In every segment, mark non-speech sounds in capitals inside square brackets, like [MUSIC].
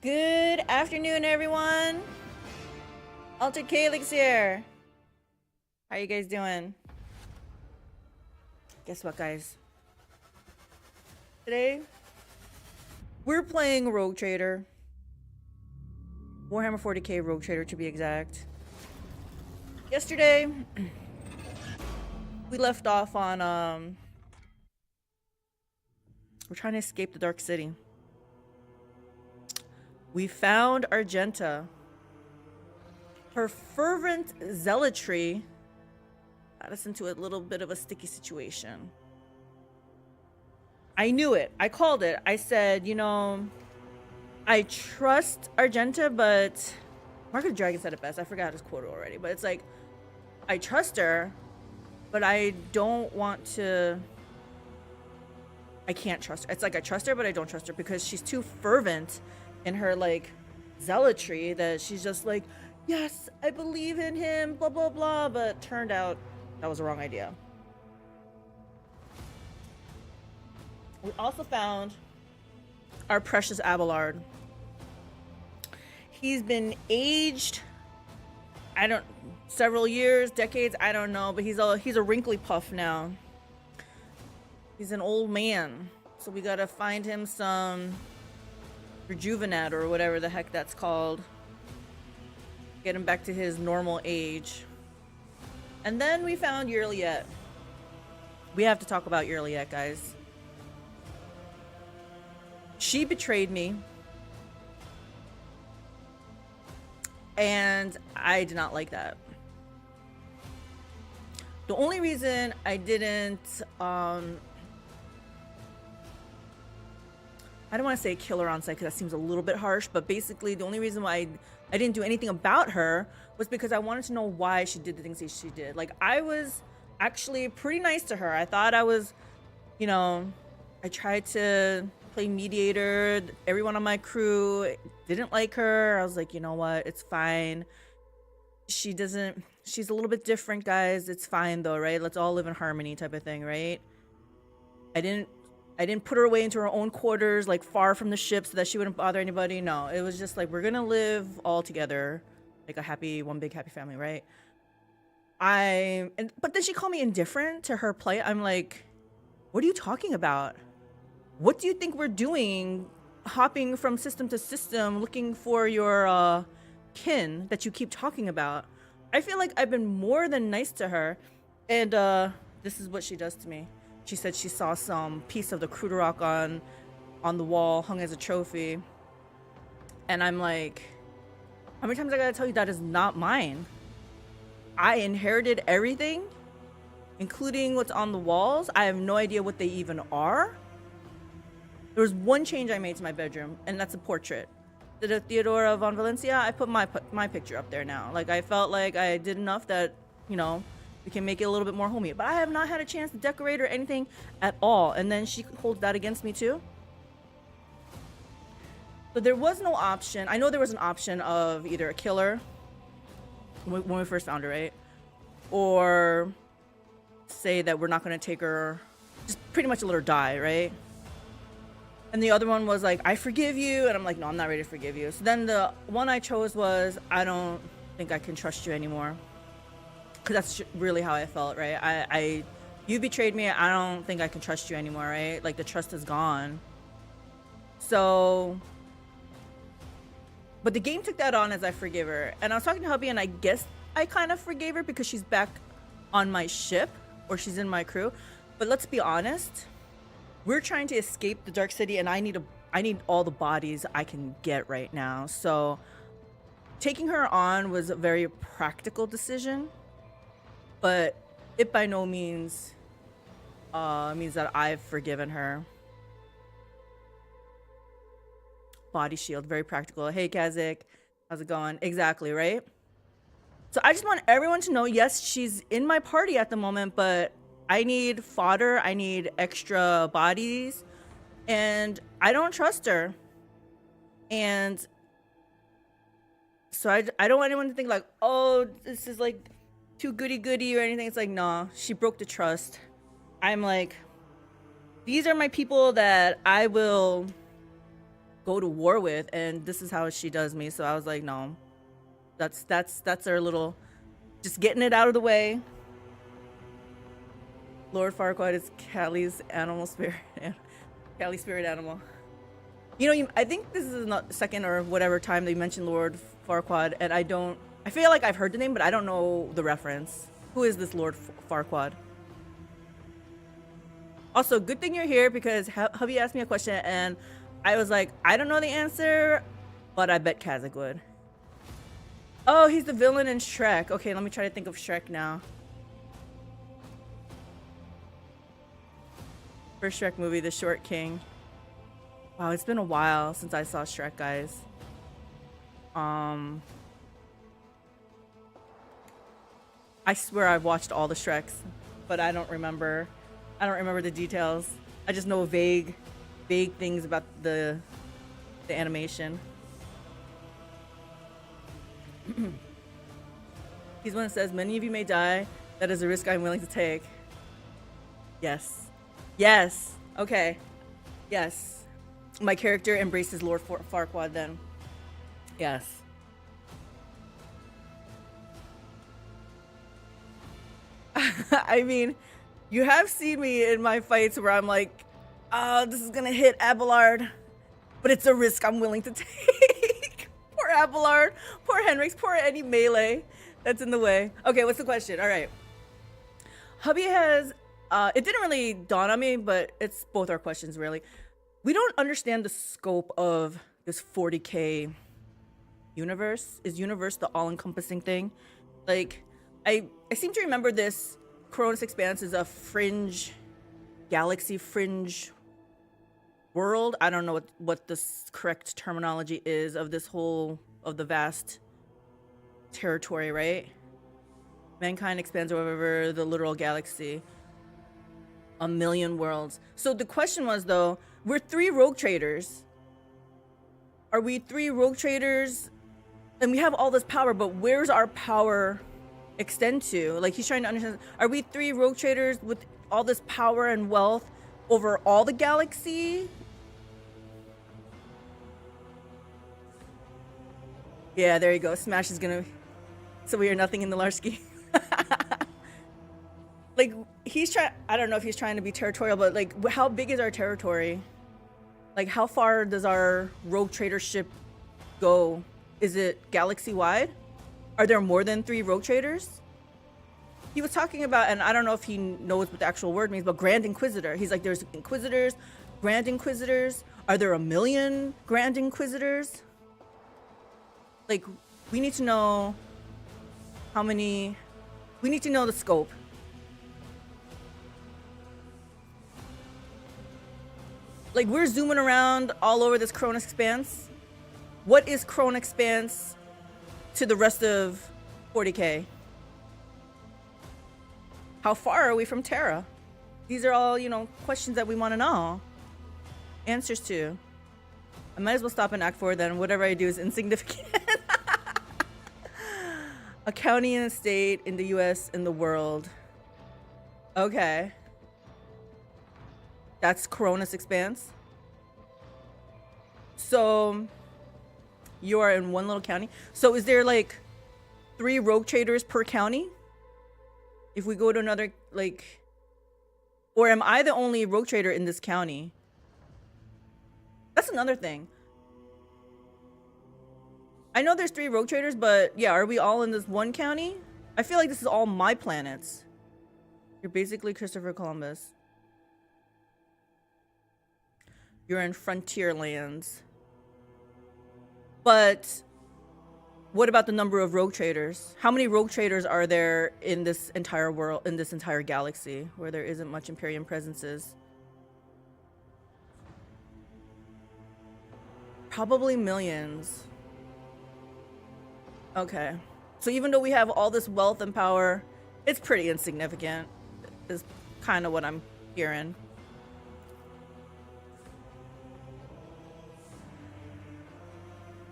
Good afternoon, everyone. AlteredCalyx here. How you guys doing? Guess what, guys? Today, we're playing Rogue Trader. Warhammer 40k Rogue Trader, to be exact. Yesterday, we left off on, we're trying to escape the Dark City. We found Argenta. Her fervent zealotry got us into a little bit of a sticky situation. I knew it. I called it. I said, you know, I trust Argenta, but Mark of the Dragon said it best. I forgot his quote already, but it's like, I trust her, but I don't want to. I can't trust her. It's like I trust her, but I don't trust her because she's too fervent in her like zealotry that she's just like, yes, I believe in him, blah blah blah, but turned out that was the wrong idea. We also found our precious Abelard. He's been aged, several years, decades, I don't know, but he's a wrinkly puff now. He's an old man, so we gotta find him some rejuvenat or whatever the heck that's called. Get him back to his normal age. And then we found Yrliet. We have to talk about Yrliet, guys. She betrayed me. And I did not like that. The only reason I didn't I don't want to say kill her on sight because that seems a little bit harsh, but basically the only reason why I didn't do anything about her was because I wanted to know why she did the things that she did. Like, I was actually pretty nice to her. I thought I was, you know, I tried to play mediator. Everyone on my crew didn't like her. I was like, you know what? It's fine. She's a little bit different, guys. It's fine though, right? Let's all live in harmony type of thing, right? I didn't put her away into her own quarters, like far from the ship so that she wouldn't bother anybody. No, it was just like, we're gonna live all together like one big happy family, right? But then she called me indifferent to her plight. I'm like, what are you talking about? What do you think we're doing? Hopping from system to system, looking for your kin that you keep talking about. I feel like I've been more than nice to her, and this is what she does to me. She said she saw some piece of the Cruderrock on the wall, hung as a trophy. And I'm like, how many times I gotta tell you that is not mine? I inherited everything, including what's on the walls. I have no idea what they even are. There was one change I made to my bedroom, and that's a portrait. The Theodora von Valencia, I put my picture up there now. Like, I felt like I did enough that, you know, we can make it a little bit more homey. But I have not had a chance to decorate or anything at all. And then she holds that against me too. So there was no option. I know there was an option of either a killer when we first found her, right? Or say that we're not going to take her, just pretty much let her die, right? And the other one was like, I forgive you. And I'm like, no, I'm not ready to forgive you. So then the one I chose was, I don't think I can trust you anymore. Because that's really how I felt, right? You betrayed me. I don't think I can trust you anymore, right? Like, the trust is gone. So, but the game took that on as I forgive her. And I was talking to hubby, and I guess I kind of forgave her because she's back on my ship, or she's in my crew. But let's be honest, we're trying to escape the Dark City, and I need all the bodies I can get right now. So taking her on was a very practical decision. But it by no means means that I've forgiven her. Body shield, very practical. Hey, Kazik, how's it going? Exactly, right? So I just want everyone to know, yes, she's in my party at the moment, but I need fodder. I need extra bodies. And I don't trust her. And so I don't want anyone to think like, oh, this is like too goody-goody or anything. It's like, nah, she broke the trust. I'm like, these are my people that I will go to war with, and this is how she does me. So I was like, no, that's our little, just getting it out of the way. Lord Farquaad is Callie's animal spirit, Callie's spirit animal. You know, I think this is the second or whatever time they mentioned Lord Farquaad, and I feel like I've heard the name, but I don't know the reference. Who is this Lord Farquaad? Also, good thing you're here, because hubby asked me a question and I was like, I don't know the answer, but I bet Kazakh would. Oh, he's the villain in Shrek. Okay, let me try to think of Shrek now. First Shrek movie, The Short King. Wow, it's been a while since I saw Shrek, guys. I swear I've watched all the Shreks, but I don't remember the details. I just know vague things about the animation. He's one that says, many of you may die. That is a risk I'm willing to take. Yes. Yes. Okay. Yes. My character embraces Lord Farquaad then. Yes. I mean, you have seen me in my fights where I'm like, oh, this is gonna hit Abelard, but it's a risk I'm willing to take. Poor Abelard, poor Henrix, poor any melee that's in the way. Okay, what's the question? All right. Hubby has, it didn't really dawn on me, but it's both our questions really. We don't understand the scope of this 40K universe. Is universe the all-encompassing thing? Like, I seem to remember this Cronus Expanse is a fringe galaxy, fringe world. I don't know what the correct terminology is of this whole, of the vast territory, right? Mankind expands over the literal galaxy. 1,000,000 worlds. So the question was, though, we're 3 rogue traders. Are we 3 rogue traders? And we have all this power, but where's our power extend to? Like, he's trying to understand, are we 3 rogue traders with all this power and wealth over all the galaxy? Yeah, there you go. Smash is gonna, so we are nothing in the large scheme. Like, he's trying, I don't know if he's trying to be territorial, but like, how big is our territory? Like, how far does our rogue tradership go? Is it galaxy wide? Are there more than 3 rogue traders? He was talking about, and I don't know if he knows what the actual word means, but Grand Inquisitor. He's like, there's Inquisitors, Grand Inquisitors. Are there 1,000,000 Grand Inquisitors? Like, we need to know how many, we need to know the scope. Like, we're zooming around all over this Cronus Expanse. What is Cronus Expanse to the rest of 40K? How far are we from Terra? These are all, you know, questions that we want to know answers to. I might as well stop in Act 4 then. Whatever I do is insignificant. A county and a state in the US and the world. Okay. That's Cronus Expanse. So you are in one little county. So is there like 3 rogue traders per county? If we go to another, like, or am I the only rogue trader in this county? That's another thing. I know there's 3 rogue traders, but yeah, are we all in this one county? I feel like this is all my planets. You're basically Christopher Columbus. You're in frontier lands. But what about the number of rogue traders? How many rogue traders are there in this entire world, in this entire galaxy, where there isn't much Imperium presences? Probably millions. Okay. So even though we have all this wealth and power, it's pretty insignificant, is kind of what I'm hearing.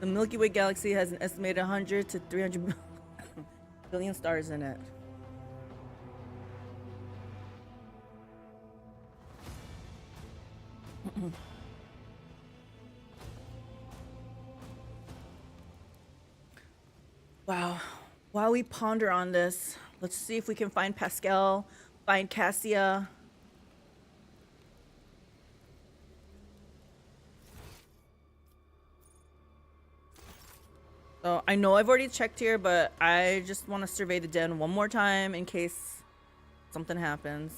The Milky Way galaxy has an estimated 100 to 300 billion stars in it. Wow. While we ponder on this, let's see if we can find Pascal, find Cassia. So I know I've already checked here, but I just want to survey the den one more time in case something happens.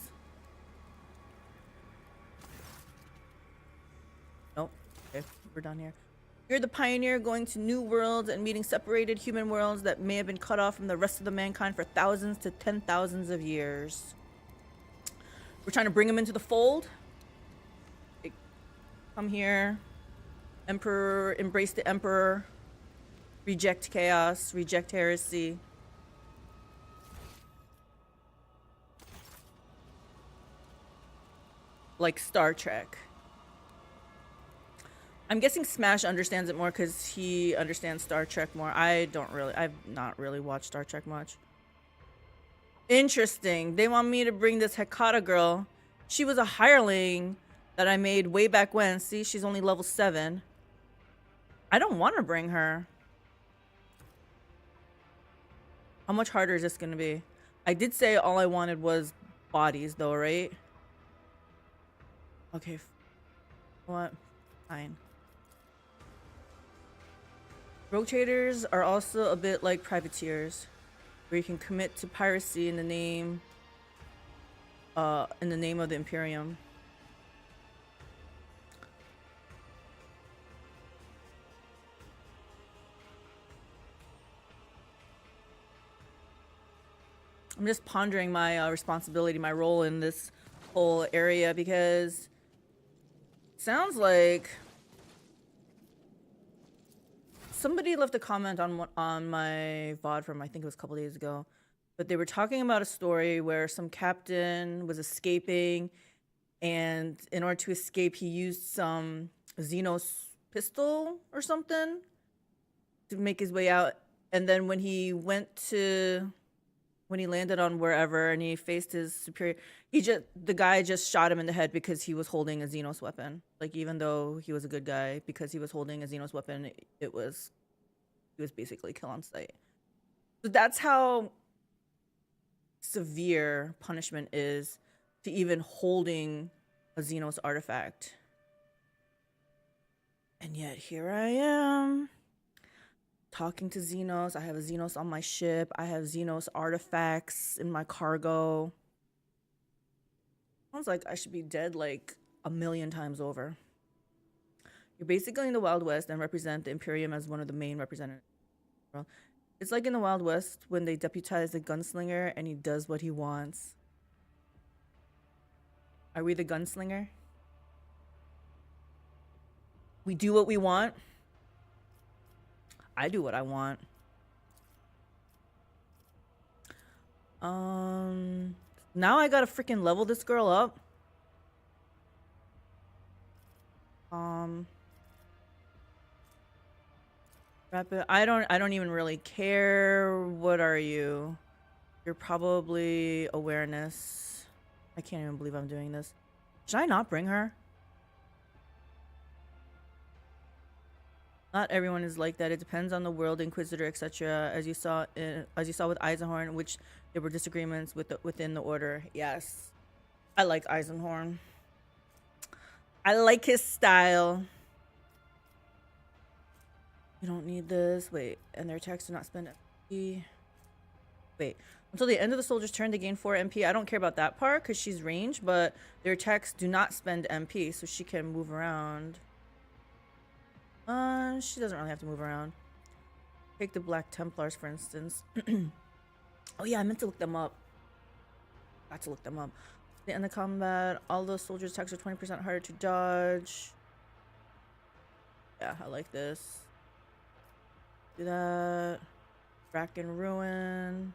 Nope. Okay, we're done here. You're the pioneer going to new worlds and meeting separated human worlds that may have been cut off from the rest of the mankind for thousands to 10,000s of years. We're trying to bring them into the fold. Come here. Emperor, embrace the Emperor. Reject chaos, reject heresy. Like Star Trek. I'm guessing Smash understands it more because he understands Star Trek more. I've not really watched Star Trek much. Interesting. They want me to bring this Hekata girl. She was a hireling that I made way back when. See, she's only level 7. I don't want to bring her. How much harder is this going to be? I did say all I wanted was bodies though, right? Okay. What? Fine. Rotators are also a bit like privateers, where you can commit to piracy in the name of the Imperium. I'm just pondering my responsibility, my role in this whole area, because it sounds like somebody left a comment on my VOD from, I think it was a couple days ago, but they were talking about a story where some captain was escaping, and in order to escape, he used some Xenos pistol or something to make his way out. And then when he landed on wherever and he faced his superior, the guy just shot him in the head because he was holding a Xenos weapon. Like, even though he was a good guy, because he was holding a Xenos weapon, he was basically kill on sight. So that's how severe punishment is to even holding a Xenos artifact. And yet here I am talking to Xenos. I have a Xenos on my ship. I have Xenos artifacts in my cargo. Sounds like I should be dead like a million times over. You're basically in the Wild West and represent the Imperium as one of the main representatives. It's like in the Wild West when they deputize the gunslinger and he does what he wants. Are we the gunslinger? We do what we want. I do what I want. Now I gotta freaking level this girl up. Rapid. I don't even really care. What are you? You're probably awareness. I can't even believe I'm doing this. Should I not bring her? Not everyone is like that. It depends on the world, Inquisitor, etc. As you saw with Eisenhorn, which there were disagreements within the order. Yes, I like Eisenhorn. I like his style. You don't need this. Wait, and their attacks do not spend MP. Wait, until the end of the soldier's turn, they gain 4 MP. I don't care about that part because she's ranged, but their attacks do not spend MP, so she can move around. She doesn't really have to move around. Take the Black Templars, for instance. Oh yeah, I meant to look them up. Got to look them up. At the end of combat, all those soldiers' attacks are 20% harder to dodge. Yeah, I like this. Do that. Rack and Ruin.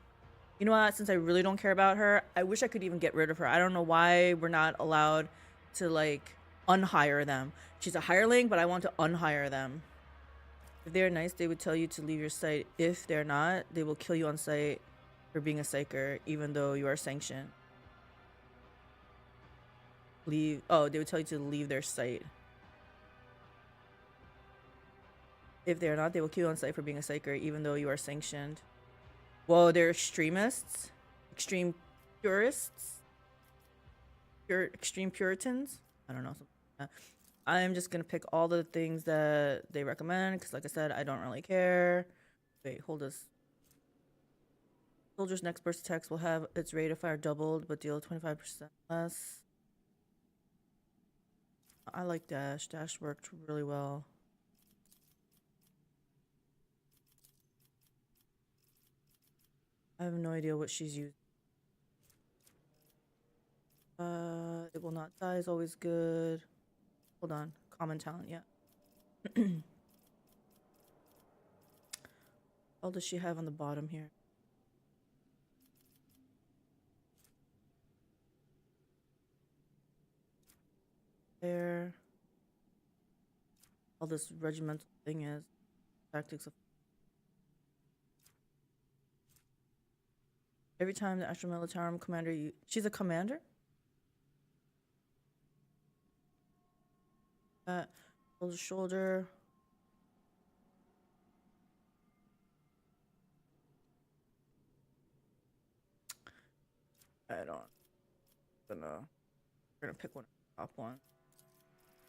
You know what? Since I really don't care about her, I wish I could even get rid of her. I don't know why we're not allowed to, like, unhire them. She's a hireling, but I want to unhire them. If they're nice, they would tell you to leave your site. If they're not, they will kill you on site for being a Psyker, even though you are sanctioned. Oh, they would tell you to leave their site. If they're not, they will kill you on sight for being a psyker, even though you are sanctioned. Well, they're extremists, extreme purists, extreme Puritans. I don't know. Something like that. I'm just gonna pick all the things that they recommend because, like I said, I don't really care. Wait, hold this. Soldier's next burst attacks will have its rate of fire doubled, but deal 25% less. I like dash. Dash worked really well. I have no idea what she's using. It will not die is always good. Hold on. Common talent, yeah. What does she have on the bottom here? There. All this regimental thing is. Tactics of. Every time the Astral Militarum commander, she's a commander? Hold the shoulder. I don't. We're gonna pick one. Top one.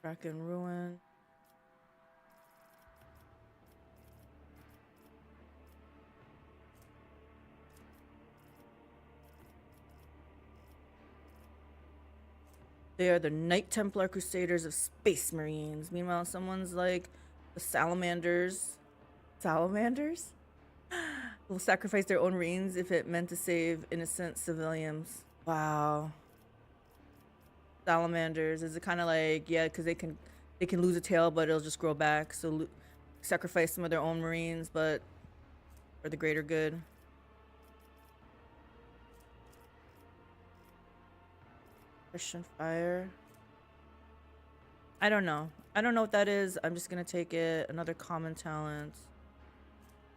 Crack and ruin. They are the Knight Templar Crusaders of Space Marines. Meanwhile, someone's like the Salamanders. Salamanders? Will sacrifice their own Marines if it meant to save innocent civilians. Wow. Salamanders. Is it kind of like, yeah, because they can lose a tail, but it'll just grow back. So sacrifice some of their own Marines, but for the greater good. Christian fire. I don't know. I don't know what that is. I'm just gonna take it. Another common talent.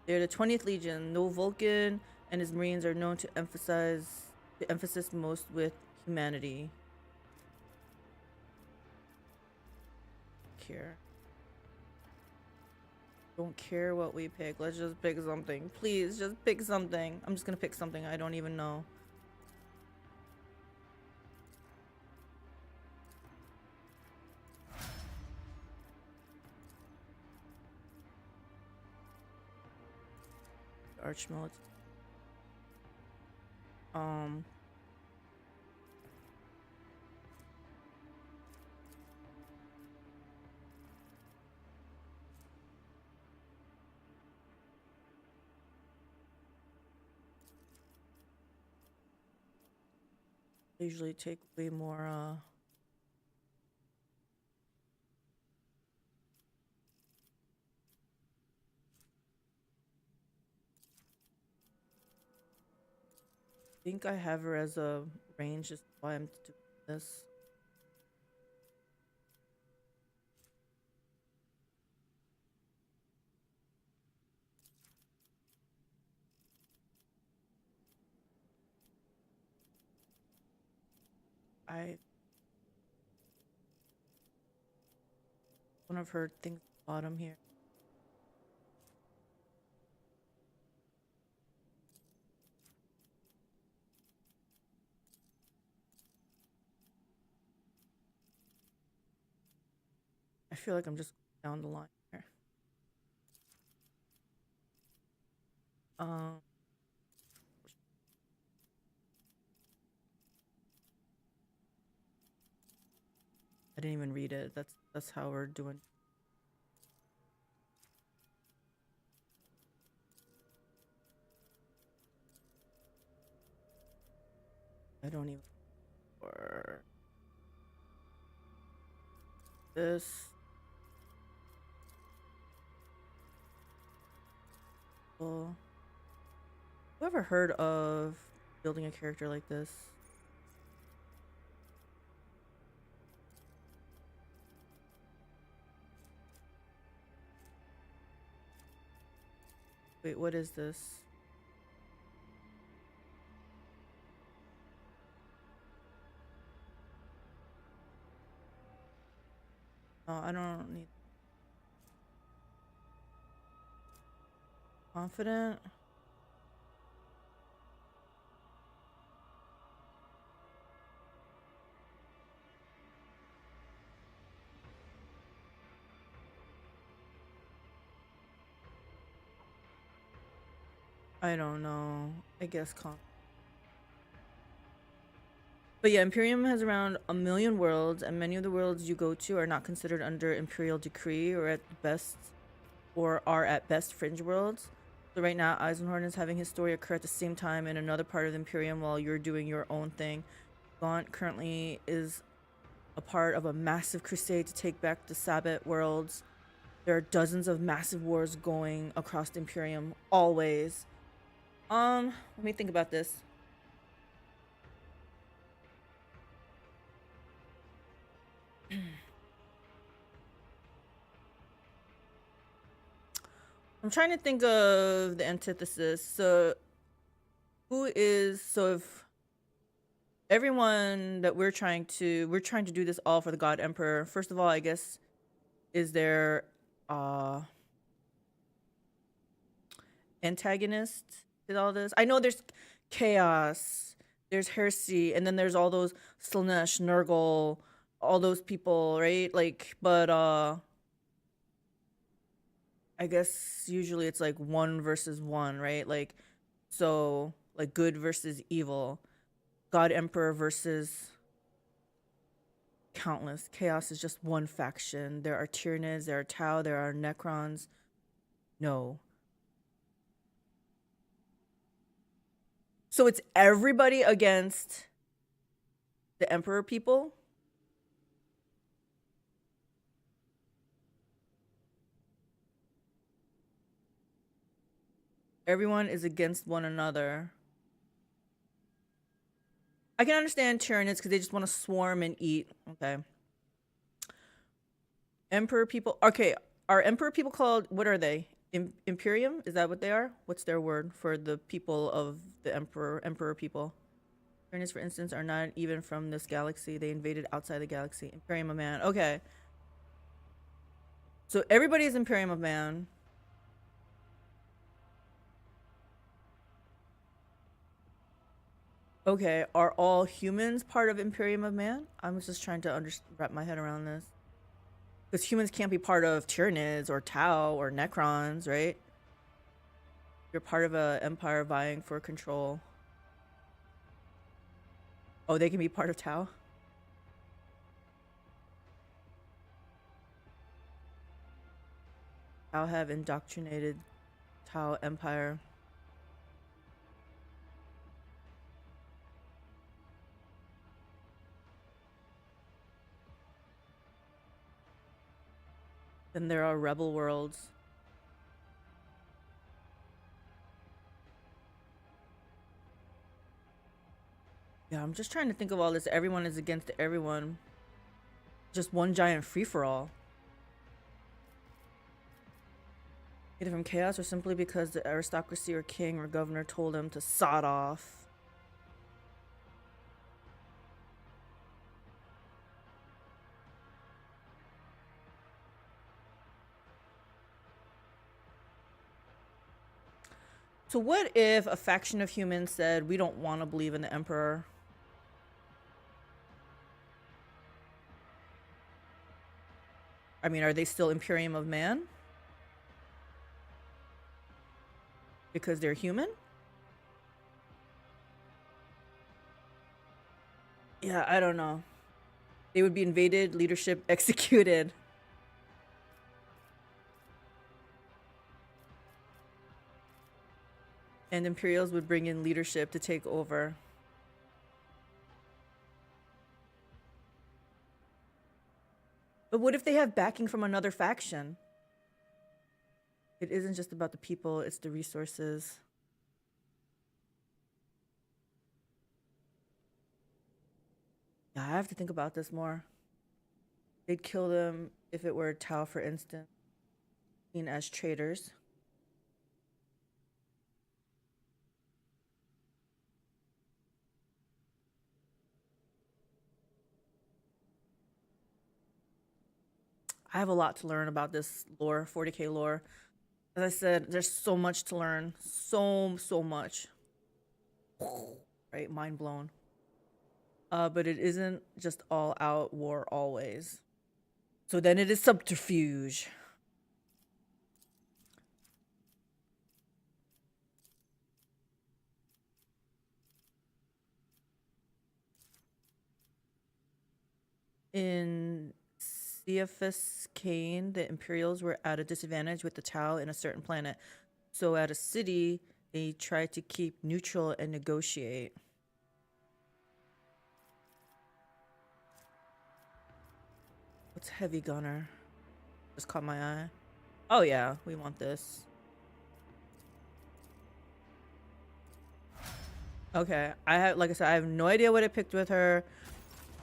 They're the 20th Legion. No Vulcan and his Marines are known to emphasize the emphasis most with humanity. Care. Don't care what we pick. Let's just pick something. Please, just pick something. I'm just gonna pick something I don't even know. Archmilitary. I usually take way more I think I have her as a range, is why I'm doing this. One of her things at the bottom here. I feel like I'm just down the line here. I didn't even read it. That's how we're doing. I don't even. Or this. Well, who ever heard of building a character like this? Wait, what is this? Oh, I don't need. Confident. I don't know. I guess But yeah, Imperium has around 1 million worlds, and many of the worlds you go to are not considered under Imperial decree or are at best fringe worlds. So right now, Eisenhorn is having his story occur at the same time in another part of the Imperium while you're doing your own thing. Gaunt currently is a part of a massive crusade to take back the Sabbat worlds. There are dozens of massive wars going across the Imperium, always. Let me think about this. I'm trying to think of the antithesis. So if everyone that we're trying to do this all for the God Emperor. First of all, I guess, is there antagonist to all this? I know there's chaos, there's heresy, and then there's all those Slanesh, Nurgle, all those people, right? Like, but I guess usually it's like 1 versus 1, right? Like, so like good versus evil, God Emperor versus countless. Chaos is just one faction. There are Tyranids, there are Tau, there are Necrons. No. So it's everybody against the Emperor people? Everyone is against one another. I can understand Tyranids because they just want to swarm and eat. Okay. Emperor people. Okay. Are Emperor people called, what are they? Imperium? Is that what they are? What's their word for the people of the Emperor people? Tyranids, for instance, are not even from this galaxy. They invaded outside the galaxy. Imperium of Man. Okay. So everybody is Imperium of Man. Okay, are all humans part of Imperium of Man? I'm just trying to wrap my head around this. Because humans can't be part of Tyranids or Tau or Necrons, right? You're part of an empire vying for control. Oh, they can be part of Tau? Tau have indoctrinated Tau Empire. Then there are rebel worlds. Yeah, I'm just trying to think of all this. Everyone is against everyone. Just one giant free-for-all. Either from chaos or simply because the aristocracy or king or governor told him to sod off. So what if a faction of humans said, we don't want to believe in the Emperor? I mean, are they still Imperium of Man? Because they're human? Yeah, I don't know. They would be invaded, leadership executed. And Imperials would bring in leadership to take over. But what if they have backing from another faction? It isn't just about the people, it's the resources. Yeah, I have to think about this more. They'd kill them if it were Tau, for instance, seen as traitors. I have a lot to learn about this lore, 40k lore. As I said, there's so much to learn. So much. Right? Mind blown. But it isn't just all out war always. So then it is subterfuge. In CFS Kane, the Imperials were at a disadvantage with the Tau in a certain planet. So at a city, they tried to keep neutral and negotiate. What's Heavy Gunner? Just caught my eye. Oh yeah, we want this. Okay, like I said, I have no idea what I picked with her.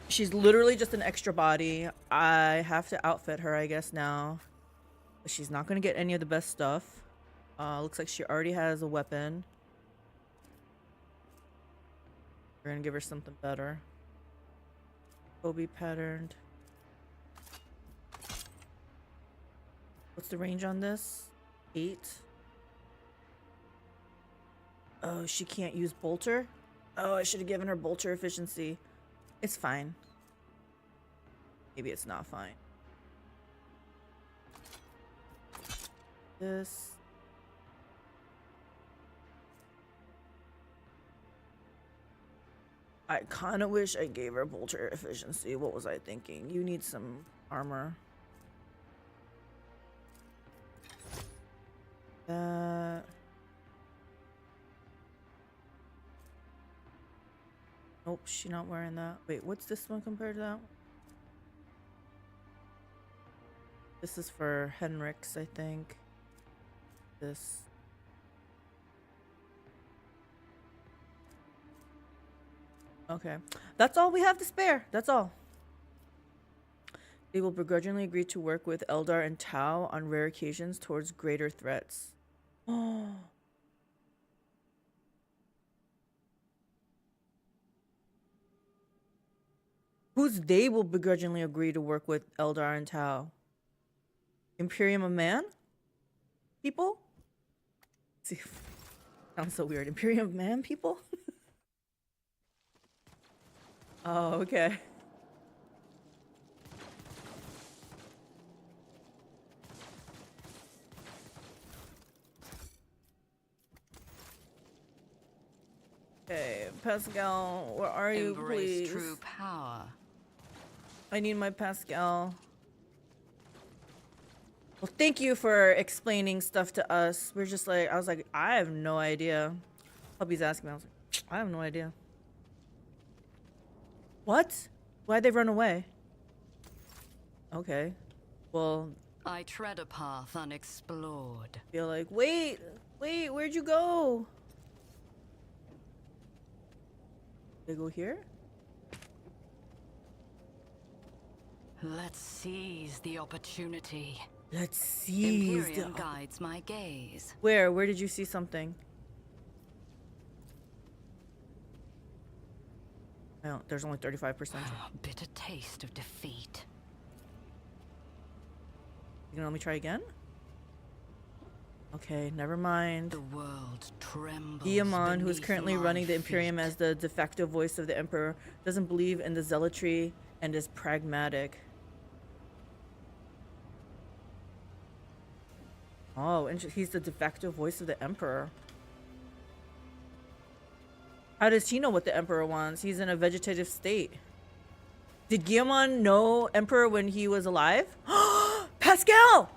She's literally just an extra body. I have to outfit her, I guess, now. But she's not gonna get any of the best stuff. Looks like she already has a weapon. We're gonna give her something better. Kobe patterned. What's the range on this? 8. Oh, she can't use bolter? Oh, I should have given her bolter efficiency. It's fine. Maybe it's not fine. This. I kind of wish I gave her bolter efficiency. What was I thinking? You need some armor. That. Nope, she's not wearing that. Wait, what's this one compared to that one? This is for Henrik's, I think. This. Okay. That's all we have to spare. That's all. They will begrudgingly agree to work with Eldar and Tau on rare occasions towards greater threats. Oh. Who's they will begrudgingly agree to work with Eldar and Tau? Imperium of Man? People? See, sounds so weird. Imperium of Man people? Oh, okay. Okay, Pascal, where are you, please? True power. I need my Pascal. Well, thank you for explaining stuff to us. We're just like, I was like, I have no idea. Hubby's asking me, I was like, I have no idea. What? Why'd they run away? Okay. Well, I tread a path unexplored. feel like, wait, where'd you go? They go here? Let's seize the opportunity. Let's see. Imperium guides my gaze. Where did you see something? No, there's only 35%. Bitter taste of defeat. You gonna let me try again? Okay, never mind. The world trembles. Guillemon, who is beneath currently my running the Imperium feet. as the de facto voice of the Emperor, doesn't believe in the zealotry and is pragmatic. Oh, he's the de facto voice of the Emperor. How does he know what the Emperor wants? He's in a vegetative state. Did Guillemon know Emperor when he was alive? Pascal!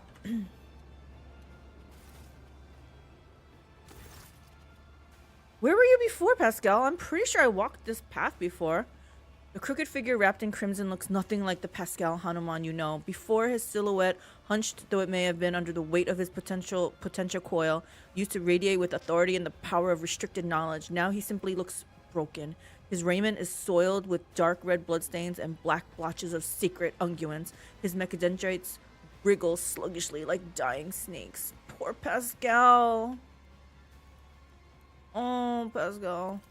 Where were you before, Pascal? I'm pretty sure I walked this path before. The crooked figure wrapped in crimson looks nothing like the Pascal Hanuman you know. Before, his silhouette, hunched though it may have been under the weight of his potential coil, used to radiate with authority and the power of restricted knowledge. Now he simply looks broken. His raiment is soiled with dark red bloodstains and black blotches of sacred unguents. His mechadendrites wriggle sluggishly like dying snakes. Poor Pascal. Oh, Pascal.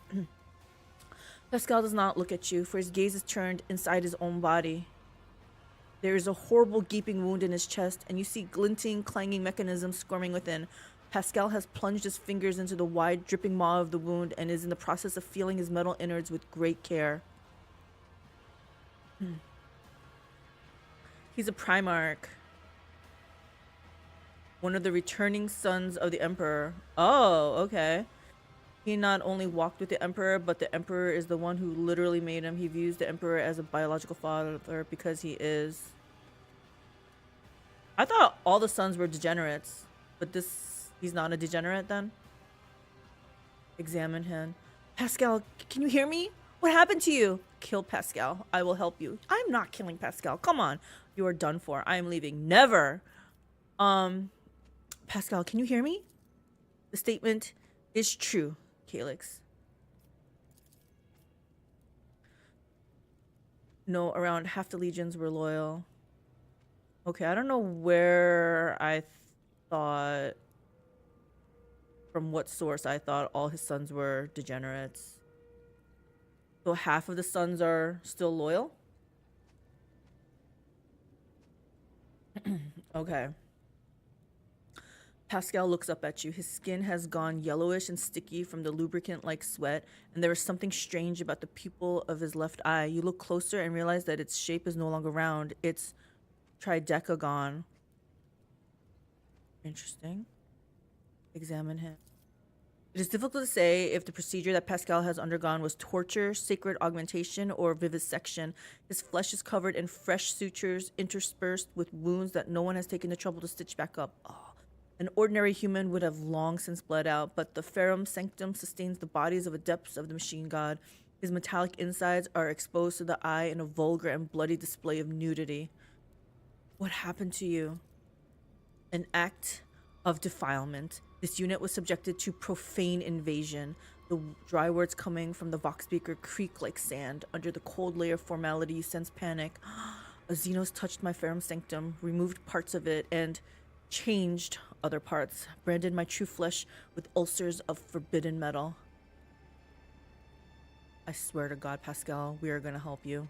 Pascal does not look at you, for his gaze is turned inside his own body. There is a horrible gaping wound in his chest, and you see glinting, clanging mechanisms squirming within. Pascal has plunged his fingers into the wide, dripping maw of the wound and is in the process of feeling his metal innards with great care. He's a Primarch. One of the returning sons of the Emperor. Oh, okay. He not only walked with the Emperor, but the Emperor is the one who literally made him. He views the Emperor as a biological father because he is. I thought all the sons were degenerates, but he's not a degenerate then? Examine him. Pascal, can you hear me? What happened to you? Kill Pascal. I will help you. I'm not killing Pascal. Come on. You are done for. I am leaving. Never. Pascal, can you hear me? The statement is true, Calyx. No, around half the legions were loyal. Okay, I don't know where I thought, from what source I thought all his sons were degenerates. So half of the sons are still loyal? Okay. Pascal looks up at you. His skin has gone yellowish and sticky from the lubricant-like sweat, and there is something strange about the pupil of his left eye. You look closer and realize that its shape is no longer round. It's tridecagon. Interesting. Examine him. It is difficult to say if the procedure that Pascal has undergone was torture, sacred augmentation, or vivisection. His flesh is covered in fresh sutures interspersed with wounds that no one has taken the trouble to stitch back up. Oh. An ordinary human would have long since bled out, but the ferrum sanctum sustains the bodies of adepts of the machine god. His metallic insides are exposed to the eye in a vulgar and bloody display of nudity. What happened to you? An act of defilement. This unit was subjected to profane invasion. The dry words coming from the Vox speaker creak like sand. Under the cold layer of formality, you sense panic. A Xenos touched my ferrum sanctum, removed parts of it, and changed other parts, branded my true flesh with ulcers of forbidden metal. I swear to God, Pascal, we are gonna help you.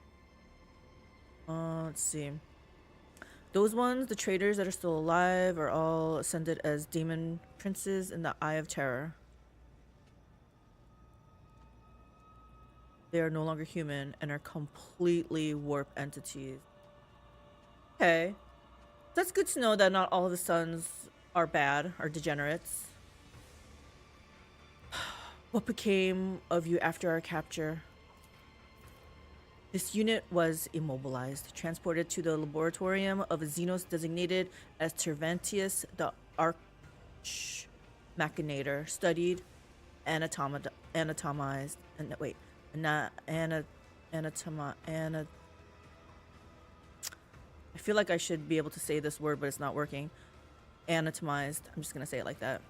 Let's see. Those ones, the traitors that are still alive, are all ascended as demon princes in the Eye of Terror. They are no longer human and are completely warp entities. Okay. That's good to know that not all of the sons are bad, are degenerates. What became of you after our capture? This unit was immobilized, transported to the laboratorium of a Xenos designated as Tervantius the Arch Machinator, studied, anatomized, and wait, I feel like I should be able to say this word, but it's not working. Anatomized. I'm just gonna say it like that.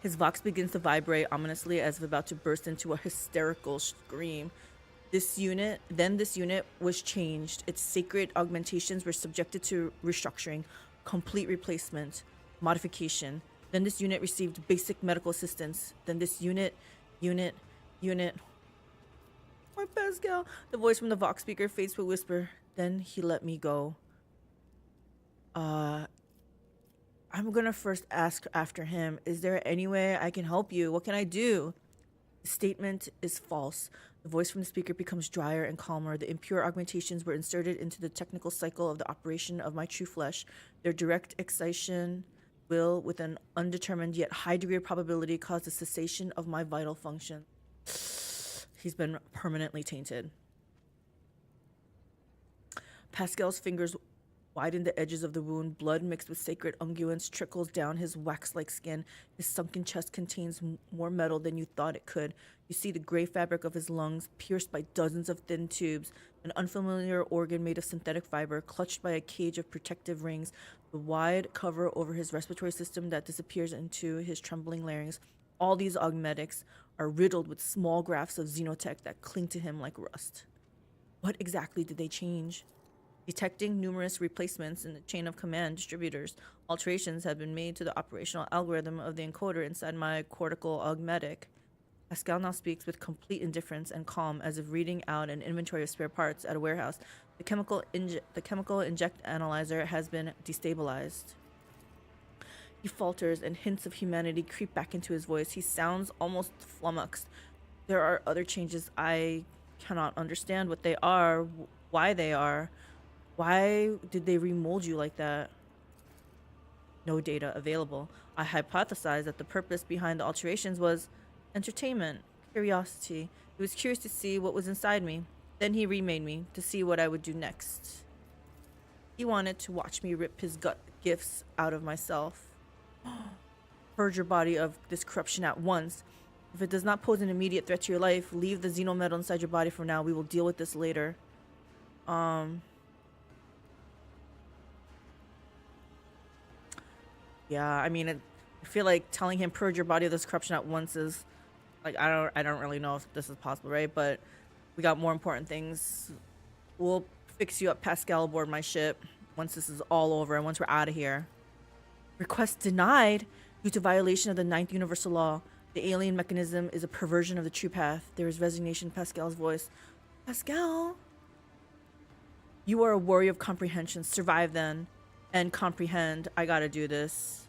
His vox begins to vibrate ominously as if about to burst into a hysterical scream. This unit was changed. Its sacred augmentations were subjected to restructuring, complete replacement, modification. Then this unit received basic medical assistance. Then this unit. Poor Pascal. The voice from the Vox speaker fades to a whisper. Then he let me go. I'm gonna first ask after him. Is there any way I can help you? What can I do? The statement is false. The voice from the speaker becomes drier and calmer. The impure augmentations were inserted into the technical cycle of the operation of my true flesh. Their direct excitation will, with an undetermined yet high degree of probability, cause the cessation of my vital function. He's been permanently tainted. Pascal's fingers widen the edges of the wound. Blood mixed with sacred unguents trickles down his wax-like skin. His sunken chest contains more metal than you thought it could. You see the gray fabric of his lungs pierced by dozens of thin tubes, an unfamiliar organ made of synthetic fiber, clutched by a cage of protective rings, the wide cover over his respiratory system that disappears into his trembling larynx. All these augmetics are riddled with small grafts of xenotech that cling to him like rust. What exactly did they change? Detecting numerous replacements in the chain of command distributors, alterations have been made to the operational algorithm of the encoder inside my cortical augmetic. Pascal now speaks with complete indifference and calm, as if reading out an inventory of spare parts at a warehouse. The chemical inject analyzer has been destabilized. He falters, and hints of humanity creep back into his voice. He sounds almost flummoxed. There are other changes I cannot understand what they are, why they are. Why did they remold you like that? No data available. I hypothesized that the purpose behind the alterations was entertainment, curiosity. He was curious to see what was inside me. Then he remade me to see what I would do next. He wanted to watch me rip his gut gifts out of myself. Purge your body of this corruption at once. If it does not pose an immediate threat to your life, leave the xenometal inside your body for now. We will deal with this later. Yeah, I mean, I feel like telling him purge your body of this corruption at once is like I don't really know if this is possible, right? But we got more important things. We'll fix you up, Pascal, aboard my ship once this is all over and once we're out of here. Request denied due to violation of the 9th universal law. The alien mechanism is a perversion of the true path. There is resignation in Pascal's voice. Pascal, you are a warrior of comprehension. Survive then and comprehend. I gotta do this.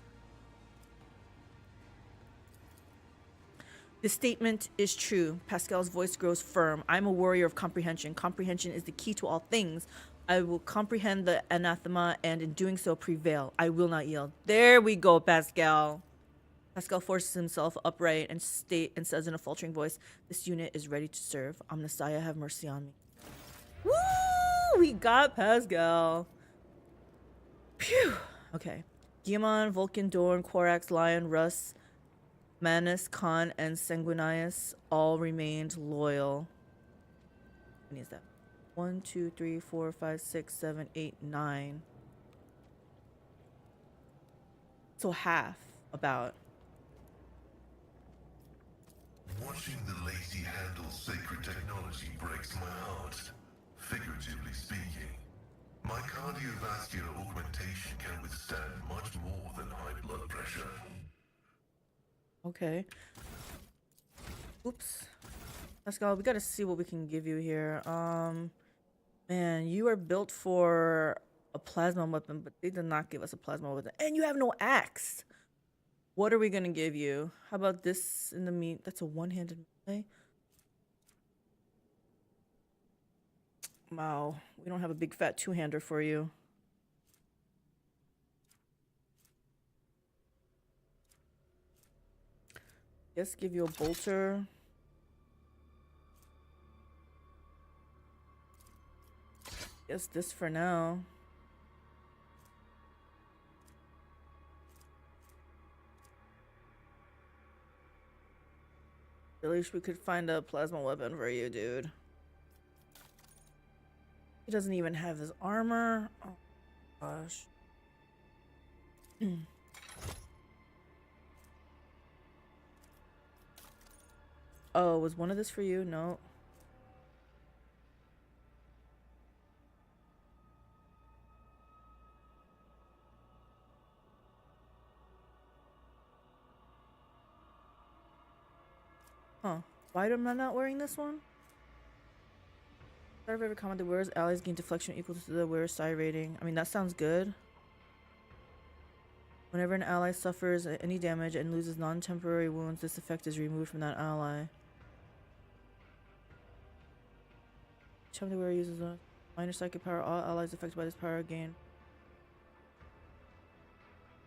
This statement is true. Pascal's voice grows firm. I'm a warrior of comprehension. Comprehension is the key to all things. I will comprehend the anathema and in doing so prevail. I will not yield. There we go, Pascal. Pascal forces himself upright and says in a faltering voice, this unit is ready to serve. Omnissiah, have mercy on me. Woo! We got Pascal. Phew. Okay. Guillemon, Vulcan, Dorn, Korax, Lion, Russ, Manus, Khan, and Sanguinius all remained loyal. How many is that? 1, 2, 3, 4, 5, 6, 7, 8, 9. So half, about. Watching the lady handle sacred technology breaks my heart, figuratively speaking. My cardiovascular augmentation can withstand much more than high blood pressure. Okay. Oops. Pascal, we gotta see what we can give you here. Man, you are built for a plasma weapon, but they did not give us a plasma weapon. And you have no axe! What are we gonna give you? How about this in the meat? That's a one-handed melee. Wow, we don't have a big fat two-hander for you. Let's give you a bolter. Guess this for now. At least we could find a plasma weapon for you, dude. He doesn't even have his armor. Oh gosh. Oh, was one of this for you? No. Huh. Why am I not wearing this one? Start of every combat, the wearer's allies gain deflection equal to the wearer's psi rating. I mean, that sounds good. Whenever an ally suffers any damage and loses non-temporary wounds, this effect is removed from that ally. Each time the wearer uses a minor psychic power, all allies affected by this power gain.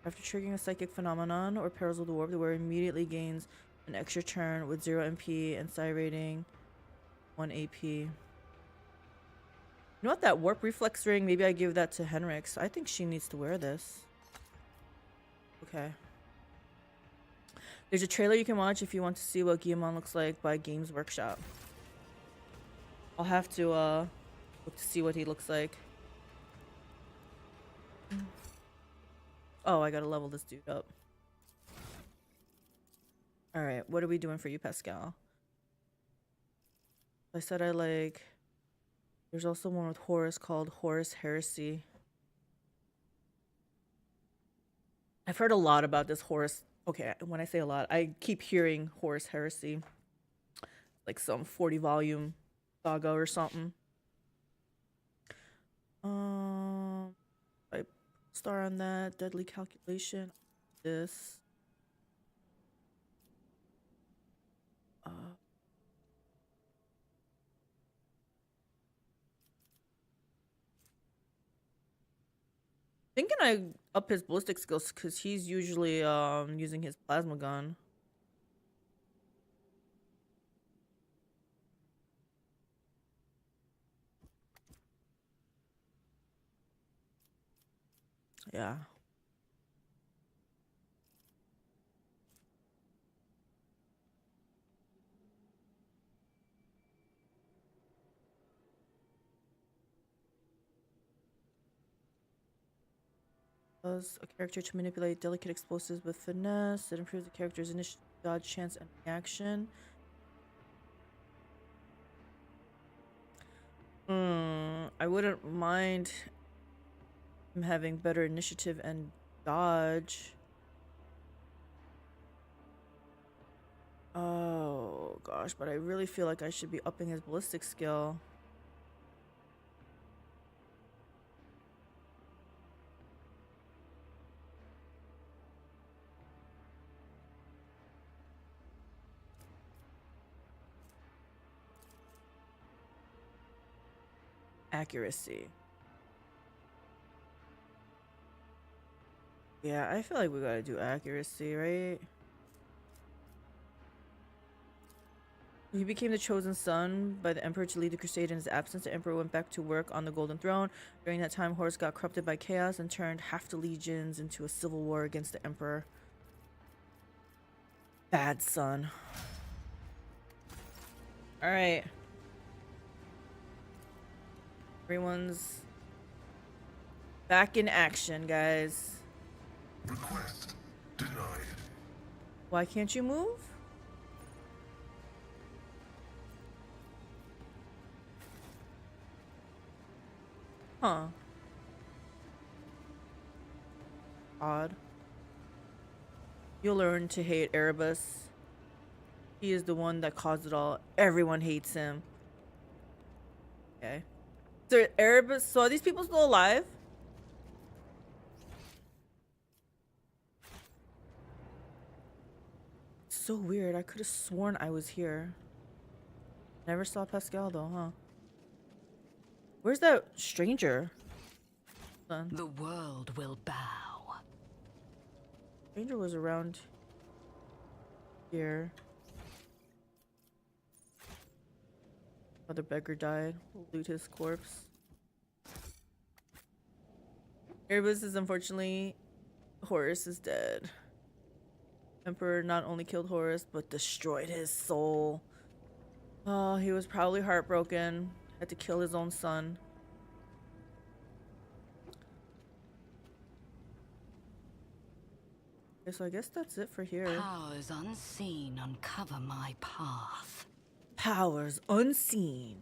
After triggering a psychic phenomenon or perils of the warp, the wearer immediately gains an extra turn with 0 MP and psi rating 1 AP. You know what, that warp reflex ring, maybe I give that to Henrix. I think she needs to wear this. Okay. There's a trailer you can watch if you want to see what Guillemon looks like by Games Workshop. I'll have to look to see what he looks like. Oh, I gotta level this dude up. Alright, what are we doing for you, Pascal? I said I like... There's also one with Horus called Horus Heresy. I've heard a lot about this Horus. Okay, when I say a lot, I keep hearing Horus Heresy. Like some 40-volume saga or something. Star on that. Deadly calculation. This. Thinking I up his ballistic skills because he's usually using his plasma gun. Yeah. Allows a character to manipulate delicate explosives with finesse. It improves the character's initial dodge chance and reaction. I wouldn't mind him having better initiative and dodge. Oh gosh, but I really feel like I should be upping his ballistic skill. Accuracy. Yeah, I feel like we gotta do accuracy, right? He became the chosen son by the Emperor to lead the crusade. In his absence, the Emperor went back to work on the Golden Throne. During that time, Horus got corrupted by chaos and turned half the legions into a civil war against the Emperor. Bad son. Alright. Everyone's back in action, guys. Request denied. Why can't you move? Huh. Odd. You'll learn to hate Erebus. He is the one that caused it all. Everyone hates him. Okay. So Erebus, so are these people still alive? So weird. I could have sworn I was here. Never saw Pascal though, huh? Where's that stranger? Son. The world will bow. Stranger was around here. Other beggar died. We'll loot his corpse. Erebus is unfortunately... Horus is dead. Emperor not only killed Horus, but destroyed his soul. Oh, he was probably heartbroken. Had to kill his own son. Okay, so I guess that's it for here. Powers unseen uncover my path. Powers unseen.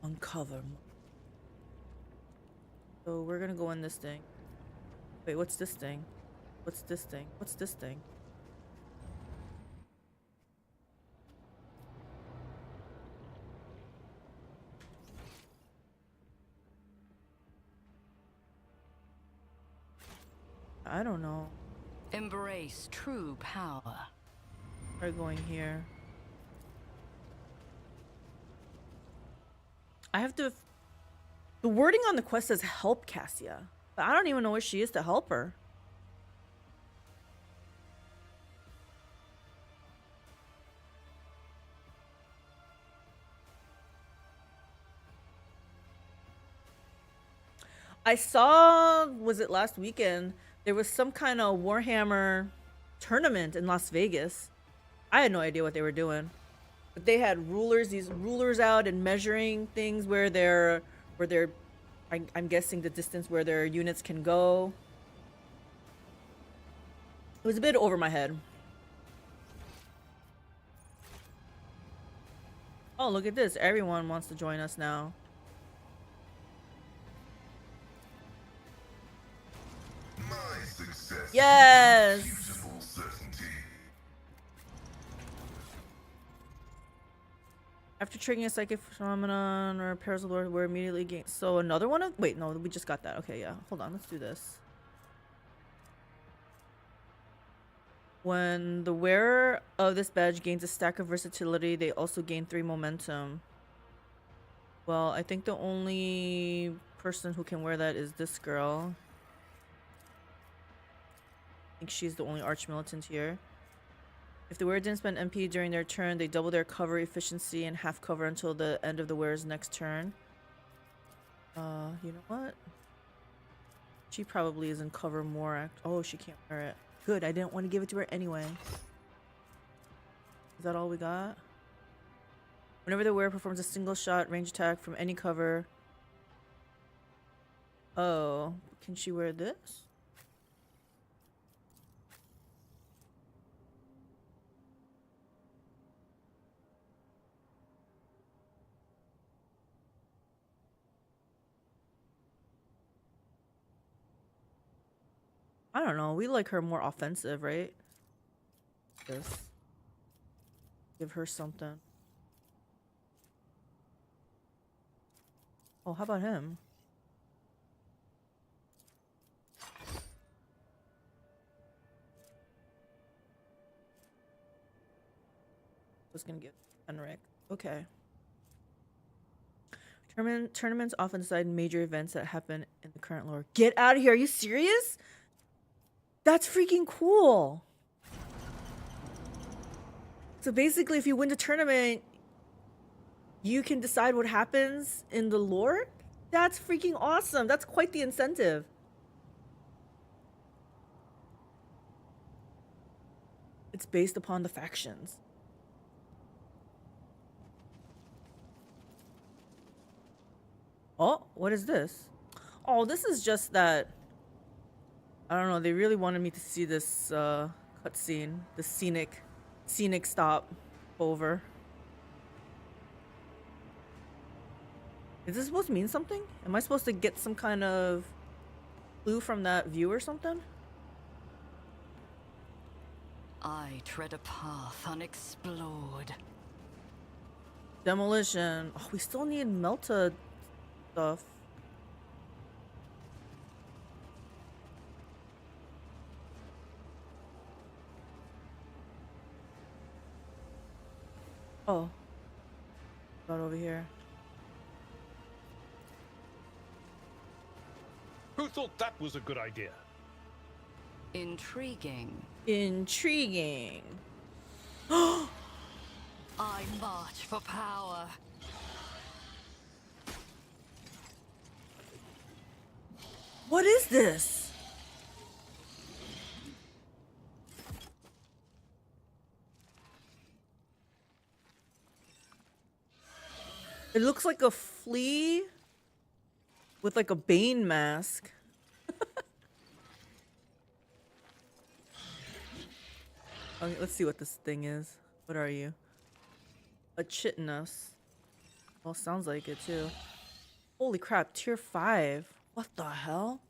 Uncover. So we're gonna go in this thing. Wait, what's this thing? What's this thing? What's this thing? I don't know. Embrace true power. Try going here. I have to... The wording on the quest says help Cassia. But I don't even know where she is to help her. I saw, was it last weekend? There was some kind of Warhammer tournament in Las Vegas. I had no idea what they were doing. But they had rulers, these rulers out and measuring things where they're I'm guessing the distance where their units can go. It was a bit over my head. Oh, look at this. Everyone wants to join us now. My success. Yes! Beautiful certainty. After triggering a psychic phenomenon or pairs of lord, we're immediately gain. So another one of. Wait, no, we just got that. Okay, yeah. Hold on, let's do this. When the wearer of this badge gains a stack of versatility, they also gain 3 momentum. Well, I think the only person who can wear that is this girl. I think she's the only arch-militant here. If the wearer didn't spend MP during their turn, they double their cover efficiency and half cover until the end of the wearer's next turn. You know what? She probably is in cover more. Oh, she can't wear it. Good, I didn't want to give it to her anyway. Is that all we got? Whenever the wearer performs a single shot range attack from any cover. Oh, can she wear this? I don't know. We like her more offensive, right? This. Give her something. Oh, how about him? Just gonna give Henrik. Okay. Tournaments often decide major events that happen in the current lore. Get out of here! Are you serious? That's freaking cool! So basically, if you win the tournament, you can decide what happens in the lore? That's freaking awesome! That's quite the incentive. It's based upon the factions. Oh, what is this? Oh, this is just that... I don't know, they really wanted me to see this cutscene. The scenic stop over. Is this supposed to mean something? Am I supposed to get some kind of clue from that view or something? I tread a path unexplored. Demolition. Oh, we still need Melta stuff. Oh. Got over here. Who thought that was a good idea? Intriguing. Intriguing. I march for power. What is this? It looks like a flea with like a Bane mask. Okay, let's see what this thing is. What are you? A chitinous. Well, sounds like it too. Holy crap, tier 5. What the hell?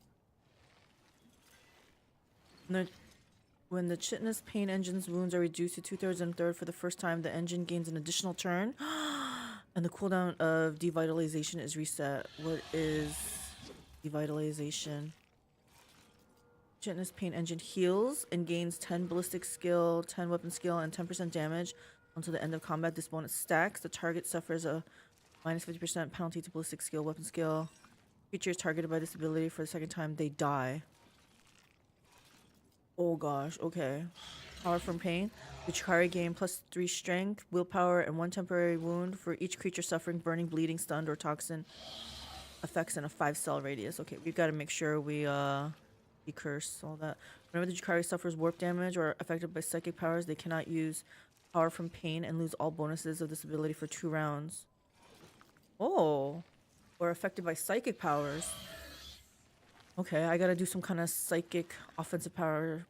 When the chitinous pain engine's wounds are reduced to 2/3 and 1/3 for the first time, the engine gains an additional turn. And the cooldown of devitalization is reset. What is devitalization? Chitinous pain engine heals and gains 10 ballistic skill, 10 weapon skill, and 10% damage until the end of combat. This bonus stacks. The target suffers a minus 50% penalty to ballistic skill, weapon skill. Creatures targeted by this ability for the second time, they die. Oh gosh, okay. Power from pain. The Chikari gain +3 strength, willpower, and 1 temporary wound for each creature suffering burning, bleeding, stunned, or toxin effects in a 5-cell radius. Okay, we've got to make sure we decurse all that. Whenever the Chikari suffers warp damage or affected by psychic powers, they cannot use power from pain and lose all bonuses of this ability for 2 rounds. Oh, or affected by psychic powers. Okay, I gotta do some kind of psychic offensive power.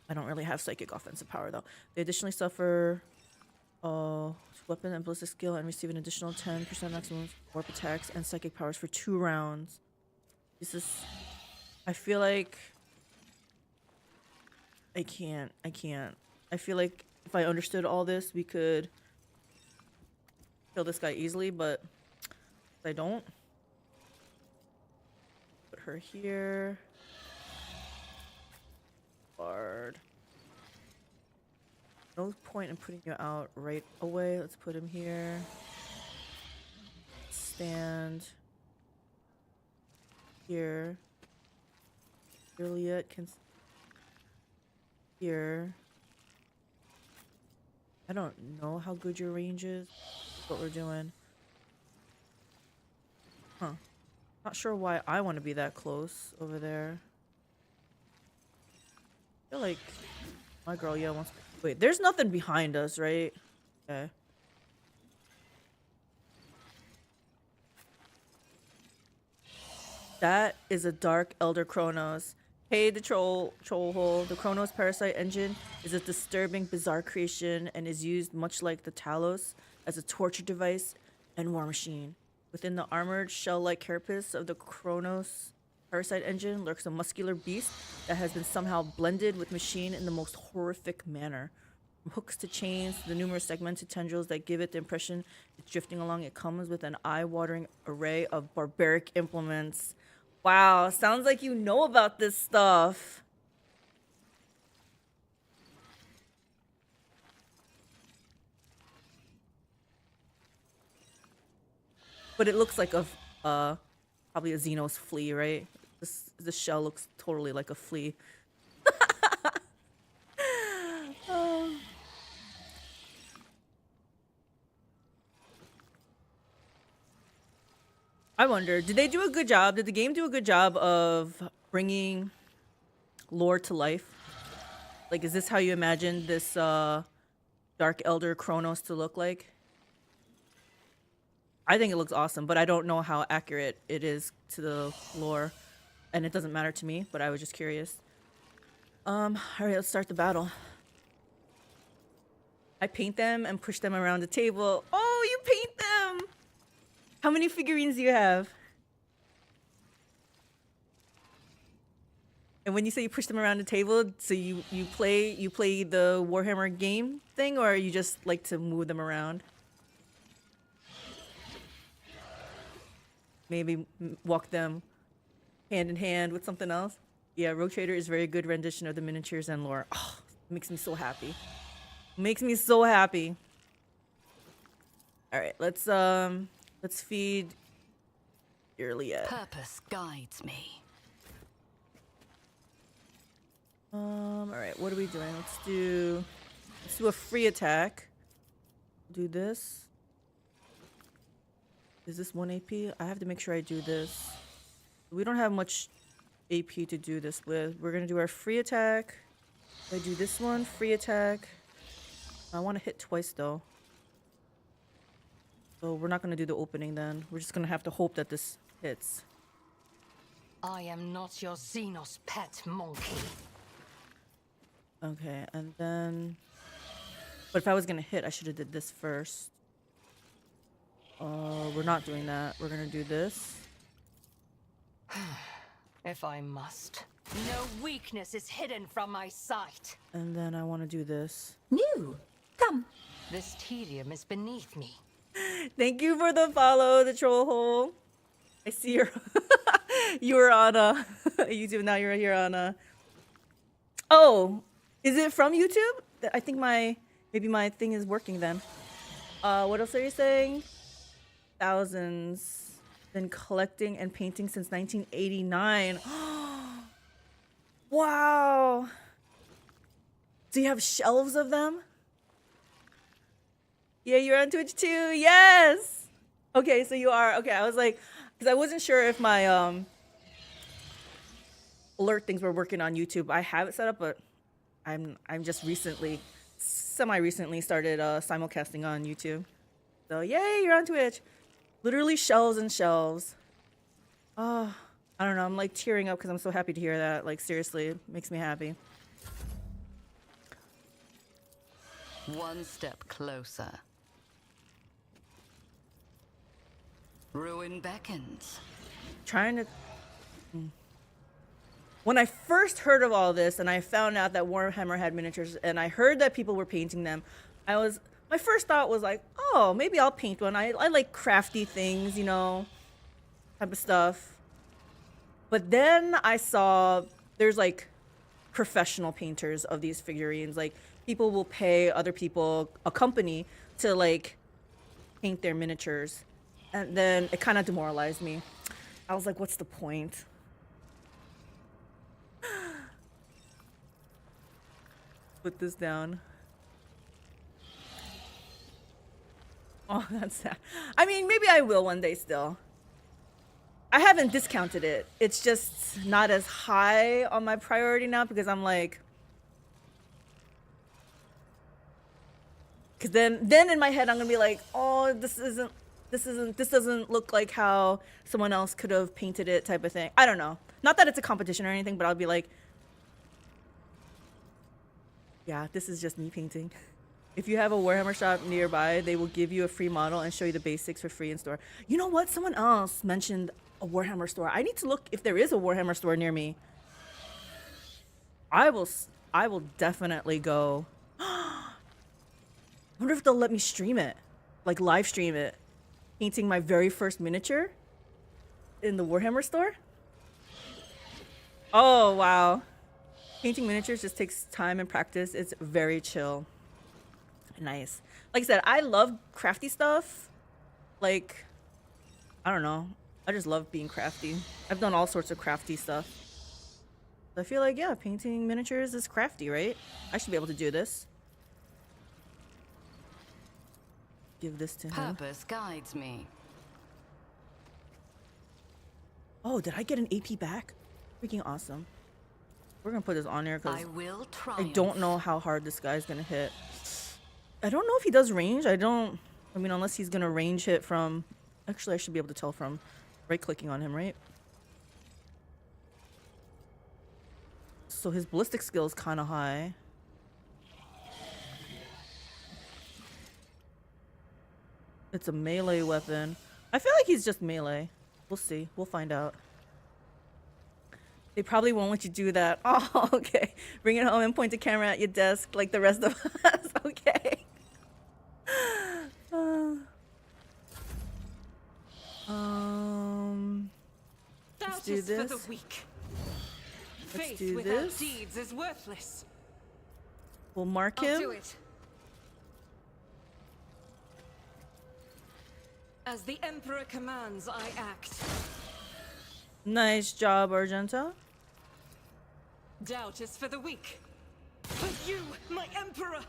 I don't really have psychic offensive power though. They additionally suffer weapon and ballistic skill and receive an additional 10% maximum warp attacks and psychic powers for 2 rounds. This is... I feel like... I can't. I feel like if I understood all this, we could kill this guy easily, but I don't. Put her here. Bard. No point in putting you out right away. Let's put him here. Stand here. Yrliet can here. I don't know how good your range is. What we're doing. Huh. Not sure why I want to be that close over there. I feel like my girl, yeah, wants. Wait, there's nothing behind us, right? Okay. That is a Dark Elder Chronos. Hey, the troll hole. The Chronos parasite engine is a disturbing, bizarre creation and is used much like the Talos as a torture device and war machine. Within the armored shell-like carapace of the Chronos parasite engine lurks a muscular beast that has been somehow blended with machine in the most horrific manner. From hooks to chains, the numerous segmented tendrils that give it the impression it's drifting along, it comes with an eye-watering array of barbaric implements. Wow, sounds like you know about this stuff. But it looks like a probably a Xenos flea, right? This shell looks totally like a flea. I wonder, did they do a good job? Did the game do a good job of bringing lore to life? Like, is this how you imagine this Dark Elder Chronos to look like? I think it looks awesome, but I don't know how accurate it is to the lore. And it doesn't matter to me, but I was just curious. Alright, let's start the battle. I paint them and push them around the table. Oh, you paint them! How many figurines do you have? And when you say you push them around the table, so you play the Warhammer game thing, or you just like to move them around? Maybe walk them hand in hand with something else? Yeah, Rogue Trader is a very good rendition of the miniatures and lore. Oh, it makes me so happy. Makes me so happy. All right, let's feed Yrliet. Purpose guides me. All right, what are we doing? Let's do a free attack. Do this. Is this 1 AP? I have to make sure I do this. We don't have much AP to do this with. We're gonna do our free attack. I do this one, free attack. I want to hit twice though. So we're not gonna do the opening then. We're just gonna have to hope that this hits. I am not your Xenos pet monkey. Okay, and then... But if I was gonna hit, I should have did this first. We're not doing that. We're gonna do this. If I must. No weakness is hidden from my sight. And then I want to do this. New. Come. This tedium is beneath me. Thank you for the follow, the troll hole. I see you're you were on YouTube, now you're here on Oh, is it from YouTube? I think maybe my thing is working then. What else are you saying? Thousands. Been collecting and painting since 1989. Wow. Do you have shelves of them? Yeah, you're on Twitch too. Yes. Okay, so you are. Okay, I was like, because I wasn't sure if my alert things were working on YouTube. I have it set up, but I'm just semi-recently started simulcasting on YouTube. So yay, you're on Twitch. Literally shelves and shelves. Oh, I don't know. I'm like tearing up because I'm so happy to hear that. Like seriously, it makes me happy. One step closer. Ruin beckons. Trying to... When I first heard of all this and I found out that Warhammer had miniatures and I heard that people were painting them, I was my first thought was like, oh, maybe I'll paint one. I like crafty things, you know, type of stuff. But then I saw there's like professional painters of these figurines. Like people will pay other people, a company, to like paint their miniatures. And then it kind of demoralized me. I was like, what's the point? Put this down. Oh, that's sad. I mean, maybe I will one day still. I haven't discounted it. It's just not as high on my priority now because I'm like, because then in my head I'm gonna be like, oh, this doesn't look like how someone else could have painted it, type of thing. I don't know. Not that it's a competition or anything, but I'll be like, yeah, this is just me painting. If you have a Warhammer shop nearby, they will give you a free model and show you the basics for free in store. You know what? Someone else mentioned a Warhammer store. I need to look if there is a Warhammer store near me. I will definitely go. I wonder if they'll let me stream it, like live stream it, painting my very first miniature in the Warhammer store. Oh, wow. Painting miniatures just takes time and practice. It's very chill. Nice. Like I said, I love crafty stuff. Like, I don't know. I just love being crafty. I've done all sorts of crafty stuff. I feel like, yeah, painting miniatures is crafty, right? I should be able to do this. Give this to him. Purpose guides me. Oh, did I get an AP back? Freaking awesome. We're gonna put this on here because I don't know how hard this guy's gonna hit. I don't know if he does range. I mean, unless he's gonna range hit from... Actually, I should be able to tell from right-clicking on him, right? So his ballistic skill is kind of high. It's a melee weapon. I feel like he's just melee. We'll see. We'll find out. They probably won't let you do that. Oh, okay. Bring it home and point the camera at your desk like the rest of us. Okay. Let's do this. For the weak. Let's Faith do without this. deeds is worthless. We'll mark I'll him. do it. As the Emperor commands, I act. Nice job, Argenta. Doubt is for the weak. For you, my Emperor!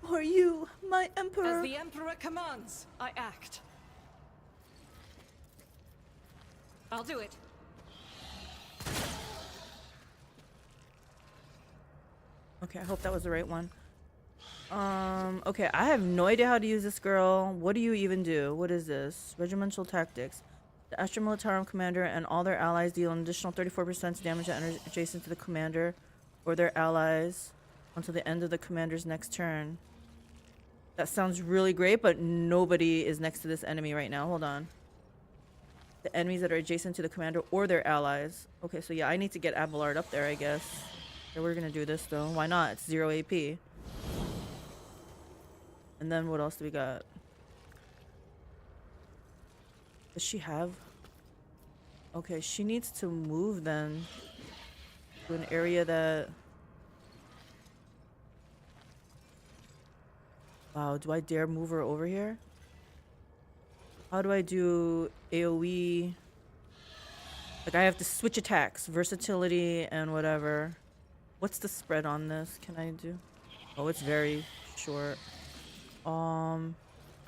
For you, my emperor. As the Emperor commands, I act. I'll do it. Okay, I hope that was the right one. Okay, I have no idea how to use this girl. What do you even do? What is this? Regimental tactics. The Astra Militarum commander and all their allies deal an additional 34% damage that enters adjacent to the commander or their allies until the end of the commander's next turn. That sounds really great, but nobody is next to this enemy right now. Hold on. The enemies that are adjacent to the commander or their allies. Okay, so yeah, I need to get Abelard up there, I guess. Yeah, we're gonna do this though. Why not? It's 0 AP. And then what else do we got? Does she have? Okay, she needs to move then to an area that... Wow, do I dare move her over here? How do I do AoE? Like I have to switch attacks, versatility and whatever. What's the spread on this? Can I do? Oh, it's very short. I'm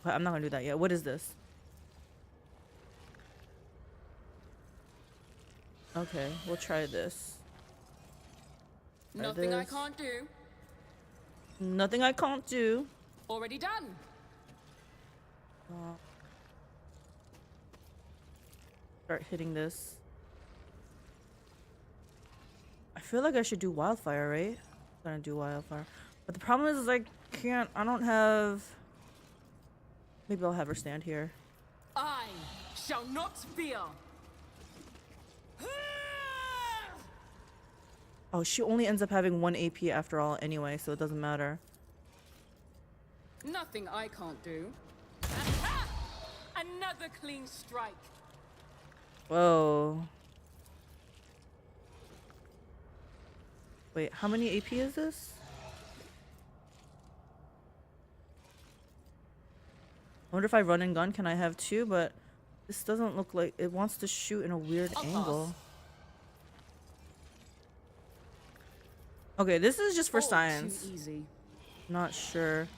not gonna do that yet. What is this? Okay, we'll try this. Nothing I can't do. Nothing I can't do. Already done. Start hitting this. I feel like I should do wildfire, right? I'm gonna do wildfire. But the problem is I can't, I don't have... Maybe I'll have her stand here. I shall not fear. Oh, she only ends up having 1 AP after all anyway, so it doesn't matter. Nothing I can't do. Aha! Another clean strike. Whoa. Wait, how many AP is this? I wonder if I run and gun, can I have 2? But this doesn't look like it wants to shoot in a weird angle. Okay, this is just for science. Too easy. Not sure.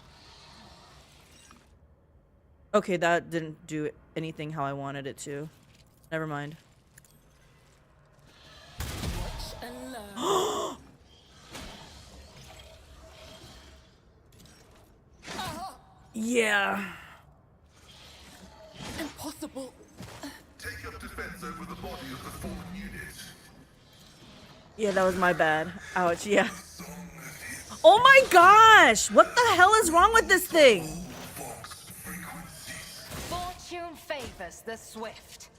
Okay, that didn't do anything how I wanted it to. Never mind. Watch and learn. Yeah. Impossible. Take up defense over the body of the fallen unit. Yeah, that was my bad. Ouch, yeah. Oh my gosh! What the hell is wrong with this thing? Fortune favors the swift.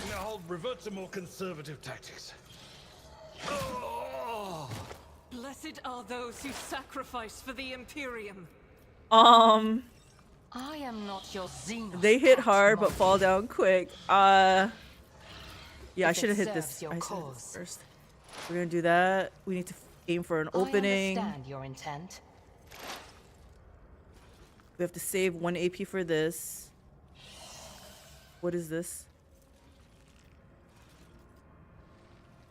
Now hold, revert to more conservative tactics. Oh! Blessed are those who sacrifice for the Imperium. I am not your Xenos. They hit pet hard but monkey. fall down quick. Yeah, I If should have it hit this. serves your I should have hit cause. this first. We're gonna do that. We need to aim for an opening. I understand your intent. We have to save 1 AP for this. What is this?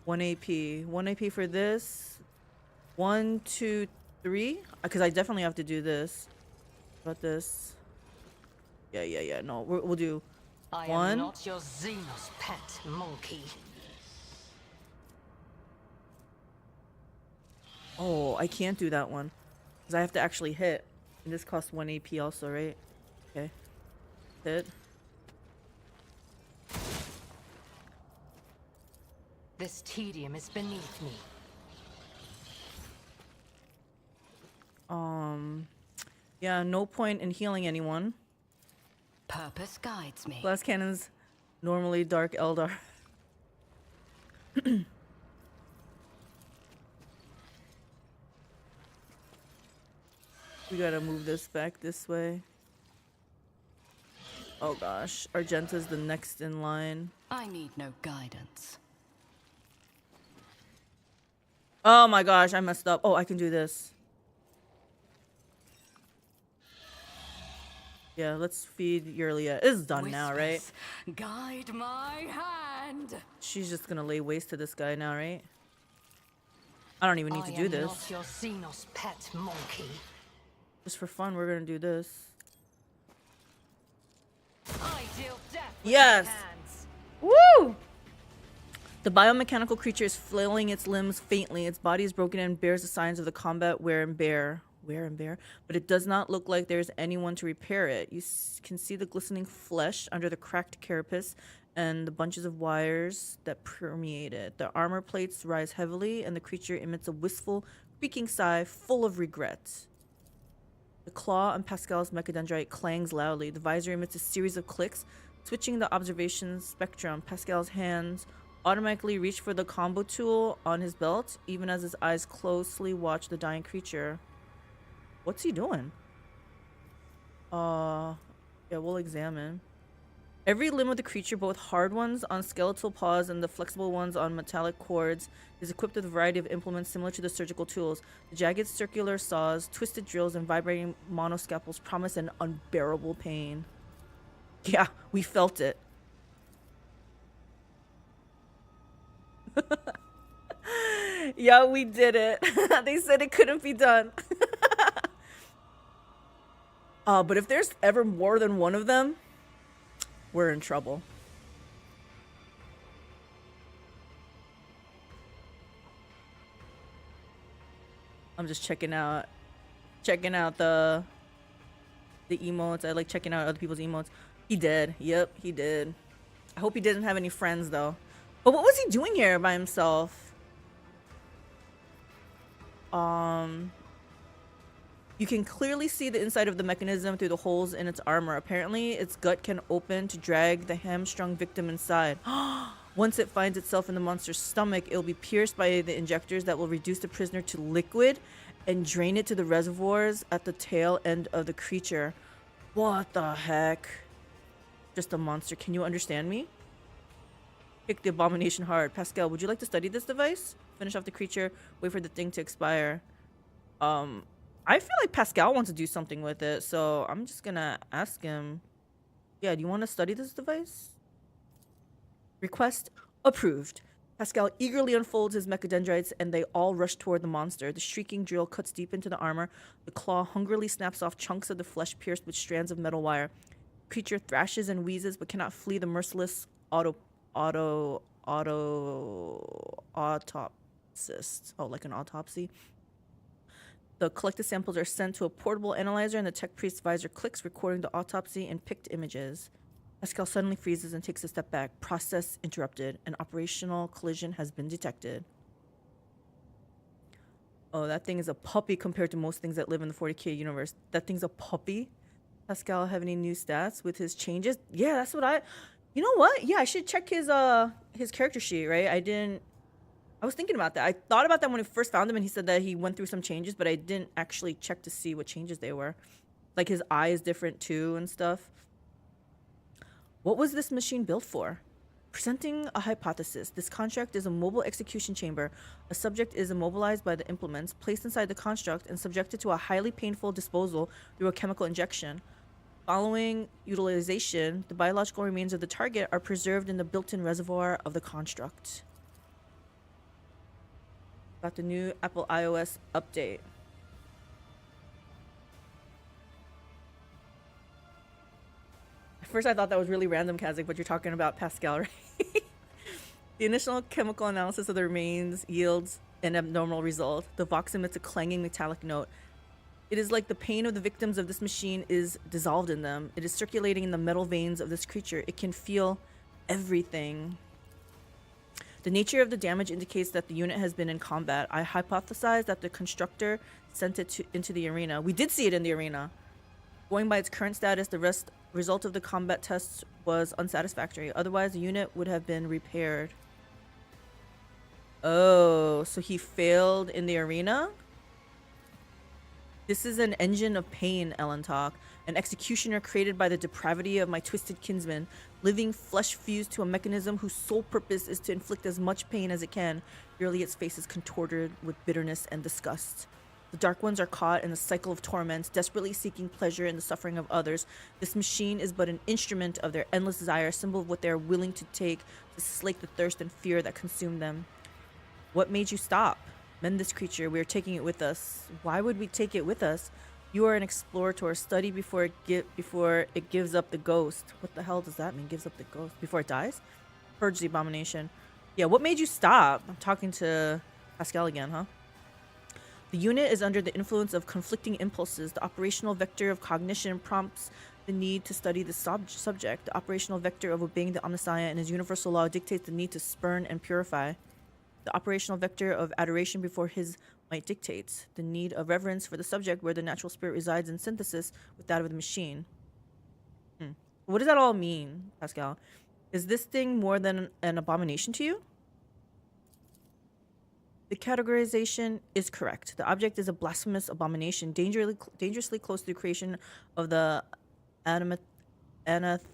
1 AP. 1 AP for this. 1, 2, 3. Because I definitely have to do this. What about this? Yeah. No, we'll do I 1. am not your Xenos pet monkey. Oh, I can't do that one. Because I have to actually hit. And this costs 1 AP also, right? Okay. Hit. This tedium is beneath me. Yeah, no point in healing anyone. Purpose guides me. Blast cannons normally Dark Eldar. We gotta move this back this way. Oh gosh, Argenta's the next in line. I need no guidance. Oh my gosh, I messed up. Oh, I can do this. Yeah, let's feed Yrliet. It's done now, right? Whispers, guide my hand. She's just gonna lay waste to this guy now, right? I don't even need to do I am this. not your Xenos pet monkey. Just for fun, we're gonna do this. I deal death with Yes! my hands. Woo! The biomechanical creature is flailing its limbs faintly. Its body is broken and bears the signs of the combat wear and bear. But it does not look like there's anyone to repair it. You can see the glistening flesh under the cracked carapace and the bunches of wires that permeate it. The armor plates rise heavily, and the creature emits a wistful, creaking sigh full of regret. The claw on Pascal's mechadendrite clangs loudly. The visor emits a series of clicks, switching the observation spectrum. Pascal's hands automatically reach for the combo tool on his belt, even as his eyes closely watch the dying creature. What's he doing? Yeah, we'll examine. Every limb of the creature, both hard ones on skeletal paws and the flexible ones on metallic cords, is equipped with a variety of implements similar to the surgical tools. The jagged circular saws, twisted drills, and vibrating monoscalpels promise an unbearable pain. Yeah, we felt it. Yeah, we did it. They said it couldn't be done. But if there's ever more than one of them, we're in trouble. I'm just checking out the emotes. I like checking out other people's emotes. He did. Yep, he did. I hope he didn't have any friends though. But what was he doing here by himself? You can clearly see the inside of the mechanism through the holes in its armor. Apparently, its gut can open to drag the hamstrung victim inside. Once it finds itself in the monster's stomach, it will be pierced by the injectors that will reduce the prisoner to liquid and drain it to the reservoirs at the tail end of the creature. What the heck? Just a monster. Can you understand me? Kick the abomination hard. Pascal, would you like to study this device? Finish off the creature, wait for the thing to expire. I feel like Pascal wants to do something with it, so I'm just gonna ask him. Yeah, do you want to study this device? Request approved. Pascal eagerly unfolds his mechadendrites and they all rush toward the monster. The shrieking drill cuts deep into the armor. The claw hungrily snaps off chunks of the flesh pierced with strands of metal wire. The creature thrashes and wheezes but cannot flee the merciless autopsist. Oh, like an autopsy. The collected samples are sent to a portable analyzer and the tech priest's visor clicks, recording the autopsy and picked images. Pascal suddenly freezes and takes a step back. Process interrupted. An operational collision has been detected. Oh, that thing is a puppy compared to most things that live in the 40k universe. That thing's a puppy? Pascal have any new stats with his changes? Yeah, that's what I... You know what? Yeah, I should check his character sheet, right? I was thinking about that. I thought about that when we first found him and he said that he went through some changes, but I didn't actually check to see what changes they were. Like his eye is different too and stuff. What was this machine built for? Presenting a hypothesis. This construct is a mobile execution chamber. A subject is immobilized by the implements, placed inside the construct, and subjected to a highly painful disposal through a chemical injection. Following utilization, the biological remains of the target are preserved in the built-in reservoir of the construct. Got the new Apple iOS update. First, I thought that was really random, Kazik, but you're talking about Pascal, right? The initial chemical analysis of the remains yields an abnormal result. The Vox emits a clanging metallic note. It is like the pain of the victims of this machine is dissolved in them. It is circulating in the metal veins of this creature. It can feel everything. The nature of the damage indicates that the unit has been in combat. I hypothesize that the constructor sent it into the arena. We did see it in the arena. Going by its current status, the result of the combat tests was unsatisfactory. Otherwise, the unit would have been repaired. Oh, so he failed in the arena? This is an engine of pain, Ellen talk. An executioner created by the depravity of my twisted kinsman. Living flesh fused to a mechanism whose sole purpose is to inflict as much pain as it can. Yrliet's face is contorted with bitterness and disgust. The Dark Ones are caught in a cycle of torment, desperately seeking pleasure in the suffering of others. This machine is but an instrument of their endless desire, a symbol of what they are willing to take to slake the thirst and fear that consume them. What made you stop? Mend this creature. We are taking it with us. Why would we take it with us? You are an explorator. Study before it gives up the ghost. What the hell does that mean? Gives up the ghost before it dies? Purge the abomination. Yeah, what made you stop? I'm talking to Pascal again, huh? The unit is under the influence of conflicting impulses. The operational vector of cognition prompts the need to study the subject. The operational vector of obeying the omniscient and his universal law dictates the need to spurn and purify. The operational vector of adoration before his might dictates the need of reverence for the subject where the natural spirit resides in synthesis with that of the machine. What does that all mean, Pascal? Is this thing more than an abomination to you? The categorization is correct. The object is a blasphemous abomination, dangerously close to the creation of the anathematized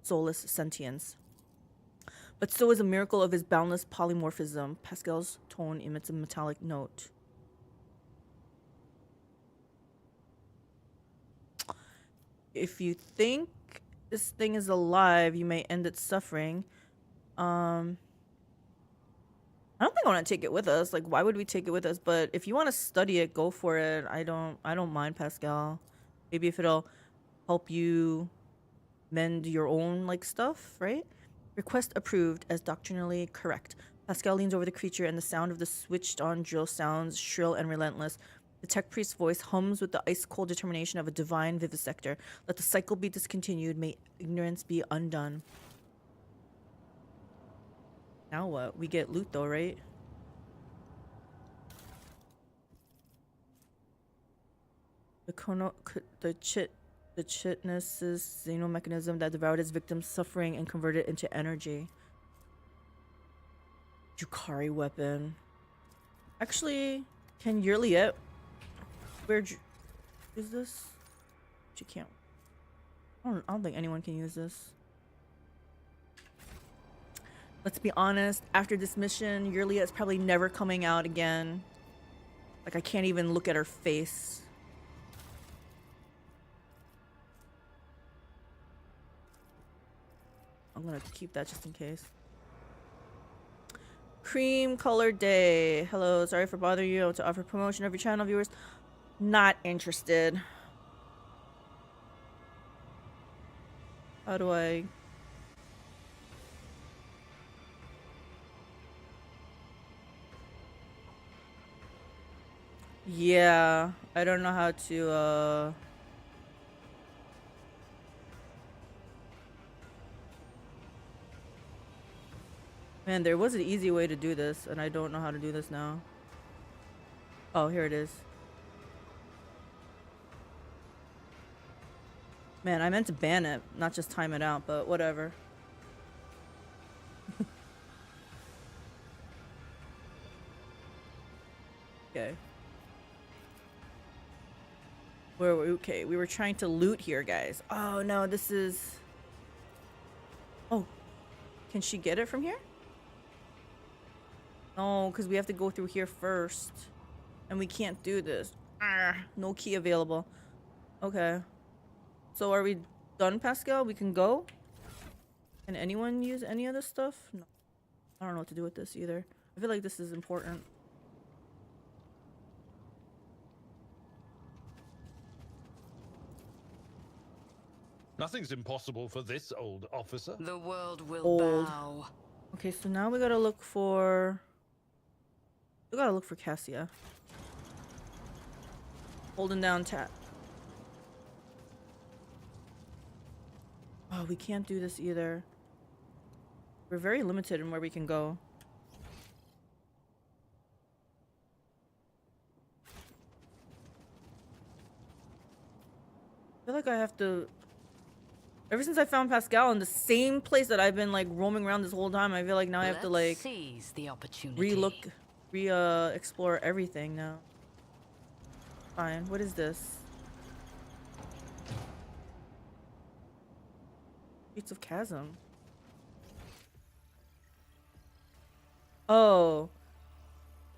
soulless sentience. But so is a miracle of his boundless polymorphism. Pascal's tone emits a metallic note. If you think this thing is alive, you may end its suffering. I don't think I want to take it with us. Like, why would we take it with us? But if you want to study it, go for it. I don't mind, Pascal. Maybe if it'll help you mend your own like stuff, right? Request approved as doctrinally correct. Pascal leans over the creature and the sound of the switched on drill sounds shrill and relentless. The tech priest's voice hums with the ice-cold determination of a divine vivisector. Let the cycle be discontinued. May ignorance be undone. Now what? We get loot though, right? The The Chitness's xenomechanism that devoured its victims' suffering and converted it into energy. Yukari weapon. Actually, can Yrliet... Where'd you... Use this? She can't. I don't think anyone can use this. Let's be honest, after this mission, Yrliet's probably never coming out again. Like, I can't even look at her face. I'm gonna keep that just in case. Cream Colored Day. Hello, sorry for bothering you. I want to offer promotion of your channel viewers. Not interested. How do I... Yeah, I don't know how to, Man, there was an easy way to do this, and I don't know how to do this now. Oh, here it is. Man, I meant to ban it, not just time it out, but whatever. Okay. Where were we? Okay, we were trying to loot here, guys. Oh no, this is... Oh, can she get it from here? No, because we have to go through here first. And we can't do this. No key available. Okay. So are we done, Pascal? We can go? Can anyone use any of this stuff? No. I don't know what to do with this either. I feel like this is important. Nothing's impossible for this old officer. The world will Old. bow. Okay, so now we gotta look for... We gotta look for Cassia. Holding down tab. Oh, we can't do this either. We're very limited in where we can go. I feel like I have to... Ever since I found Pascal in the same place that I've been like roaming around this whole time, I feel like now I have to like seize the opportunity. explore everything now. Fine. What is this? Streets of Chasm. Oh.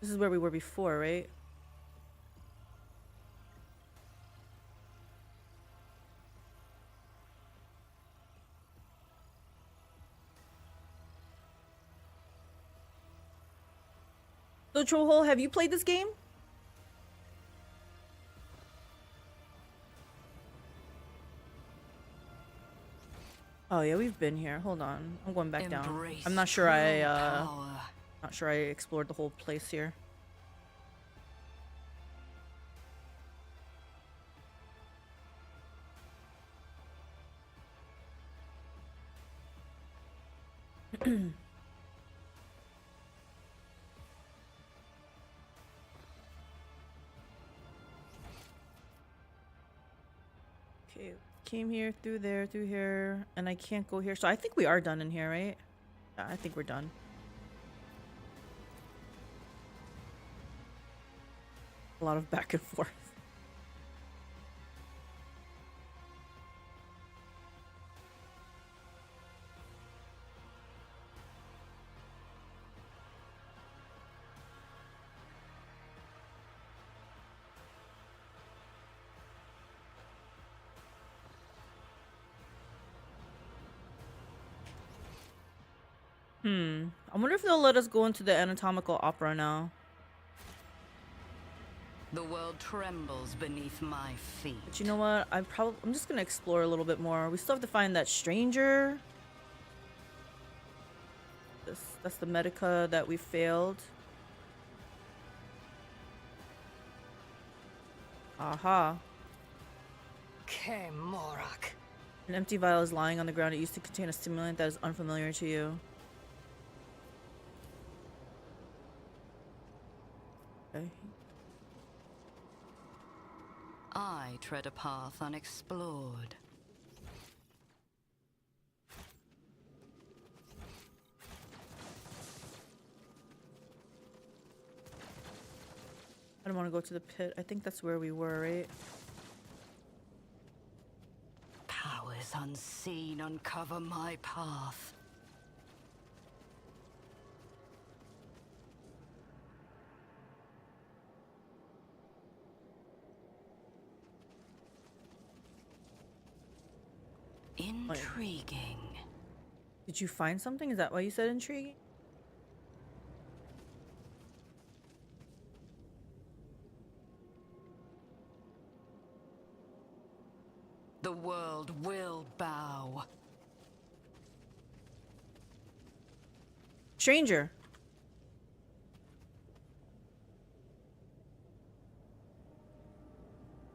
This is where we were before, right? So Trollhole, have you played this game? Oh yeah, we've been here. Hold on. I'm going back down. I'm not sure not sure I explored the whole place here. Okay, came here, through there, through here, and I can't go here. So I think we are done in here, right? Yeah, I think we're done. A lot of back and forth. I wonder if they'll let us go into the anatomical opera now. The world trembles beneath my feet. But you know what? I'm just gonna explore a little bit more. We still have to find that stranger. That's the Medica that we failed. Aha. Kemorak. An empty vial is lying on the ground. It used to contain a stimulant that is unfamiliar to you. Okay. I tread a path unexplored. I don't want to go to the pit. I think that's where we were, right? Powers unseen uncover my path. Intriguing. Did you find something? Is that why you said intriguing? The world will bow. Stranger.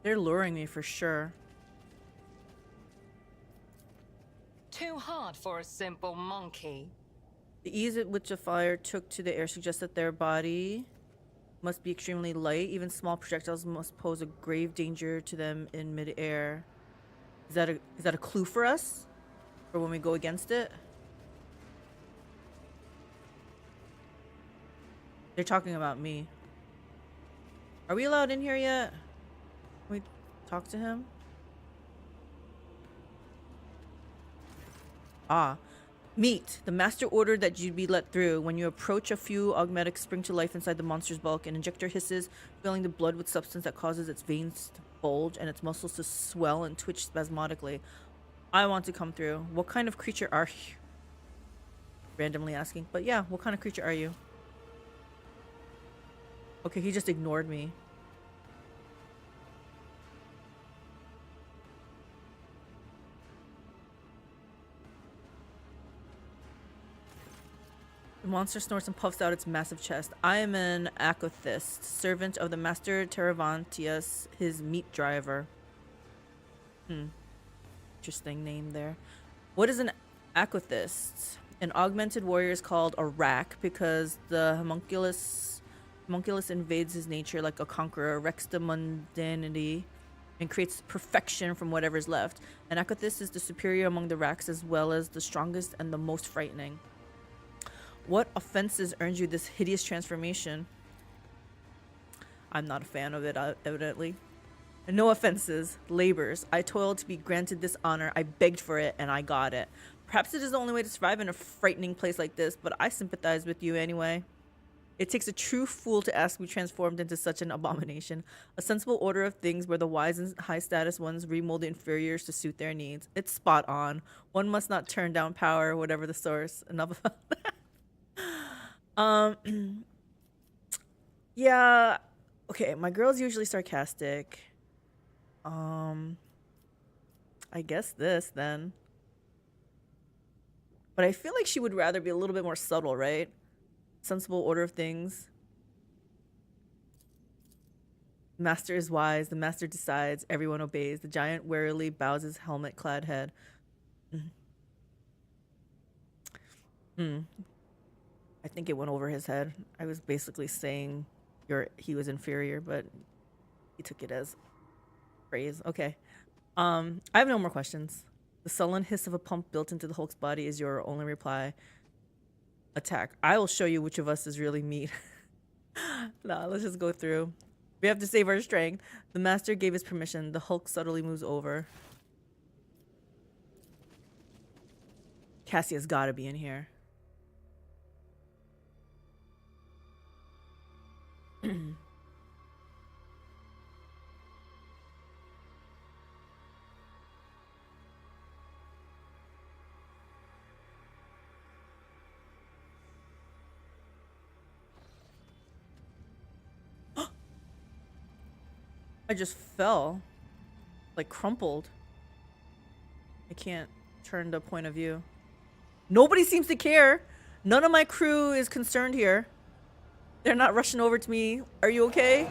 They're luring me for sure. Too hard for a simple monkey. The ease at which the fire took to the air suggests that their body must be extremely light. Even small projectiles must pose a grave danger to them in midair. Is that a clue for us? For when we go against it? They're talking about me. Are we allowed in here yet? Can we talk to him? Ah. Meet. The master ordered that you be let through. When you approach, a few augmetics spring to life inside the monster's bulk. An injector hisses, filling the blood with substance that causes its veins to bulge and its muscles to swell and twitch spasmodically. I want to come through. What kind of creature are you? Randomly asking. But yeah, what kind of creature are you? Okay, he just ignored me. The monster snorts and puffs out its massive chest. I am an Acothist, servant of the Master Teravantius, his meat driver. Interesting name there. What is an Acothist? An augmented warrior is called a rack because the homunculus invades his nature like a conqueror, wrecks the mundanity, and creates perfection from whatever's left. An Acothist is the superior among the racks as well as the strongest and the most frightening. What offenses earned you this hideous transformation? I'm not a fan of it, evidently. No offenses, labors. I toiled to be granted this honor. I begged for it, and I got it. Perhaps it is the only way to survive in a frightening place like this, but I sympathize with you anyway. It takes a true fool to ask to be transformed into such an abomination. A sensible order of things where the wise and high-status ones remold the inferiors to suit their needs. It's spot on. One must not turn down power, whatever the source. Enough about that. Yeah, okay, my girl's usually sarcastic. I guess this then. But I feel like she would rather be a little bit more subtle, right? Sensible order of things. Master is wise, the master decides, everyone obeys. The giant warily bows his helmet-clad head. I think it went over his head. I was basically saying he was inferior, but he took it as praise. Okay. I have no more questions. The sullen hiss of a pump built into the Hulk's body is your only reply. Attack. I will show you which of us is really meat. Nah, let's just go through. We have to save our strength. The master gave his permission. The Hulk subtly moves over. Cassia's gotta be in here. I just fell. Like crumpled. I can't turn the point of view. Nobody seems to care. None of my crew is concerned here. They're not rushing over to me. Are you okay?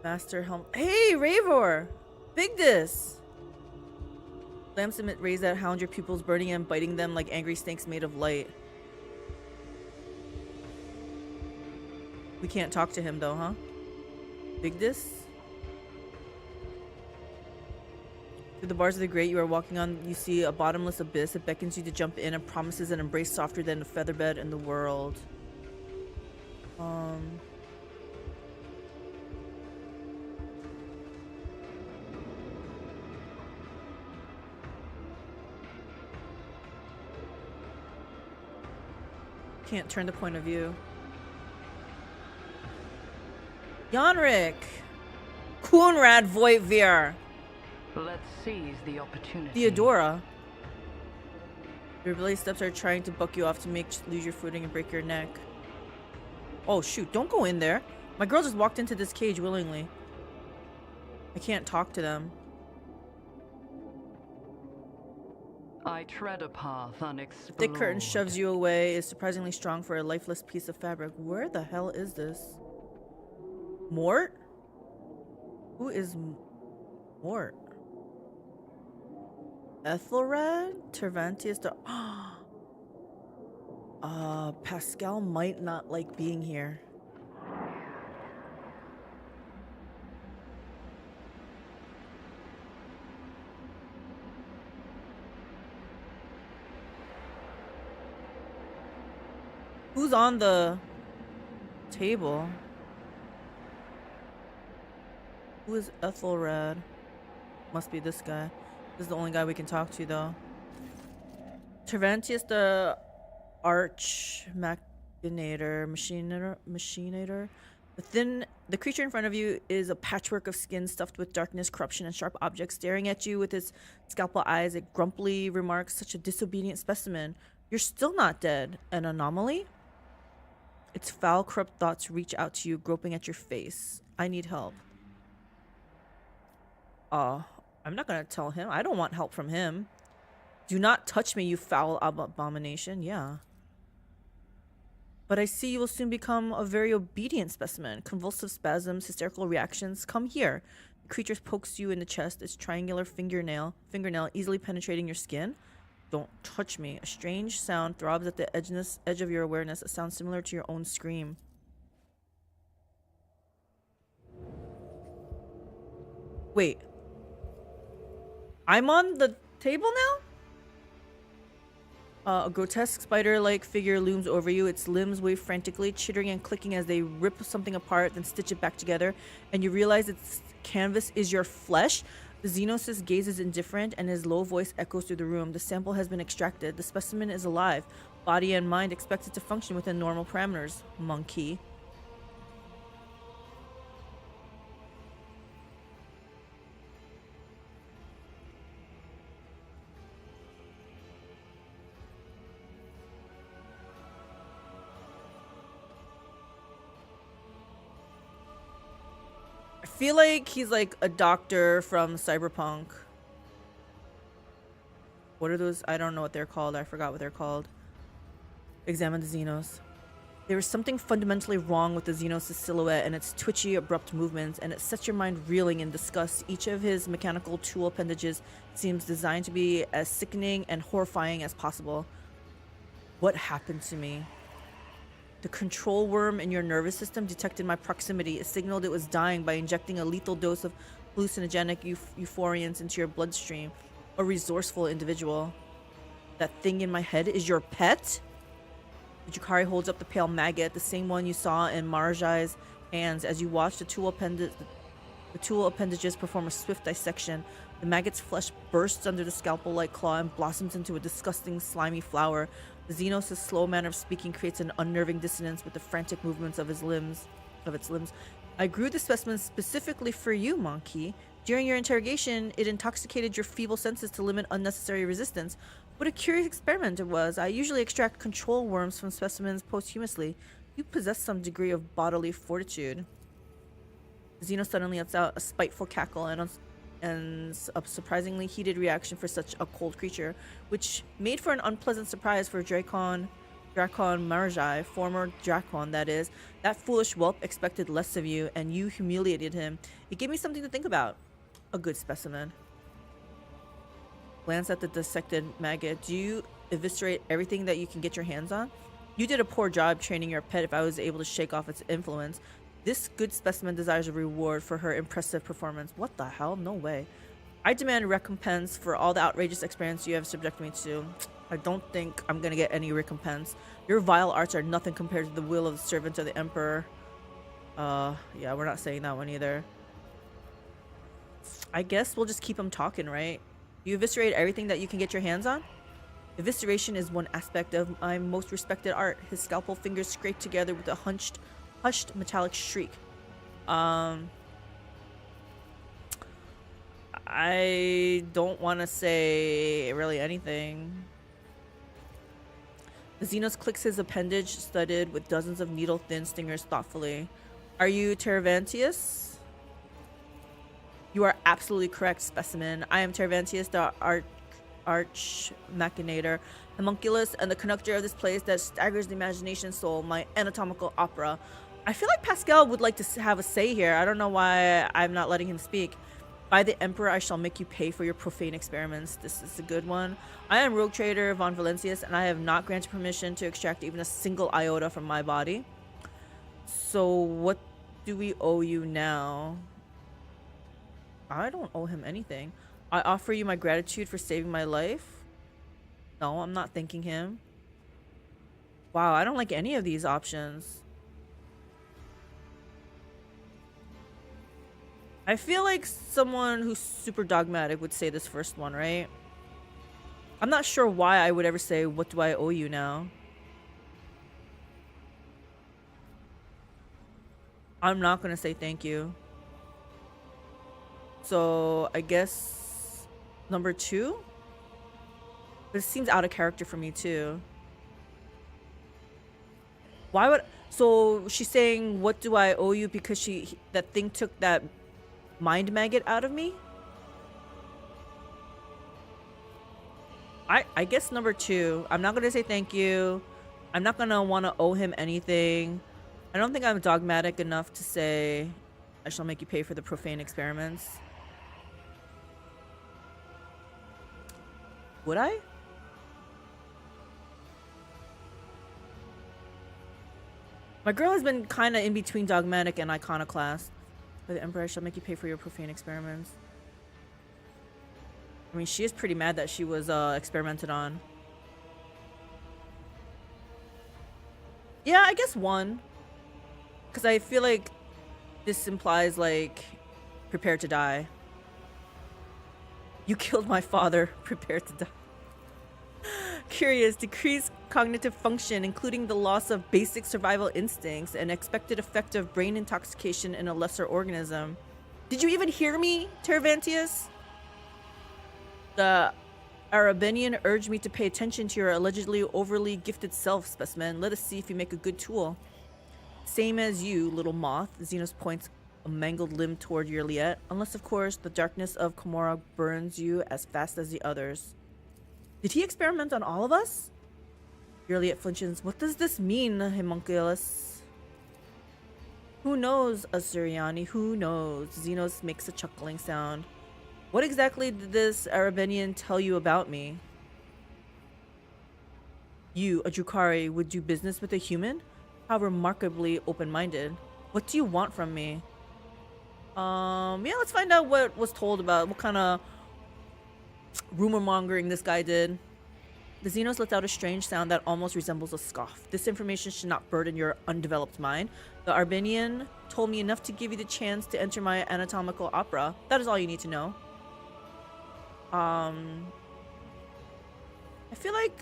Master helm. Hey, Ravor! Big this! Lamps emit rays that hound your pupils, burning and biting them like angry snakes made of light. We can't talk to him though, huh? Dig this. Through the bars of the grate you are walking on, you see a bottomless abyss. It beckons you to jump in and promises an embrace softer than a featherbed in the world. Can't turn the point of view. Janrik! Kunrad Voitvir! Let's seize the opportunity. Theodora. Your rebellious steps are trying to buck you off to make lose your footing and break your neck. Oh shoot, don't go in there. My girl just walked into this cage willingly. I can't talk to them. I tread a path unexplored. The thick curtain shoves you away, is surprisingly strong for a lifeless piece of fabric. Where the hell is this? Mort? Who is Mort? Ethelred? Tervantius? Pascal might not like being here. Who's on the table? Who is Ethelred? Must be this guy. This is the only guy we can talk to, though. Tervantius, the machinator. The creature in front of you is a patchwork of skin stuffed with darkness, corruption, and sharp objects. Staring at you with its scalpel eyes, it grumpily remarks, "Such a disobedient specimen. You're still not dead. An anomaly?" Its foul, corrupt thoughts reach out to you, groping at your face. I need help. I'm not gonna tell him. I don't want help from him. Do not touch me, you foul abomination. Yeah. But I see you will soon become a very obedient specimen. Convulsive spasms, hysterical reactions. Come here. The creature pokes you in the chest, its triangular fingernail easily penetrating your skin. Don't touch me. A strange sound throbs at the edge of your awareness, a sound similar to your own scream. Wait. I'm on the table now? A grotesque spider-like figure looms over you. Its limbs wave frantically, chittering and clicking as they rip something apart, then stitch it back together. And you realize its canvas is your flesh. The Xenos' gaze is indifferent, and his low voice echoes through the room. The sample has been extracted. The specimen is alive. Body and mind expected to function within normal parameters. Monkey. I feel like he's like a doctor from Cyberpunk. What are those? I don't know what they're called. I forgot what they're called. Examine the Xenos. There is something fundamentally wrong with the Xenos' silhouette and its twitchy, abrupt movements, and it sets your mind reeling in disgust. Each of his mechanical tool appendages seems designed to be as sickening and horrifying as possible. What happened to me? The control worm in your nervous system detected my proximity. It signaled it was dying by injecting a lethal dose of hallucinogenic euphorians into your bloodstream. A resourceful individual. That thing in my head is your pet? Yukari holds up the pale maggot, the same one you saw in Marjai's hands. As you watch the tool appendages perform a swift dissection, the maggot's flesh bursts under the scalpel-like claw and blossoms into a disgusting, slimy flower. The Xenos' slow manner of speaking creates an unnerving dissonance with the frantic movements of its limbs. I grew the specimen specifically for you, Monkey. During your interrogation, it intoxicated your feeble senses to limit unnecessary resistance. What a curious experiment it was. I usually extract control worms from specimens posthumously. You possess some degree of bodily fortitude. Xeno suddenly lets out a spiteful cackle and a surprisingly heated reaction for such a cold creature, which made for an unpleasant surprise for Drakon Marjai, former Drakon, that is. That foolish whelp expected less of you, and you humiliated him. It gave me something to think about. A good specimen. Glance at the dissected maggot. Do you eviscerate everything that you can get your hands on? You did a poor job training your pet if I was able to shake off its influence. This good specimen desires a reward for her impressive performance. What the hell? No way. I demand recompense for all the outrageous experience you have subjected me to. I don't think I'm gonna get any recompense. Your vile arts are nothing compared to the will of the servant of the Emperor. Yeah, we're not saying that one either. I guess we'll just keep him talking, right? You eviscerate everything that you can get your hands on? Evisceration is one aspect of my most respected art. His scalpel fingers scraped together with a hushed metallic shriek. I don't want to say really anything. The Xenos clicks his appendage studded with dozens of needle-thin stingers thoughtfully. Are you Tervantius? You are absolutely correct, specimen. I am Tervantius, the arch machinator, homunculus, and the conductor of this place that staggers the imagination soul, my anatomical opera. I feel like Pascal would like to have a say here. I don't know why I'm not letting him speak. By the Emperor, I shall make you pay for your profane experiments. This is a good one. I am Rogue Trader von Valencius, and I have not granted permission to extract even a single iota from my body. So what do we owe you now? I don't owe him anything. I offer you my gratitude for saving my life. No, I'm not thanking him. Wow, I don't like any of these options. I feel like someone who's super dogmatic would say this first one, right? I'm not sure why I would ever say, what do I owe you now? I'm not gonna say thank you. So I guess number 2? This seems out of character for me too. Why would... So she's saying, what do I owe you because that thing took that mind maggot out of me? I guess number 2. I'm not gonna say thank you. I'm not gonna want to owe him anything. I don't think I'm dogmatic enough to say I shall make you pay for the profane experiments. Would I? My girl has been kind of in between dogmatic and iconoclast. By the Emperor, I shall make you pay for your profane experiments. I mean, she is pretty mad that she was experimented on. Yeah, I guess 1. Because I feel like this implies, like, prepare to die. You killed my father. Prepare to die. Curious. Decreased cognitive function, including the loss of basic survival instincts and expected effect of brain intoxication in a lesser organism. Did you even hear me, Tervantius? The Arabinian urged me to pay attention to your allegedly overly gifted self, specimen. Let us see if you make a good tool. Same as you, little moth. Xenos points a mangled limb toward Yrliet. Unless, of course, the darkness of Komorra burns you as fast as the others. Did he experiment on all of us? Yrliet flinches. What does this mean, homunculus? Who knows, Asuriani? Who knows? Xenos makes a chuckling sound. What exactly did this Arabinian tell you about me? You, a Drukhari, would do business with a human? How remarkably open-minded. What do you want from me? Yeah, let's find out what was told about, what kind of rumor mongering this guy did. The Xenos lets out a strange sound that almost resembles a scoff. This information should not burden your undeveloped mind. The Arabinian told me enough to give you the chance to enter my anatomical opera. That is all you need to know. I feel like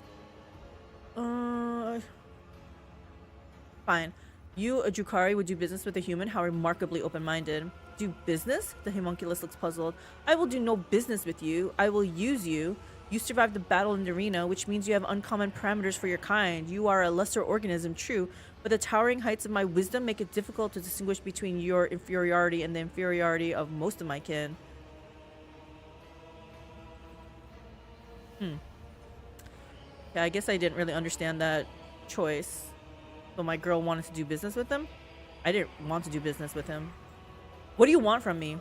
fine. You, a Drukhari, would do business with a human. How remarkably open-minded. Do business? The homunculus looks puzzled. I will do no business with you. I will use you. You survived the battle in the arena, which means you have uncommon parameters for your kind. You are a lesser organism, true, but the towering heights of my wisdom make it difficult to distinguish between your inferiority and the inferiority of most of my kin. Yeah, I guess I didn't really understand that choice. So my girl wanted to do business with him? I didn't want to do business with him. What do you want from me?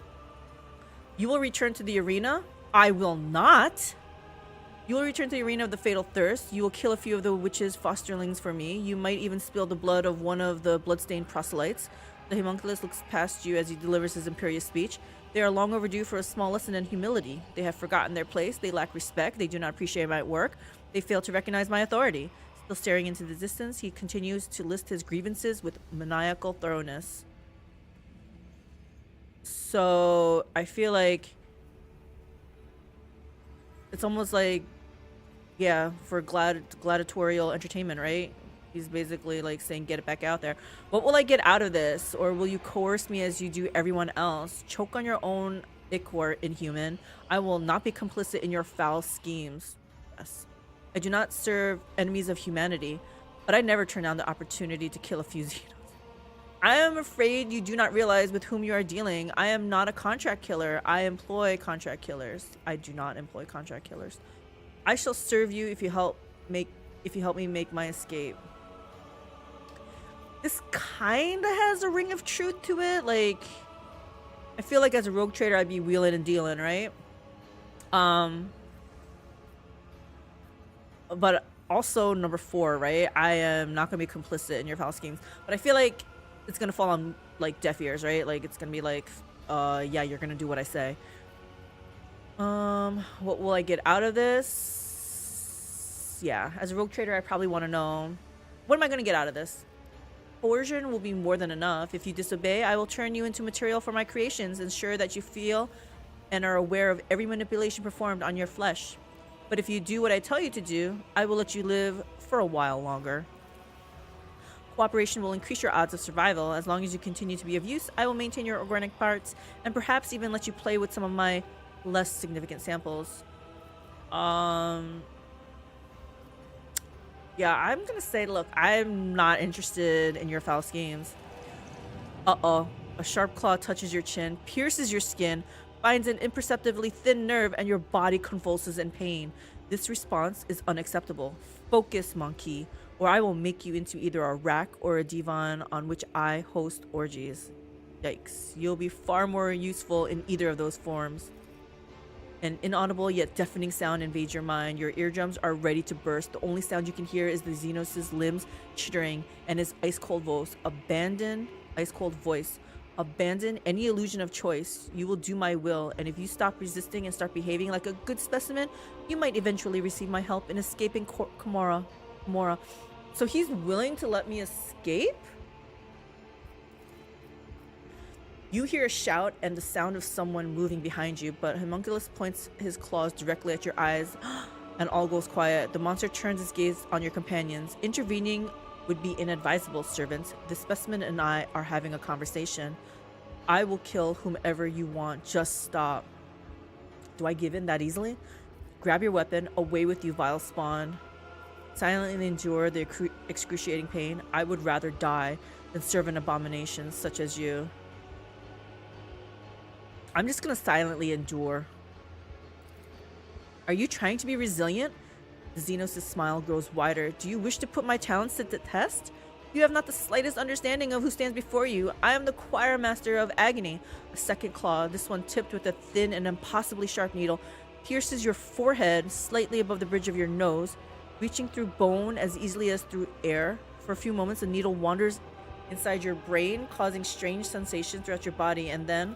You will return to the arena? I will not. You will return to the arena of the Fatal Thirst. You will kill a few of the witches' fosterlings for me. You might even spill the blood of one of the bloodstained proselytes. The homunculus looks past you as he delivers his imperious speech. They are long overdue for a small lesson in humility. They have forgotten their place. They lack respect. They do not appreciate my work. They fail to recognize my authority. Still staring into the distance, he continues to list his grievances with maniacal thoroughness. So I feel like it's almost like, yeah, for gladiatorial entertainment, right? He's basically like saying, get it back out there. What will I get out of this? Or will you coerce me as you do everyone else? Choke on your own ichor, inhuman. I will not be complicit in your foul schemes. Yes. I do not serve enemies of humanity, but I never turn down the opportunity to kill a few Xenos. I am afraid you do not realize with whom you are dealing. I am not a contract killer. I employ contract killers. I do not employ contract killers. I shall serve you if you help me make my escape. This kind of has a ring of truth to it. Like, I feel like as a rogue trader, I'd be wheeling and dealing, right? But also number 4, right? I am not gonna be complicit in your foul schemes. But I feel like it's gonna fall on like deaf ears, right? Like it's gonna be like, yeah, you're gonna do what I say. What will I get out of this? Yeah, as a rogue trader, I probably want to know, what am I gonna get out of this? Coercion will be more than enough. If you disobey, I will turn you into material for my creations, ensure that you feel and are aware of every manipulation performed on your flesh. But if you do what I tell you to do, I will let you live for a while longer. Cooperation will increase your odds of survival. As long as you continue to be of use, I will maintain your organic parts and perhaps even let you play with some of my less significant samples. Yeah, I'm gonna say, look, I'm not interested in your foul schemes. Uh-oh. A sharp claw touches your chin, pierces your skin, finds an imperceptibly thin nerve, and your body convulses in pain. This response is unacceptable. Focus, monkey, or I will make you into either a rack or a divan on which I host orgies. Yikes. You'll be far more useful in either of those forms. An inaudible yet deafening sound invades your mind. Your eardrums are ready to burst. The only sound you can hear is the Xenos' limbs chittering and his ice-cold voice. Abandon any illusion of choice. You will do my will, and if you stop resisting and start behaving like a good specimen, you might eventually receive my help in escaping Kimura. So he's willing to let me escape? You hear a shout and the sound of someone moving behind you, but Homunculus points his claws directly at your eyes, and all goes quiet. The monster turns its gaze on your companions. Intervening would be inadvisable, servants. The specimen and I are having a conversation. I will kill whomever you want. Just stop. Do I give in that easily? Grab your weapon. Away with you, vile spawn. Silently endure the excruciating pain. I would rather die than serve an abomination such as you. I'm just gonna silently endure. Are you trying to be resilient? The Xenos' smile grows wider. Do you wish to put my talents to the test? You have not the slightest understanding of who stands before you. I am the choir master of agony. A second claw, this one tipped with a thin and impossibly sharp needle, pierces your forehead slightly above the bridge of your nose, reaching through bone as easily as through air. For a few moments, the needle wanders inside your brain, causing strange sensations throughout your body, and then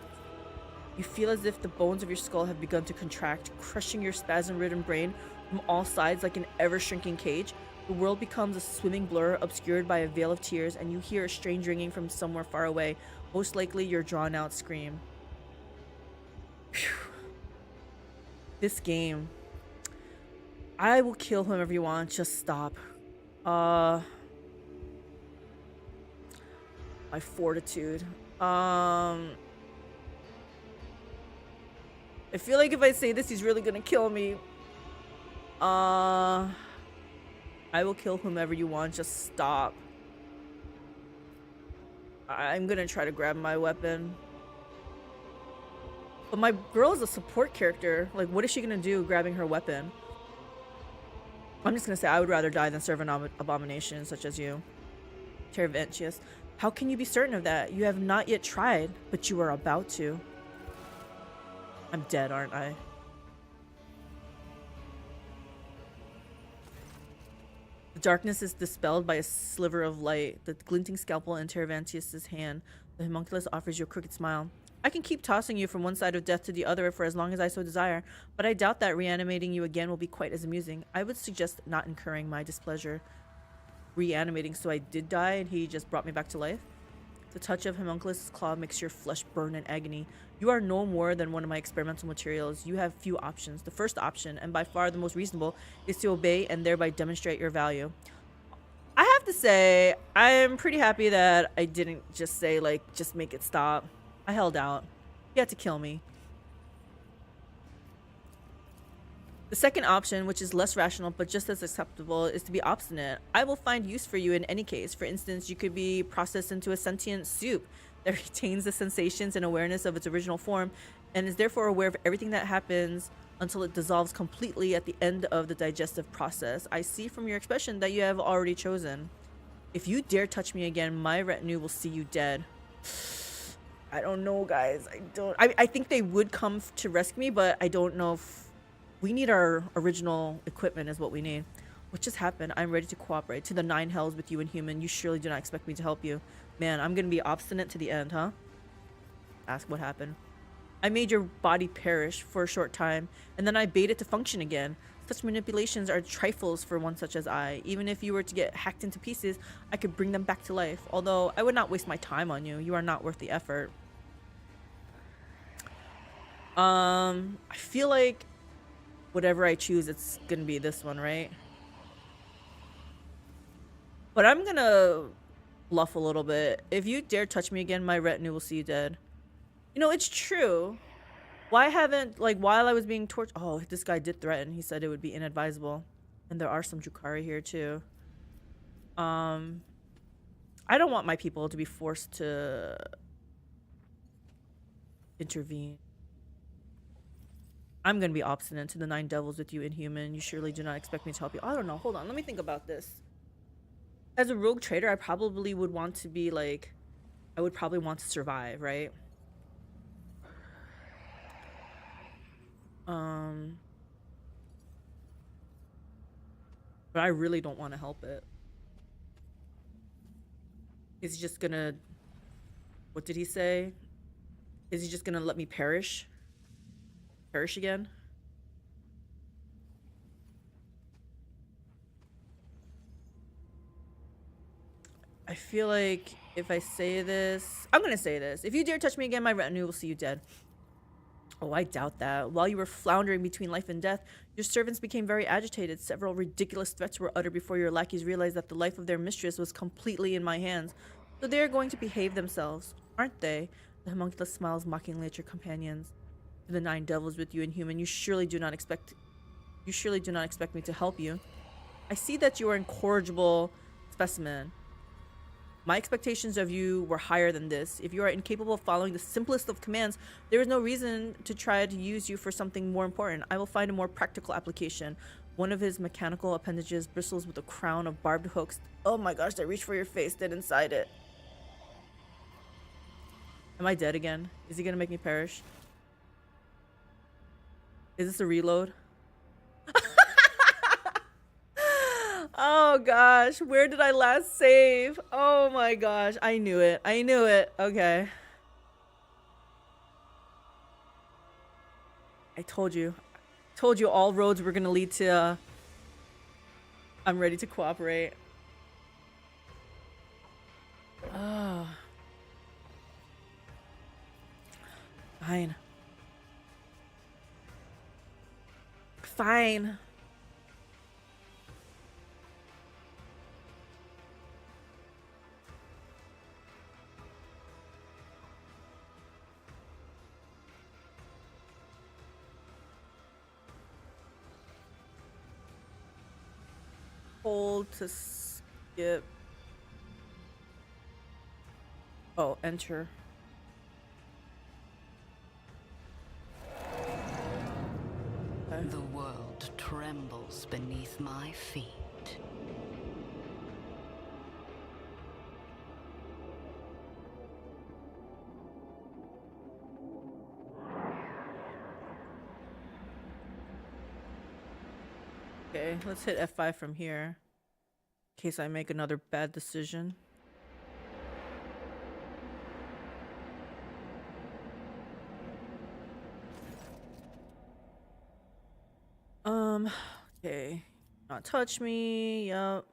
you feel as if the bones of your skull have begun to contract, crushing your spasm-ridden brain from all sides like an ever-shrinking cage. The world becomes a swimming blur, obscured by a veil of tears, and you hear a strange ringing from somewhere far away, most likely your drawn-out scream. Whew. This game. I will kill whomever you want, just stop. My fortitude. I feel like if I say this, he's really gonna kill me. I will kill whomever you want, just stop. I'm gonna try to grab my weapon. But my girl is a support character. Like, what is she gonna do grabbing her weapon? I'm just gonna say I would rather die than serve an abomination such as you. Terventius. How can you be certain of that? You have not yet tried, but you are about to. I'm dead, aren't I? The darkness is dispelled by a sliver of light. The glinting scalpel in Terventius' hand The homunculus offers you a crooked smile. I can keep tossing you from one side of death to the other for as long as I so desire, but I doubt that reanimating you again will be quite as amusing. I would suggest not incurring my displeasure. Reanimating so I did die and he just brought me back to life? The touch of homunculus's claw makes your flesh burn in agony. You are no more than one of my experimental materials. You have few options. The first option, and by far the most reasonable, is to obey and thereby demonstrate your value. I have to say, I am pretty happy that I didn't just say, like, just make it stop. I held out. He had to kill me. The second option, which is less rational but just as acceptable, is to be obstinate. I will find use for you in any case. For instance, you could be processed into a sentient soup that retains the sensations and awareness of its original form and is therefore aware of everything that happens until it dissolves completely at the end of the digestive process. I see from your expression that you have already chosen. If you dare touch me again, my retinue will see you dead. I don't know, guys. I think they would come to rescue me, but I don't know if we need our original equipment is what we need. What just happened? I'm ready to cooperate. To the 9 hells with you, Inhuman. You surely do not expect me to help you. Man, I'm gonna be obstinate to the end, huh? Ask what happened. I made your body perish for a short time, and then I bade it to function again. Such manipulations are trifles for one such as I. Even if you were to get hacked into pieces, I could bring them back to life. Although, I would not waste my time on you. You are not worth the effort. I feel like whatever I choose, it's gonna be this one, right? But I'm gonna bluff a little bit. If you dare touch me again, my retinue will see you dead. You know, it's true. Why haven't, like, while I was being tortured... Oh, this guy did threaten. He said it would be inadvisable. And there are some Drukhari here, too. I don't want my people to be forced to intervene. I'm gonna be obstinate to the 9 devils with you, Inhuman. You surely do not expect me to help you. I don't know. Hold on. Let me think about this. As a rogue trader, I probably would want to be, like... I would probably want to survive, right? But I really don't want to help it. Is he just gonna... What did he say? Is he just gonna let me perish? Perish again? I feel like if I say this... I'm gonna say this. If you dare touch me again, my retinue will see you dead. Oh, I doubt that. While you were floundering between life and death, your servants became very agitated. Several ridiculous threats were uttered before your lackeys realized that the life of their mistress was completely in my hands. So they are going to behave themselves, aren't they? The homunculus smiles mockingly at your companions. To the 9 devils with you, Inhuman, you surely do not expect me to help you. I see that you are an incorrigible specimen. My expectations of you were higher than this. If you are incapable of following the simplest of commands, there is no reason to try to use you for something more important. I will find a more practical application. One of his mechanical appendages bristles with a crown of barbed hooks. Oh my gosh, they reach for your face, dead inside it. Am I dead again? Is he gonna make me perish? Is this a reload? Oh gosh, where did I last save? Oh my gosh, I knew it. I knew it. Okay. I told you. Told you all roads were gonna lead to I'm ready to cooperate. Oh. Fine. Fine. Hold to skip. Oh, enter. Okay. The world trembles beneath my feet. Okay, let's hit F5 from here. In case I make another bad decision. not touch me. Yup.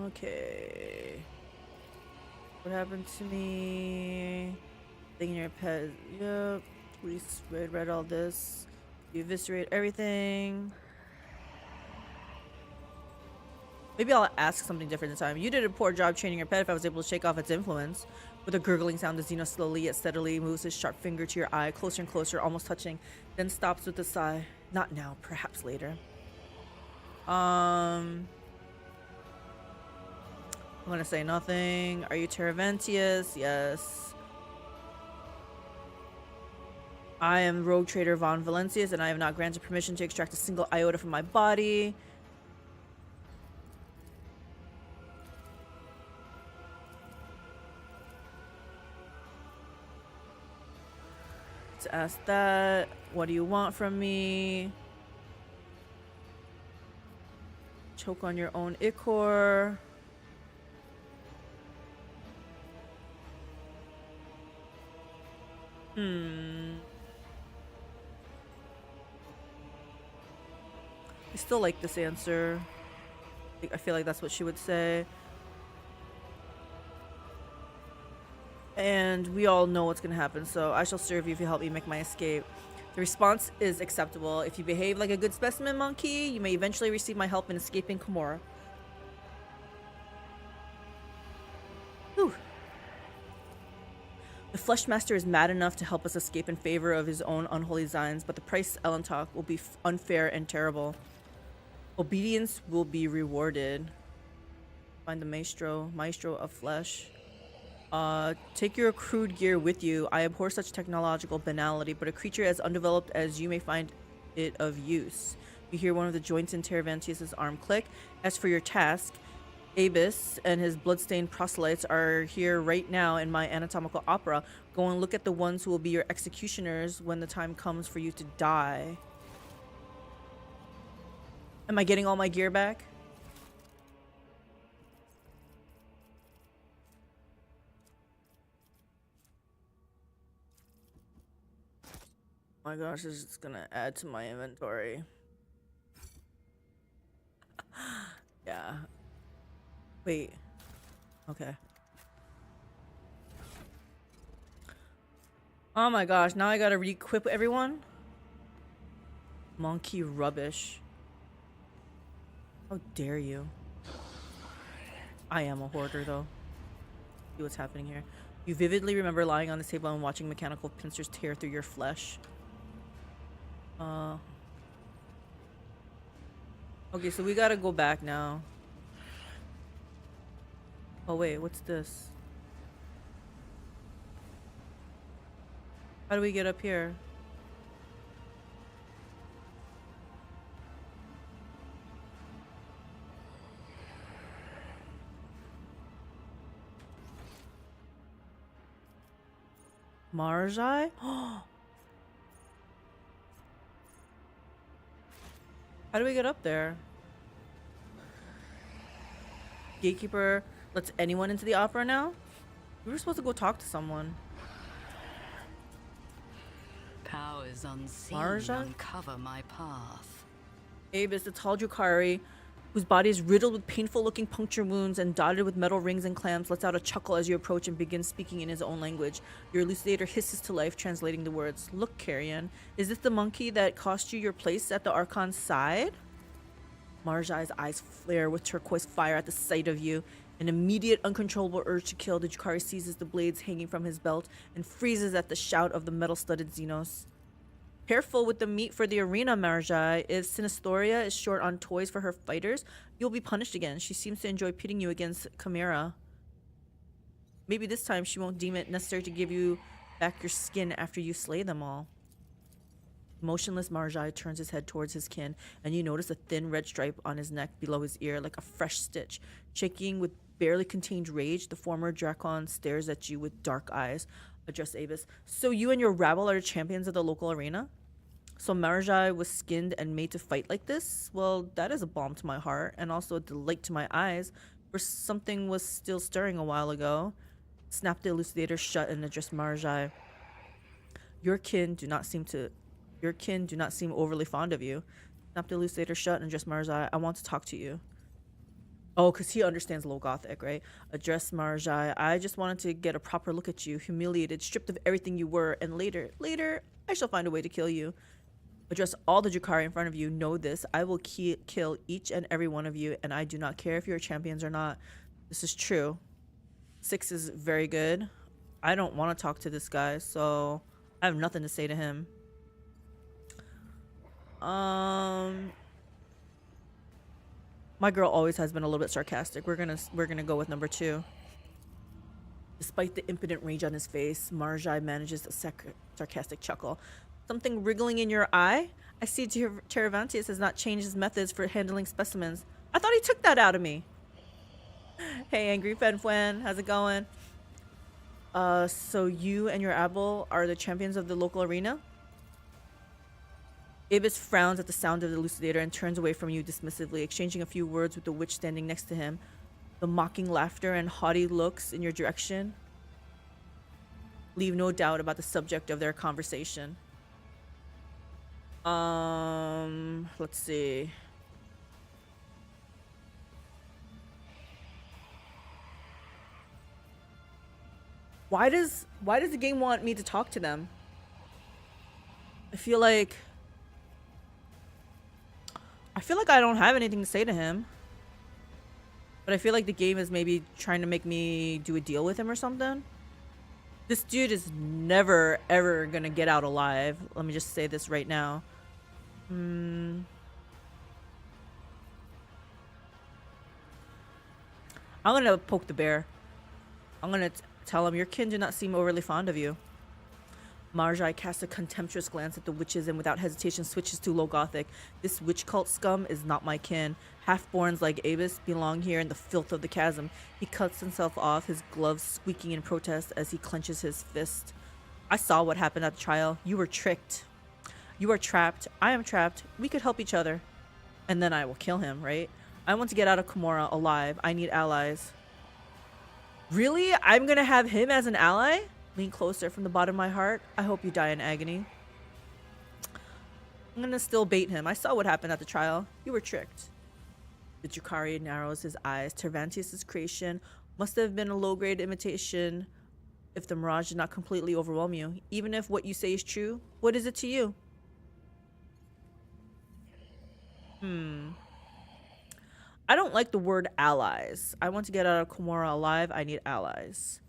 Okay. What happened to me? Thing in your pet. Yep. We read all this. You eviscerate everything. Maybe I'll ask something different this time. You did a poor job training your pet if I was able to shake off its influence. With a gurgling sound, the Xeno slowly yet steadily moves his sharp finger to your eye, closer and closer, almost touching, then stops with a sigh. Not now, perhaps later. I'm gonna say nothing. Are you Terraventius? Yes. I am Rogue Trader Von Valencius, and I have not granted permission to extract a single iota from my body. Let's ask that. What do you want from me? Choke on your own ichor. I still like this answer. I feel like that's what she would say. And we all know what's gonna happen, so I shall serve you if you help me make my escape. The response is acceptable. If you behave like a good specimen monkey, you may eventually receive my help in escaping Komorra. Whew. The Fleshmaster is mad enough to help us escape in favor of his own unholy designs, but the price Elentok will be unfair and terrible. Obedience will be rewarded. Find the Maestro of Flesh. Take your crude gear with you. I abhor such technological banality, but a creature as undeveloped as you may find it of use. You hear one of the joints in Terraventius' arm click. As for your task, Abus and his bloodstained proselytes are here right now in my anatomical opera. Go and look at the ones who will be your executioners when the time comes for you to die. Am I getting all my gear back? Oh my gosh, this is gonna add to my inventory. Yeah. Wait. Okay. Oh my gosh, now I gotta re-equip everyone? Monkey rubbish. How dare you? I am a hoarder though. See what's happening here. You vividly remember lying on the table and watching mechanical pincers tear through your flesh. Okay, so we gotta go back now. Oh wait, what's this? How do we get up here? Marjai? How do we get up there? Gatekeeper lets anyone into the opera now? We were supposed to go talk to someone. Powers unseen Marja? uncover my path. Abus, the tall Drukhari, whose body is riddled with painful-looking puncture wounds and dotted with metal rings and clamps, lets out a chuckle as you approach and begins speaking in his own language. Your elucidator hisses to life, translating the words. Look, Carrion, is this the monkey that cost you your place at the Archon's side? Marjai's eyes flare with turquoise fire at the sight of you. An immediate, uncontrollable urge to kill, the Drukhari seizes the blades hanging from his belt and freezes at the shout of the metal-studded Xenos. Careful with the meat for the arena, Marjai. If Sinistoria is short on toys for her fighters, you'll be punished again. She seems to enjoy pitting you against Chimera. Maybe this time she won't deem it necessary to give you back your skin after you slay them all. Motionless, Marjai turns his head towards his kin, and you notice a thin red stripe on his neck below his ear, like a fresh stitch. Shaking with barely contained rage, the former Drakon stares at you with dark eyes. Address Abus. So you and your rabble are the champions of the local arena? So Marjai was skinned and made to fight like this? Well, that is a balm to my heart, and also a delight to my eyes. Or something was still stirring a while ago. Snapped the elucidator shut and addressed Marjai. Your kin do not seem overly fond of you. Snapped the elucidator shut and addressed Marjai. I want to talk to you. Oh, because he understands Low Gothic, right? Address Marjai. I just wanted to get a proper look at you, humiliated, stripped of everything you were, and later, I shall find a way to kill you. Address all the Drukhari in front of you. Know this. I will kill each and every one of you, and I do not care if you're champions or not. This is true. 6 is very good. I don't want to talk to this guy, so I have nothing to say to him. My girl always has been a little bit sarcastic. We're gonna go with number 2. Despite the impotent rage on his face, Marjai manages a sarcastic chuckle. Something wriggling in your eye? I see Teravantius has not changed his methods for handling specimens. I thought he took that out of me. Hey, Angry Fenfuen, how's it going? So you and your Abel are the champions of the local arena? Ibis frowns at the sound of the elucidator and turns away from you dismissively, exchanging a few words with the witch standing next to him. The mocking laughter and haughty looks in your direction leave no doubt about the subject of their conversation. Let's see. Why does the game want me to talk to them? I feel like I don't have anything to say to him. But I feel like the game is maybe trying to make me do a deal with him or something. This dude is never, ever gonna get out alive. Let me just say this right now. I'm gonna poke the bear. I'm gonna tell him your kin do not seem overly fond of you. Marjai casts a contemptuous glance at the witches and without hesitation switches to Low Gothic. This witch cult scum is not my kin. Half-borns like Avis belong here in the filth of the chasm. He cuts himself off, his gloves squeaking in protest as he clenches his fist. I saw what happened at the trial. You were tricked. You are trapped. I am trapped. We could help each other. And then I will kill him, right? I want to get out of Komora alive. I need allies. Really? I'm gonna have him as an ally? Lean closer from the bottom of my heart. I hope you die in agony. I'm gonna still bait him. I saw what happened at the trial. You were tricked. The Drukhari narrows his eyes. Tervantius' creation must have been a low-grade imitation if the mirage did not completely overwhelm you. Even if what you say is true, what is it to you? I don't like the word allies. I want to get out of Komora alive. I need allies.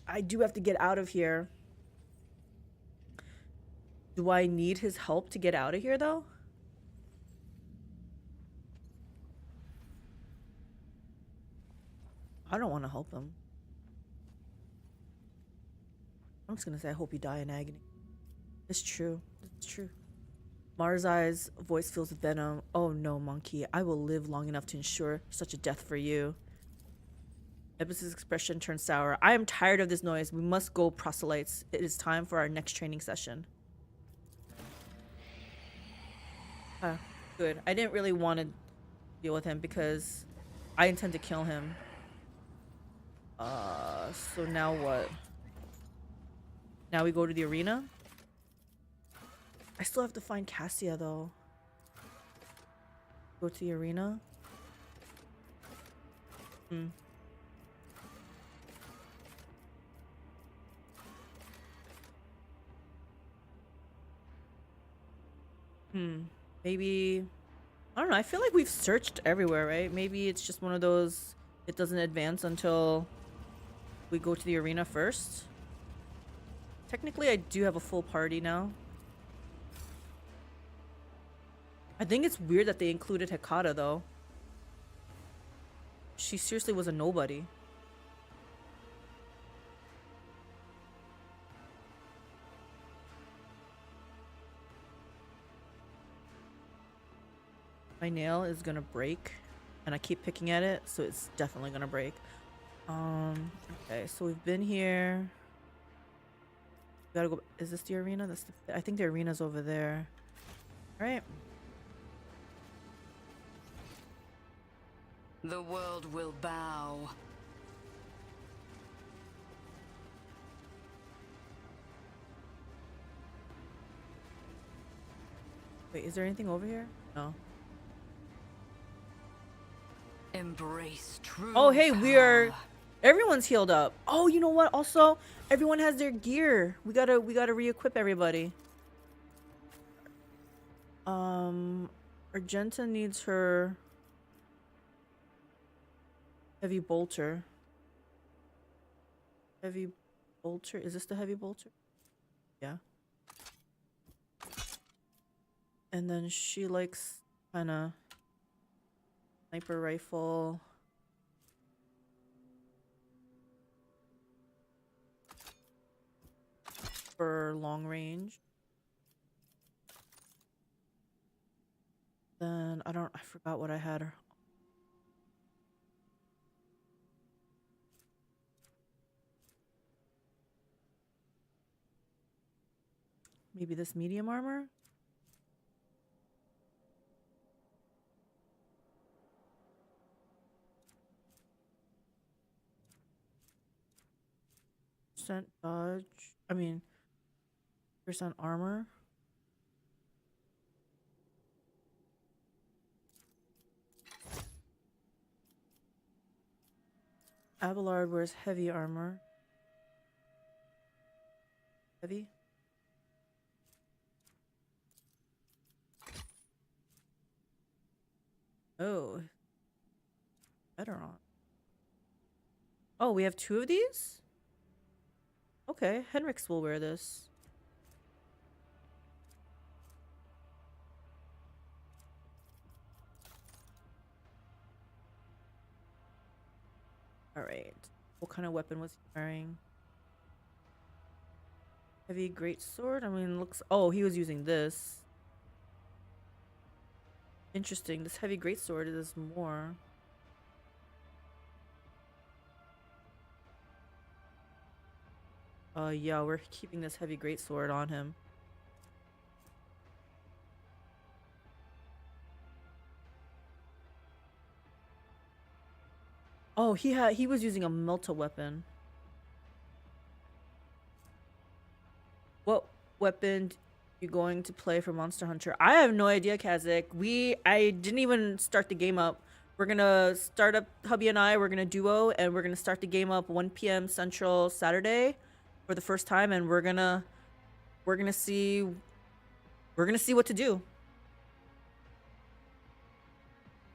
I do have to get out of here. Do I need his help to get out of here, though? I don't want to help him. I'm just gonna say I hope you die in agony. It's true. It's true. Marjai's voice fills with venom. Oh no, monkey. I will live long enough to ensure such a death for you. Ebis' expression turns sour. I am tired of this noise. We must go, proselytes. It is time for our next training session. Good. I didn't really want to deal with him because I intend to kill him. So now what? Now we go to the arena? I still have to find Cassia though. Go to the arena? Maybe, I don't know, I feel like we've searched everywhere, right? Maybe it's just one of those, it doesn't advance until we go to the arena first. Technically, I do have a full party now. I think it's weird that they included Hekata though. She seriously was a nobody. My nail is gonna break and I keep picking at it, so it's definitely gonna break. Okay, so we've been here. Gotta go. Is this the arena? That's the, I think the arena's over there. All right. The world will bow. Wait, is there anything over here? No. Embrace true Oh, hey, we are. power. Everyone's healed up. Oh, you know what? Also, everyone has their gear. We gotta re-equip everybody. Argenta needs her heavy bolter. Heavy bolter. Is this the heavy bolter? Yeah. And then she likes kind of sniper rifle. For long range. Then I forgot what I had her. Maybe this medium armor? Percent dodge. I mean, percent armor. Abelard wears heavy armor. Heavy? Oh. Better on. Oh, we have 2 of these? Okay, Henrik's will wear this. Alright. What kind of weapon was he wearing? Heavy greatsword? I mean, looks... Oh, he was using this. Interesting. This heavy greatsword is more. Yeah, we're keeping this heavy greatsword on him. Oh, he was using a melta weapon. What weapon you going to play for Monster Hunter? I have no idea, Kazakh. I didn't even start the game up. We're gonna start up, hubby and I, we're gonna duo, and we're gonna start the game up 1 p.m. Central Saturday for the first time, and we're gonna see what to do.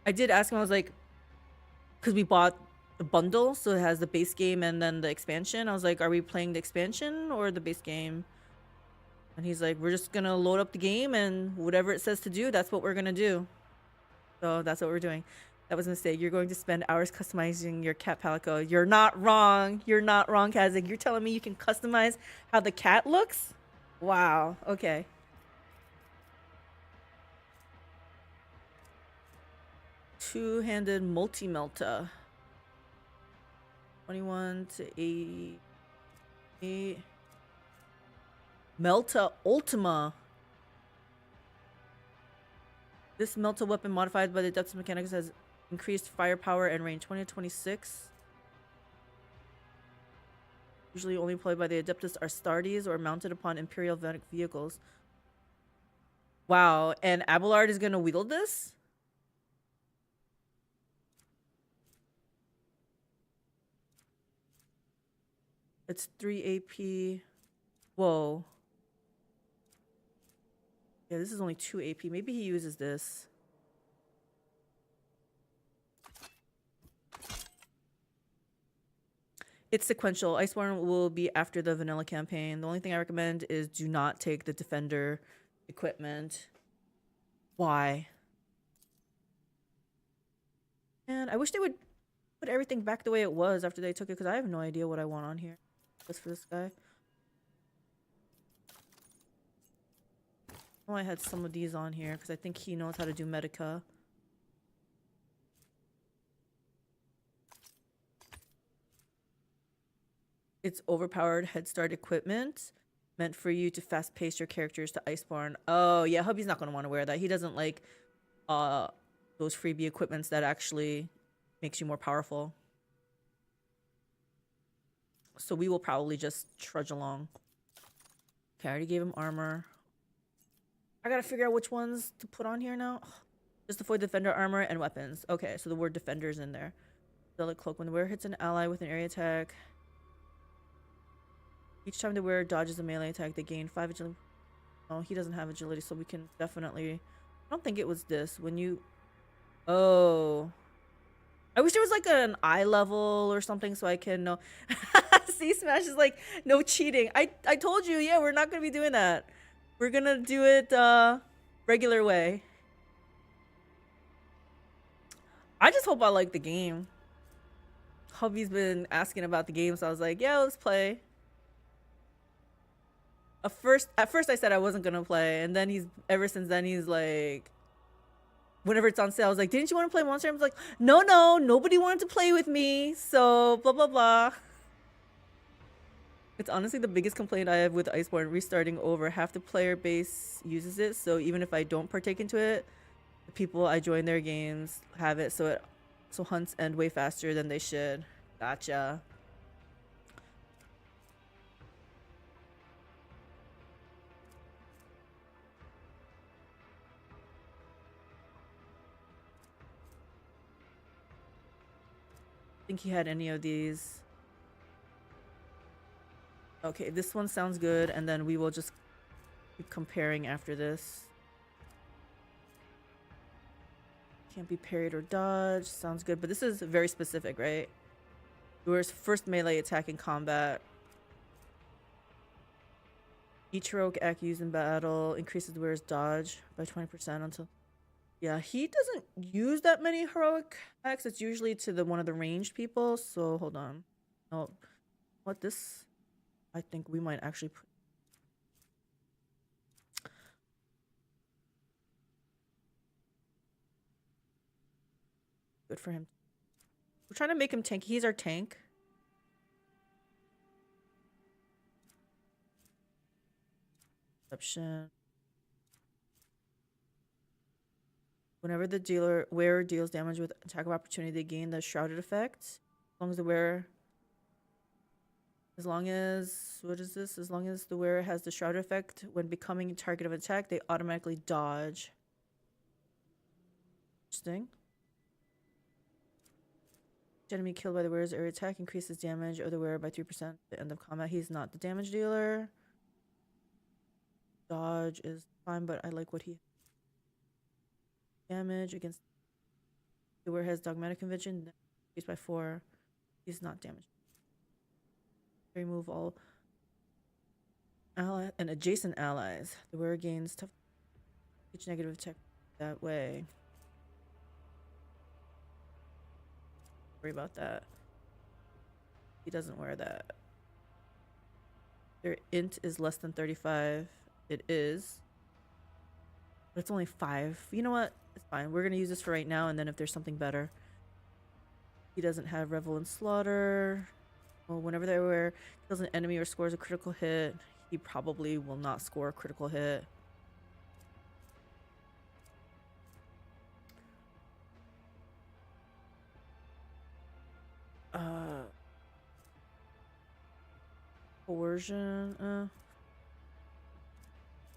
I did ask him, I was like, because we bought the bundle, so it has the base game and then the expansion. I was like, are we playing the expansion or the base game? And he's like, we're just gonna load up the game, and whatever it says to do, that's what we're gonna do. So that's what we're doing. That was a mistake. You're going to spend hours customizing your cat palico. You're not wrong. You're not wrong, Kazakh. You're telling me you can customize how the cat looks? Wow. Okay. Two-handed multi-melta. 21 to 88. Melta Ultima. This melta weapon modified by the Adeptus Mechanicus has increased firepower and range 20 to 26. Usually only employed by the Adeptus Astartes or mounted upon Imperial vehicles. Wow, and Abelard is gonna wield this? It's 3 AP. Whoa. Yeah, this is only 2 AP. Maybe he uses this. It's sequential. Iceborne will be after the vanilla campaign. The only thing I recommend is do not take the Defender equipment. Why? And I wish they would put everything back the way it was after they took it, because I have no idea what I want on here. Just for this guy. Oh, I had some of these on here because I think he knows how to do Medica. It's overpowered head start equipment. Meant for you to fast pace your characters to Iceborne. Oh yeah, hubby's not gonna want to wear that. He doesn't like those freebie equipments that actually makes you more powerful. So we will probably just trudge along. Okay, I already gave him armor. I gotta figure out which ones to put on here now. Just avoid defender armor and weapons. Okay, so the word defender's in there. Zealot cloak. When the wearer hits an ally with an area attack, each time the wearer dodges a melee attack, they gain 5 agility. Oh, he doesn't have agility, so we can definitely... I don't think it was this. When you... Oh. I wish there was like an eye level or something so I can know. See, Smash is like, no cheating. I told you, yeah, we're not going to be doing that. We're going to do it regular way. I just hope I like the game. Hubby's been asking about the game, so I was like, yeah, let's play. At first I said I wasn't gonna play, and then ever since then he's like, whenever it's on sale, I was like, didn't you want to play Monster? I was like, no, nobody wanted to play with me, so blah blah blah. It's honestly the biggest complaint I have with Iceborne. Restarting over, half the player base uses it, so even if I don't partake into it, the people I join their games have it, so hunts end way faster than they should. Gotcha. Think he had any of these. Okay, this one sounds good, and then we will just keep comparing after this. Can't be parried or dodged. Sounds good, but this is very specific, right? Yours first melee attack in combat. Each heroic act used in battle increases the wearer's dodge by 20% until... Yeah, he doesn't use that many heroic acts. It's usually to one of the ranged people. So hold on. Oh, what this? I think we might actually put... Good for him. We're trying to make him tanky. He's our tank. Perception. Whenever the wearer deals damage with attack of opportunity, they gain the shrouded effect. As long as the wearer... As long as... What is this? As long as the wearer has the shrouded effect, when becoming a target of attack, they automatically dodge. Interesting. Each enemy killed by the wearer's area attack increases damage of the wearer by 3% at the end of combat. He's not the damage dealer. Dodge is fine, but I like what he... Damage against the wearer has dogmatic convention increased by 4. He's not damaged. Remove all ally and adjacent allies. The wearer gains tough each negative attack that way. Worry about that. He doesn't wear that. Their int is less than 35. It is. But it's only 5. You know what? It's fine. We're going to use this for right now, and then if there's something better. He doesn't have Revel and Slaughter. Well, whenever they wear kills an enemy or scores a critical hit, he probably will not score a critical hit. Coercion,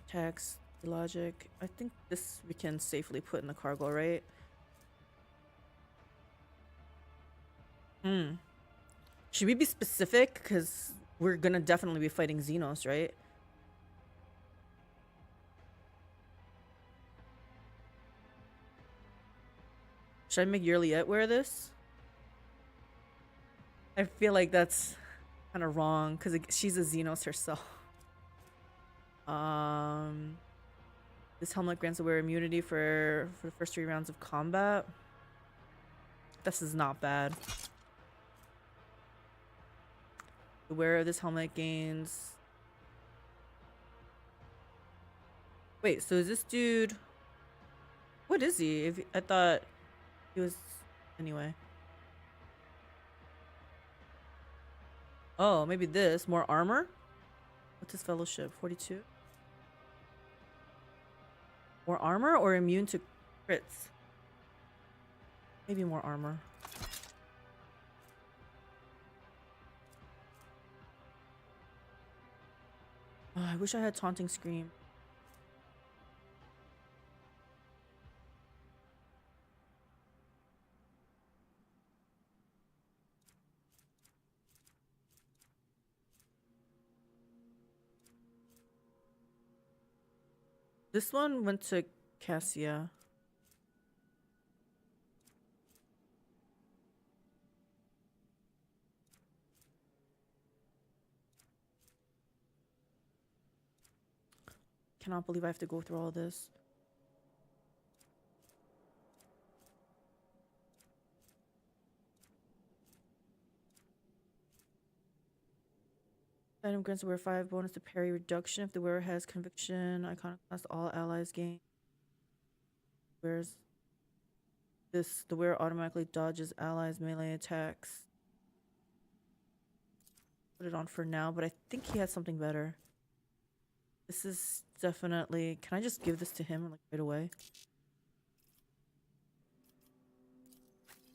text, logic. I think this we can safely put in the cargo, right? Should we be specific? Because we're gonna definitely be fighting Xenos, right? Should I make Yrliet wear this? I feel like that's kind of wrong because she's a Xenos herself. This helmet grants the wearer immunity for the first 3 rounds of combat. This is not bad. The wearer of this helmet gains... Wait, so is this dude... What is he? I thought he was... Anyway. Oh, maybe this. More armor? What's his fellowship? 42? More armor or immune to crits? Maybe more armor. Oh, I wish I had Taunting Scream. This one went to Cassia. Cannot believe I have to go through all this. Item grants the wearer 5 bonus to parry reduction if the wearer has conviction. Iconoclast, all allies gain. Where's this? The wearer automatically dodges allies' melee attacks. Put it on for now, but I think he has something better. This is definitely... Can I just give this to him like right away?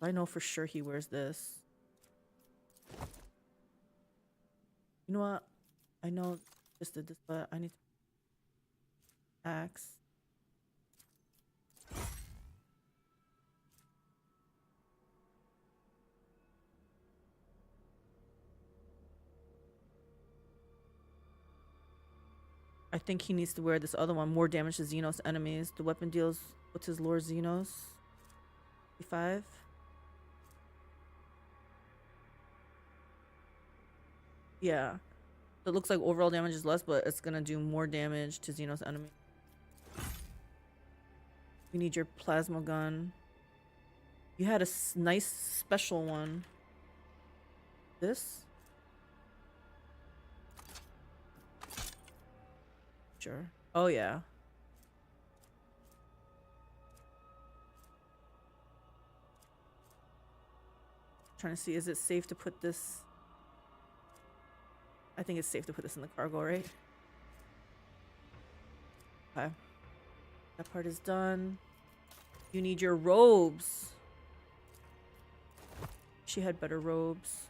I know for sure he wears this. You know what? I know just did this, but I need to axe. I think he needs to wear this other one. More damage to Xenos enemies. The weapon deals... What's his lore? Xenos? 55? Yeah. So it looks like overall damage is less, but it's gonna do more damage to Xenos enemy. We need your plasma gun. You had a nice special one. This? Sure. Oh yeah. Trying to see, is it safe to put this... I think it's safe to put this in the cargo, right? Okay. That part is done. You need your robes. She had better robes.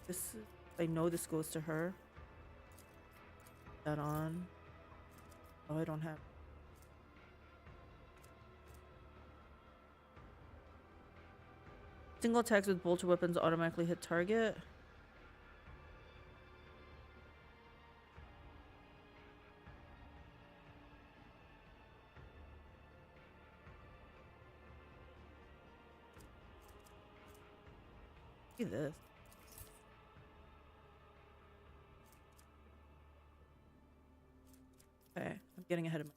This, I know this goes to her. Put that on. Oh, I don't have... Single attacks with bolter weapons automatically hit target. See this. Okay, I'm getting ahead of my...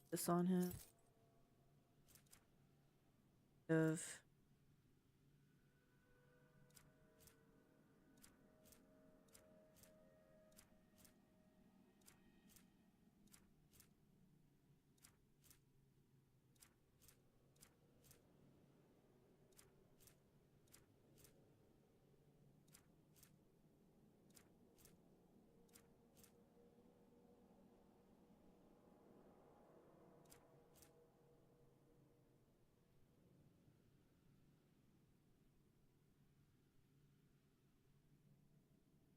This on him. Of...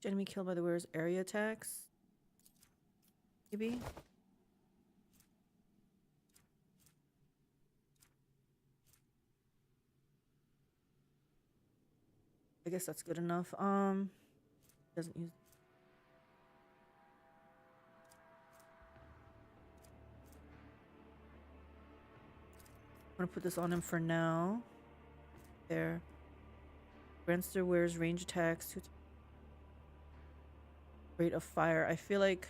Enemy killed by the wearer's area attacks. Maybe? I guess that's good enough. Doesn't use... I'm gonna put this on him for now. There. Grants the wearer's range attacks to rate of fire. I feel like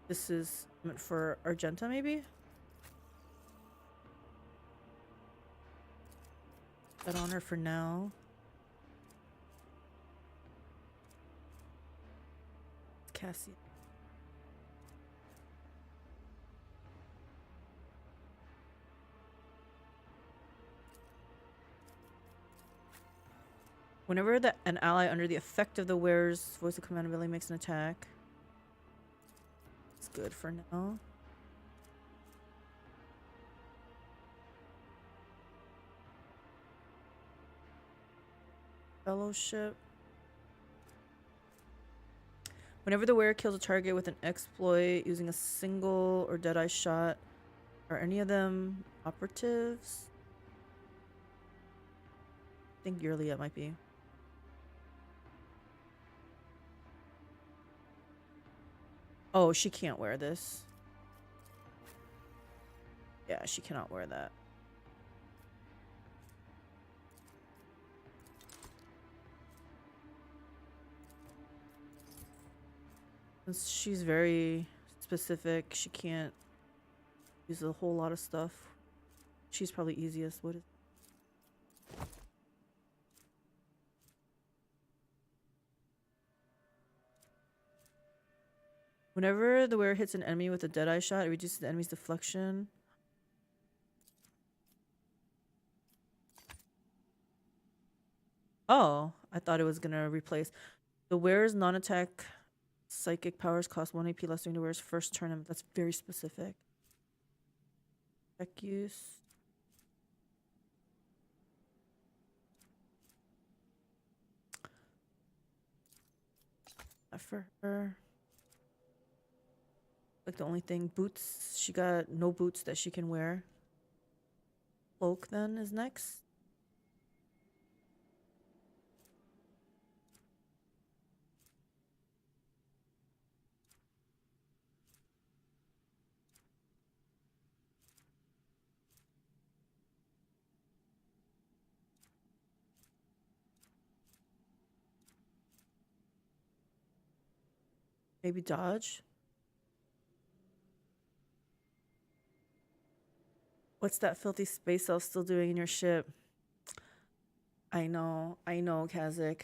this is meant for Argenta, maybe? Put that on her for now. Cassie. Whenever an ally under the effect of the wearer's voice of command ability makes an attack. It's good for now. Fellowship. Whenever the wearer kills a target with an exploit using a single or deadeye shot, are any of them operatives? I think Yrliet might be. Oh, she can't wear this. Yeah, she cannot wear that. Since she's very specific, she can't use a whole lot of stuff. She's probably easiest. What is... Whenever the wearer hits an enemy with a deadeye shot, it reduces the enemy's deflection. Oh, I thought it was gonna replace. The wearer's non-attack psychic powers cost 1 AP less during the wearer's first turn. That's very specific. Check use. For her. Like the only thing, boots. She got no boots that she can wear. Cloak then is next. Maybe dodge. What's that filthy space elf still doing in your ship? I know, Kazik.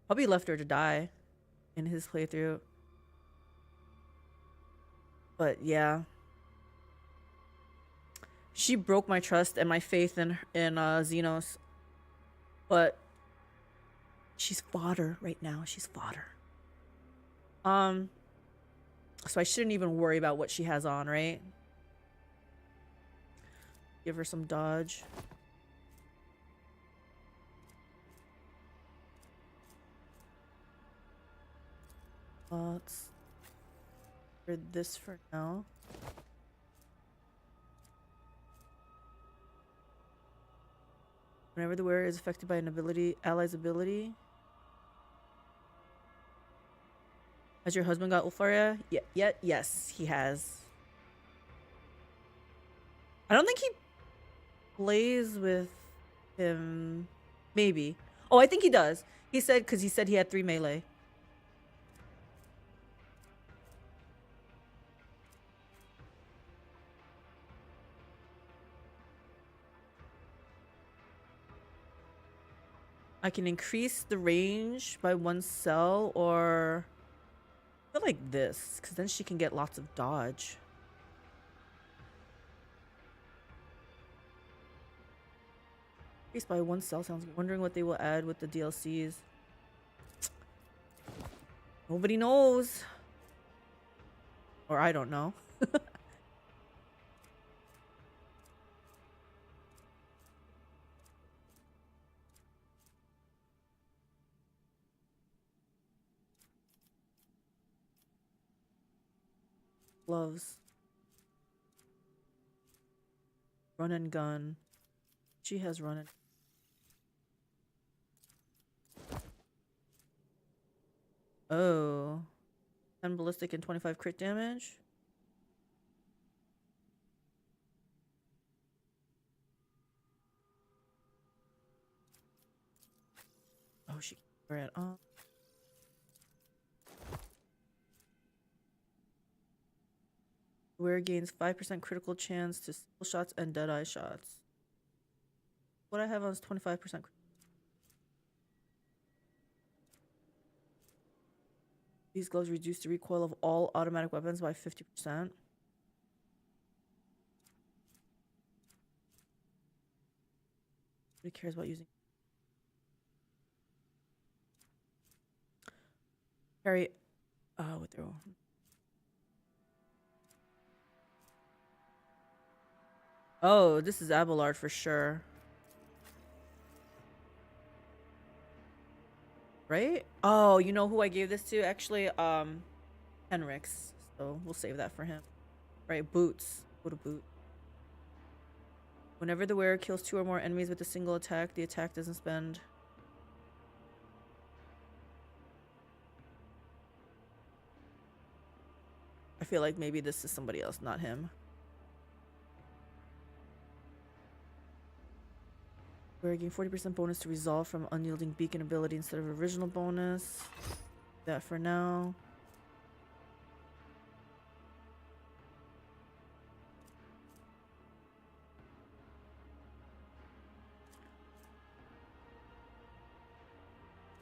Probably left her to die in his playthrough. But yeah. She broke my trust and my faith in Xenos. But she's fodder right now. She's fodder. So I shouldn't even worry about what she has on, right? Give her some dodge. Let's rid this for now. Whenever the wearer is affected by an ability, ally's ability. Has your husband got Ulfaria? Yes, he has. I don't think he plays with him. Maybe. Oh, I think he does. He said, because he said he had 3 melee. I can increase the range by 1 cell, or I feel like this, because then she can get lots of dodge. Increase by 1 cell sounds good. Wondering what they will add with the DLCs. Nobody knows. Or I don't know. Gloves. Run and gun. She has run and... Oh. 10 ballistic and 25 crit damage. Oh, she can wear it on. Wearer gains 5% critical chance to single shots and deadeye shots. What I have on is 25%. These gloves reduce the recoil of all automatic weapons by 50%. Nobody cares about using. Carry. Withrow. Oh, this is Abelard for sure. Right? Oh, you know who I gave this to? Actually, Henrik's. So we'll save that for him. Right, boots. Go to boot. Whenever the wearer kills 2 or more enemies with a single attack, the attack doesn't spend. I feel like maybe this is somebody else, not him. Wearer gain 40% bonus to resolve from unyielding beacon ability instead of original bonus. That for now.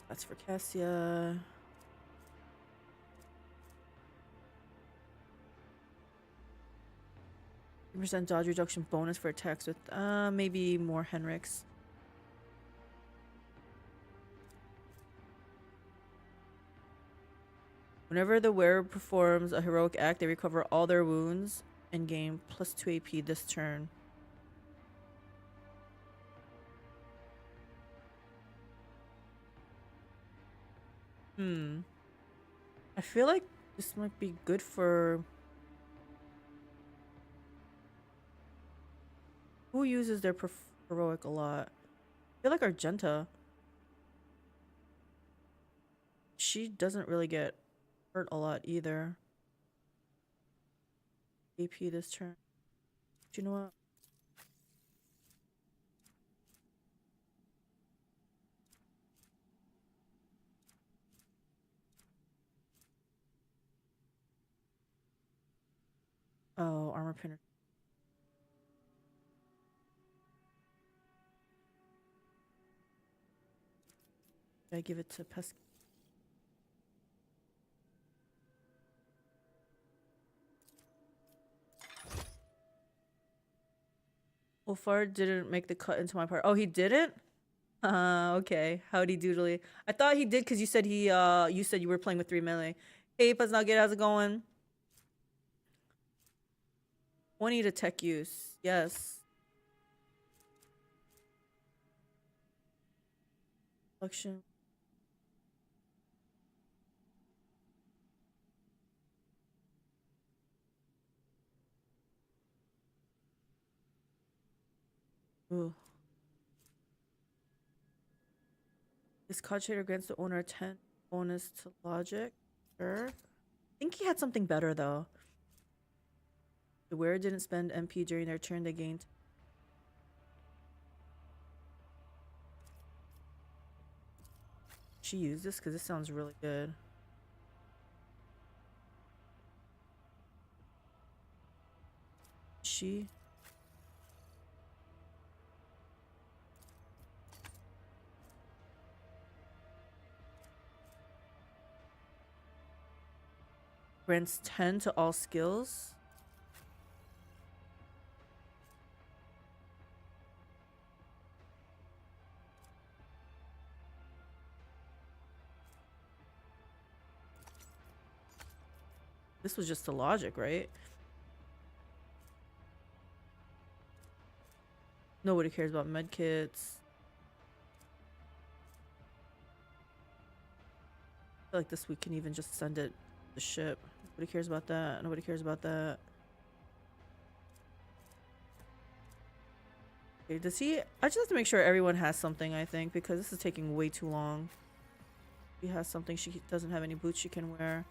That's for Cassia. % dodge reduction bonus for attacks with maybe more Henrik's. Whenever the wearer performs a heroic act, they recover all their wounds and gain +2 AP this turn. I feel like this might be good for... Who uses their heroic a lot? I feel like Argenta. She doesn't really get hurt a lot either. AP this turn. Do you know what? Oh, armor pinner. Did I give it to Pesky? Wolfard didn't make the cut into my part. Oh, he didn't? Okay. Howdy doodly. I thought he did because you said you said you were playing with 3 melee. Hey, Paz Nugget, how's it going? 20 to tech use. Yes. Collection. Ooh. This card shader grants the owner a 10 bonus to logic. Sure. I think he had something better though. The wearer didn't spend MP during their turn, they gained. She used this because this sounds really good. She. Grants 10 to all skills. This was just the logic, right? Nobody cares about medkits. I feel like this we can even just send it to the ship. Nobody cares about that. Nobody cares about that. Okay, does he... I just have to make sure everyone has something, I think, because this is taking way too long. She has something. She doesn't have any boots she can wear.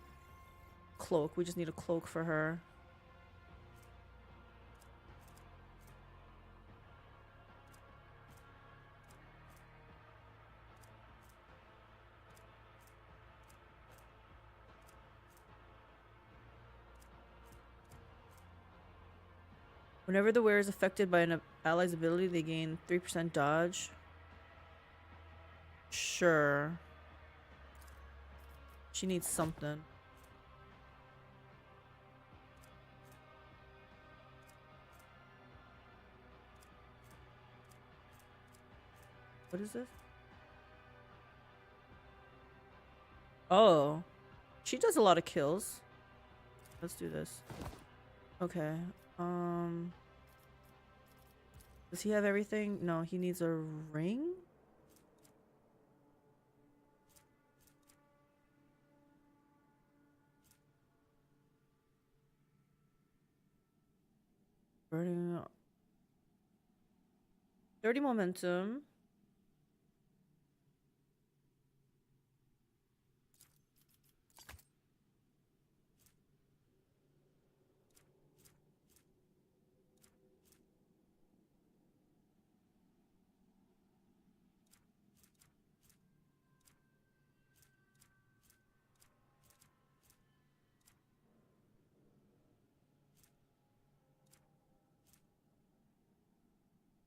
Cloak. We just need a cloak for her. Whenever the wearer is affected by an ally's ability, they gain 3% dodge. Sure. She needs something. What is this? Oh, she does a lot of kills. Let's do this. Okay. Does he have everything? No, he needs a ring. Burning 30 momentum.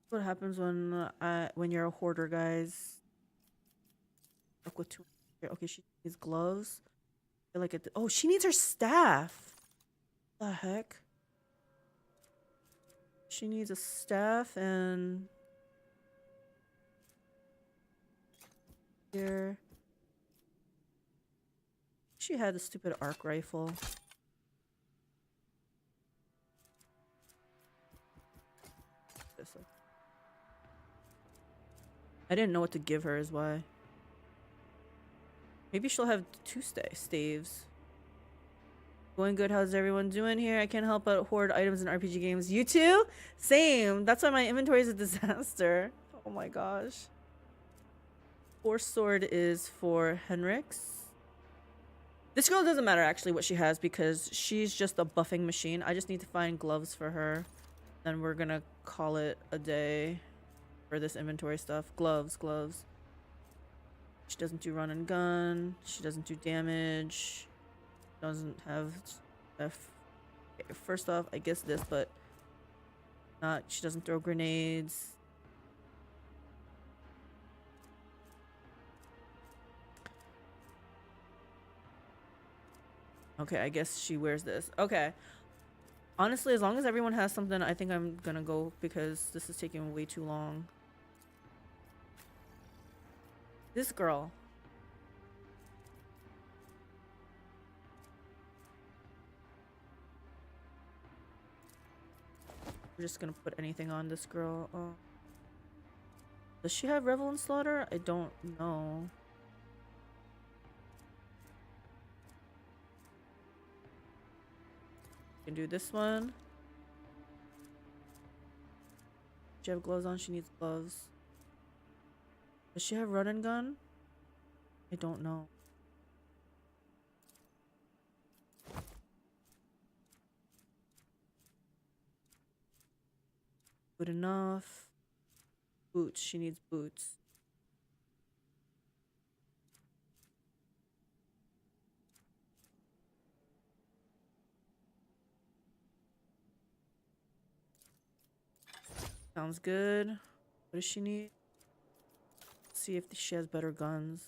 What happens when you're a hoarder, guys? Look with two. Okay, she needs gloves. I feel like it. Oh, she needs her staff. The heck? She needs a staff and here. She had a stupid arc rifle. This one. I didn't know what to give her is why. Maybe she'll have two staves. Going good. How's everyone doing here? I can't help but hoard items in RPG games. You too? Same. That's why my inventory is a disaster. Oh my gosh. Force sword is for Henrik's. This girl doesn't matter actually what she has because she's just a buffing machine. I just need to find gloves for her. Then we're gonna call it a day for this inventory stuff. Gloves. She doesn't do run and gun. She doesn't do damage. Doesn't have stuff. Okay, first off, I guess this, but not. She doesn't throw grenades. Okay, I guess she wears this. Okay. Honestly, as long as everyone has something, I think I'm gonna go because this is taking way too long. This girl. We're just gonna put anything on this girl. Does she have Revel and Slaughter? I don't know. Can do this one. Does she have gloves on? She needs gloves. Does she have run and gun? I don't know. Good enough. Boots. She needs boots. Sounds good. What does she need? Let's see if she has better guns.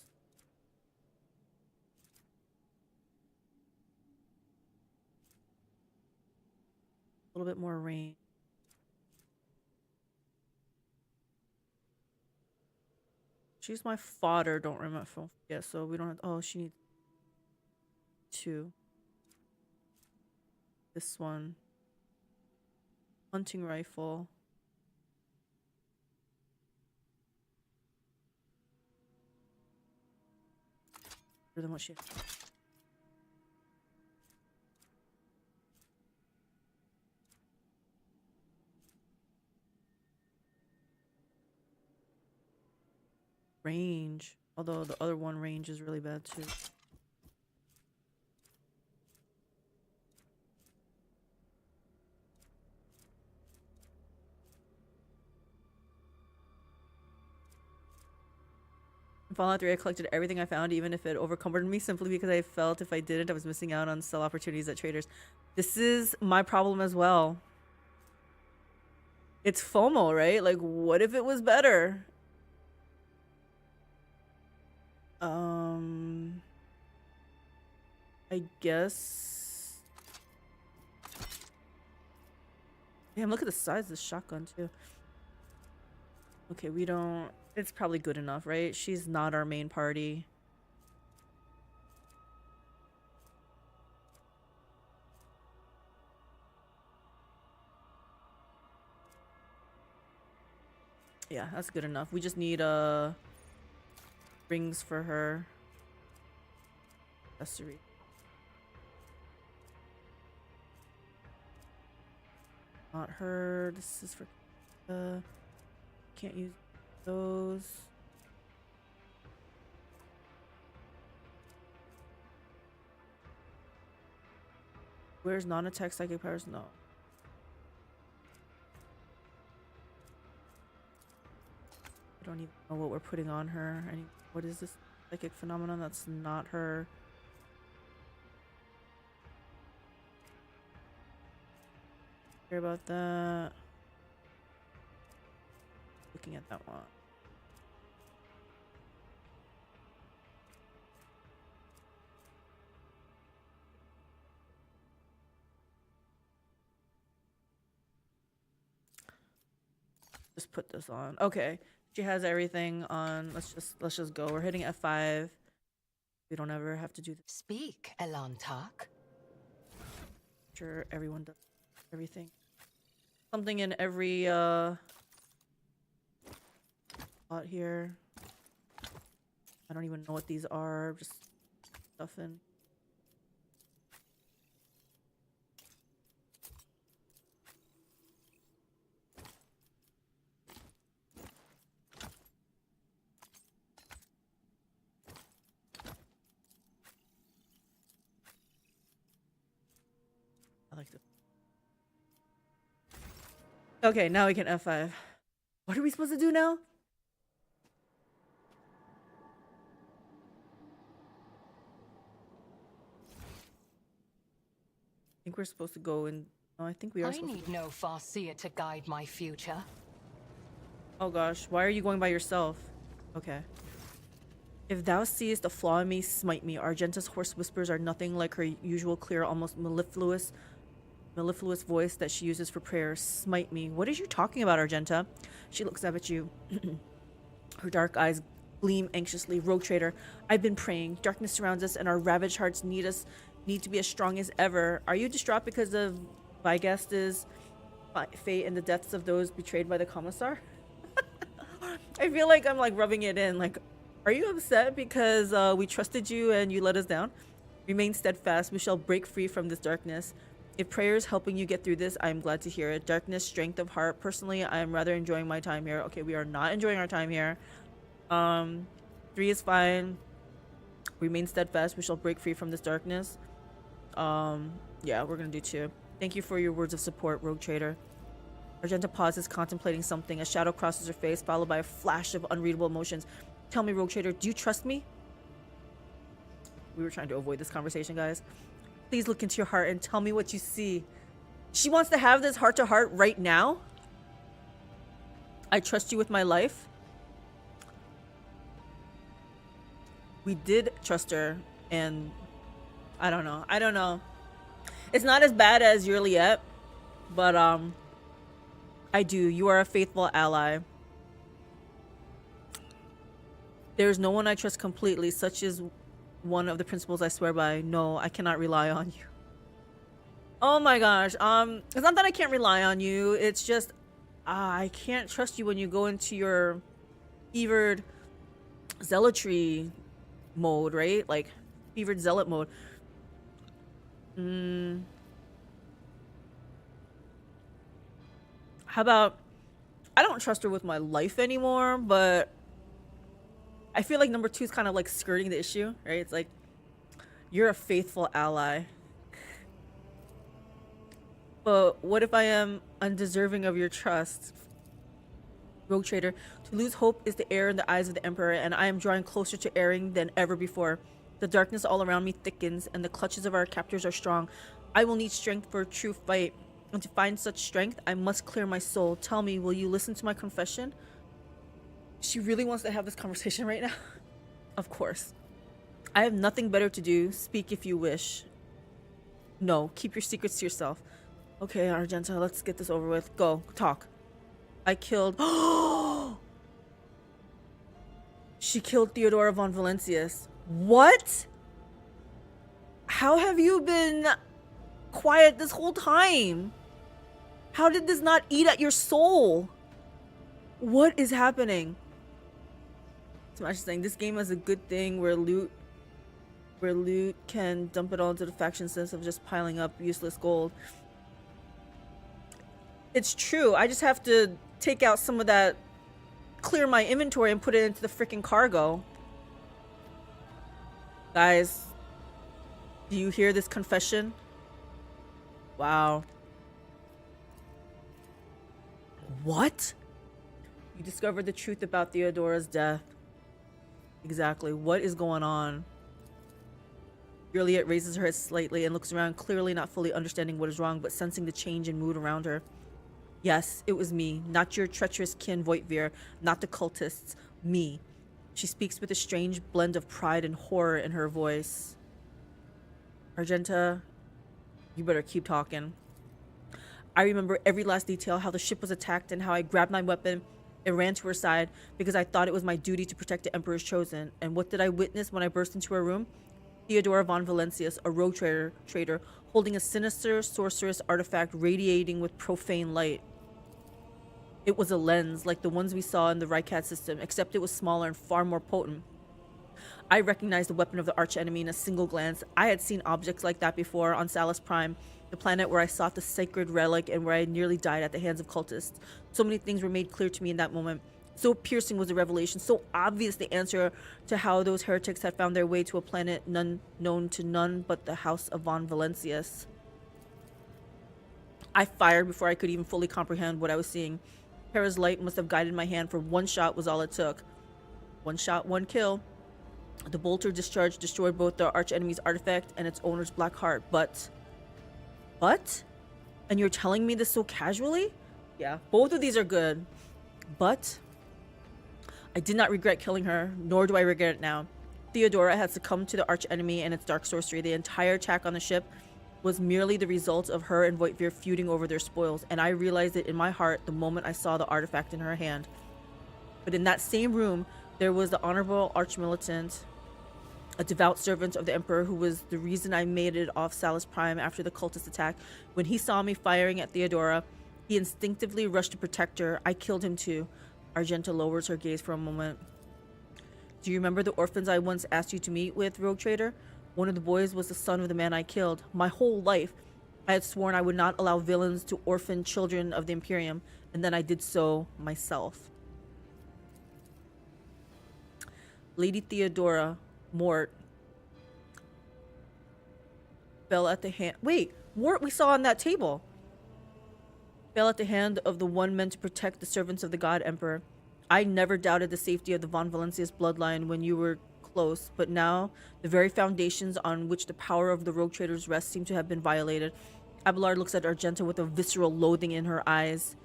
A little bit more range. She's my fodder, don't remember. Yeah, so we don't have. Oh, she needs two. This one. Hunting rifle. Better than what she. Range. Although the other one range is really bad too. In Fallout 3, I collected everything I found, even if it overcumbered me, simply because I felt if I didn't, I was missing out on sell opportunities at traders. This is my problem as well. It's FOMO, right? Like, what if it was better? I guess. Damn, look at the size of this shotgun too. Okay, we don't. It's probably good enough, right? She's not our main party. Yeah, that's good enough. We just need rings for her. Accessory. Not her. This is for can't use those. Where's non-attack psychic powers? No. I don't even know what we're putting on her. What is this psychic phenomenon? That's not her. Care about that. Looking at that one. Just put this on. Okay. She has everything on. Let's just go. We're hitting F5. We don't ever have to do this. Speak, Elantark. Sure, everyone does everything. Something in every spot here. I don't even know what these are. Just stuff in. I like this. Okay, now we can F5. What are we supposed to do now? I think we're supposed to go in. Oh, I think we are I supposed need no Farseer to guide my future. Oh gosh, why are you going by yourself? Okay. If thou seest a flaw in me, smite me. Argenta's hoarse whispers are nothing like her usual clear, almost mellifluous voice that she uses for prayers. Smite me. What is you talking about, Argenta? She looks up at you. Her dark eyes gleam anxiously. Rogue trader, I've been praying. Darkness surrounds us and our ravaged hearts need to be as strong as ever. Are you distraught because of Vigast's fate and the deaths of those betrayed by the Commissar? I feel like I'm like rubbing it in. Like, are you upset because we trusted you and you let us down? Remain steadfast. We shall break free from this darkness. If prayer is helping you get through this, I'm glad to hear it. Darkness, strength of heart. Personally, I am rather enjoying my time here. Okay, we are not enjoying our time here. 3 is fine. Remain steadfast. We shall break free from this darkness. Yeah, we're gonna do 2. Thank you for your words of support, Rogue Trader. Argenta pauses, contemplating something. A shadow crosses her face, followed by a flash of unreadable emotions. Tell me, Rogue Trader, do you trust me? We were trying to avoid this conversation, guys. Please look into your heart and tell me what you see. She wants to have this heart-to-heart right now? I trust you with my life. We did trust her, and I don't know. It's not as bad as Yrliet, but I do. You are a faithful ally. There is no one I trust completely, such is one of the principles I swear by. No, I cannot rely on you. Oh my gosh. It's not that I can't rely on you. It's just I can't trust you when you go into your fevered zealotry mode, right? Like fevered zealot mode. How about I don't trust her with my life anymore, but I feel like number 2 is kind of like skirting the issue, right? It's like, you're a faithful ally. But what if I am undeserving of your trust? Rogue Trader, to lose hope is to err in the eyes of the Emperor, and I am drawing closer to erring than ever before. The darkness all around me thickens, and the clutches of our captors are strong. I will need strength for a true fight, and to find such strength, I must clear my soul. Tell me, will you listen to my confession? She really wants to have this conversation right now. Of course. I have nothing better to do. Speak if you wish. No, keep your secrets to yourself. Okay, Argenta, let's get this over with. Go, talk. I killed... She killed Theodora von Valencius. What? How have you been quiet this whole time? How did this not eat at your soul? What is happening? Smash is saying this game has a good thing where loot can dump it all into the faction sense of just piling up useless gold. It's true. I just have to take out some of that, clear my inventory and put it into the freaking cargo. Guys, do you hear this confession? Wow. What? You discovered the truth about Theodora's death. Exactly. What is going on? Yrliet raises her head slightly and looks around, clearly not fully understanding what is wrong, but sensing the change in mood around her. Yes, it was me, not your treacherous kin Voitvir, not the cultists, me. She speaks with a strange blend of pride and horror in her voice. Argenta, you better keep talking. I remember every last detail, how the ship was attacked and how I grabbed my weapon and ran to her side because I thought it was my duty to protect the Emperor's chosen. And what did I witness when I burst into her room? Theodora von Valencius, a rogue trader, holding a sinister sorceress artifact radiating with profane light. It was a lens, like the ones we saw in the Yrliet system, except it was smaller and far more potent. I recognized the weapon of the archenemy in a single glance. I had seen objects like that before on Salus Prime, the planet where I sought the sacred relic and where I nearly died at the hands of cultists. So many things were made clear to me in that moment. So piercing was the revelation, so obvious the answer to how those heretics had found their way to a planet known to none but the House of von Valencius. I fired before I could even fully comprehend what I was seeing. Hera's light must have guided my hand, for one shot was all it took. One shot, one kill. The bolter discharge destroyed both the archenemy's artifact and its owner's black heart, but? And you're telling me this so casually? Yeah, both of these are good, but I did not regret killing her, nor do I regret it now. Theodora had succumbed to the archenemy and its dark sorcery. The entire attack on the ship was merely the result of her and Voitvir feuding over their spoils, and I realized it in my heart the moment I saw the artifact in her hand. But in that same room, there was the honorable archmilitant, a devout servant of the Emperor, who was the reason I made it off Salus Prime after the cultist attack. When he saw me firing at Theodora, he instinctively rushed to protect her. I killed him too. Argenta lowers her gaze for a moment. Do you remember the orphans I once asked you to meet with, rogue trader? One of the boys was the son of the man I killed. My whole life, I had sworn I would not allow villains to orphan children of the Imperium, and then I did so myself. Lady Theodora Mort fell at the hand. Wait, Mort we saw on that table. Fell at the hand of the one meant to protect the servants of the God Emperor. I never doubted the safety of the von Valencius bloodline when you were close, but now the very foundations on which the power of the rogue traders rest seem to have been violated. Abelard looks at Argenta with a visceral loathing in her eyes.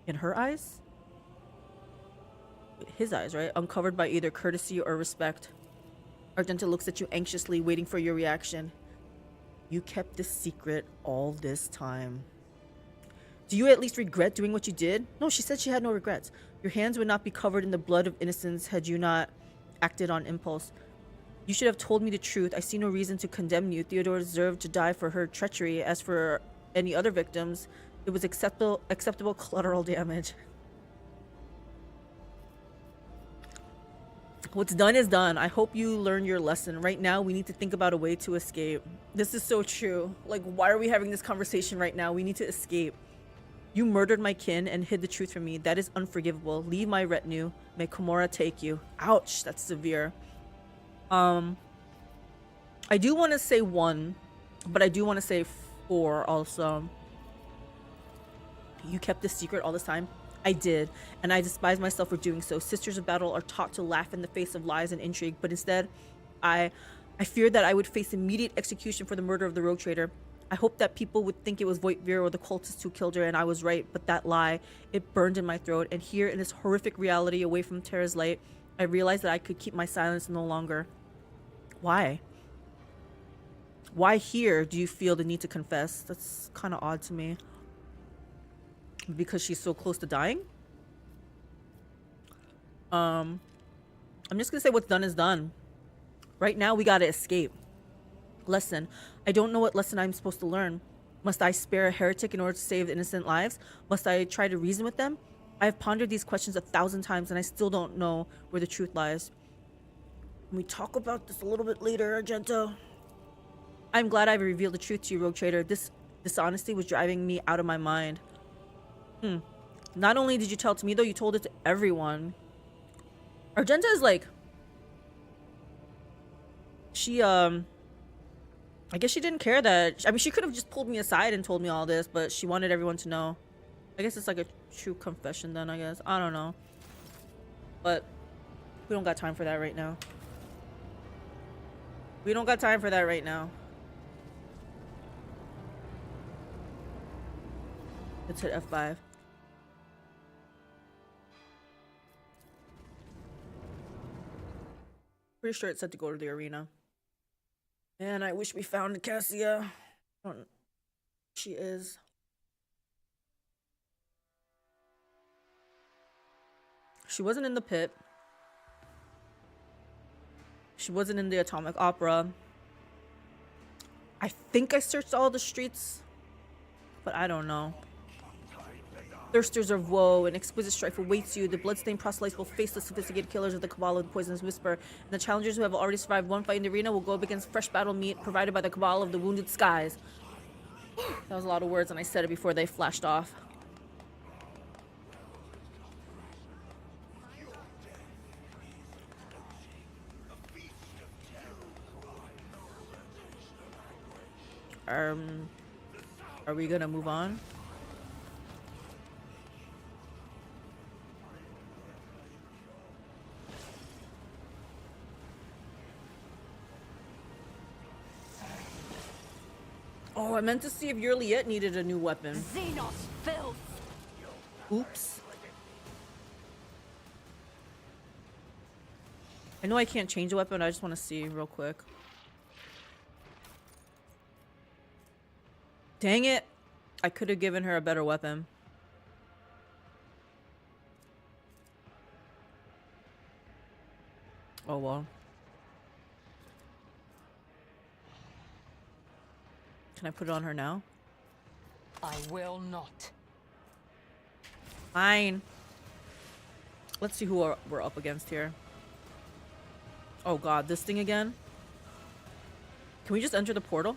In her eyes? His eyes, right? Uncovered by either courtesy or respect. Argenta looks at you anxiously, waiting for your reaction. You kept this secret all this time. Do you at least regret doing what you did? No, she said she had no regrets. Your hands would not be covered in the blood of innocence had you not acted on impulse. You should have told me the truth. I see no reason to condemn you. Theodora deserved to die for her treachery. As for any other victims, it was acceptable collateral damage. What's done is done. I hope you learn your lesson. Right now, we need to think about a way to escape. This is so true. Like, why are we having this conversation right now? We need to escape. You murdered my kin and hid the truth from me. That is unforgivable. Leave my retinue. May Komora take you. Ouch, that's severe. I do want to say 1, but I do want to say 4 also. You kept this secret all this time? I did, and I despise myself for doing so. Sisters of battle are taught to laugh in the face of lies and intrigue, but instead, I feared that I would face immediate execution for the murder of the rogue trader. I hoped that people would think it was Voitvir or the cultists who killed her, and I was right, but that lie, it burned in my throat, and here in this horrific reality away from Terra's light, I realized that I could keep my silence no longer. Why? Why here do you feel the need to confess? That's kind of odd to me. Because she's so close to dying? I'm just gonna say what's done is done. Right now, we gotta escape. Lesson. I don't know what lesson I'm supposed to learn. Must I spare a heretic in order to save innocent lives? Must I try to reason with them? I have pondered these questions 1,000 times and I still don't know where the truth lies. Can we talk about this a little bit later, Argento? I'm glad I've revealed the truth to you, Rogue Trader. This dishonesty was driving me out of my mind. Not only did you tell it to me, though, you told it to everyone. Argenta is like... She, I guess she didn't care that... I mean, she could have just pulled me aside and told me all this, but she wanted everyone to know. I guess it's like a true confession then, I guess. I don't know. But we don't got time for that right now. We don't got time for that right now. Let's hit F5. Pretty sure it said to go to the arena. Man, I wish we found Cassia. She is. She wasn't in the pit. She wasn't in the Atomic Opera. I think I searched all the streets, but I don't know. Thirsters of woe, an exquisite strife awaits you. The bloodstained proselytes will face the sophisticated killers of the Cabal of the Poisonous Whisper. And the challengers who have already survived one fight in the arena will go up against fresh battle meat provided by the Cabal of the Wounded Skies. That was a lot of words, and I said it before they flashed off. Are we gonna move on? Oh, I meant to see if Yrliet needed a new weapon. Xenos filth! Oops. I know I can't change a weapon, I just want to see real quick. Dang it! I could have given her a better weapon. Oh well. Can I put it on her now? I will not. Fine. Let's see who we're up against here. Oh god, this thing again? Can we just enter the portal?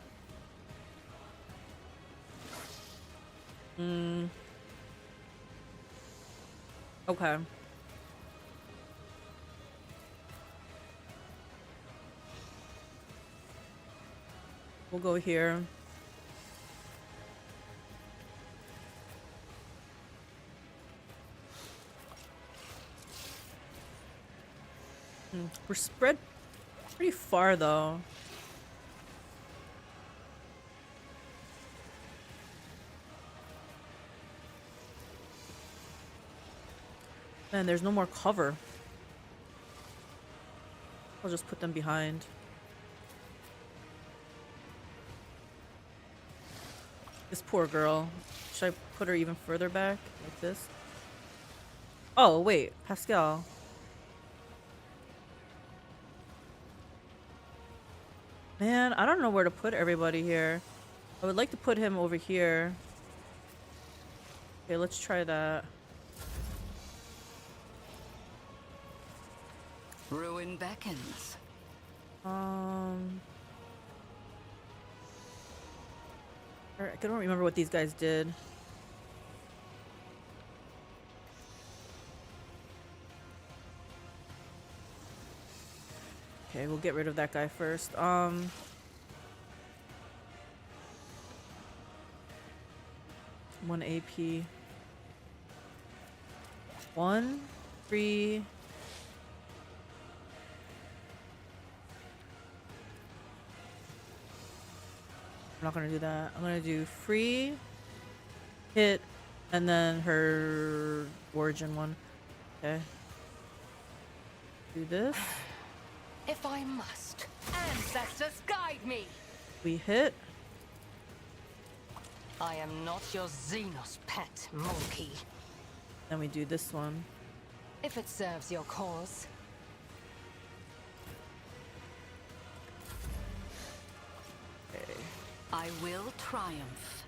Okay. We'll go here. We're spread pretty far though. Man, there's no more cover. I'll just put them behind. This poor girl. Should I put her even further back? Like this? Oh, wait. Pascal. Man, I don't know where to put everybody here. I would like to put him over here. Okay, let's try that. Ruin beckons. I don't remember what these guys did. Okay, we'll get rid of that guy first. 1 AP. 1, 3. I'm not gonna do that. I'm gonna do free, hit, and then her origin one. Okay. Do this. If I must, ancestors guide me. We hit. I am not your Xenos pet, monkey. Then we do this one. If it serves your cause. I will triumph.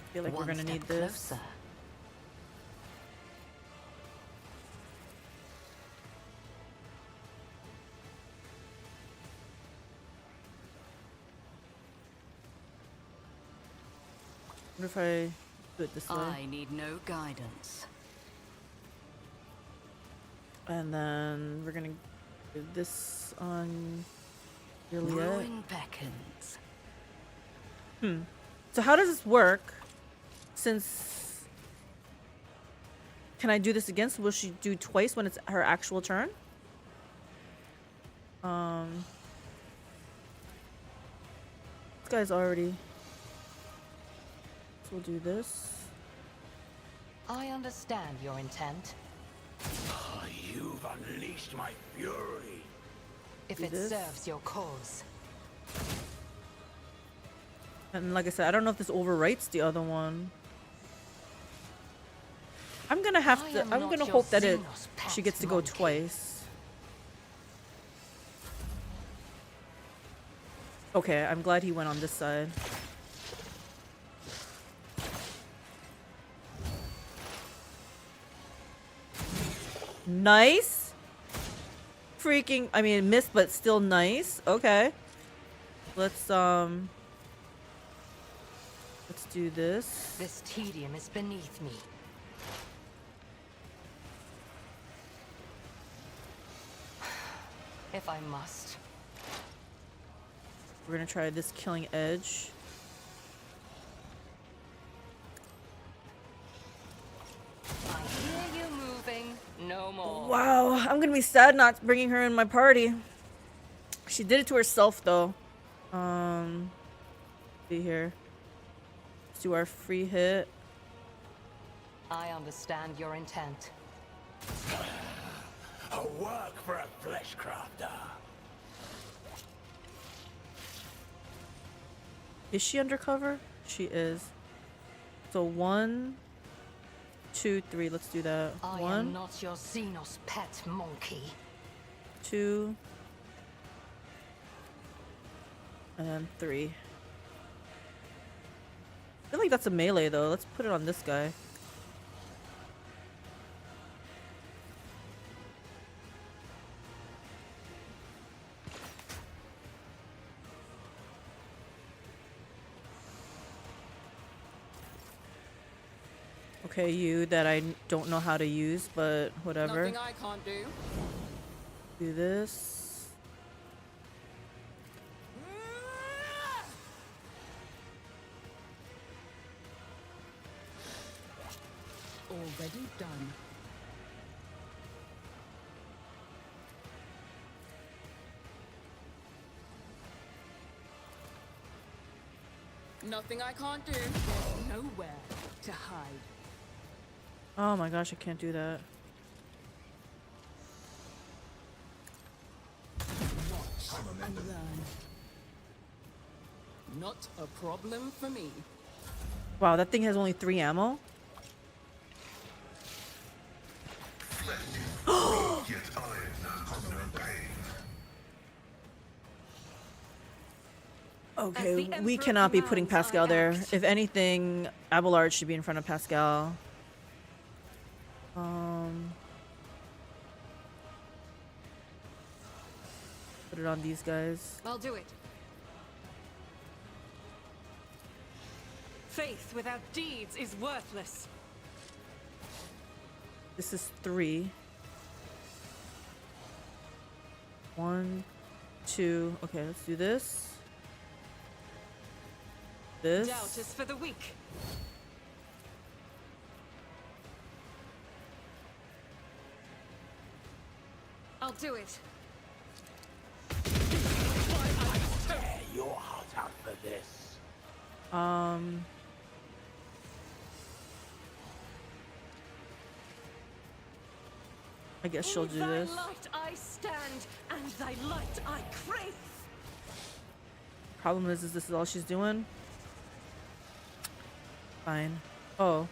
I feel like we're One gonna need step this. closer. What if I do it this way? I need no guidance. And then we're gonna do this on Yrliet. Ruin beckons. So how does this work? Since can I do this against? Will she do twice when it's her actual turn? This guy's already. So we'll do this. I understand your intent. You've unleashed my fury. If Do it this. serves your cause. And like I said, I don't know if this overwrites the other one. I'm gonna have I to. am I'm not gonna your hope that Xenos she pet gets to go monkey. twice. Okay, I'm glad he went on this side. Nice. Freaking, I mean, missed, but still nice. Okay. Let's do this. This tedium is beneath me. If I must. We're gonna try this killing edge. I hear you moving. No more. Wow, I'm gonna be sad not bringing her in my party. She did it to herself, though. See here. Let's do our free hit. I understand your intent. A work for a flesh crafter. Is she undercover? She is. So 1, 2, 3. Let's do that. I am 1, not your Xenos pet monkey. 2, and then 3. I feel like that's a melee, though. Let's put it on this guy. Okay, you that I don't know how to use, but whatever. Nothing I can't do. Do this. Already done. Nothing I can't do. There's nowhere to hide. Oh my gosh, I can't do that. Watch and learn. Not a problem for me. Wow, that thing has only 3 ammo. Yet iron has no pain. Okay, the we Emperor cannot be putting commands, Pascal I there. act. If anything, Abelard should be in front of Pascal. Put it on these guys. I'll do it. Faith without deeds is worthless. This is 3. 1, 2. Okay, let's do this. This. Doubt is for the weak. I'll do it. Tear your heart out for this. I guess she'll do this. In thy light I stand, and thy light I crave. Problem is this is all she's doing? Fine. Oh.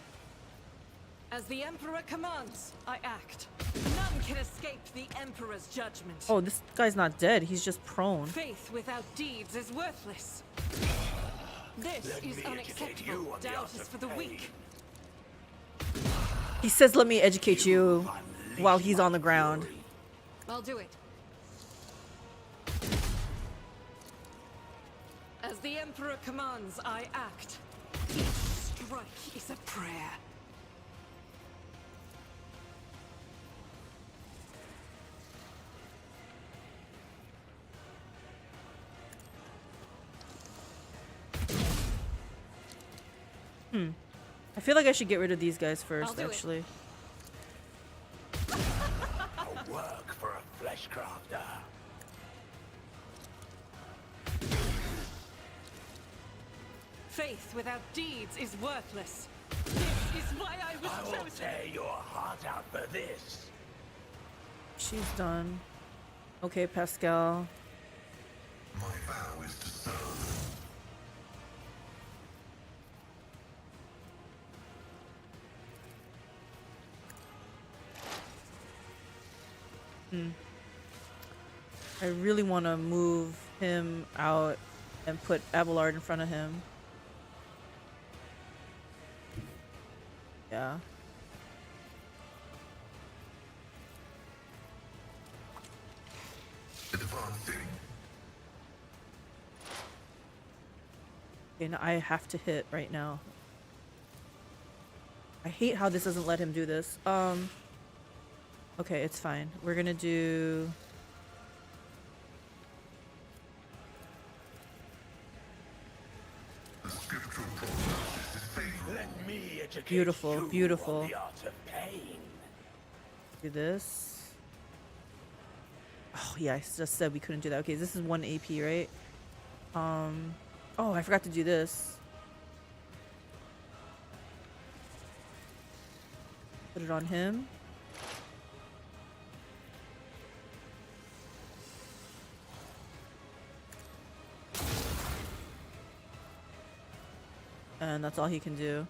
As the Emperor commands, I act. None can escape the Emperor's judgment. Oh, this guy's not dead. He's just prone. Faith without deeds is worthless. This Let is me educate you unacceptable. on the Doubt art is of for the weak. He says, let me educate you while he's on the ground. I'll do it. As the Emperor commands, I act. Each strike is a prayer. I feel like I should get rid of these guys I'll first, do it. actually. A work for a flesh crafter. Faith without deeds is worthless. This is why I I was will chosen. tear your heart out for this. She's done. Okay, Pascal. My vow is to serve. I really want to move him out and put Abelard in front of him. Yeah. Advancing. And I have to hit right now. I hate how this doesn't let him do this. Okay, it's fine. We're gonna do... The scriptural prognosis is favorable. Let me educate Beautiful, you beautiful. on the art of pain. do this. Oh yeah, I just said we couldn't do that. Okay, this is 1 AP, right? Oh, I forgot to do this. Put it on him. And that's all he can do.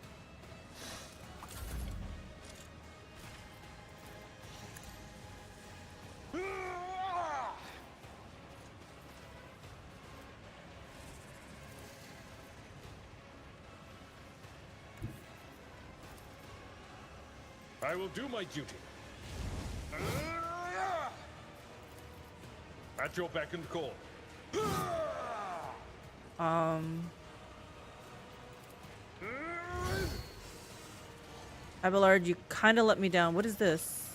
I will do my duty. At your beck and call. Abelard, you kind of let me down. What is this?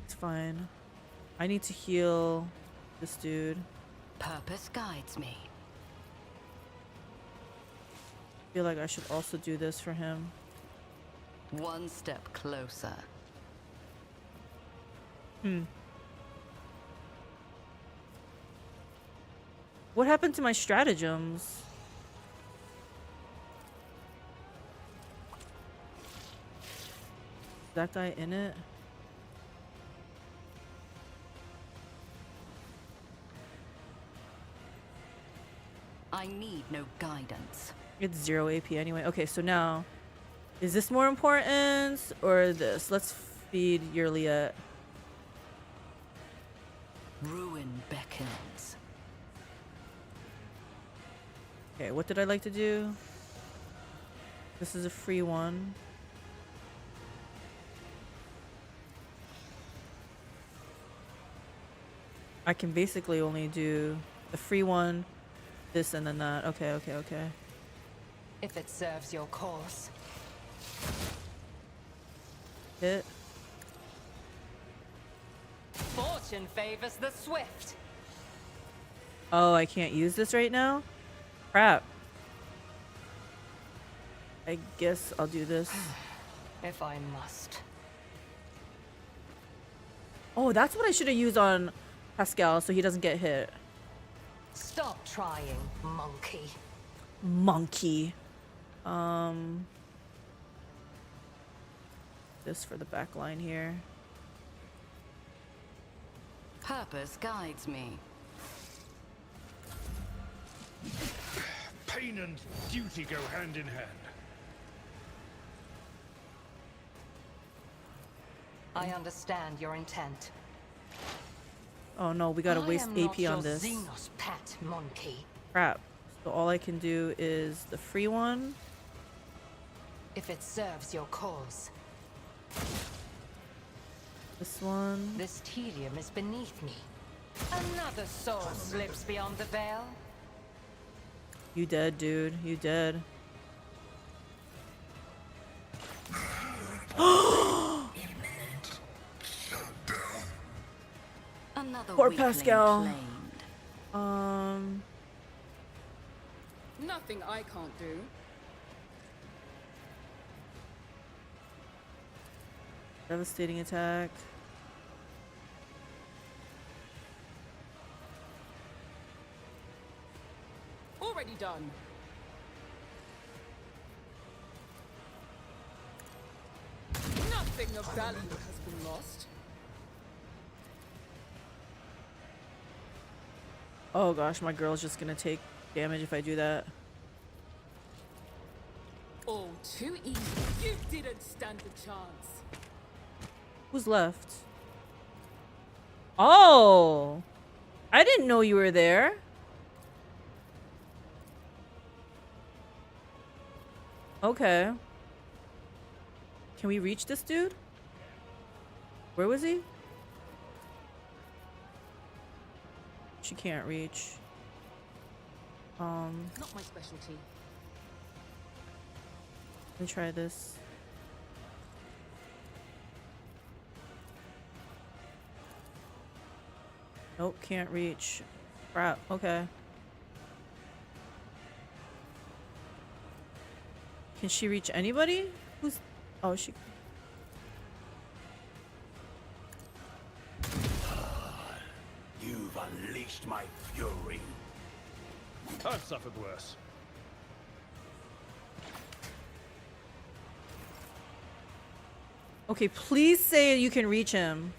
It's fine. I need to heal this dude. Purpose guides me. I feel like I should also do this for him. One step closer. What happened to my stratagems? Is that guy in it? I need no guidance. It's 0 AP anyway. Okay, so now, is this more important or this? Let's feed Yrliet. Ruin beckons. Okay, what did I like to do? This is a free one. I can basically only do the free one, this, and then that. Okay, okay, okay. If it serves your cause. Hit. Fortune favors the swift. Oh, I can't use this right now? Crap. I guess I'll do this. If I must. Oh, that's what I should have used on Pascal so he doesn't get hit. Stop trying, monkey. Monkey. This for the back line here. Purpose guides me. Pain pain and duty go hand in hand. I understand your intent. Oh no, we gotta waste AP on this. Xenos pet monkey. Crap. So all I can do is the free one. If it serves your cause. This one. This tedium is beneath me. Another soul slips beyond the veil. You dead, dude. You dead. Another Poor weakling Pascal. claimed. Nothing I can't do. Devastating attack. Already done. Nothing of value has been lost. Oh gosh, my girl's just gonna take damage if I do that. All too easy. You didn't stand a chance. Who's left? Oh! I didn't know you were there. Okay. Can we reach this dude? Where was he? She can't reach. Not my specialty. Let me try this. Nope, can't reach. Crap, okay. Can she reach anybody? Who's... Oh, she... You've unleashed my fury. I've suffered worse. Okay, please say you can reach him.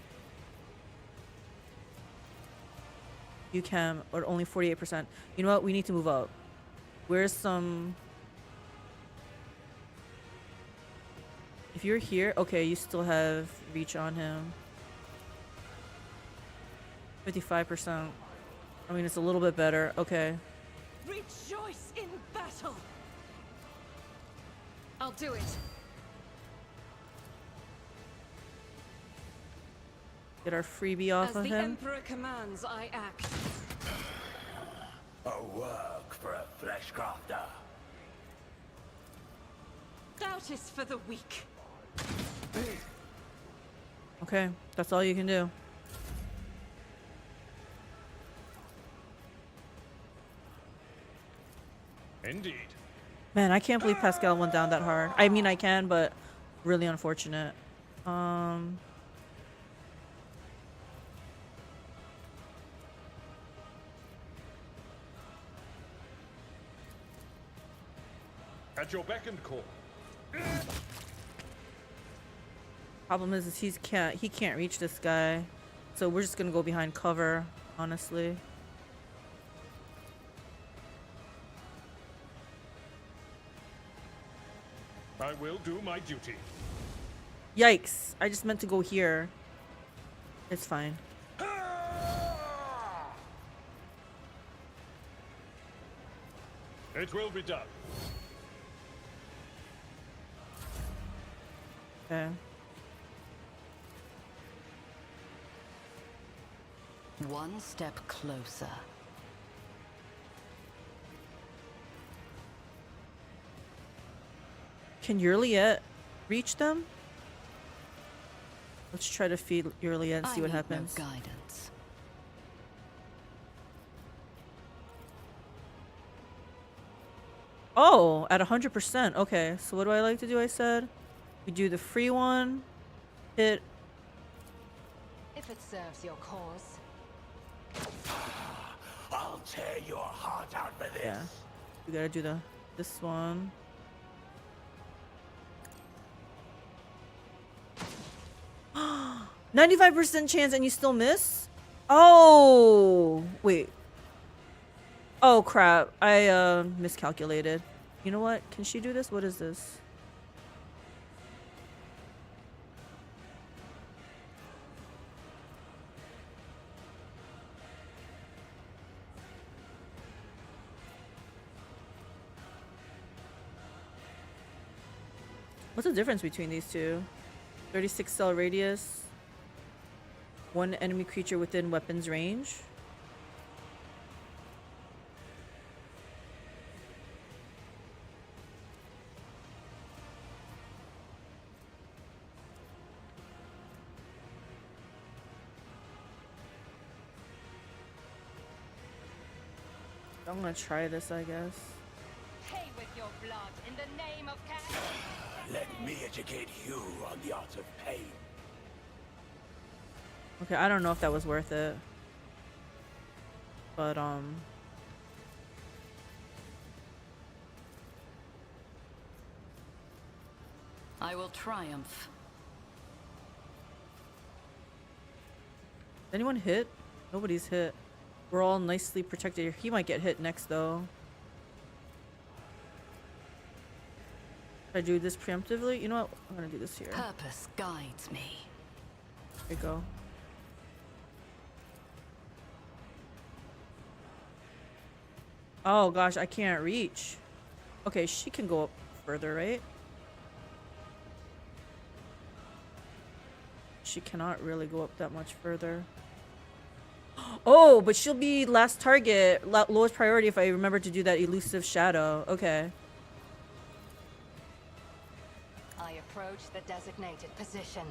You can, or only 48%. You know what? We need to move up. Where's some... If you're here, okay, you still have reach on him. 55%. I mean, it's a little bit better. Okay. Rejoice in battle. I'll do it. Get our freebie off As of the him. Emperor commands, I act. A work for a flesh crafter. Doubt is for the weak. Okay, that's all you can do. Indeed. Man, I can't believe Pascal went down that hard. I mean, I can, but really unfortunate. At your beck and call. Problem is he can't reach this guy, so we're just gonna go behind cover, honestly. I will do my duty. Yikes! I just meant to go here. It's fine. It will be done. Okay. One step closer. Can Yrliet reach them? Let's try to feed Yrliet and see what happens. No guidance. Oh, at 100%. Okay, so what do I like to do? I said we do the free one. Hit. If it serves your cause. I'll tear your heart out for this. Yeah. We gotta do this one. [GASPS] 95% chance and you still miss? Oh, wait. Oh crap, I miscalculated. You know what? Can she do this? What is this? What's the difference between these two? 36 cell radius. One enemy creature within weapons range. I'm gonna try this, I guess. Pay with your blood in the name of Cat. Let me educate you on the art of pain. Okay, I don't know if that was worth it. But, I will triumph. anyone hit? Nobody's hit. We're all nicely protected. He might get hit next, though. Should I do this preemptively? You know what? I'm gonna do this here. Purpose guides me. There you go. Oh gosh, I can't reach. Okay, she can go up further, right? She cannot really go up that much further. Oh, but she'll be last target, lowest priority if I remember to do that elusive shadow. Okay. I approach the designated position.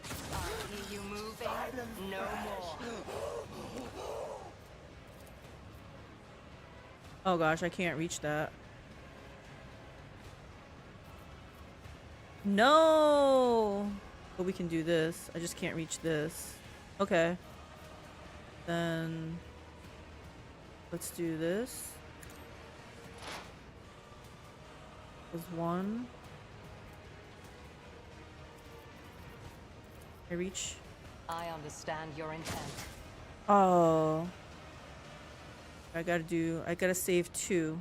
I hear you moving. No more. Oh gosh, I can't reach that. No! But we can do this. I just can't reach this. Okay. Then let's do this. There's one. I reach. I understand your intent. Oh. I gotta save two.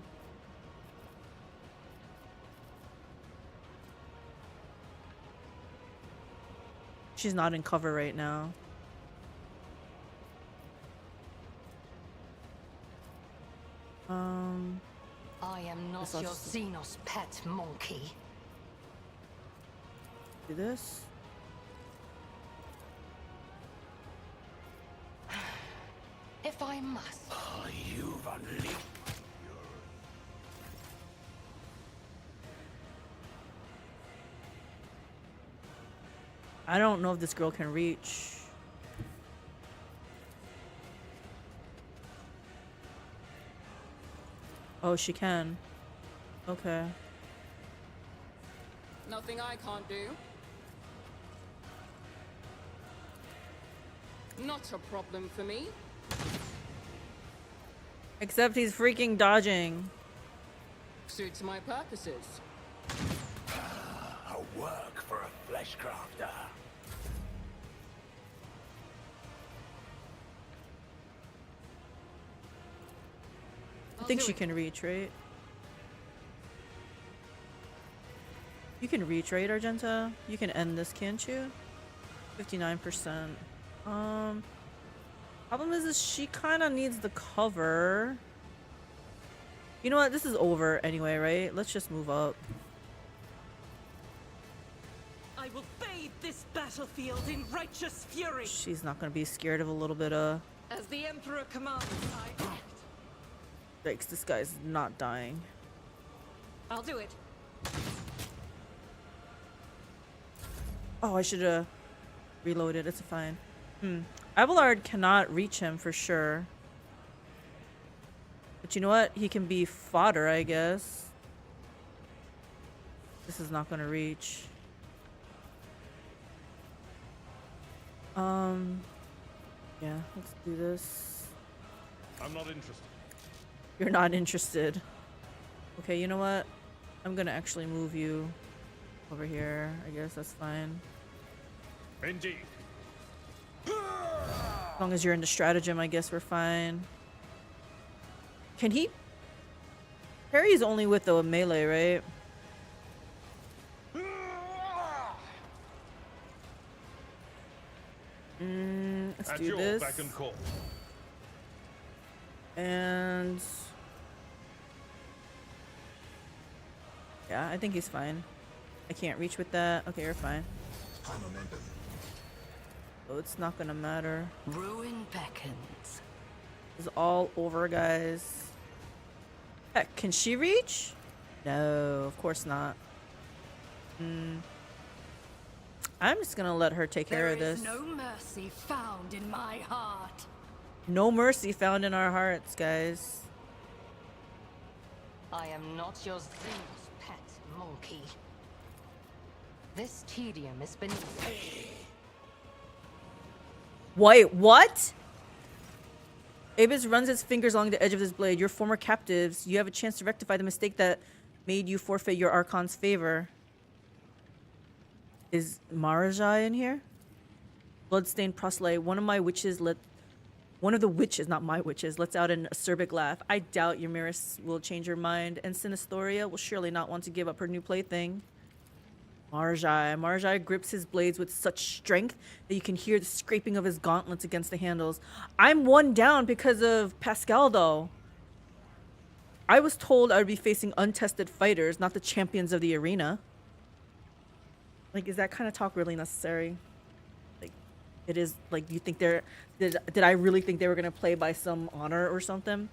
She's not in cover right now. I am not I'll your just Xenos pet monkey. do this. If I must. Oh, you've unleashed. I don't know if this girl can reach. Oh, she can. Okay. Nothing I can't do. Not a problem for me. Except he's freaking dodging. Suits my purposes. A work for a flesh crafter. I think she can reach, right? You can reach, right, Argenta? You can end this, can't you? 59%. Problem is she kind of needs the cover. You know what? This is over anyway, right? Let's just move up. I will bathe this battlefield in righteous fury. She's not gonna be scared of a little bit of... As the Emperor commands, I act. Yikes, this guy's not dying. I'll do it. Oh, I should have reloaded. It's fine. Abelard cannot reach him for sure. But you know what? He can be fodder, I guess. This is not gonna reach. Yeah, let's do this. I'm not interested. You're not interested. Okay, you know what? I'm gonna actually move you over here. I guess that's fine. Indeed. As long as you're into stratagem, I guess we're fine. Can he? Harry's only with the melee, right? Let's At do your this. beck and call. And yeah, I think he's fine. I can't reach with that. Okay, you're fine. So it's not gonna matter. Ruin beckons. It's all over, guys. Heck, can she reach? No, of course not. I'm just gonna let her take care of There this. is no mercy found in my heart. No mercy found in our hearts, guys. I am not your Xenos pet monkey. This tedium is beneath me. Wait, what? Avis runs his fingers along the edge of his blade. Your former captives. You have a chance to rectify the mistake that made you forfeit your Archon's favor. Is Marajai in here? Bloodstained proselyte. One of the witches, not my witches, lets out an acerbic laugh. I doubt Ymiris will change her mind, and Sinistoria will surely not want to give up her new plaything. Marajai grips his blades with such strength that you can hear the scraping of his gauntlets against the handles. I'm one down because of Pascal, though. I was told I would be facing untested fighters, not the champions of the arena. Like, is that kind of talk really necessary? Like, it is, like, you think they're... Did I really think they were going to play by some honor or something?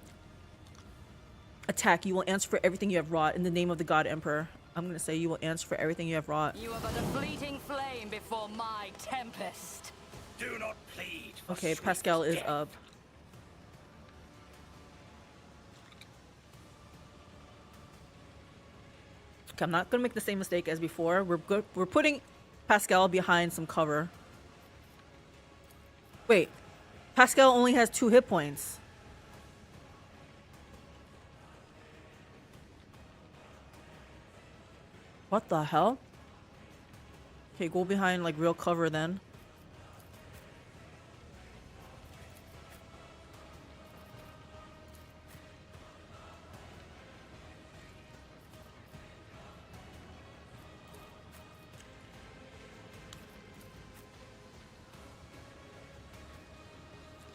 Attack. You will answer for everything you have wrought in the name of the God Emperor. I'm going to say you will answer for everything you have wrought. You are but a fleeting flame before my tempest. Do not plead. For Okay, sweet Pascal is death. up. Okay, I'm not going to make the same mistake as before. We're putting Pascal behind some cover. Wait. Pascal only has 2 hit points. What the hell? Okay, go behind like real cover then.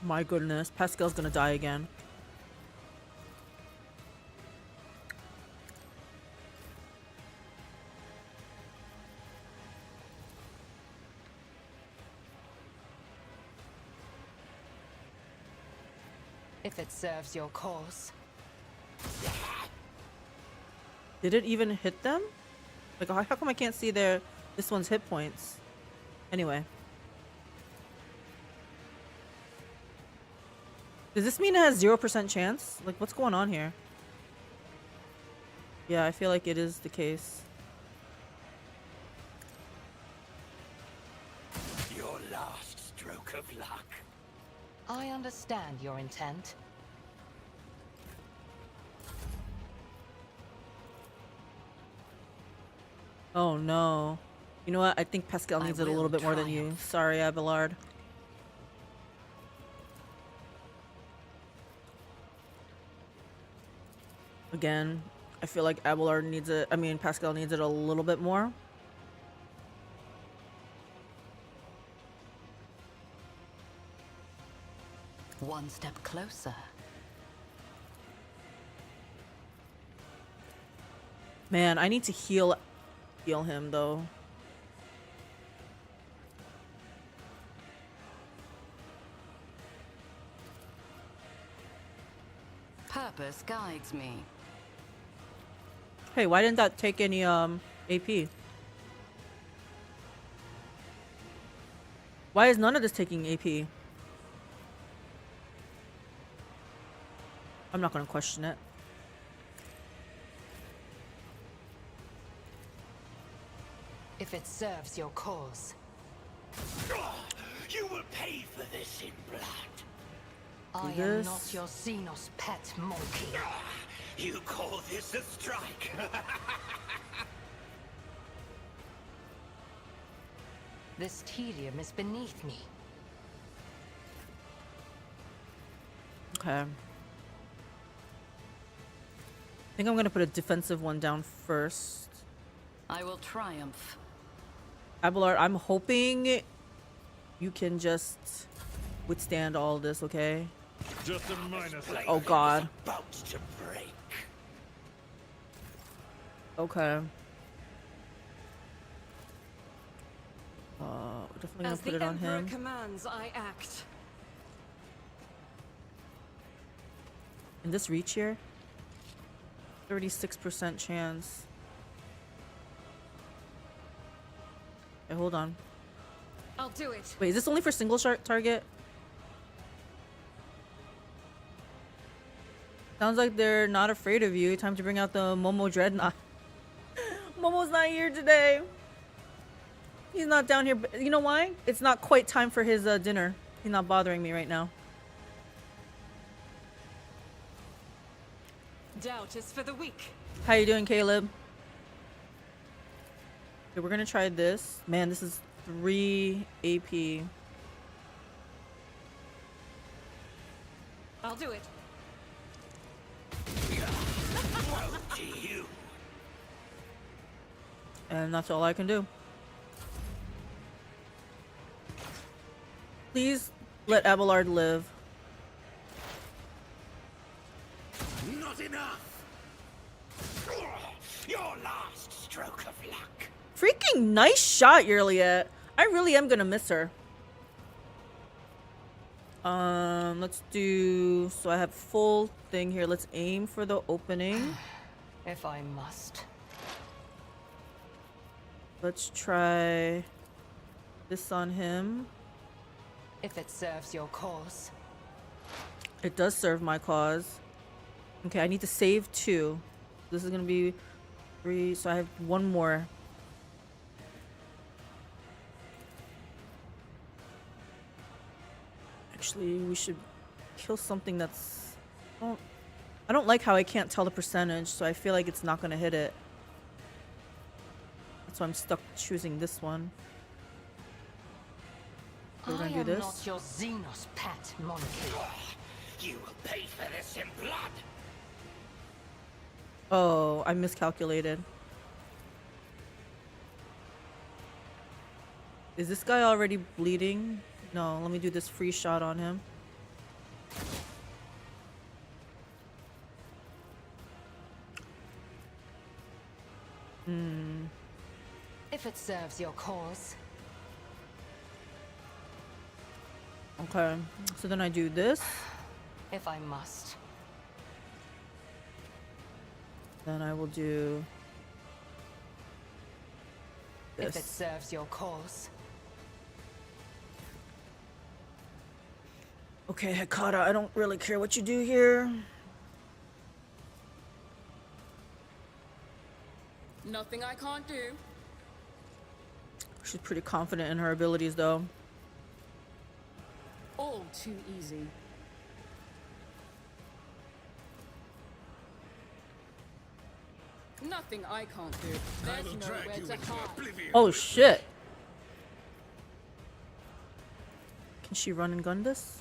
My goodness, Pascal's gonna die again. If it serves your cause. Did it even hit them? Like, how come I can't see this one's hit points? Anyway. Does this mean it has 0% chance? Like, what's going on here? Yeah, I feel like it is the case. Your last stroke of luck. I understand your intent. Oh no. You know what? I think Pascal needs it a little bit more than you. Sorry, Abelard. Again, I feel like Abelard needs it. I mean, Pascal needs it a little bit more. One step closer. Man, I need to heal him though. Purpose guides me. Hey, why didn't that take any AP? Why is none of this taking AP? I'm not gonna question it. If it serves your cause. You will pay for this in blood. I am this. not your Xenos pet monkey. You call this a strike? This tedium is beneath me. Okay. I think I'm gonna put a defensive one down first. I will triumph. Abelard, I'm hoping you can just withstand all this, okay? Just a minor thing. Oh god. About to break. Okay. Definitely gonna As put the it on Emperor him. commands, I act. In this reach here? 36% chance. Okay, hold on. I'll do it. Wait, is this only for single shark target? Sounds like they're not afraid of you. Time to bring out the Momo Dreadnought. Momo's not here today. He's not down here. You know why? It's not quite time for his dinner. He's not bothering me right now. Doubt is for the weak. How you doing, Caleb? Okay, we're gonna try this. Man, this is 3 AP. I'll do it. Woe to you. And that's all I can do. Please let Abelard live. Not enough. Your last stroke of luck. Freaking nice shot, Yrliet. I really am gonna miss her. Let's do... So I have full thing here. Let's aim for the opening. If I must. Let's try this on him. If it serves your cause. It does serve my cause. Okay, I need to save 2. This is gonna be 3, so I have 1 more. Actually, we should kill something that's... I don't like how I can't tell the percentage, so I feel like it's not gonna hit it. That's why I'm stuck choosing this one. We're gonna do this. I am not your Xenos pet, monkey. You will pay for this in blood. Oh, I miscalculated. Is this guy already bleeding? No, let me do this free shot on him. If it serves your cause. Okay, so then I do this. If I must. Then I will do If it this. serves your cause. Okay, Hekata, I don't really care what you do here. Nothing I can't do. She's pretty confident in her abilities, though. All too easy. Nothing I can't do. There's nowhere to hide. Oh, shit. Can she run and gun this?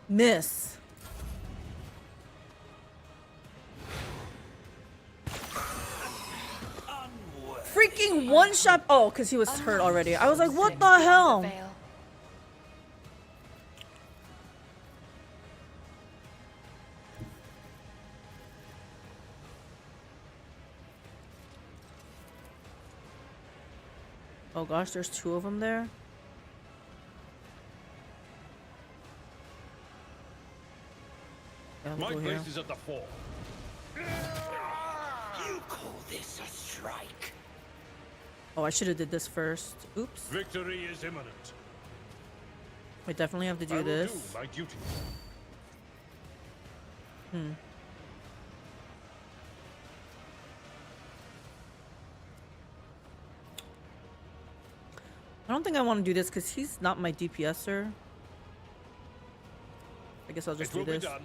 Miss. Freaking one shot. Oh, because he was hurt already. I was like, what the hell? Veil. Oh gosh, there's 2 of them there. Yeah, we'll My go here. place is at the fore. You call this a strike? Oh, I should have did this first. Oops. Victory is imminent. We definitely have to I do will this. do my duty. I don't think I want to do this because he's not my DPSer. I guess I'll just It will do be this. done.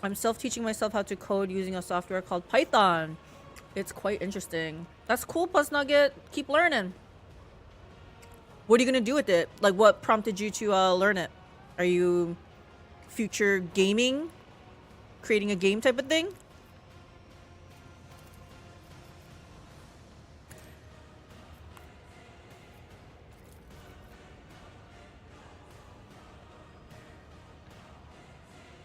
I'm self-teaching myself how to code using a software called Python. It's quite interesting. That's cool, Plus Nugget. Keep learning. What are you gonna do with it? Like, what prompted you to learn it? Are you future gaming? Creating a game type of thing?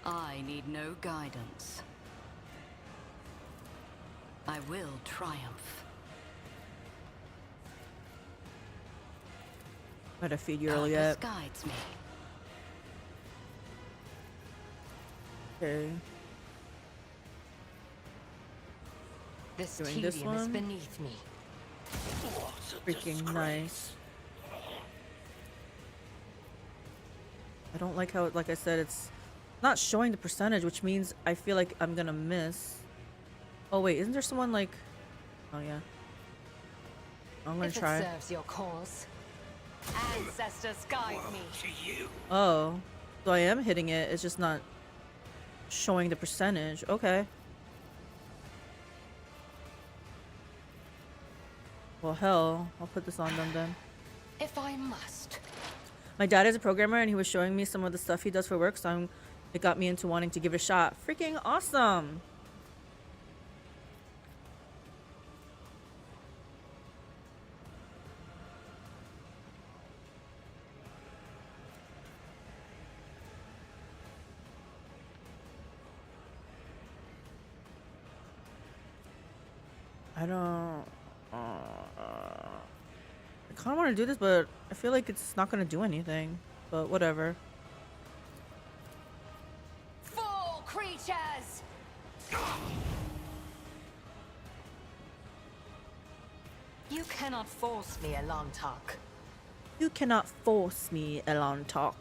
I need no guidance. I will triumph. Gotta feed Purpose Yrliet. guides me. Okay. This Doing this tedium is one? beneath me. What a Freaking disgrace. nice. I don't like how, like I said, it's not showing the percentage, which means I feel like I'm gonna miss. Oh wait, isn't there someone like... Oh yeah. I'm gonna If try. it serves your cause. Ancestors guide me. To you. Oh. So I am hitting it, it's just not showing the percentage. Okay. Well, hell, I'll put this on them then. If I must. My dad is a programmer and he was showing me some of the stuff he does for work, so it got me into wanting to give it a shot. Freaking awesome! I don't... I kind of want to do this, but I feel like it's not going to do anything. But whatever. Fool creatures! You cannot force me, Owlcat. You cannot force me, Owlcat.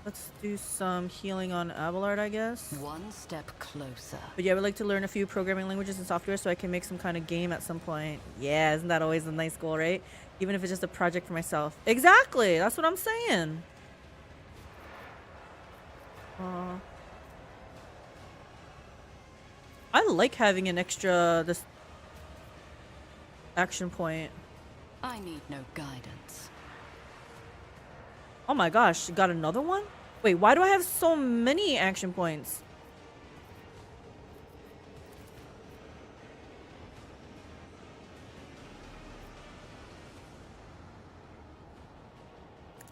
Let's do some healing on Abelard, I guess. One step closer. But yeah, I would like to learn a few programming languages and software so I can make some kind of game at some point. Yeah, isn't that always a nice goal, right? Even if it's just a project for myself. Exactly! That's what I'm saying. I like having an extra this action point. I need no guidance. Oh my gosh, got another one? Wait, why do I have so many action points?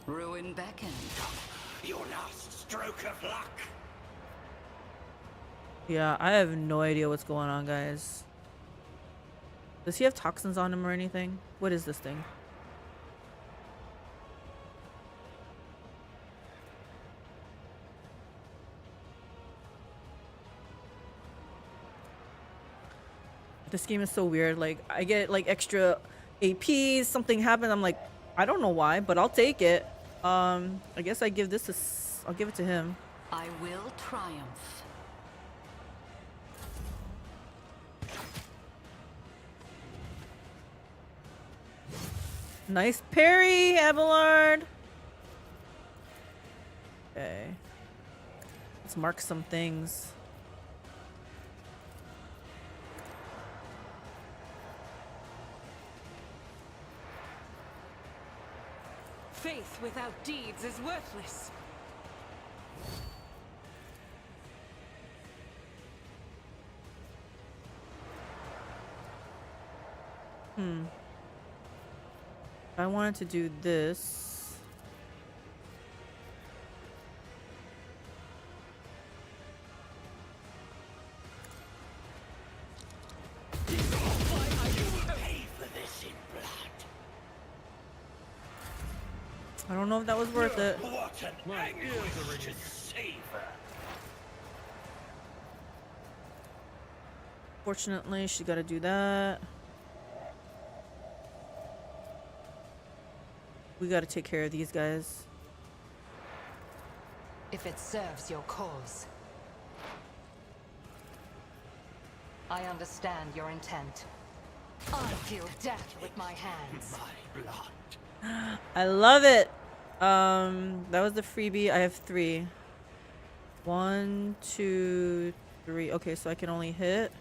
Ruin beckon. Your last stroke of luck. Yeah, I have no idea what's going on, guys. Does he have toxins on him or anything? What is this thing? This game is so weird. Like, I get like extra APs, something happened. I'm like, I don't know why, but I'll take it. I guess I give this I'll give it to him. I will triumph. Nice parry, Abelard. Okay. Let's mark some things. Faith without deeds is worthless. I wanted to do this. Pay for this in blood. I don't know if that was worth it. What an anguish to savor. Fortunately, she got to do that. We got to take care of these guys. If it serves your cause. I understand your intent. I deal death with my hands. My blood. I love it. That was the freebie. I have 3. 1, 2, 3. Okay, so I can only hit.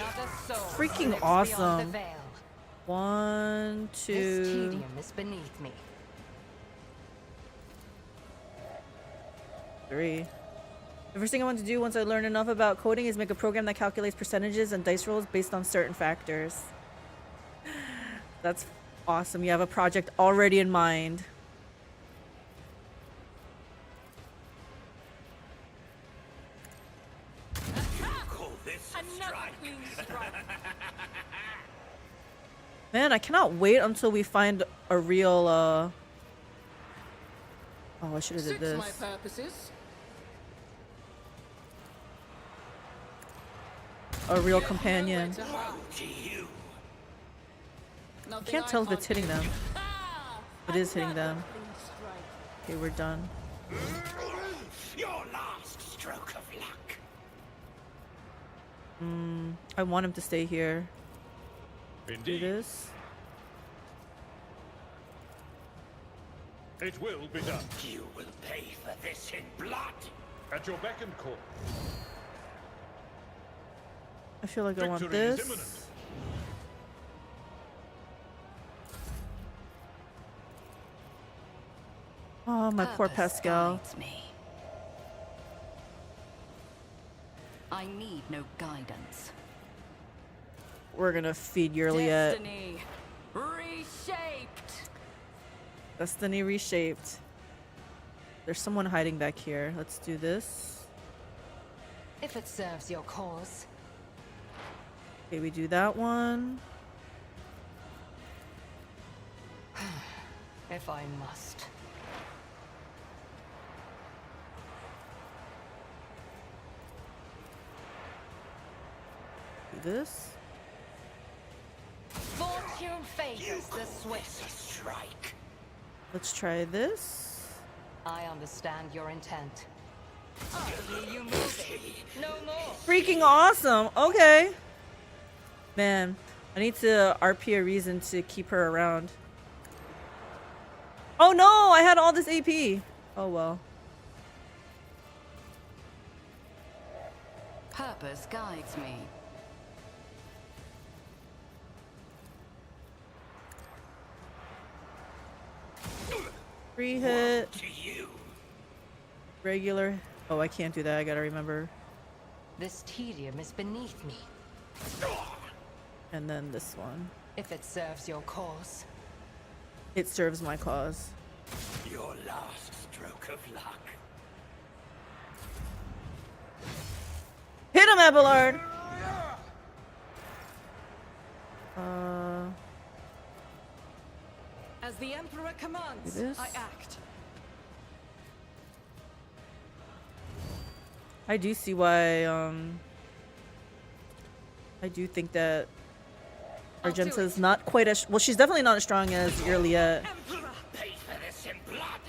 Another soul Freaking lives beyond the awesome. veil. 1, This 2. tedium is beneath me. 3. The first thing I want to do once I learn enough about coding is make a program that calculates percentages and dice rolls based on certain factors. That's awesome. You have a project already in mind. Call this a Another strike. clean strike. Man, I cannot wait until we find a real, Oh, I should have did Suits my this. purposes. A real Get companion. nowhere to hide. Woe to you. I can't tell if it's hitting them. Ah, It is hitting another them. clean strike. Okay, we're done. Your last stroke of luck. I want him to stay here. Do Indeed. this. It will be done. You will pay for this in blood. At your beck and call. I feel like I want Victory is this. imminent. Oh, my poor Purpose Pascal. guides me. I need no guidance. We're gonna feed Yrliet. Destiny reshaped. Destiny reshaped. There's someone hiding back here. Let's do this. If it serves your cause. Okay, we do that one. If I must. Do this. Fortune You favors the call swift. this a strike. Let's try this. I understand your intent. I hear you moving. No more. Freaking awesome. Okay. Man, I need to RP a reason to keep her around. Oh no, I had all this AP. Oh well. Purpose guides me. Free hit. To you. Regular. Oh, I can't do that. I gotta remember. This tedium is beneath me. And then this one. If it serves your cause. It serves my cause. Your last stroke of luck. Hit him, Abelard! As the Emperor commands, Do this. I act. I do see why, I do think that I'll do Argenta is it. not quite as... Well, she's definitely not as strong as Yrliet. Emperor. Pay for this in blood.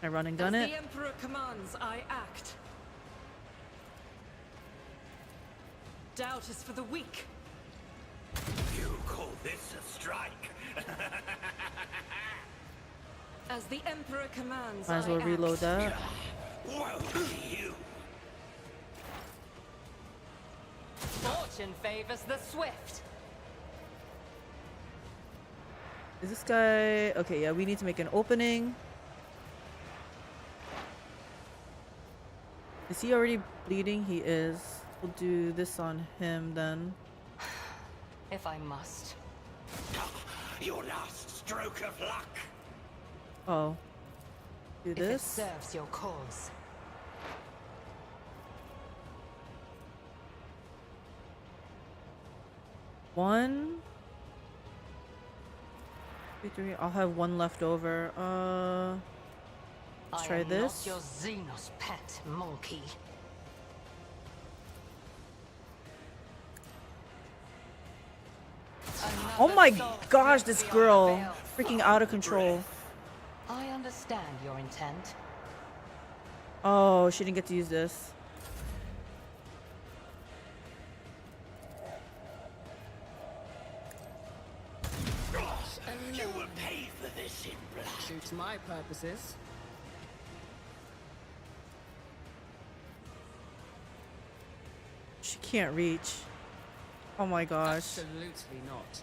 I run and gun As it. the Emperor commands, I act. Doubt is for the weak. You call this a strike. As the Emperor commands, Might as well I reload act. that. Woe to you. Fortune favors the swift. Is this guy... Okay, yeah, we need to make an opening. Is he already bleeding? He is. We'll do this on him then. If I must. Your last stroke of luck. Oh. Do If it this. serves your cause. One. Two, three. I'll have one left over. Let's I try am this. not your Xenos pet monkey. Oh Another my soul gosh, lives this beyond girl. the veil. Freaking out of control. I understand your intent. Oh, she didn't get to use this. You will pay for this in blood. Suits my purposes. She can't reach. Oh my gosh. Absolutely not.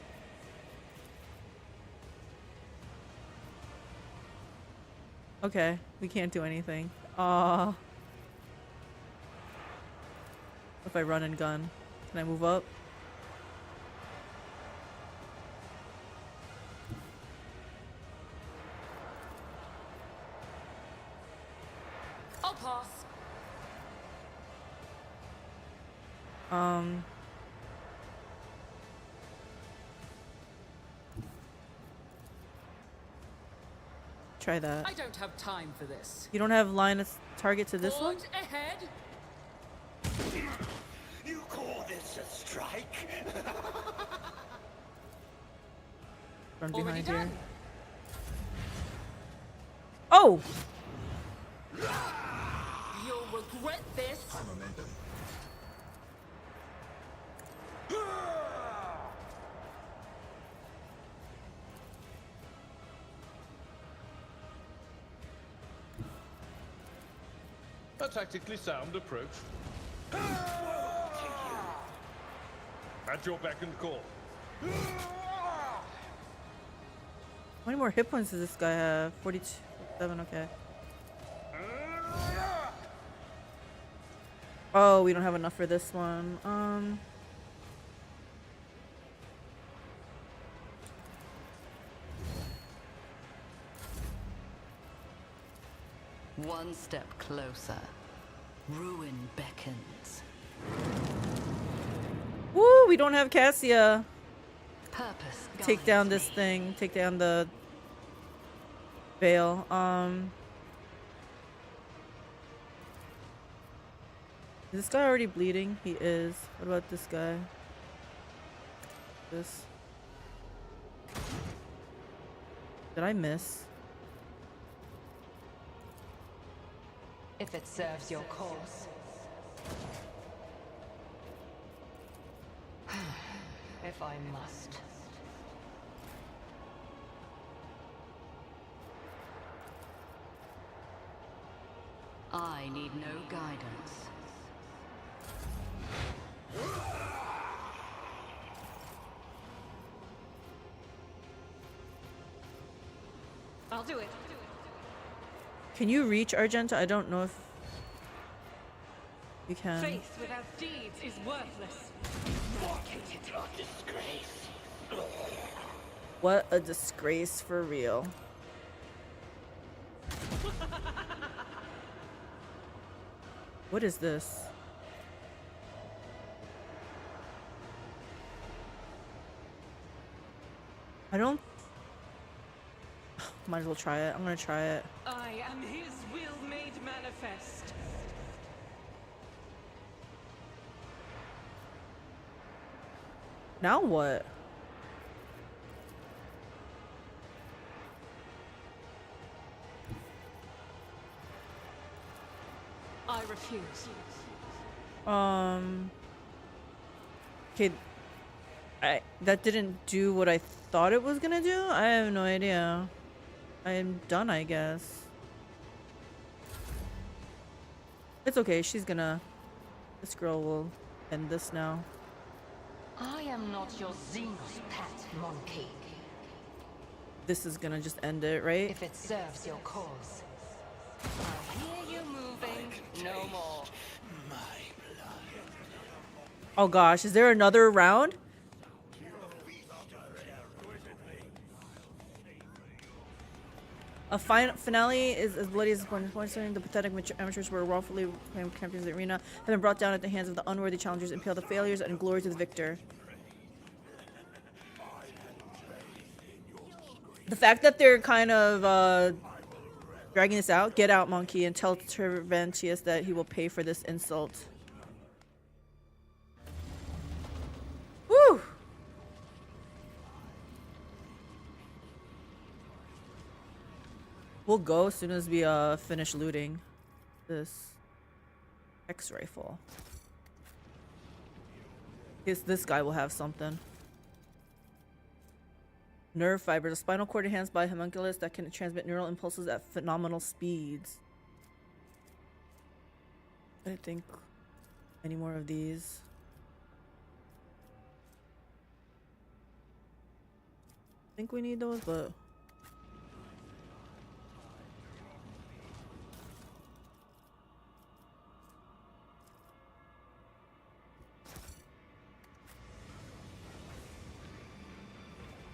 Okay, we can't do anything. If I run and gun, can I move up? I'll pass. Try that. I don't have time for this. You don't have line of target to this one? Forward ahead. You call this a strike? Run Already behind here. done. Oh! You'll regret this. A tactically sound approach. At your beck and call. How many more hit points does this guy have? 47, okay. Oh, we don't have enough for this one. One step closer. Ruin beckons. Woo, we don't have Cassia. Purpose Take down guides this me. thing. Take down the veil. Is this guy already bleeding? He is. What about this guy? This. Did I miss? If it serves your cause. If I must. I need no guidance. I'll do it. Can you reach Argenta? I don't know if you can. Faith without deeds is worthless. What a disgrace for real. What is this? I don't... Might as well try it. I'm gonna try it. I am his will made manifest. Now what? I refuse. Okay. That didn't do what I thought it was gonna do? I have no idea. I'm done, I guess. It's okay, she's gonna... This girl will end this now. I am not your Xenos pet, monkey. This is gonna just end it, right? If it serves your cause. I hear you moving. No more. Oh gosh, is there another round? A finale is as bloody as the the pathetic amateurs were wrongfully claimed champions of the arena have been brought down at the hands of the unworthy challengers, impale the failures and glory to the victor. The fact that they're kind of dragging this out, get out, monkey, and tell Terventius that he will pay for this insult. Woo! We'll go as soon as we finish looting this X rifle. Guess this guy will have something. Nerve fibers, a spinal cord enhanced by homunculus that can transmit neural impulses at phenomenal speeds. I didn't think any more of these. think we need those, but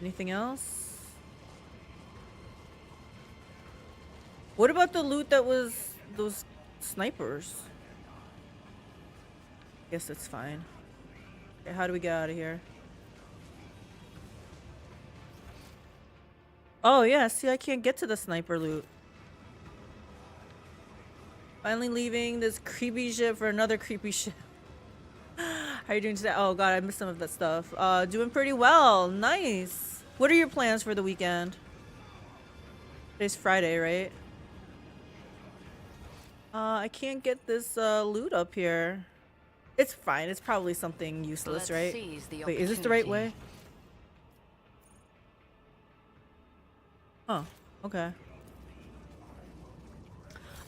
anything else? What about the loot that was those snipers? Guess that's fine. Okay, how do we get out of here? Oh yeah, see, I can't get to the sniper loot. Finally leaving this creepy ship for another creepy ship. How are you doing today? Oh god, I missed some of that stuff. Doing pretty well. Nice. What are your plans for the weekend? Today's Friday, right? I can't get this loot up here. It's fine. It's probably something useless, right? Wait, is this the right way? Oh, okay.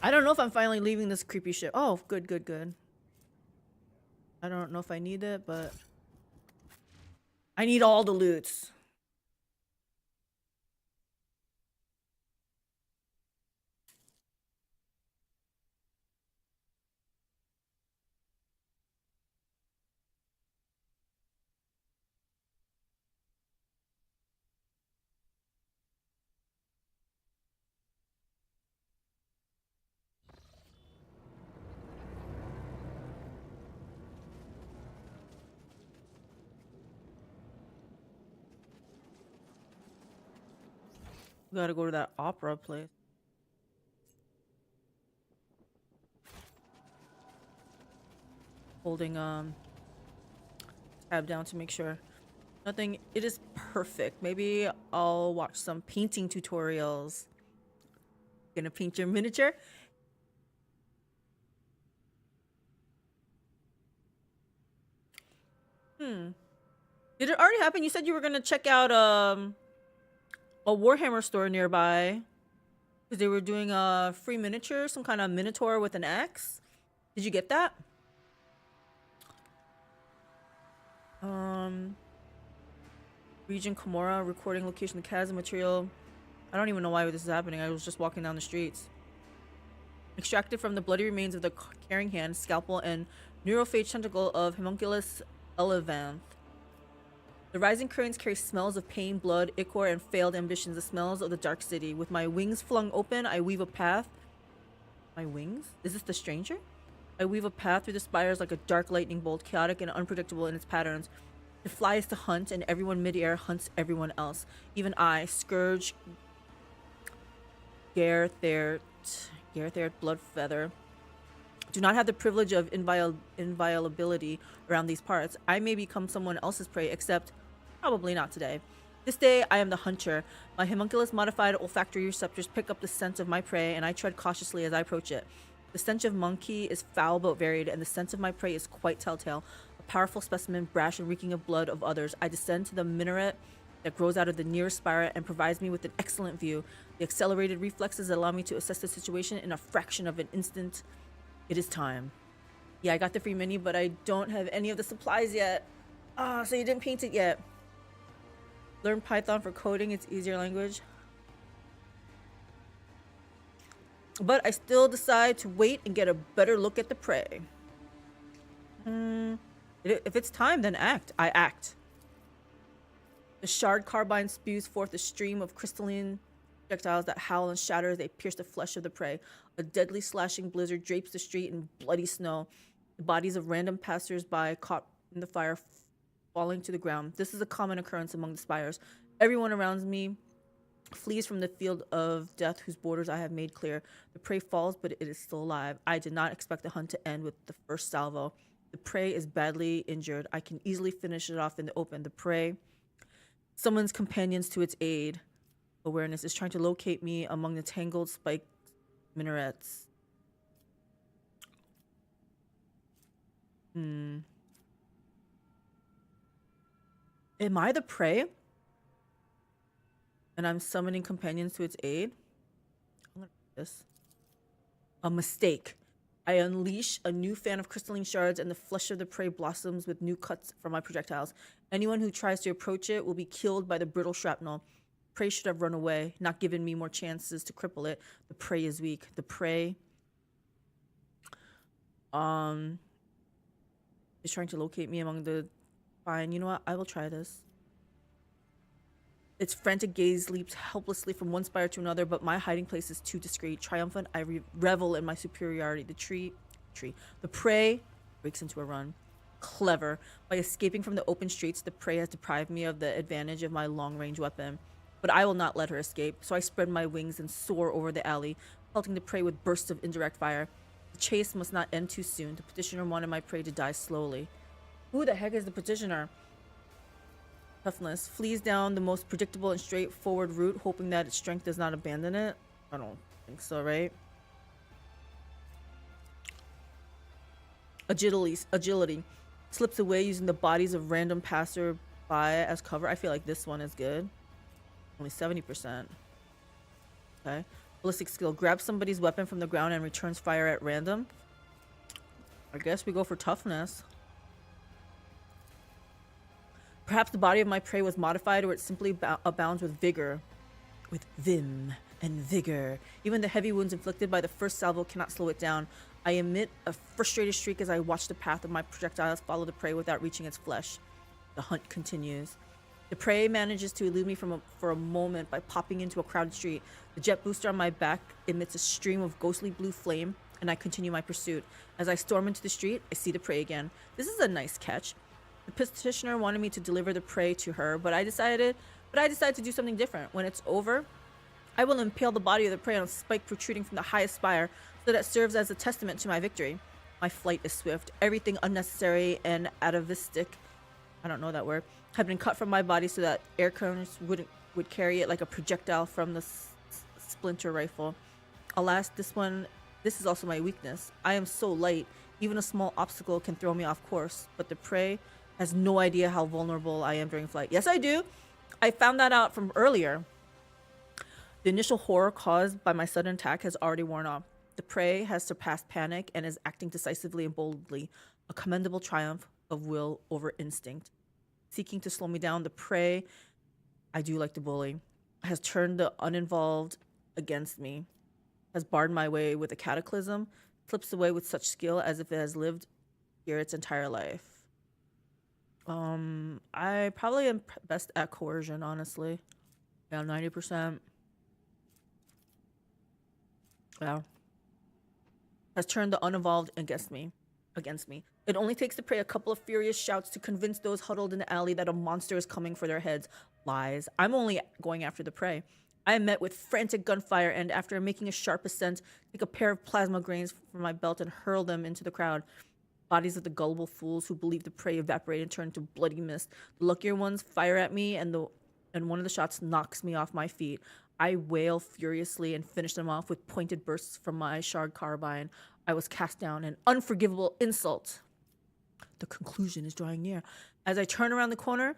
I don't know if I'm finally leaving this creepy ship. Oh, good, good, good. I don't know if I need it, but I need all the loots. Gotta go to that opera place. Holding tab down to make sure nothing. It is perfect. Maybe I'll watch some painting tutorials. Gonna paint your miniature. Did it already happen? You said you were gonna check out a Warhammer store nearby because they were doing a free miniature, some kind of minotaur with an axe. Did you get that? Region Komora, recording location, the chasm material. I don't even know why this is happening. I was just walking down the streets. Extracted from the bloody remains of the carrying hand, scalpel, and neurophage tentacle of Homunculus elevanth. The rising currents carry smells of pain, blood, ichor, and failed ambitions, the smells of the dark city. With my wings flung open, I weave a path. My wings? Is this the stranger? I weave a path through the spires like a dark lightning bolt, chaotic and unpredictable in its patterns. It flies to hunt, and everyone midair hunts everyone else. Even I, Scourge, Gerthert, Bloodfeather, do not have the privilege of inviolability around these parts. I may become someone else's prey, except probably not today. This day, I am the hunter. My homunculus modified olfactory receptors pick up the scent of my prey, and I tread cautiously as I approach it. The stench of monkey is foul but varied, and the scent of my prey is quite telltale. A powerful specimen, brash and reeking of blood of others. I descend to the minaret that grows out of the nearest spire and provides me with an excellent view. The accelerated reflexes allow me to assess the situation in a fraction of an instant. It is time. Yeah, I got the free mini, but I don't have any of the supplies yet. Ah, so you didn't paint it yet. Learn Python for coding. It's easier language. But I still decide to wait and get a better look at the prey. If it's time, then act. I act. The shard carbine spews forth a stream of crystalline projectiles that howl and shatter as they pierce the flesh of the prey. A deadly slashing blizzard drapes the street in bloody snow. The bodies of random passers-by caught in the fire falling to the ground. This is a common occurrence among the spires. Everyone around me flees from the field of death whose borders I have made clear. The prey falls, but it is still alive. I did not expect the hunt to end with the first salvo. The prey is badly injured. I can easily finish it off in the open. The prey summons companions to its aid. Awareness is trying to locate me among the tangled spiked minarets. Am I the prey? And I'm summoning companions to its aid? I'm gonna do this. A mistake. I unleash a new fan of crystalline shards, and the flesh of the prey blossoms with new cuts from my projectiles. Anyone who tries to approach it will be killed by the brittle shrapnel. prey should have run away, not given me more chances to cripple it. The prey is weak. The prey is trying to locate me among the... Fine, you know what? I will try this. Its frantic gaze leaps helplessly from one spire to another, but my hiding place is too discreet. Triumphant, I revel in my superiority. The prey breaks into a run. Clever. By escaping from the open streets, the prey has deprived me of the advantage of my long-range weapon. But I will not let her escape, so I spread my wings and soar over the alley, pelting the prey with bursts of indirect fire. The chase must not end too soon. The petitioner wanted my prey to die slowly. Who the heck is the petitioner? Toughness. Flees down the most predictable and straightforward route, hoping that its strength does not abandon it. I don't think so, right? Agility. Slips away using the bodies of random passerby as cover. I feel like this one is good. Only 70%. Okay. Ballistic skill. Grabs somebody's weapon from the ground and returns fire at random. I guess we go for toughness. Perhaps the body of my prey was modified, or it simply abounds with vigor. With vim and vigor. Even the heavy wounds inflicted by the first salvo cannot slow it down. I emit a frustrated shriek as I watch the path of my projectiles follow the prey without reaching its flesh. The hunt continues. The prey manages to elude me for a moment by popping into a crowded street. The jet booster on my back emits a stream of ghostly blue flame, and I continue my pursuit. As I storm into the street, I see the prey again. This is a nice catch. The petitioner wanted me to deliver the prey to her, but I decided to do something different. When it's over, I will impale the body of the prey on a spike protruding from the highest spire, so that serves as a testament to my victory. My flight is swift. Everything unnecessary and atavistic, I don't know that word, had been cut from my body so that air currents would carry it like a projectile from the splinter rifle. Alas, this is also my weakness. I am so light, even a small obstacle can throw me off course, but the prey has no idea how vulnerable I am during flight. Yes, I do. I found that out from earlier. The initial horror caused by my sudden attack has already worn off. The prey has surpassed panic and is acting decisively and boldly, a commendable triumph of will over instinct. Seeking to slow me down, the prey, I do like to bully, has turned the uninvolved against me, has barred my way with a cataclysm, slips away with such skill as if it has lived here its entire life. I probably am best at coercion, honestly. Yeah, 90%. Yeah. Has turned the uninvolved against me. It only takes the prey a couple of furious shouts to convince those huddled in the alley that a monster is coming for their heads. Lies. I'm only going after the prey. I am met with frantic gunfire and, after making a sharp ascent, take a pair of plasma grains from my belt and hurl them into the crowd. Bodies of the gullible fools who believe the prey evaporate and turn to bloody mist. The luckier ones fire at me, and one of the shots knocks me off my feet. I wail furiously and finish them off with pointed bursts from my shard carbine. I was cast down, an unforgivable insult. The conclusion is drawing near. As I turn around the corner,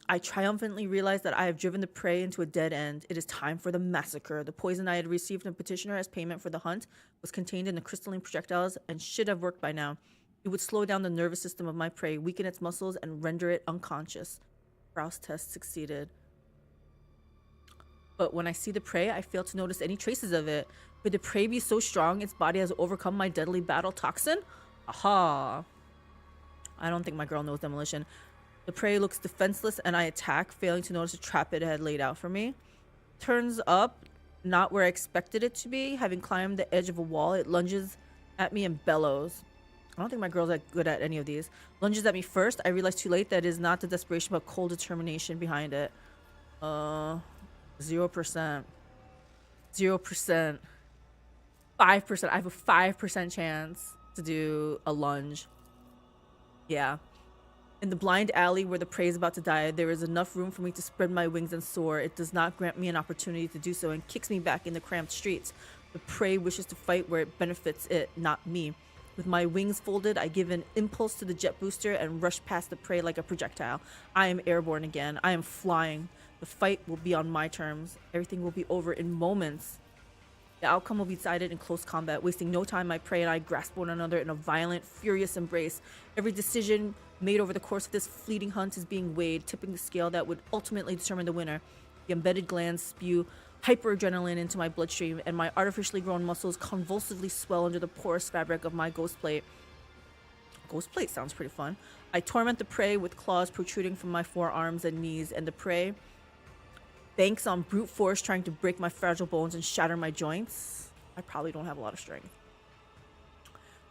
I triumphantly realize that I have driven the prey into a dead end. It is time for the massacre. The poison I had received from petitioner as payment for the hunt was contained in the crystalline projectiles and should have worked by now. It would slow down the nervous system of my prey, weaken its muscles, and render it unconscious. Browse test succeeded. But when I see the prey, I fail to notice any traces of it. Could the prey be so strong its body has overcome my deadly battle toxin? Aha. I don't think my girl knows demolition. The prey looks defenseless and I attack, failing to notice a trap it had laid out for me. Turns up, not where I expected it to be. Having climbed the edge of a wall, it lunges at me and bellows. I don't think my girl's that good at any of these. Lunges at me first. I realize too late that it is not the desperation but cold determination behind it. 0%. 0%. 5%. I have a 5% chance to do a lunge. Yeah. In the blind alley where the prey is about to die, there is enough room for me to spread my wings and soar. It does not grant me an opportunity to do so and kicks me back in the cramped streets. The prey wishes to fight where it benefits it, not me. With my wings folded, I give an impulse to the jet booster and rush past the prey like a projectile. I am airborne again. I am flying. The fight will be on my terms. Everything will be over in moments. The outcome will be decided in close combat. Wasting no time, my prey and I grasp one another in a violent, furious embrace. Every decision made over the course of this fleeting hunt is being weighed, tipping the scale that would ultimately determine the winner. The embedded glands spew hyperadrenaline into my bloodstream, and my artificially grown muscles convulsively swell under the porous fabric of my ghost plate. Ghost plate sounds pretty fun. I torment the prey with claws protruding from my forearms and knees, and the prey banks on brute force, trying to break my fragile bones and shatter my joints. I probably don't have a lot of strength.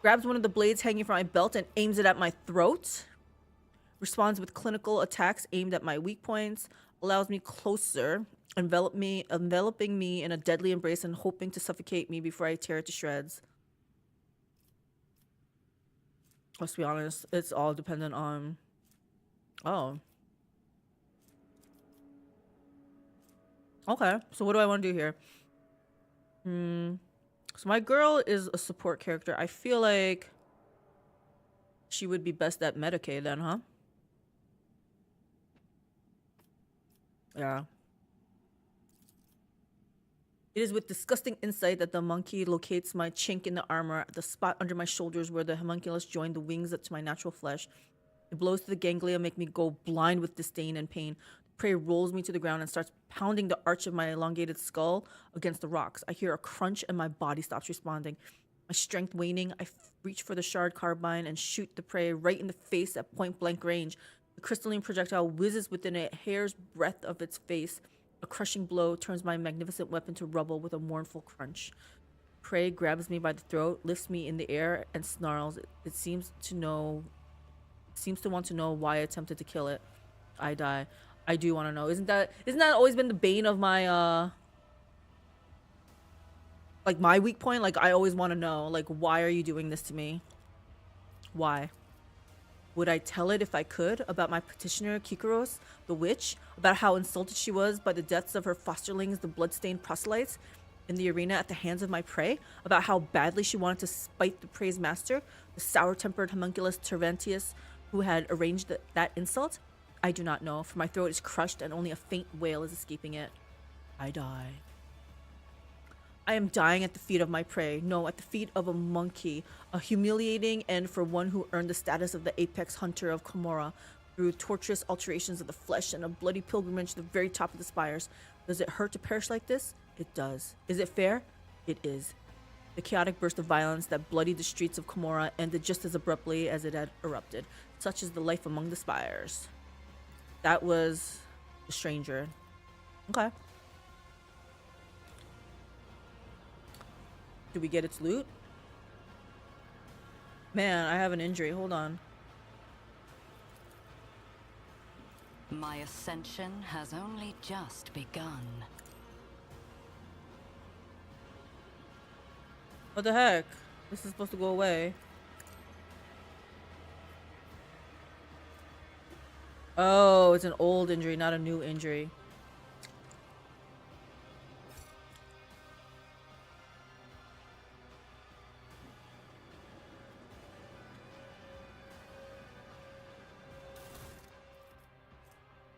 Grabs one of the blades hanging from my belt and aims it at my throat. Responds with clinical attacks aimed at my weak points. Allows me closer, enveloping me in a deadly embrace and hoping to suffocate me before I tear it to shreds. Let's be honest, it's all dependent on... Oh. Okay, so what do I want to do here? So my girl is a support character. I feel like she would be best at Medicaid then, huh? Yeah. It is with disgusting insight that the monkey locates my chink in the armor, the spot under my shoulders where the homunculus joined the wings to my natural flesh. The blows to the ganglia make me go blind with disdain and pain. The prey rolls me to the ground and starts pounding the arch of my elongated skull against the rocks. I hear a crunch and my body stops responding. My strength waning, I reach for the shard carbine and shoot the prey right in the face at point blank range. The crystalline projectile whizzes within a hair's breadth of its face. A crushing blow turns my magnificent weapon to rubble with a mournful crunch. Prey grabs me by the throat, lifts me in the air, and snarls. It seems to want to know why I attempted to kill it. I die. I do want to know. Isn't that always been the bane of my like my weak point? Like I always want to know, like, why are you doing this to me? Why? Would I tell it if I could about my petitioner Kikaros, the witch, about how insulted she was by the deaths of her fosterlings, the bloodstained proselytes, in the arena at the hands of my prey, about how badly she wanted to spite the prey's master, the sour-tempered homunculus Terventius, who had arranged that insult? I do not know, for my throat is crushed and only a faint wail is escaping it. I die. I am dying at the feet of my prey. No, at the feet of a monkey. A humiliating end for one who earned the status of the apex hunter of Komorra through torturous alterations of the flesh and a bloody pilgrimage to the very top of the spires. Does it hurt to perish like this? It does. Is it fair? It is. The chaotic burst of violence that bloodied the streets of Komorra ended just as abruptly as it had erupted. Such is the life among the spires. That was the stranger. Okay. Did we get its loot? Man, I have an injury. Hold on. My ascension has only just begun. What the heck? This is supposed to go away. Oh, it's an old injury, not a new injury.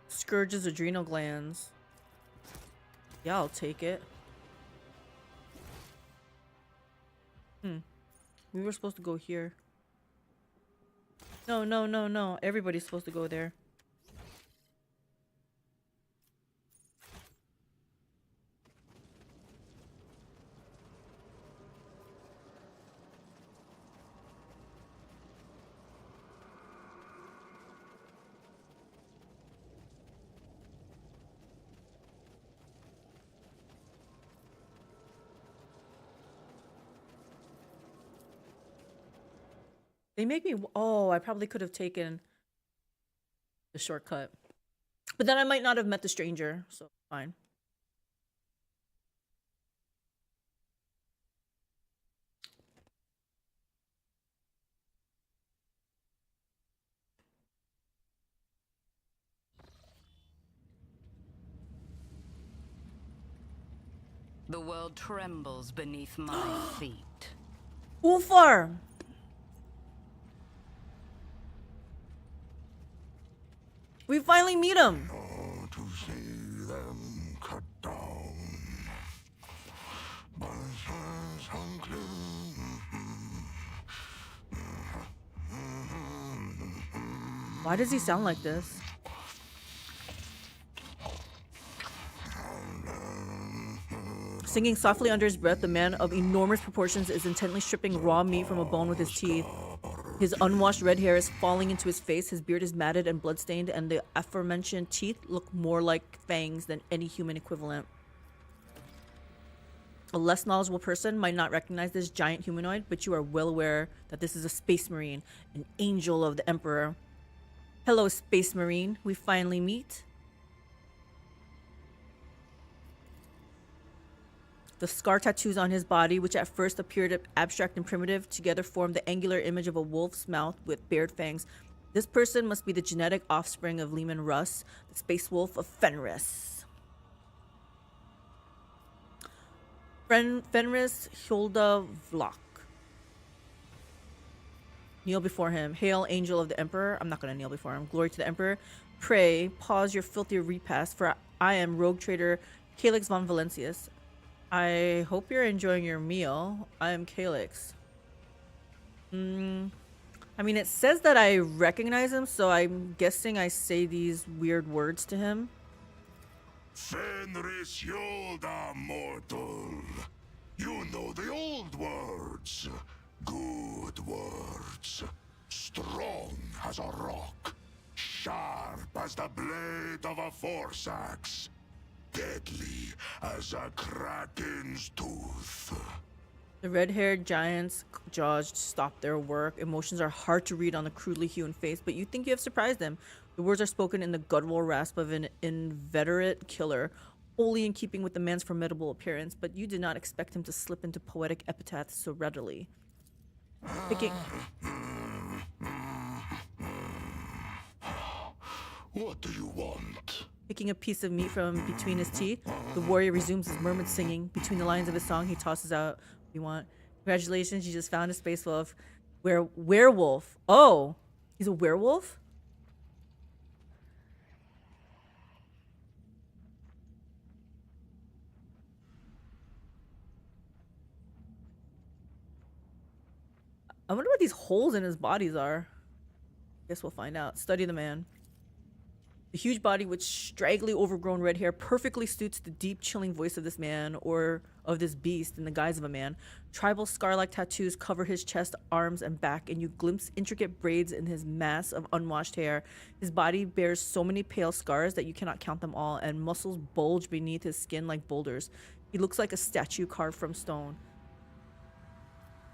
Scourges adrenal glands. Yeah, I'll take it. We were supposed to go here. No, no, no, no. Everybody's supposed to go there. They make me... Oh, I probably could have taken the shortcut. But then I might not have met the stranger, so fine. The world trembles beneath my feet. Ulfar! We finally meet him. Oh, to see them cut down. Why does he sound like this? Singing softly under his breath, the man of enormous proportions is intently stripping raw meat from a bone with his teeth. His unwashed red hair is falling into his face, his beard is matted and bloodstained, and the aforementioned teeth look more like fangs than any human equivalent. A less knowledgeable person might not recognize this giant humanoid, but you are well aware that this is a space marine, an angel of the Emperor. Hello, Space Marine. We finally meet. The scar tattoos on his body, which at first appeared abstract and primitive, together form the angular image of a wolf's mouth with bared fangs. This person must be the genetic offspring of Leman Russ, the space wolf of Fenris. Fenris Hulda Vlok. Kneel before him. Hail, angel of the Emperor. I'm not going to kneel before him. Glory to the Emperor. Pray, pause your filthy repast, for I am rogue trader Calyx von Valencius. I hope you're enjoying your meal. I am Calyx. I mean, it says that I recognize him, so I'm guessing I say these weird words to him. Fenris Yolda, mortal. You know the old words. Good words. Strong as a rock. Sharp as the blade of a force axe. Deadly as a kraken's tooth. The red-haired giant's jaws stop their work. Emotions are hard to read on the crudely hewn face, but you think you have surprised them. The words are spoken in the guttural rasp of an inveterate killer, wholly in keeping with the man's formidable appearance, but you did not expect him to slip into poetic epitaphs so readily. What do you want? Picking a piece of meat from between his teeth, the warrior resumes his murmured singing. Between the lines of his song, he tosses out, "What you want? Congratulations, you just found a space wolf." Werewolf. Oh, he's a werewolf? I wonder what these holes in his bodies are. Guess we'll find out. Study the man. The huge body with straggly, overgrown red hair perfectly suits the deep, chilling voice of this man, or of this beast in the guise of a man. Tribal scar-like tattoos cover his chest, arms, and back, and you glimpse intricate braids in his mass of unwashed hair. His body bears so many pale scars that you cannot count them all, and muscles bulge beneath his skin like boulders. He looks like a statue carved from stone.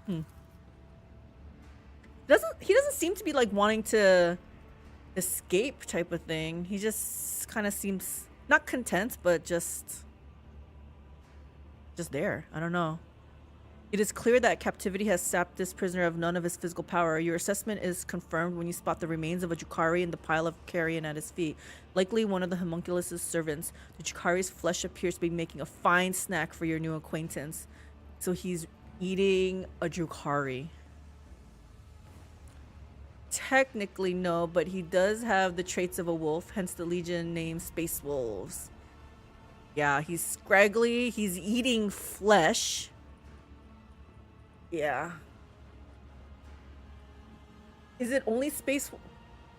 He doesn't seem to be like wanting to escape type of thing. He just kind of seems not content, but just there. I don't know. It is clear that captivity has sapped this prisoner of none of his physical power. Your assessment is confirmed when you spot the remains of a Drukhari in the pile of carrion at his feet, likely one of the homunculus' servants. The Drukhari's flesh appears to be making a fine snack for your new acquaintance. So he's eating a Drukhari. Technically no, but he does have the traits of a wolf, hence the legion name Space Wolves. Yeah, he's scraggly, he's eating flesh. Yeah. Is it only space?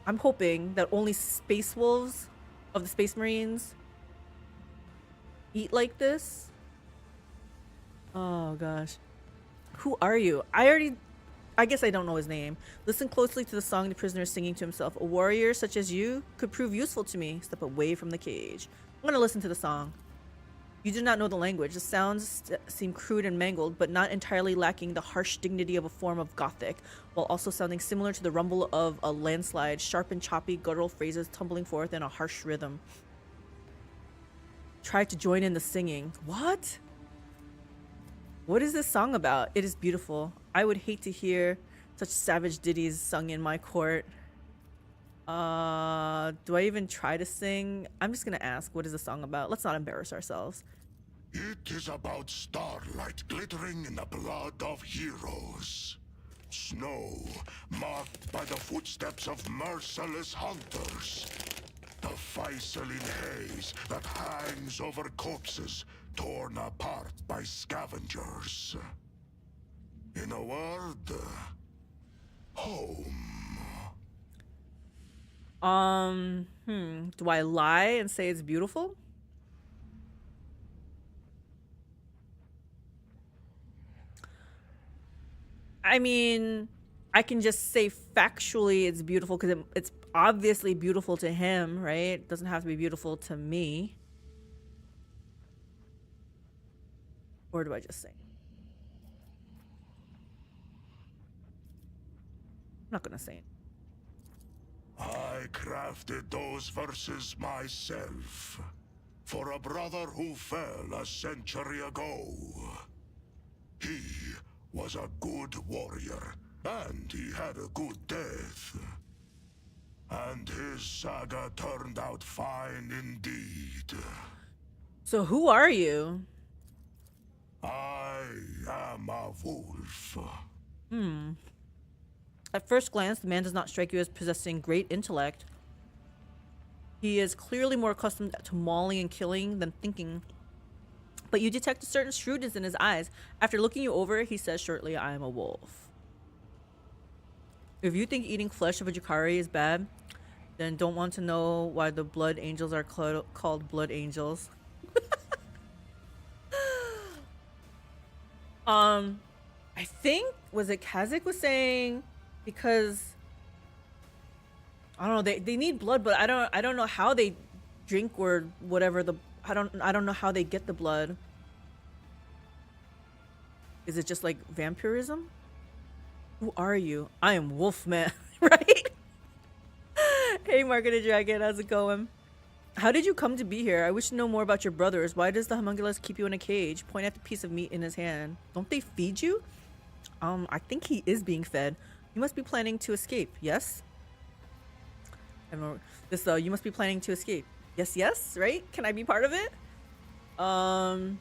I'm hoping that only Space Wolves of the Space Marines eat like this. Oh gosh. Who are you? I guess I don't know his name. Listen closely to the song the prisoner is singing to himself. A warrior such as you could prove useful to me. Step away from the cage. I'm gonna listen to the song. You do not know the language. The sounds seem crude and mangled, but not entirely lacking the harsh dignity of a form of Gothic, while also sounding similar to the rumble of a landslide, sharp and choppy guttural phrases tumbling forth in a harsh rhythm. Try to join in the singing. What? What is this song about? It is beautiful. I would hate to hear such savage ditties sung in my court. Do I even try to sing? I'm just gonna ask, what is the song about? Let's not embarrass ourselves. It is about starlight glittering in the blood of heroes. Snow marked by the footsteps of merciless hunters. The Faisalin haze that hangs over corpses torn apart by scavengers. In a word, home. Do I lie and say it's beautiful? I mean, I can just say factually it's beautiful because it's obviously beautiful to him, right? It doesn't have to be beautiful to me. Or do I just say? I'm not gonna say it. I crafted those verses myself for a brother who fell a century ago. He was a good warrior, and he had a good death. And his saga turned out fine indeed. So who are you? I am a wolf. At first glance, the man does not strike you as possessing great intellect. He is clearly more accustomed to mauling and killing than thinking. But you detect a certain shrewdness in his eyes. After looking you over, he says shortly, I am a wolf. If you think eating flesh of a Jakari is bad, then don't want to know why the blood angels are called blood angels. I think, was it Kazakh was saying, because I don't know, they need blood, but I don't know how they drink or whatever I don't know how they get the blood. Is it just like vampirism? Who are you? I am Wolfman, right? Hey, Marketed Dragon, how's it going? How did you come to be here? I wish to know more about your brothers. Why does the homunculus keep you in a cage? Point at the piece of meat in his hand. Don't they feed you? I think he is being fed. You must be planning to escape, yes? I don't know. This though, you must be planning to escape. Yes, right? Can I be part of it? I'm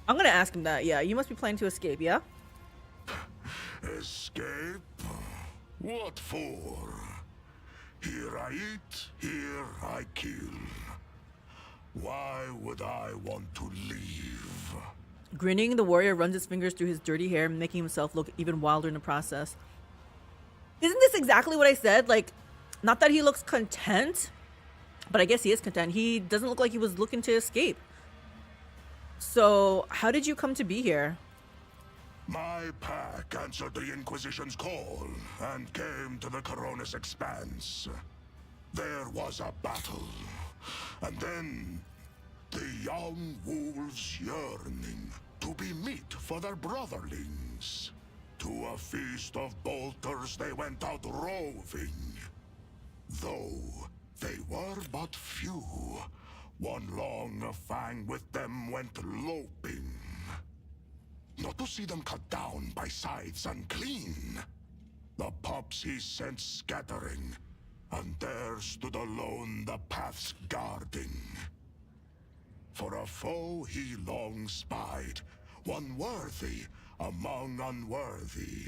gonna ask him that. Yeah, you must be planning to escape, yeah? Escape? What for? Here I eat, here I kill. Why would I want to leave? Grinning, the warrior runs his fingers through his dirty hair, making himself look even wilder in the process. Isn't this exactly what I said? Like, not that he looks content, but I guess he is content. He doesn't look like he was looking to escape. So, how did you come to be here? My pack answered the Inquisition's call and came to the Coronis Expanse. There was a battle, and then the young wolves yearning to be meat for their brotherlings. To a feast of bolters they went out roving. Though they were but few, one long fang with them went loping. Not to see them cut down by scythes unclean. The pups he sent scattering, and there stood alone the paths guarding. For a foe he long spied, one worthy among unworthy.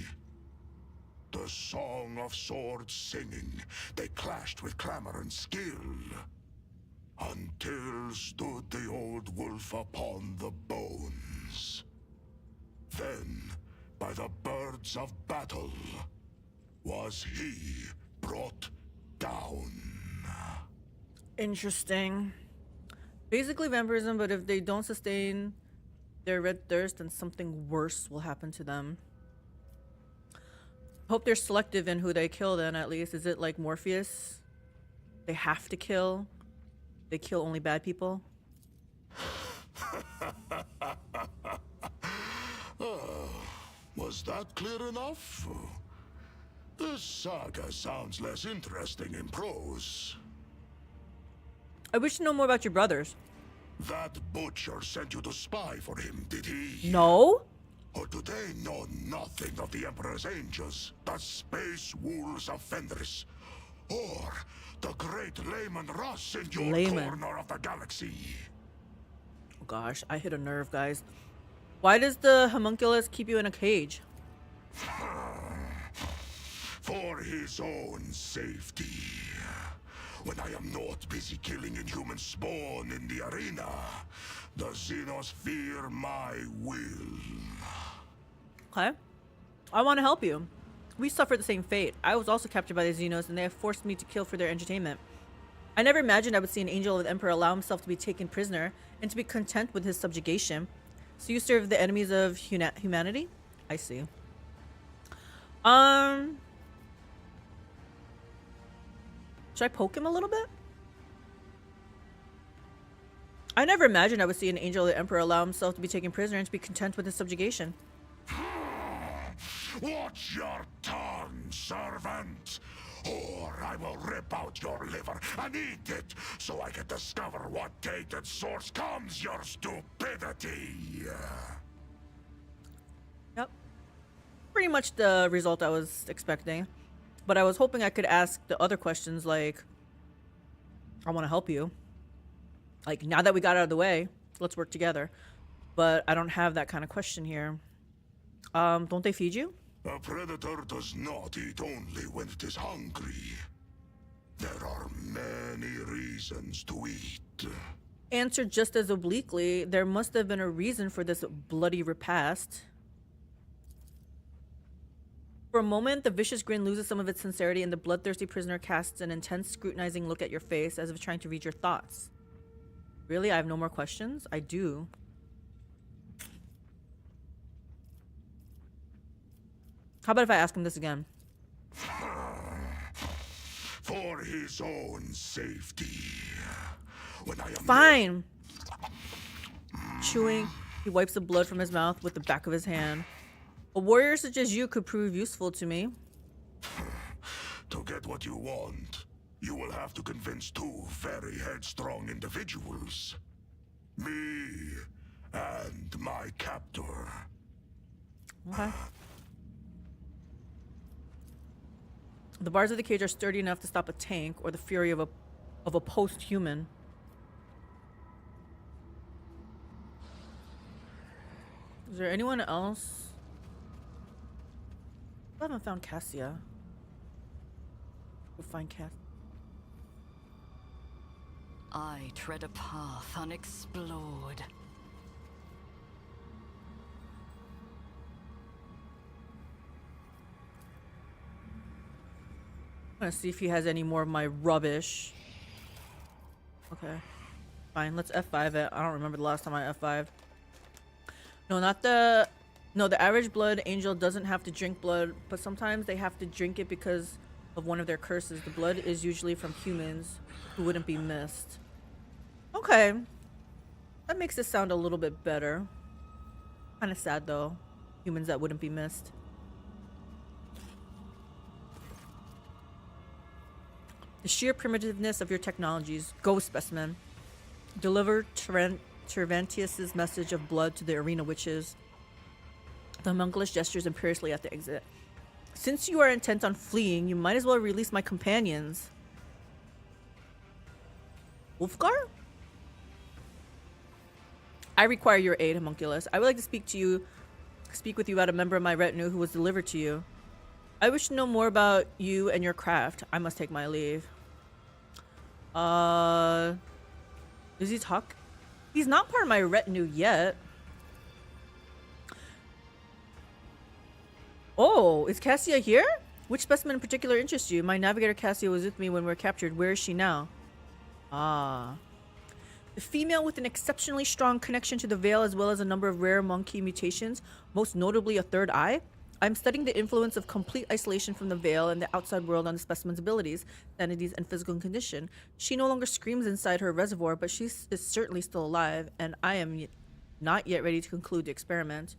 The song of swords singing, they clashed with clamor and skill, until stood the old wolf upon the bones. Then, by the birds of battle, was he brought down. Interesting. Basically vampirism, but if they don't sustain their red thirst, then something worse will happen to them. Hope they're selective in who they kill then, at least. Is it like Morpheus? They have to kill? They kill only bad people? Was that clear enough? This saga sounds less interesting in prose. I wish to know more about your brothers. That butcher sent you to spy for him, did he? No? Or do they know nothing of the Emperor's Angels, the Space Wolves of Fenris, or the great Layman Russ in your corner of the galaxy? Oh gosh, I hit a nerve, guys. Why does the homunculus keep you in a cage? For his own safety. When I am not busy killing inhuman spawn in the arena, the Xenos fear my will. Okay. I want to help you. We suffered the same fate. I was also captured by the Xenos, and they have forced me to kill for their entertainment. I never imagined I would see an angel of the Emperor allow himself to be taken prisoner and to be content with his subjugation. So you serve the enemies of humanity? I see. Should I poke him a little bit? I never imagined I would see an angel of the Emperor allow himself to be taken prisoner and to be content with his subjugation. Watch your tongue, servant, or I will rip out your liver and eat it so I can discover what tainted source comes your stupidity. Yep. Pretty much the result I was expecting. But I was hoping I could ask the other questions like, I want to help you. Like, now that we got out of the way, let's work together. But I don't have that kind of question here. Don't they feed you? A predator does not eat only when it is hungry. There are many reasons to eat. Answered just as obliquely, there must have been a reason for this bloody repast. For a moment, the vicious grin loses some of its sincerity and the bloodthirsty prisoner casts an intense, scrutinizing look at your face as if trying to read your thoughts. Really? I have no more questions? I do. How about if I ask him this again? For his own safety. When I am Fine! Chewing, he wipes the blood from his mouth with the back of his hand. A warrior such as you could prove useful to me. To get what you want, you will have to convince two very headstrong individuals. Me and my captor. Okay. The bars of the cage are sturdy enough to stop a tank or the fury of a post-human. Is there anyone else? I haven't found Cassia. We'll find Cass. I tread a path unexplored. I'm gonna see if he has any more of my rubbish. Okay. Fine, let's F5 it. I don't remember the last time I F5'd. No, not the... No, the average blood angel doesn't have to drink blood, but sometimes they have to drink it because of one of their curses. The blood is usually from humans who wouldn't be missed. Okay. That makes it sound a little bit better. Kind of sad though. Humans that wouldn't be missed. The sheer primitiveness of your technologies. Go, specimen. Deliver Terventius's message of blood to the arena witches. The homunculus gestures imperiously at the exit. Since you are intent on fleeing, you might as well release my companions. Wolfgar? I require your aid, homunculus. I would like to speak with you about a member of my retinue who was delivered to you. I wish to know more about you and your craft. I must take my leave. Does he talk? He's not part of my retinue yet. Oh, is Cassia here? Which specimen in particular interests you? My navigator Cassia was with me when we were captured. Where is she now? Ah. The female with an exceptionally strong connection to the veil as well as a number of rare monkey mutations, most notably a third eye. I'm studying the influence of complete isolation from the veil and the outside world on the specimen's abilities, sanities, and physical condition. She no longer screams inside her reservoir, but she is certainly still alive, and I am not yet ready to conclude the experiment.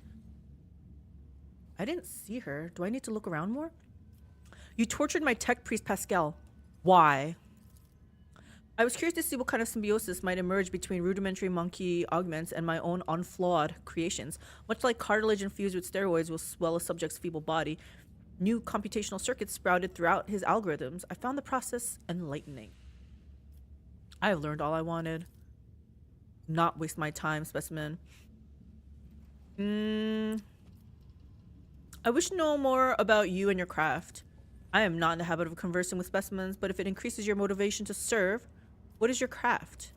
I didn't see her. Do I need to look around more? You tortured my tech priest Pascal. Why? I was curious to see what kind of symbiosis might emerge between rudimentary monkey augments and my own unflawed creations. Much like cartilage infused with steroids will swell a subject's feeble body, new computational circuits sprouted throughout his algorithms. I found the process enlightening. I have learned all I wanted. Not waste my time, specimen. I wish to know more about you and your craft. I am not in the habit of conversing with specimens, but if it increases your motivation to serve, what is your craft?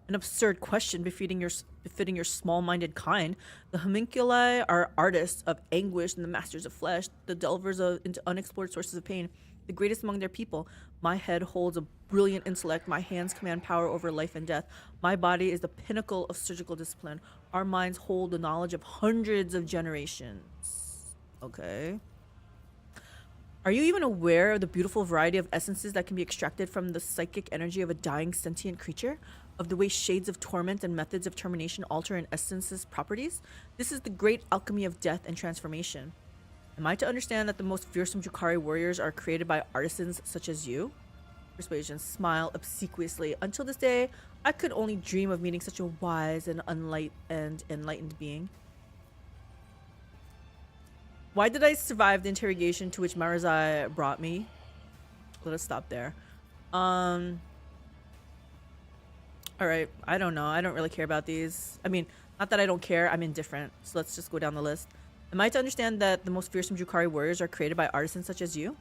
An absurd question befitting your small-minded kind. The homunculi are artists of anguish and the masters of flesh, the delvers into unexplored sources of pain, the greatest among their people. My head holds a brilliant intellect. My hands command power over life and death. My body is the pinnacle of surgical discipline. Our minds hold the knowledge of hundreds of generations. Okay. Are you even aware of the beautiful variety of essences that can be extracted from the psychic energy of a dying sentient creature? Of the way shades of torment and methods of termination alter an essence's properties? This is the great alchemy of death and transformation. Am I to understand that the most fearsome Drukhari warriors are created by artisans such as you? Persuasion smile obsequiously. Until this day, I could only dream of meeting such a wise and enlightened being. Why did I survive the interrogation to which Marazai brought me? Let us stop there. Alright, I don't know. I don't really care about these. I mean, not that I don't care, I'm indifferent. So let's just go down the list. Am I to understand that the most fearsome Drukhari warriors are created by artisans such as you?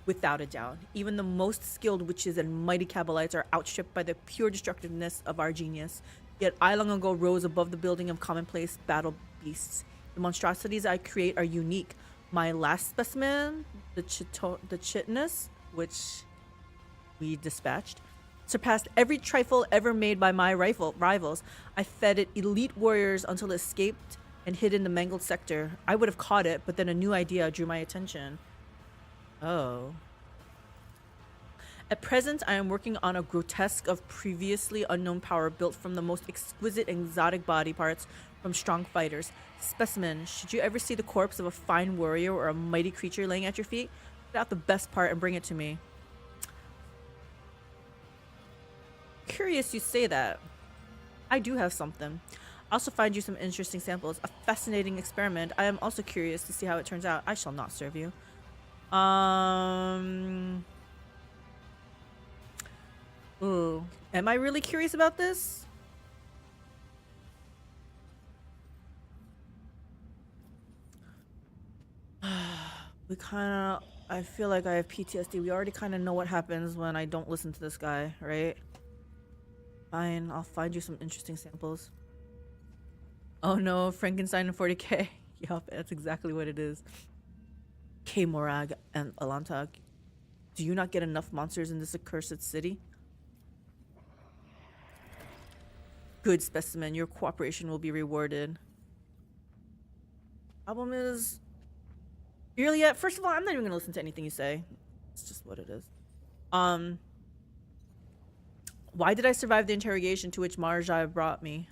Without a doubt. Even the most skilled witches and mighty Kabbalites are outstripped by the pure destructiveness of our genius. Yet I long ago rose above the building of commonplace battle beasts. The monstrosities I create are unique. My last specimen, the Chitinous, which we dispatched, surpassed every trifle ever made by my rivals. I fed it elite warriors until it escaped and hid in the mangled sector. I would have caught it, but then a new idea drew my attention. Oh. At present, I am working on a grotesque of previously unknown power built from the most exquisite and exotic body parts from strong fighters. Specimen, should you ever see the corpse of a fine warrior or a mighty creature laying at your feet, get out the best part and bring it to me. Curious you say that. I do have something. I also find you some interesting samples. A fascinating experiment. I am also curious to see how it turns out. I shall not serve you. Ooh. Am I really curious about this? We kind of... I feel like I have PTSD. We already kind of know what happens when I don't listen to this guy, right? Fine, I'll find you some interesting samples. Oh no, Frankenstein and 40k. Yup, that's exactly what it is. K. Morag and Alantag. Do you not get enough monsters in this accursed city? Good specimen, your cooperation will be rewarded. Problem is... Yrliet, first of all, I'm not even gonna listen to anything you say. It's just what it is. Why did I survive the interrogation to which Marjai brought me?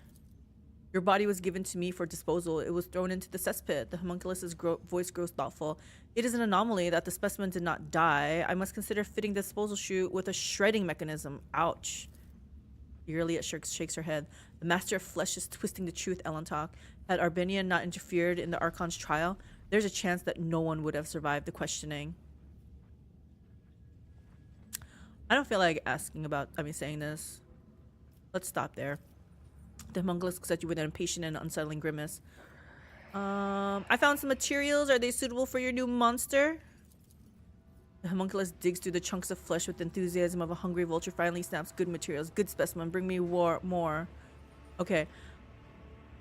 Your body was given to me for disposal. It was thrown into the cesspit. The homunculus's voice grows thoughtful. It is an anomaly that the specimen did not die. I must consider fitting the disposal chute with a shredding mechanism. Ouch. Yrliet shakes her head. The master of flesh is twisting the truth, Elantok. Had Arbinian not interfered in the Archon's trial, there's a chance that no one would have survived the questioning. I don't feel like saying this. Let's stop there. The homunculus looks at you with an impatient and unsettling grimace. I found some materials. Are they suitable for your new monster? The homunculus digs through the chunks of flesh with the enthusiasm of a hungry vulture. Finally snaps, good materials, good specimen. Bring me more. Okay.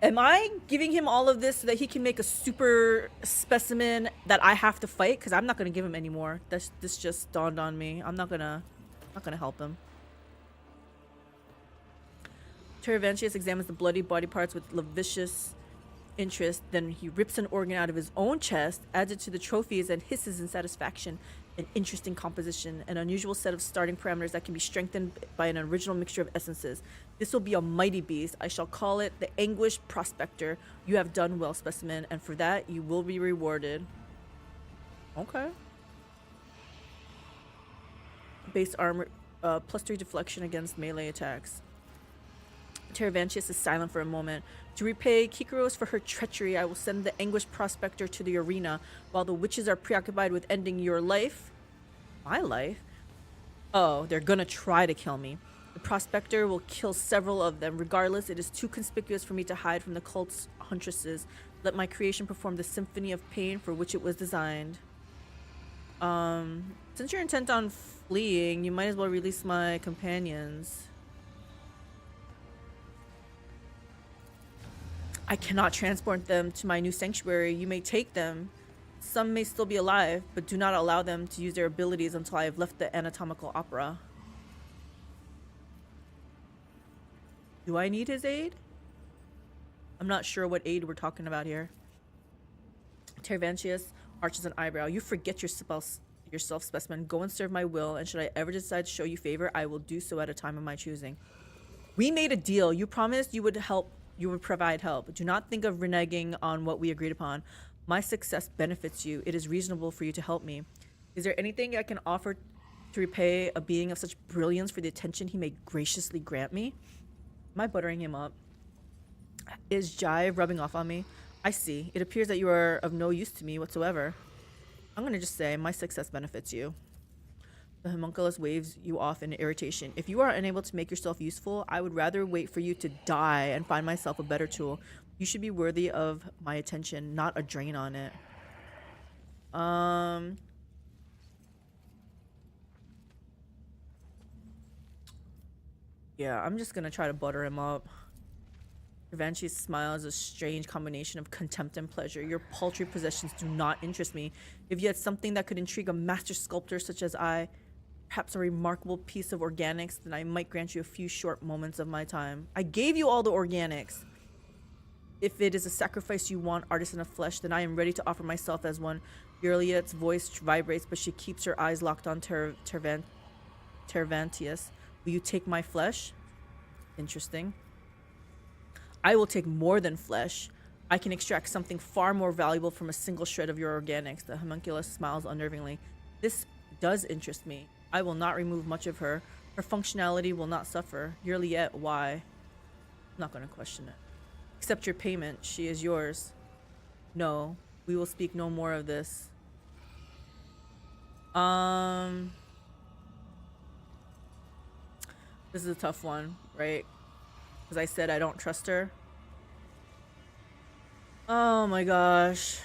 Am I giving him all of this so that he can make a super specimen that I have to fight? Because I'm not going to give him any more. This just dawned on me. I'm not gonna help him. Teravantius examines the bloody body parts with lascivious interest. Then he rips an organ out of his own chest, adds it to the trophies, and hisses in satisfaction. An interesting composition, an unusual set of starting parameters that can be strengthened by an original mixture of essences. This will be a mighty beast. I shall call it the Anguished Prospector. You have done well, specimen, and for that you will be rewarded. Okay. Base armor, +3 deflection against melee attacks. Teravantius is silent for a moment. To repay Kikaros for her treachery, I will send the Anguished Prospector to the arena while the witches are preoccupied with ending your life. My life? Oh, they're gonna try to kill me. The Prospector will kill several of them. Regardless, it is too conspicuous for me to hide from the cult's huntresses. Let my creation perform the symphony of pain for which it was designed. Since you're intent on fleeing, you might as well release my companions. I cannot transport them to my new sanctuary. You may take them. Some may still be alive, but do not allow them to use their abilities until I have left the anatomical opera. Do I need his aid? I'm not sure what aid we're talking about here. Teravantius arches an eyebrow. You forget yourself, specimen. Go and serve my will, and should I ever decide to show you favor, I will do so at a time of my choosing. We made a deal. You promised you would help. You would provide help. Do not think of reneging on what we agreed upon. My success benefits you. It is reasonable for you to help me. Is there anything I can offer to repay a being of such brilliance for the attention he may graciously grant me? Am I buttering him up? Is jive rubbing off on me? I see. It appears that you are of no use to me whatsoever. I'm gonna just say my success benefits you. The homunculus waves you off in irritation. If you are unable to make yourself useful, I would rather wait for you to die and find myself a better tool. You should be worthy of my attention, not a drain on it. Yeah, I'm just gonna try to butter him up. Travanti's smile is a strange combination of contempt and pleasure. Your paltry possessions do not interest me. If you had something that could intrigue a master sculptor such as I, perhaps a remarkable piece of organics, then I might grant you a few short moments of my time. I gave you all the organics. If it is a sacrifice you want, artisan of flesh, then I am ready to offer myself as one. Yrliet's voice vibrates, but she keeps her eyes locked on Tervantius. Will you take my flesh? Interesting. I will take more than flesh. I can extract something far more valuable from a single shred of your organics. The homunculus smiles unnervingly. This does interest me. I will not remove much of her. Her functionality will not suffer. Yrliet, why? I'm not going to question it. Accept your payment. She is yours. No, we will speak no more of this. This is a tough one, right? Because I said I don't trust her. Oh my gosh.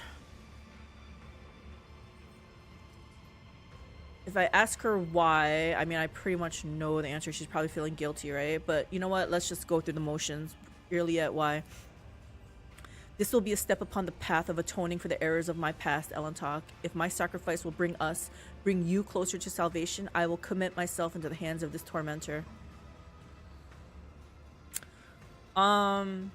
If I ask her why, I mean, I pretty much know the answer. She's probably feeling guilty, right? But you know what? Let's just go through the motions. Yrliet, why? This will be a step upon the path of atoning for the errors of my past, Elentok. If my sacrifice will bring you closer to salvation, I will commit myself into the hands of this tormentor. I'm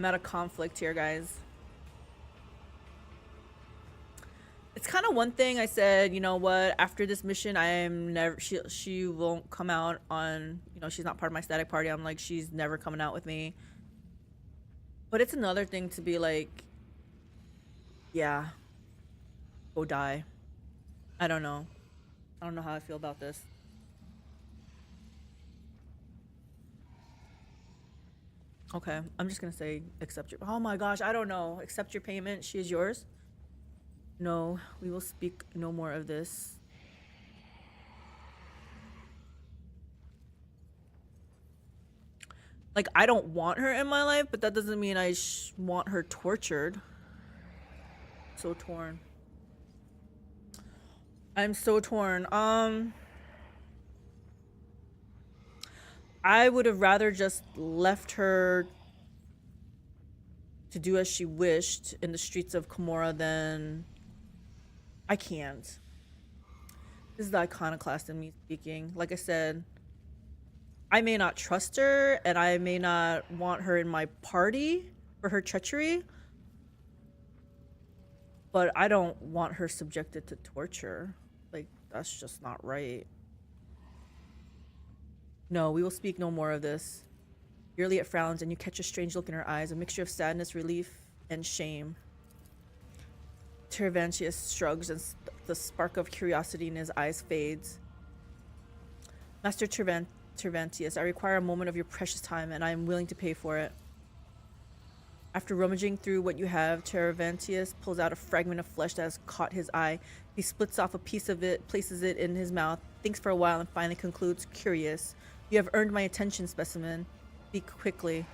at a conflict here, guys. It's kind of one thing I said, you know what, after this mission, I am never, she won't come out on, you know, she's not part of my static party. I'm like, she's never coming out with me. But it's another thing to be like, yeah, go die. I don't know. I don't know how I feel about this. Okay, I'm just gonna say accept your, oh my gosh, I don't know. Accept your payment, she is yours. No, we will speak no more of this. Like, I don't want her in my life, but that doesn't mean I want her tortured. So torn. I'm so torn. I would have rather just left her to do as she wished in the streets of Komorra than... I can't. This is the iconoclast in me speaking. Like I said, I may not trust her, and I may not want her in my party for her treachery, but I don't want her subjected to torture. Like, that's just not right. No, we will speak no more of this. Yrliet frowns, and you catch a strange look in her eyes, a mixture of sadness, relief, and shame. Tervantius shrugs, and the spark of curiosity in his eyes fades. Master Tervantius, I require a moment of your precious time, and I am willing to pay for it. After rummaging through what you have, Tervantius pulls out a fragment of flesh that has caught his eye. He splits off a piece of it, places it in his mouth, thinks for a while, and finally concludes, curious. You have earned my attention, specimen. Speak quickly.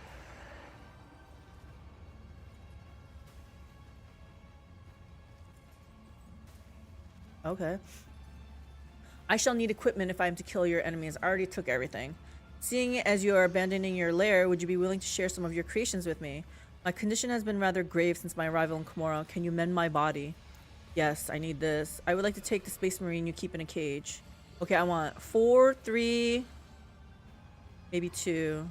Okay. I shall need equipment if I am to kill your enemies. I already took everything. Seeing as you are abandoning your lair, would you be willing to share some of your creations with me? My condition has been rather grave since my arrival in Komorra. Can you mend my body? Yes, I need this. I would like to take the Space Marine you keep in a cage. Okay, I want 4, 3, maybe 2.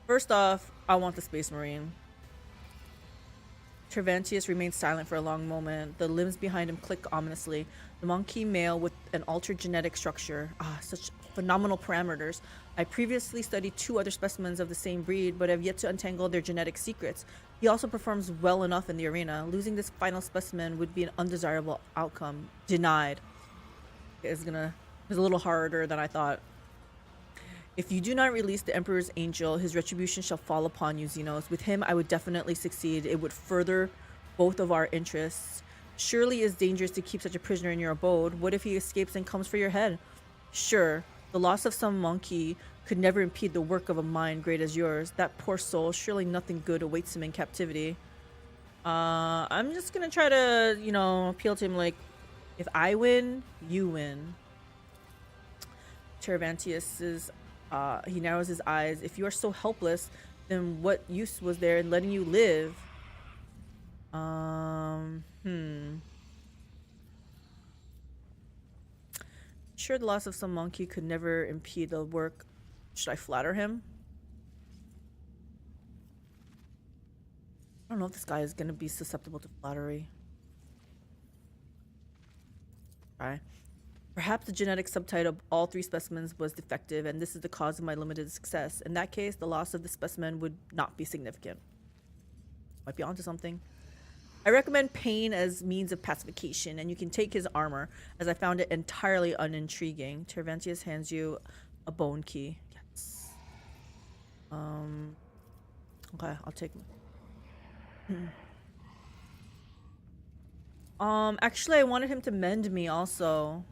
First off, I want the Space Marine. Cervantius remained silent for a long moment. The limbs behind him click ominously. The monkey male with an altered genetic structure. Ah, such phenomenal parameters. I previously studied 2 other specimens of the same breed, but have yet to untangle their genetic secrets. He also performs well enough in the arena. Losing this final specimen would be an undesirable outcome. Denied. It's a little harder than I thought. If you do not release the Emperor's Angel, his retribution shall fall upon you, Xenos. With him, I would definitely succeed. It would further both of our interests. Surely it is dangerous to keep such a prisoner in your abode. What if he escapes and comes for your head? Sure, the loss of some monkey could never impede the work of a mind great as yours. That poor soul, surely nothing good awaits him in captivity. I'm just gonna try to, you know, appeal to him like, if I win, you win. Cervantius' he narrows his eyes. If you are so helpless, then what use was there in letting you live? Sure, the loss of some monkey could never impede the work. Should I flatter him? I don't know if this guy is gonna be susceptible to flattery. Try. Perhaps the genetic subtype of all 3 specimens was defective, and this is the cause of my limited success. In that case, the loss of the specimen would not be significant. Might be onto something. I recommend pain as means of pacification, and you can take his armor, as I found it entirely unintriguing. Cervantius hands you a bone key. Yes. Okay, I'll take. Actually, I wanted him to mend me also.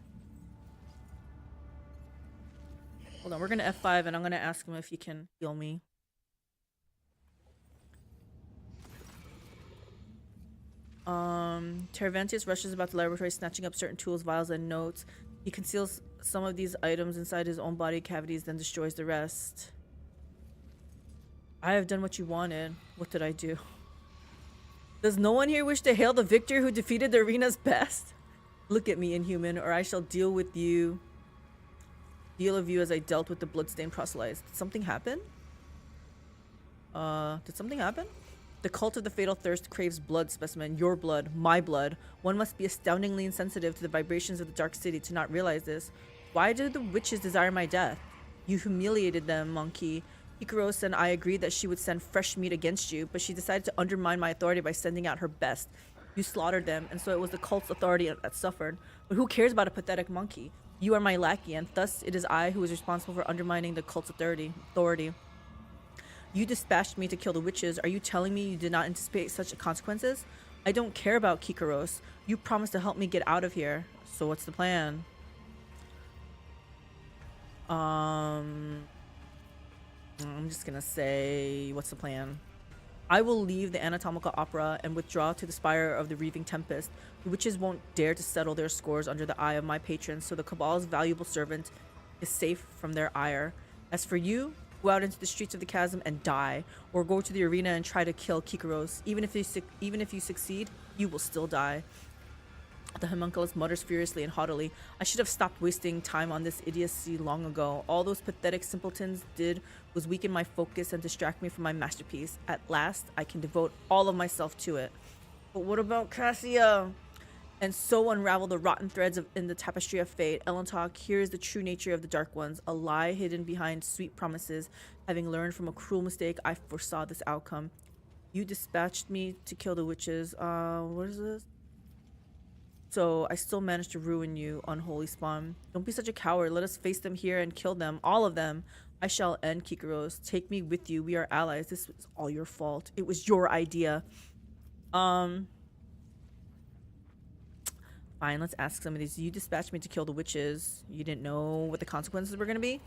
Hold on, we're gonna F5 and I'm gonna ask him if he can heal me. Cervantius rushes about the laboratory, snatching up certain tools, vials, and notes. He conceals some of these items inside his own body cavities, then destroys the rest. I have done what you wanted. What did I do? Does no one here wish to hail the victor who defeated the arena's best? Look at me, inhuman, or I shall deal with you. Deal of you as I dealt with the bloodstained proselytes. Did something happen? Did something happen? The cult of the fatal thirst craves blood, specimen. Your blood, my blood. One must be astoundingly insensitive to the vibrations of the dark city to not realize this. Why did the witches desire my death? You humiliated them, monkey. Ikaros and I agreed that she would send fresh meat against you, but she decided to undermine my authority by sending out her best. You slaughtered them, and so it was the cult's authority that suffered. But who cares about a pathetic monkey? You are my lackey, and thus it is I who is responsible for undermining the cult's authority. You dispatched me to kill the witches. Are you telling me you did not anticipate such consequences? I don't care about Kikaros. You promised to help me get out of here. So what's the plan? I'm just gonna say, what's the plan? I will leave the anatomical opera and withdraw to the spire of the Reaving Tempest. The witches won't dare to settle their scores under the eye of my patrons, so the Cabal's valuable servant is safe from their ire. As for you, go out into the streets of the chasm and die, or go to the arena and try to kill Kikaros. Even if you succeed, you will still die. The homunculus mutters furiously and haughtily. I should have stopped wasting time on this idiocy long ago. All those pathetic simpletons did was weaken my focus and distract me from my masterpiece. At last, I can devote all of myself to it. But what about Cassia? And so unravel the rotten threads in the tapestry of fate. Elentalk, here is the true nature of the Dark Ones, a lie hidden behind sweet promises. Having learned from a cruel mistake, I foresaw this outcome. You dispatched me to kill the witches. What is this? So I still managed to ruin you, unholy spawn. Don't be such a coward. Let us face them here and kill them, all of them. I shall end Kikaros. Take me with you. We are allies. This was all your fault. It was your idea. Fine, let's ask some of these. You dispatched me to kill the witches. You didn't know what the consequences were going to be?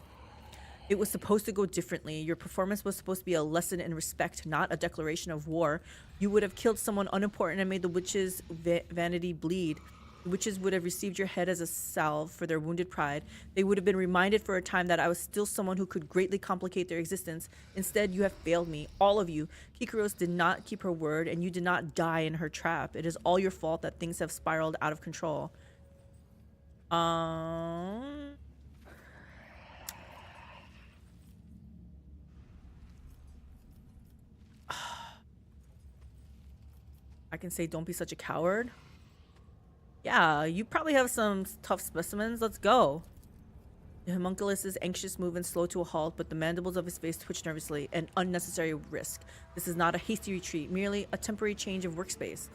It was supposed to go differently. Your performance was supposed to be a lesson in respect, not a declaration of war. You would have killed someone unimportant and made the witches' vanity bleed. The witches would have received your head as a salve for their wounded pride. They would have been reminded for a time that I was still someone who could greatly complicate their existence. Instead, you have failed me, all of you. Kikaros did not keep her word, and you did not die in her trap. It is all your fault that things have spiraled out of control. I can say don't be such a coward. Yeah, you probably have some tough specimens. Let's go. The homunculus' anxious movements slow to a halt, but the mandibles of his face twitch nervously. An unnecessary risk. This is not a hasty retreat, merely a temporary change of workspace.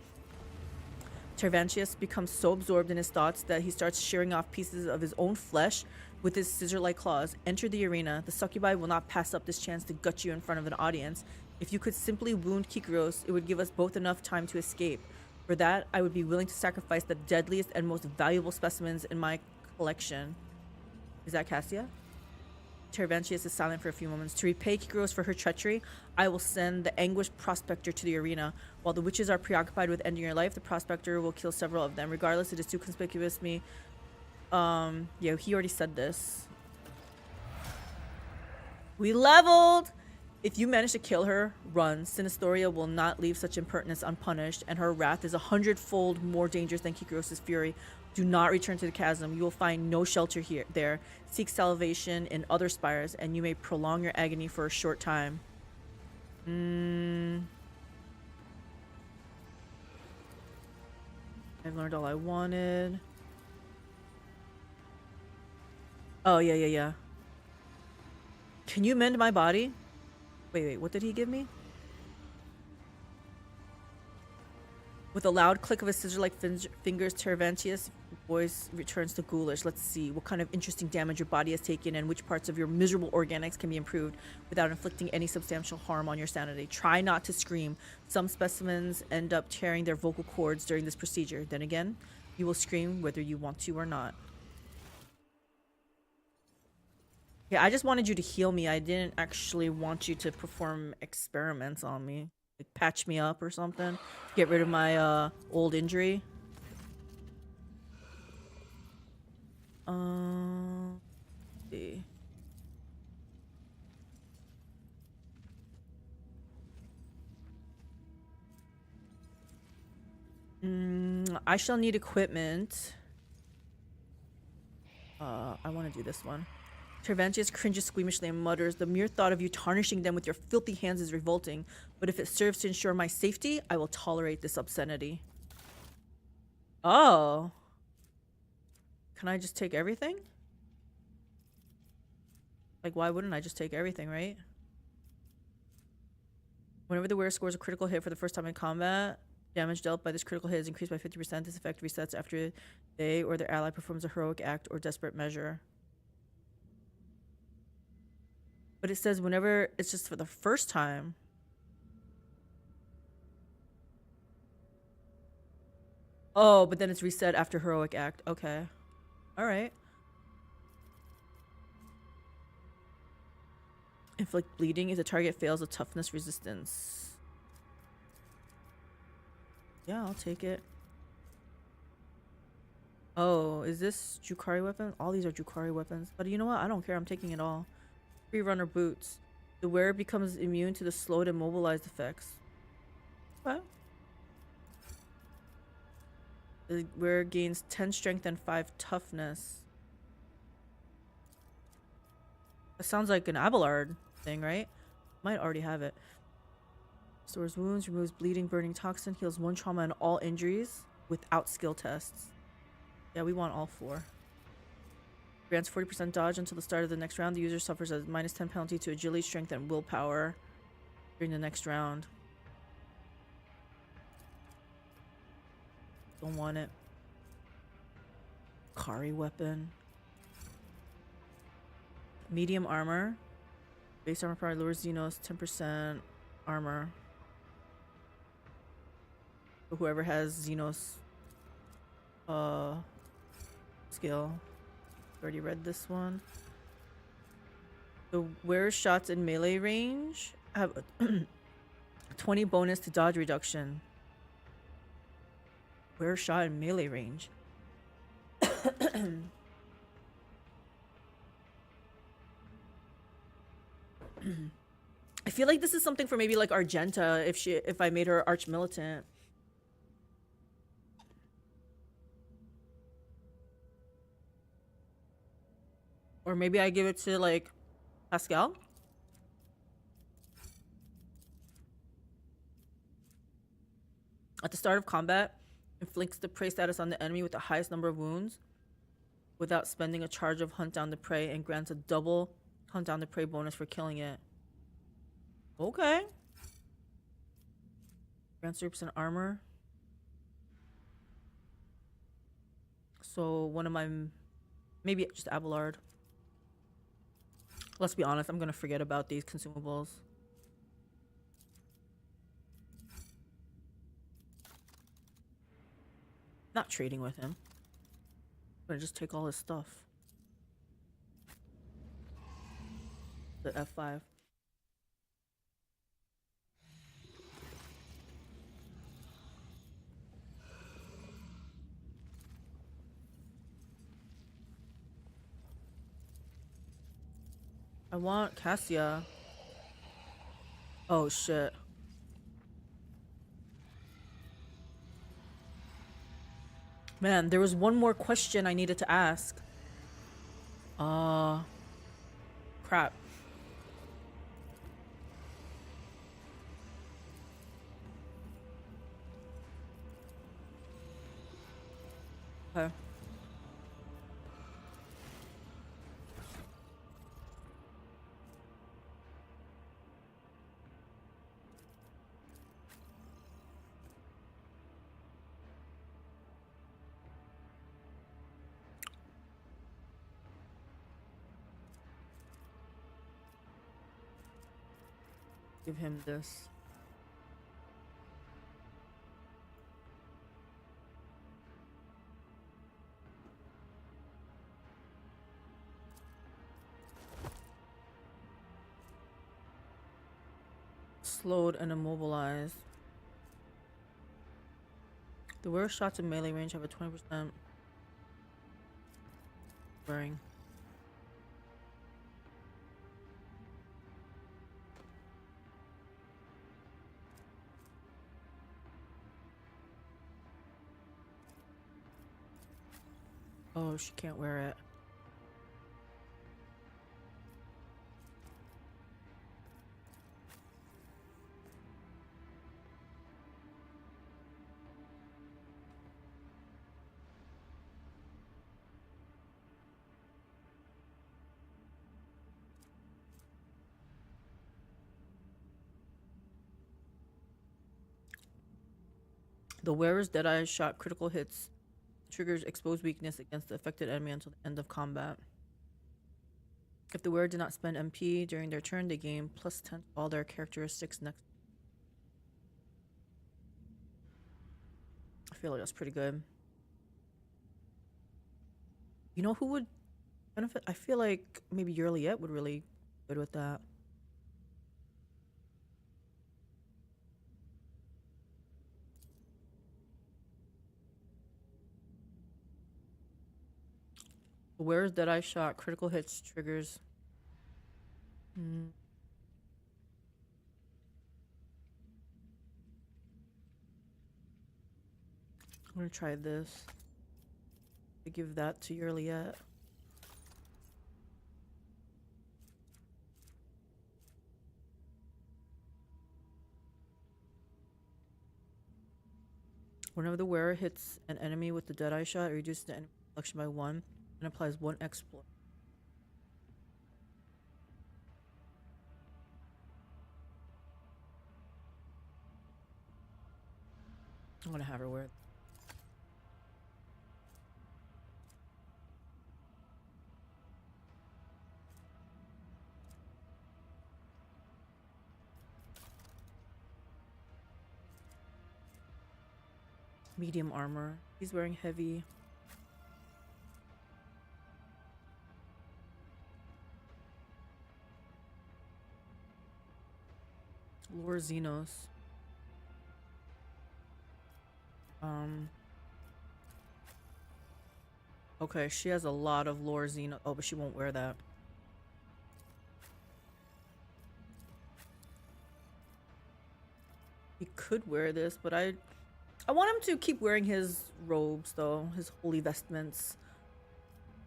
Tervantius becomes so absorbed in his thoughts that he starts shearing off pieces of his own flesh with his scissor-like claws. Enter the arena. The succubi will not pass up this chance to gut you in front of an audience. If you could simply wound Kikaros, it would give us both enough time to escape. For that, I would be willing to sacrifice the deadliest and most valuable specimens in my collection. Is that Cassia? Tervantius is silent for a few moments. To repay Kikaros for her treachery, I will send the anguished prospector to the arena. While the witches are preoccupied with ending your life, the prospector will kill several of them. Regardless, it is too conspicuous me. Yeah, he already said this. We leveled! If you manage to kill her, run. Sinistoria will not leave such impertinence unpunished, and her wrath is 100-fold more dangerous than Kikaros' fury. Do not return to the chasm. You will find no shelter there. Seek salvation in other spires, and you may prolong your agony for a short time. I've learned all I wanted. Oh, yeah. Can you mend my body? Wait, what did he give me? With a loud click of his scissor-like fingers, Tervantius' voice returns to ghoulish. Let's see what kind of interesting damage your body has taken and which parts of your miserable organics can be improved without inflicting any substantial harm on your sanity. Try not to scream. Some specimens end up tearing their vocal cords during this procedure. Then again, you will scream whether you want to or not. Yeah, I just wanted you to heal me. I didn't actually want you to perform experiments on me. Like patch me up or something. Get rid of my old injury. Let's see. I shall need equipment. I want to do this one. Tervantius cringes squeamishly and mutters, "The mere thought of you tarnishing them with your filthy hands is revolting, but if it serves to ensure my safety, I will tolerate this obscenity." Oh. Can I just take everything? Like, why wouldn't I just take everything, right? Whenever the wearer scores a critical hit for the first time in combat, damage dealt by this critical hit is increased by 50%. This effect resets after they or their ally performs a heroic act or desperate measure. But it says whenever it's just for the first time. Oh, but then it's reset after heroic act. Okay. Alright. Inflict bleeding if the target fails a toughness resistance. Yeah, I'll take it. Oh, is this Jukari weapon? All these are Jukari weapons. But you know what? I don't care. I'm taking it all. Free runner boots. The wearer becomes immune to the slowed and immobilized effects. What? The wearer gains 10 strength and 5 toughness. That sounds like an Abelard thing, right? Might already have it. Restores wounds, removes bleeding, burning toxin, heals 1 trauma and all injuries without skill tests. Yeah, we want all 4. Grants 40% dodge until the start of the next round. The user suffers a -10 penalty to agility, strength, and willpower during the next round. Don't want it. Kari weapon. Medium armor. Base armor power lowers Xenos 10% armor. For whoever has Xenos skill. Already read this one. The wearer shots in melee range have 20 bonus to dodge reduction. Wearer shot in melee range. I feel like this is something for maybe like Argenta if I made her arch militant. Or maybe I give it to like Pascal. At the start of combat, inflicts the prey status on the enemy with the highest number of wounds without spending a charge of hunt down the prey, and grants a double hunt down the prey bonus for killing it. Okay. Grants 3% armor. So one of my, maybe just Abelard. Let's be honest, I'm gonna forget about these consumables. Not trading with him. I'm gonna just take all his stuff. The F5. I want Cassia. Oh shit. Man, there was one more question I needed to ask. Crap. Okay. Give him this. Slowed and immobilized. The wearer shots in melee range have a 20% wearing. Oh, she can't wear it. The wearer's Deadeye shot critical hits triggers exposed weakness against the affected enemy until the end of combat. If the wearer did not spend MP during their turn, they gain +10 to all their characteristics next. I feel like that's pretty good. You know who would benefit? I feel like maybe Yrliet would really good with that. The wearer's Deadeye shot critical hits triggers. I'm gonna try this. I give that to Yrliet. Whenever the wearer hits an enemy with the Deadeye shot, it reduces the enemy reflection by 1 and applies 1 exploit. I'm gonna have her wear it. Medium armor. He's wearing heavy. Lore Xenos. Okay, she has a lot of lore Xeno. Oh, but she won't wear that. He could wear this, but I want him to keep wearing his robes though, his holy vestments.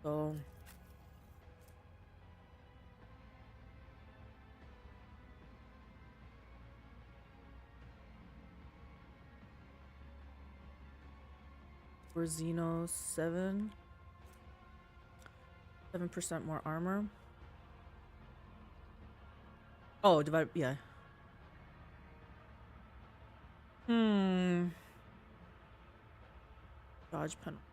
So for Xeno 7% more armor. Oh, divide, yeah. Dodge penalty.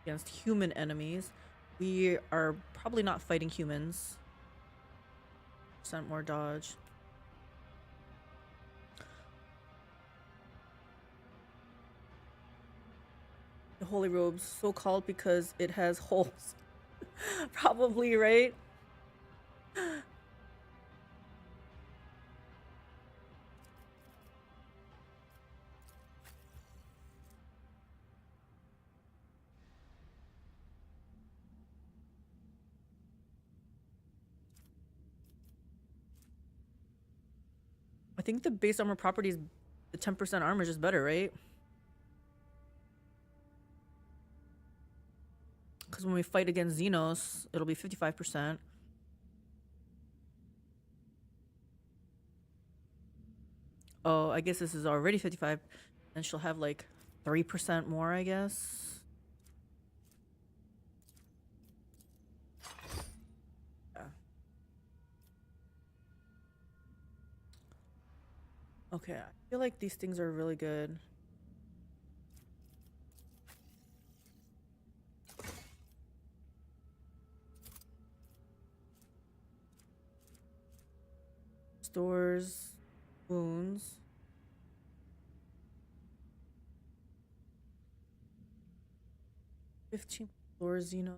Against human enemies. We are probably not fighting humans. % more dodge. The holy robes, so called because it has holes. Probably, right? I think the base armor properties, the 10% armor is just better, right? Because when we fight against Xenos, it'll be 55%. Oh, I guess this is already 55. And she'll have like 3% more, I guess. Yeah. Okay, I feel like these things are really good. Stores wounds. $15 Xeno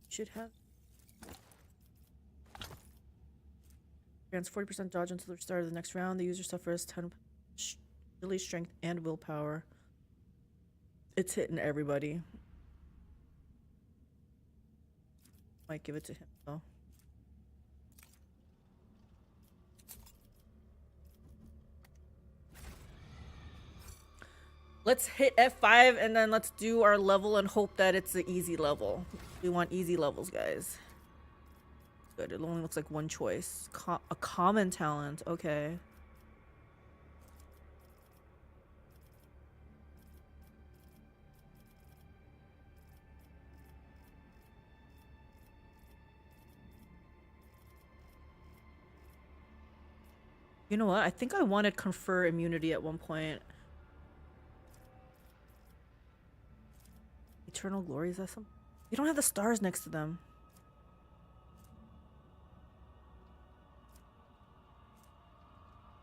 should have. Grants 40% dodge until the start of the next round. The user suffers 10 agility, strength, and willpower. It's hitting everybody. Might give it to him though. Let's hit F5 and then let's do our level and hope that it's an easy level. We want easy levels, guys. Good, it only looks like one choice. A common talent, okay. You know what? I think I wanted confer immunity at one point. Eternal glory, is that something? You don't have the stars next to them.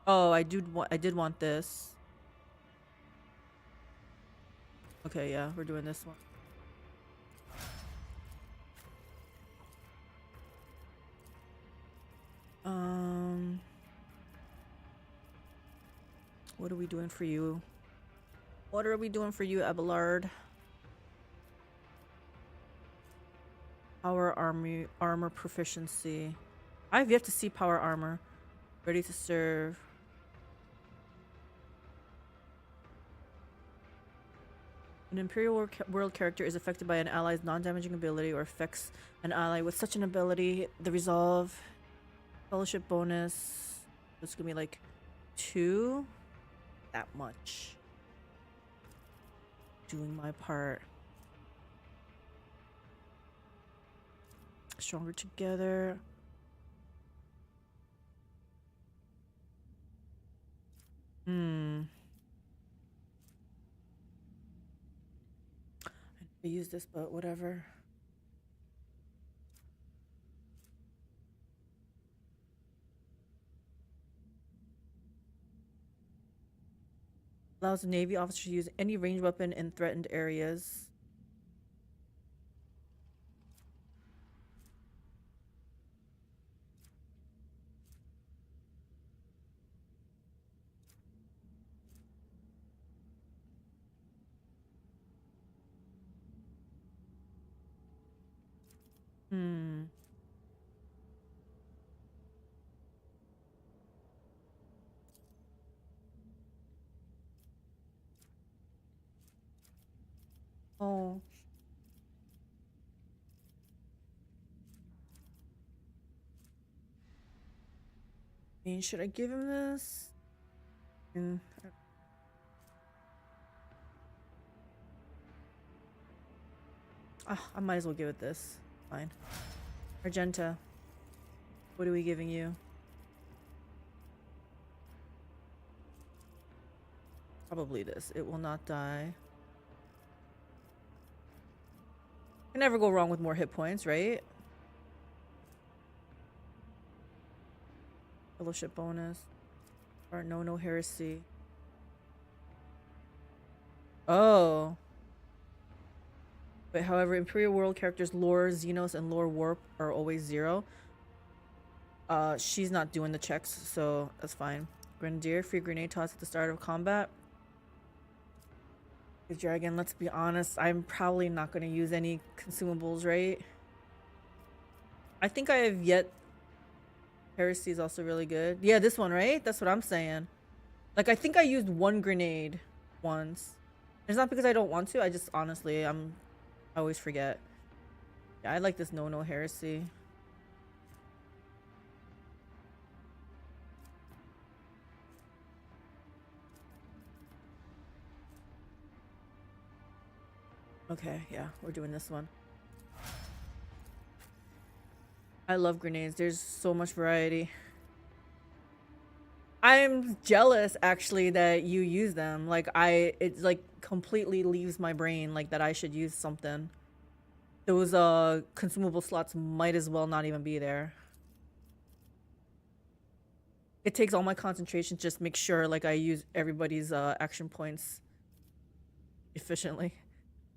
Oh, I did want this. Okay, yeah, we're doing this one. What are we doing for you? What are we doing for you, Abelard? Power armor proficiency. I've yet to see power armor. Ready to serve. An Imperial World character is affected by an ally's non-damaging ability or affects an ally with such an ability. The resolve, fellowship bonus. It's gonna be like 2. That much. Doing my part. Stronger together. I use this, but whatever. Allows a Navy officer to use any ranged weapon in threatened areas. Hmm. Oh. I mean, should I give him this? And I might as well give it this. Fine. Argenta, what are we giving you? Probably this. It will not die. Can never go wrong with more hit points, right? Fellowship bonus. Or no heresy. Oh. But however, Imperial World characters Lore Xenos and Lore Warp are always 0. She's not doing the checks, so that's fine. Grenadier, free grenade toss at the start of combat. The dragon, let's be honest, I'm probably not going to use any consumables, right? I think I have yet. Heresy is also really good. Yeah, this one, right? That's what I'm saying. Like, I think I used 1 grenade once. It's not because I don't want to. I just honestly, I always forget. Yeah, I like this no heresy. Okay, yeah, we're doing this one. I love grenades. There's so much variety. I'm jealous actually that you use them. Like it like completely leaves my brain like that I should use something. Those consumable slots might as well not even be there. It takes all my concentration to just make sure like I use everybody's action points efficiently.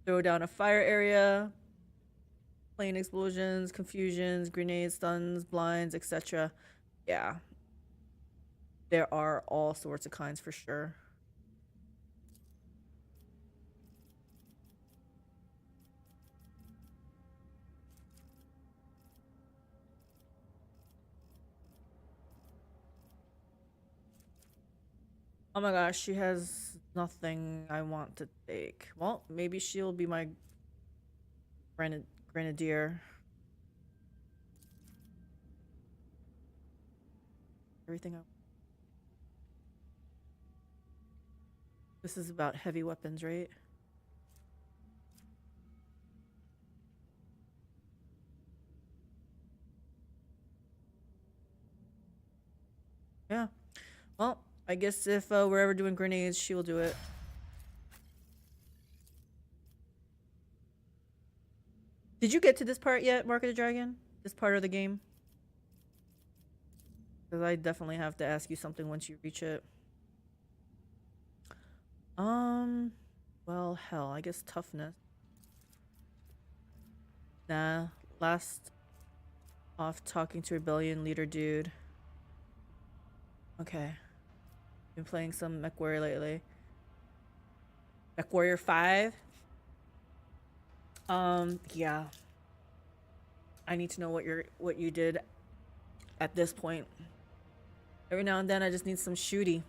Throw down a fire area, plane explosions, confusions, grenades, stuns, blinds, etc. Yeah. There are all sorts of kinds for sure. Oh my gosh, she has nothing I want to take. Well, maybe she'll be my grenadier. Everything I... This is about heavy weapons, right? Yeah. Well, I guess if we're ever doing grenades, she will do it. Did you get to this part yet, Mark of the Dragon? This part of the game? Because I definitely have to ask you something once you reach it. Well, hell, I guess toughness. Nah, last off talking to Rebellion leader dude. Okay. Been playing some Mech Warrior lately. Mech Warrior 5. Yeah. I need to know what you did at this point. Every now and then I just need some shooty.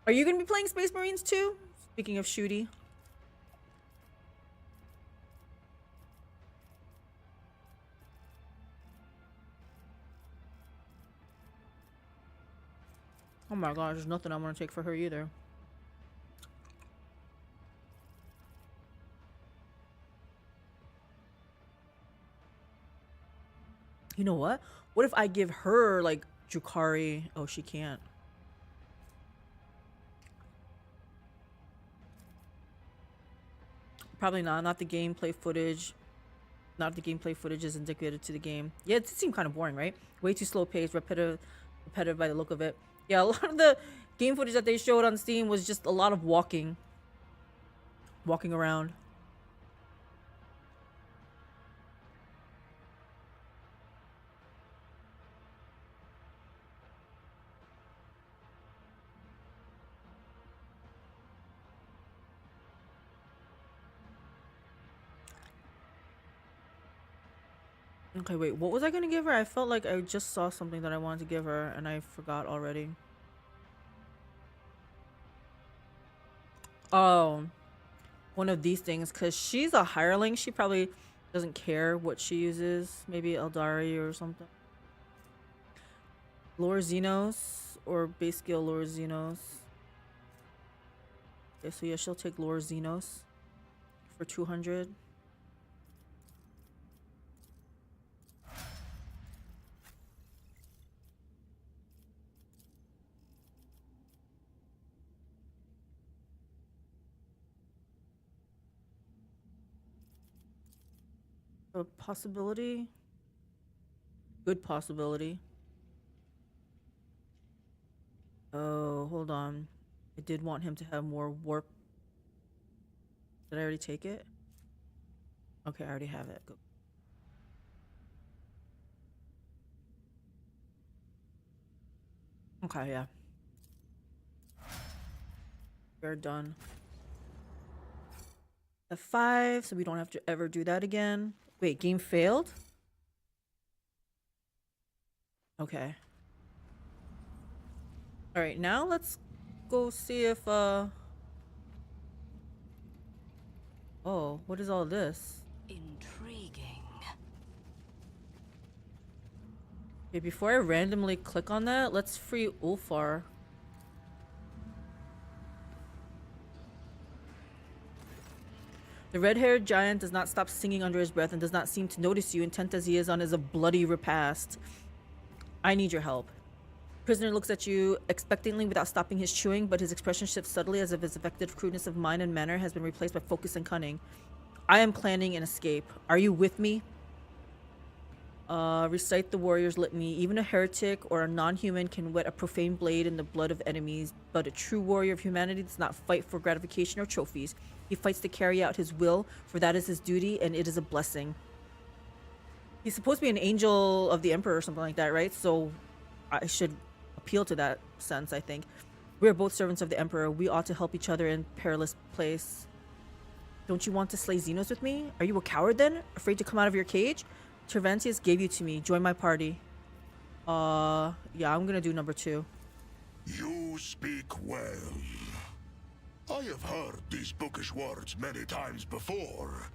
Are you gonna be playing Space Marines too? Speaking of shooty. Oh my gosh, there's nothing I want to take for her either. You know what? What if I give her like Jukari? Oh, she can't. Probably not. Not the gameplay footage. Not if the gameplay footage is indicated to the game. Yeah, it seemed kind of boring, right? Way too slow paced, repetitive by the look of it. Yeah, a lot of the game footage that they showed on Steam was just a lot of walking around. Okay, wait, what was I gonna give her? I felt like I just saw something that I wanted to give her and I forgot already. Oh, one of these things, because she's a hireling. She probably doesn't care what she uses. Maybe Eldari or something. Lore Xenos or base skill Lore Xenos. Okay, so yeah, she'll take Lore Xenos for 200. A possibility? Good possibility. Oh, hold on. I did want him to have more warp. Did I already take it? Okay, I already have it. Go. Okay, yeah. We're done. F5, so we don't have to ever do that again. Wait, game failed? Okay. Alright, now let's go see if, oh, what is all this? Intriguing. Okay, before I randomly click on that, let's free Ulfar. The red-haired giant does not stop singing under his breath and does not seem to notice you, intent as he is on his bloody repast. I need your help. Prisoner looks at you expectantly without stopping his chewing, but his expression shifts subtly as if his effective crudeness of mind and manner has been replaced by focus and cunning. I am planning an escape. Are you with me? Recite the warrior's litany. Even a heretic or a non-human can wet a profane blade in the blood of enemies, but a true warrior of humanity does not fight for gratification or trophies. He fights to carry out his will, for that is his duty, and it is a blessing. He's supposed to be an angel of the Emperor or something like that, right? So I should appeal to that sense, I think. We are both servants of the Emperor. We ought to help each other in perilous place. Don't you want to slay Xenos with me? Are you a coward then? Afraid to come out of your cage? Tervantius gave you to me. Join my party. Yeah, I'm gonna do number 2. You speak well. I have heard these bookish words many times before,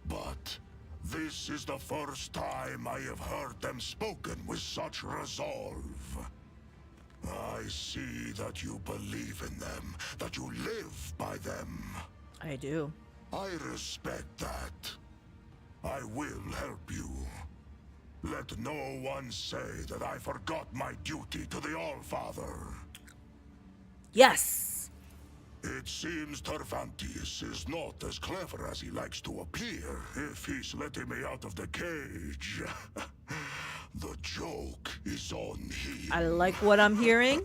but this is the first time I have heard them spoken with such resolve. I see that you believe in them, that you live by them. I do. I respect that. I will help you. Let no one say that I forgot my duty to the Allfather. Yes! It seems Tervantius is not as clever as he likes to appear if he's letting me out of the cage. The joke is on him. I like what I'm hearing.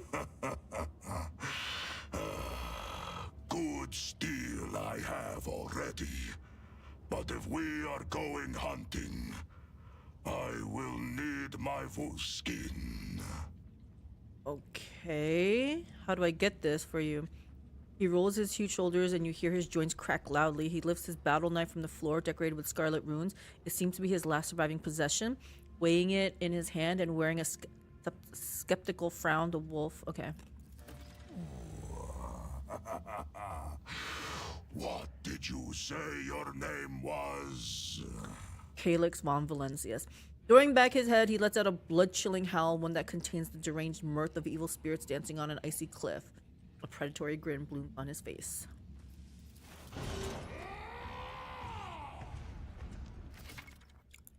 Good steel I have already. But if we are going hunting, I will need my wolf skin. Okay. How do I get this for you? He rolls his huge shoulders and you hear his joints crack loudly. He lifts his battle knife from the floor, decorated with scarlet runes. It seems to be his last surviving possession. Weighing it in his hand and wearing a skeptical frown, the wolf. Okay. What did you say your name was? Calyx von Valencius. Throwing back his head, he lets out a blood-chilling howl, one that contains the deranged mirth of evil spirits dancing on an icy cliff. A predatory grin blooms on his face.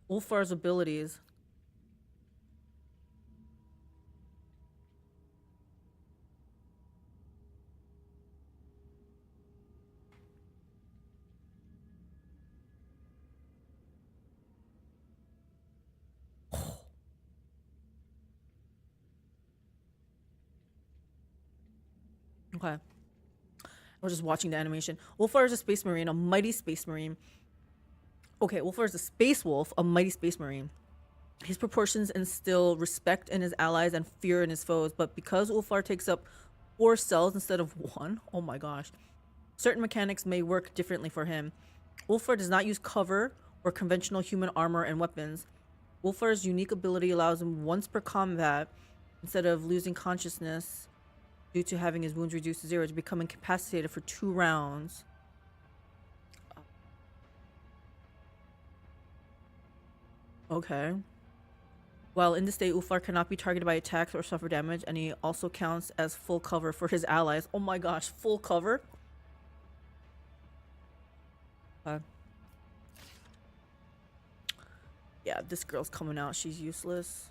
Ulfar's abilities. Okay. I was just watching the animation. Ulfar is a space marine, a mighty space marine. Okay, Ulfar is a space wolf, a mighty space marine. His proportions instill respect in his allies and fear in his foes, but because Ulfar takes up 4 cells instead of 1, oh my gosh, certain mechanics may work differently for him. Ulfar does not use cover or conventional human armor and weapons. Ulfar's unique ability allows him once per combat, instead of losing consciousness due to having his wounds reduced to 0, to become incapacitated for 2 rounds. Okay. While in this state, Ulfar cannot be targeted by attacks or suffer damage, and he also counts as full cover for his allies. Oh my gosh, full cover? Yeah, this girl's coming out. She's useless.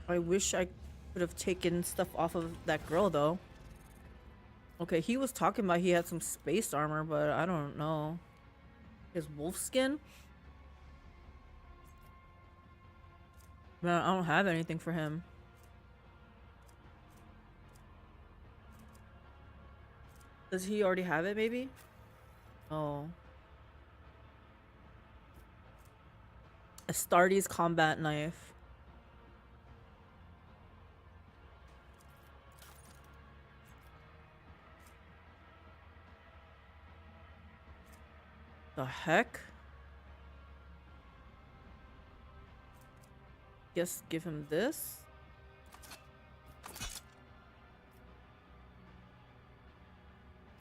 I wish I could have taken stuff off of that girl, though. Okay, he was talking about he had some space armor, but I don't know. His wolf skin? Man, I don't have anything for him. Does he already have it, maybe? Oh. Astartes combat knife. The heck? Guess give him this.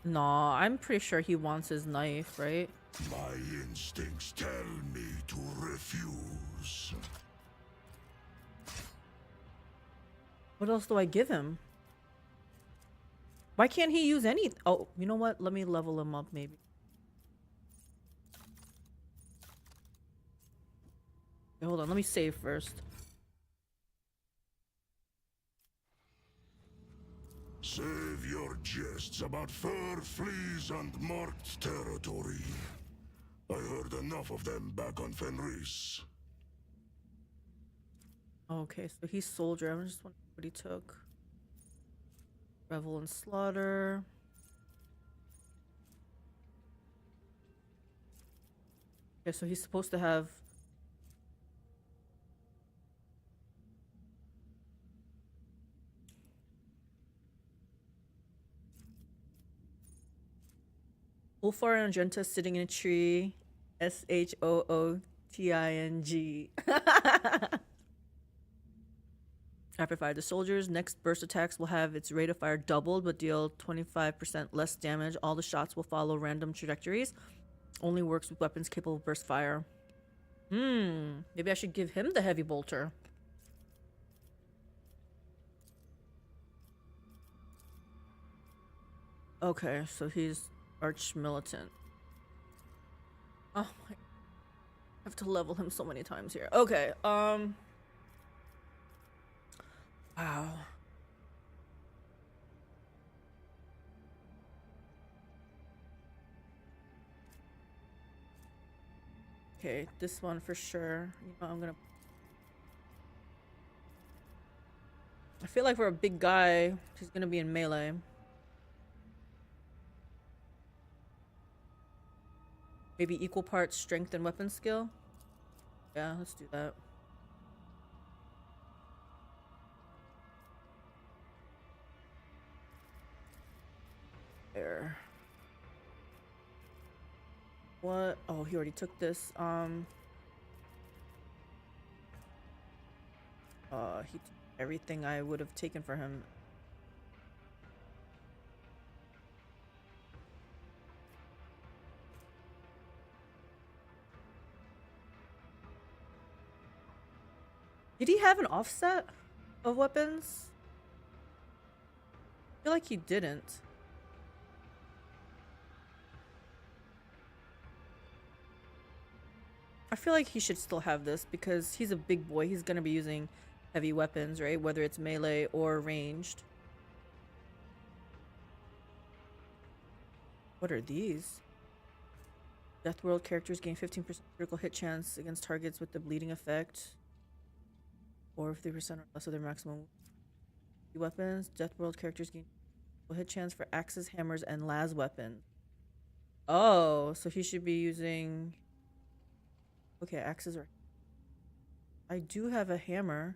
Nah, I'm pretty sure he wants his knife, right? My instincts tell me to refuse. What else do I give him? Why can't he use any? Oh, you know what? Let me level him up, maybe. Okay, hold on, let me save first. Save your jests about fur, fleas, and marked territory. I heard enough of them back on Fenris. Okay, so he's soldier. I just wondering what he took. Revel and slaughter. Okay, so he's supposed to have. Ulfar and Argenta sitting in a tree. Shooting. Rapid fire. The soldier's next burst attacks will have its rate of fire doubled, but deal 25% less damage. All the shots will follow random trajectories. Only works with weapons capable of burst fire. Maybe I should give him the heavy bolter. Okay, so he's arch militant. Oh my, I have to level him so many times here. Okay, wow. Okay, this one for sure. You know, I'm gonna. I feel like for a big guy, he's gonna be in melee. Maybe equal parts strength and weapon skill. Yeah, let's do that. There. What? Oh, he already took this. He took everything I would have taken for him. Did he have an offset of weapons? I feel like he didn't. I feel like he should still have this because he's a big boy. He's gonna be using heavy weapons, right? Whether it's melee or ranged. What are these? Death World characters gain 15% critical hit chance against targets with the bleeding effect. Or 50% or less of their maximum weapons. Death World characters gain hit chance for axes, hammers, and las weapons. Oh, so he should be using. Okay, axes are. I do have a hammer.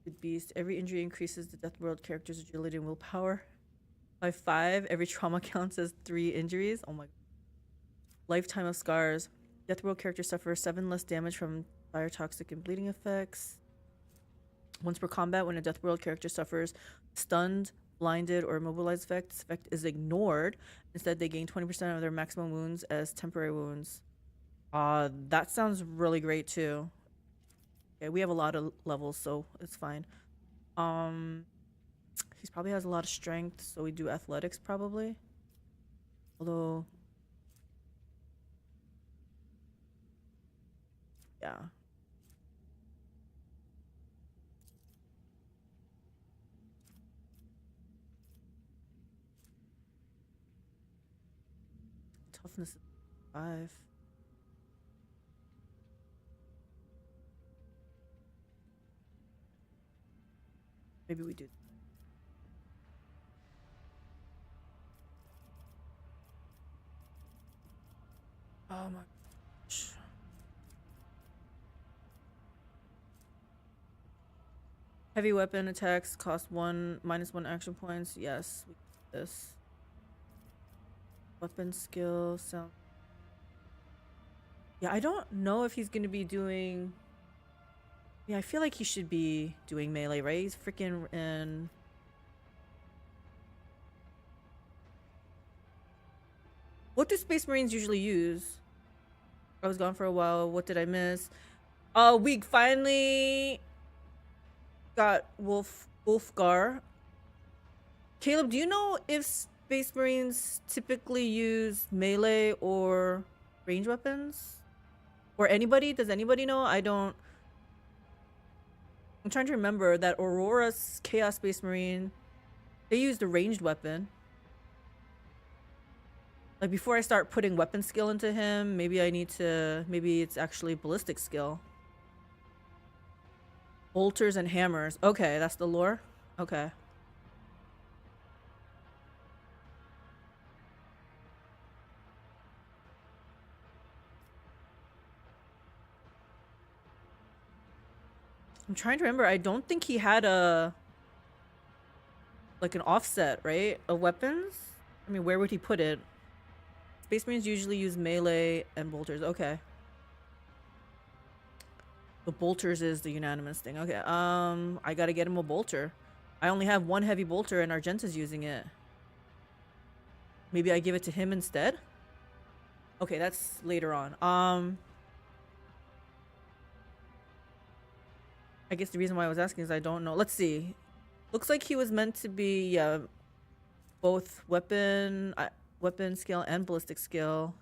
Good beast. Every injury increases the Death World character's agility and willpower by 5. Every trauma counts as 3 injuries. Oh my. Lifetime of scars. Death World character suffers 7 less damage from fire, toxic, and bleeding effects. Once per combat, when a Death World character suffers stunned, blinded, or immobilized effect, this effect is ignored. Instead, they gain 20% of their maximum wounds as temporary wounds. That sounds really great too. Okay, we have a lot of levels, so it's fine. He probably has a lot of strength, so we do athletics probably. Although, yeah. Toughness is 5. Maybe we do. Oh my gosh. Heavy weapon attacks cost -1 action points. Yes, we do this. Weapon skill sound. Yeah, I don't know if he's gonna be doing. Yeah, I feel like he should be doing melee, right? He's freaking in. What do Space Marines usually use? I was gone for a while. What did I miss? We finally got Wolfgar. Caleb, do you know if Space Marines typically use melee or range weapons? Or anybody? Does anybody know? I don't. I'm trying to remember that Aurora's Chaos Space Marine, they used a ranged weapon. Like, before I start putting weapon skill into him, maybe I need to, maybe it's actually ballistic skill. Bolters and hammers. Okay, that's the lore. Okay. I'm trying to remember. I don't think he had a, like, an offset, right? Of weapons? I mean, where would he put it? Space Marines usually use melee and bolters. Okay. The bolters is the unanimous thing. Okay. I gotta get him a bolter. I only have 1 heavy bolter and Argenta's using it. Maybe I give it to him instead? Okay, that's later on. I guess the reason why I was asking is I don't know. Let's see. Looks like he was meant to be, yeah, both weapon skill and ballistic skill.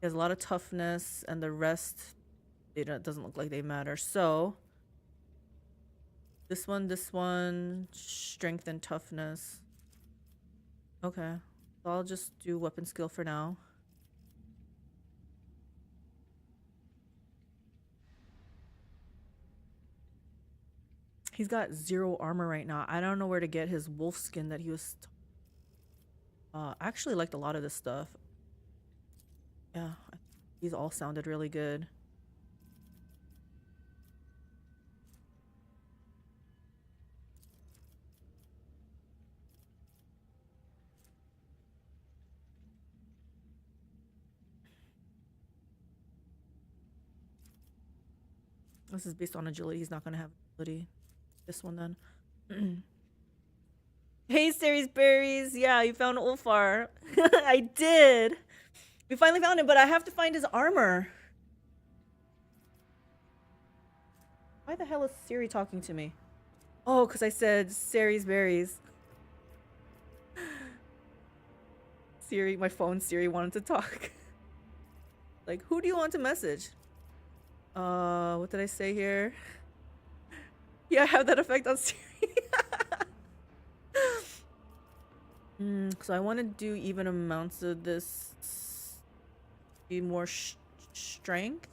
He has a lot of toughness, and the rest, it doesn't look like they matter. So this one, strength and toughness. Okay, so I'll just do weapon skill for now. He's got 0 armor right now. I don't know where to get his wolf skin that he was. I actually liked a lot of this stuff. Yeah, these all sounded really good. This is based on agility. He's not gonna have agility. This one then. Hey, Series Berries. Yeah, you found Ulfar. I did. We finally found him, but I have to find his armor. Why the hell is Siri talking to me? Oh, because I said Series Berries. Siri, my phone Siri wanted to talk. Like, who do you want to message? What did I say here? Yeah, I have that effect on Siri. So I want to do even amounts of this. Be more strength.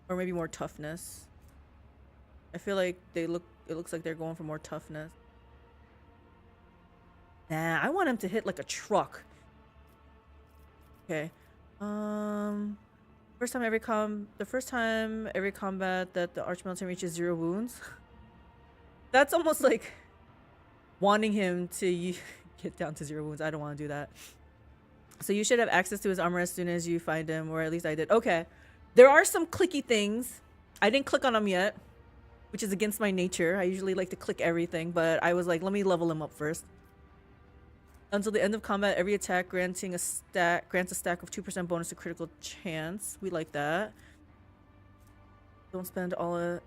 Or maybe more toughness. I feel like it looks like they're going for more toughness. Nah, I want him to hit like a truck. Okay. The first time every combat that the Archmilitant reaches 0 wounds. That's almost like wanting him to get down to 0 wounds. I don't want to do that. So you should have access to his armor as soon as you find him, or at least I did. Okay. There are some clicky things. I didn't click on them yet, which is against my nature. I usually like to click everything, but I was like, let me level him up first. Until the end of combat, every attack grants a stack of 2% bonus to critical chance. We like that. Don't spend all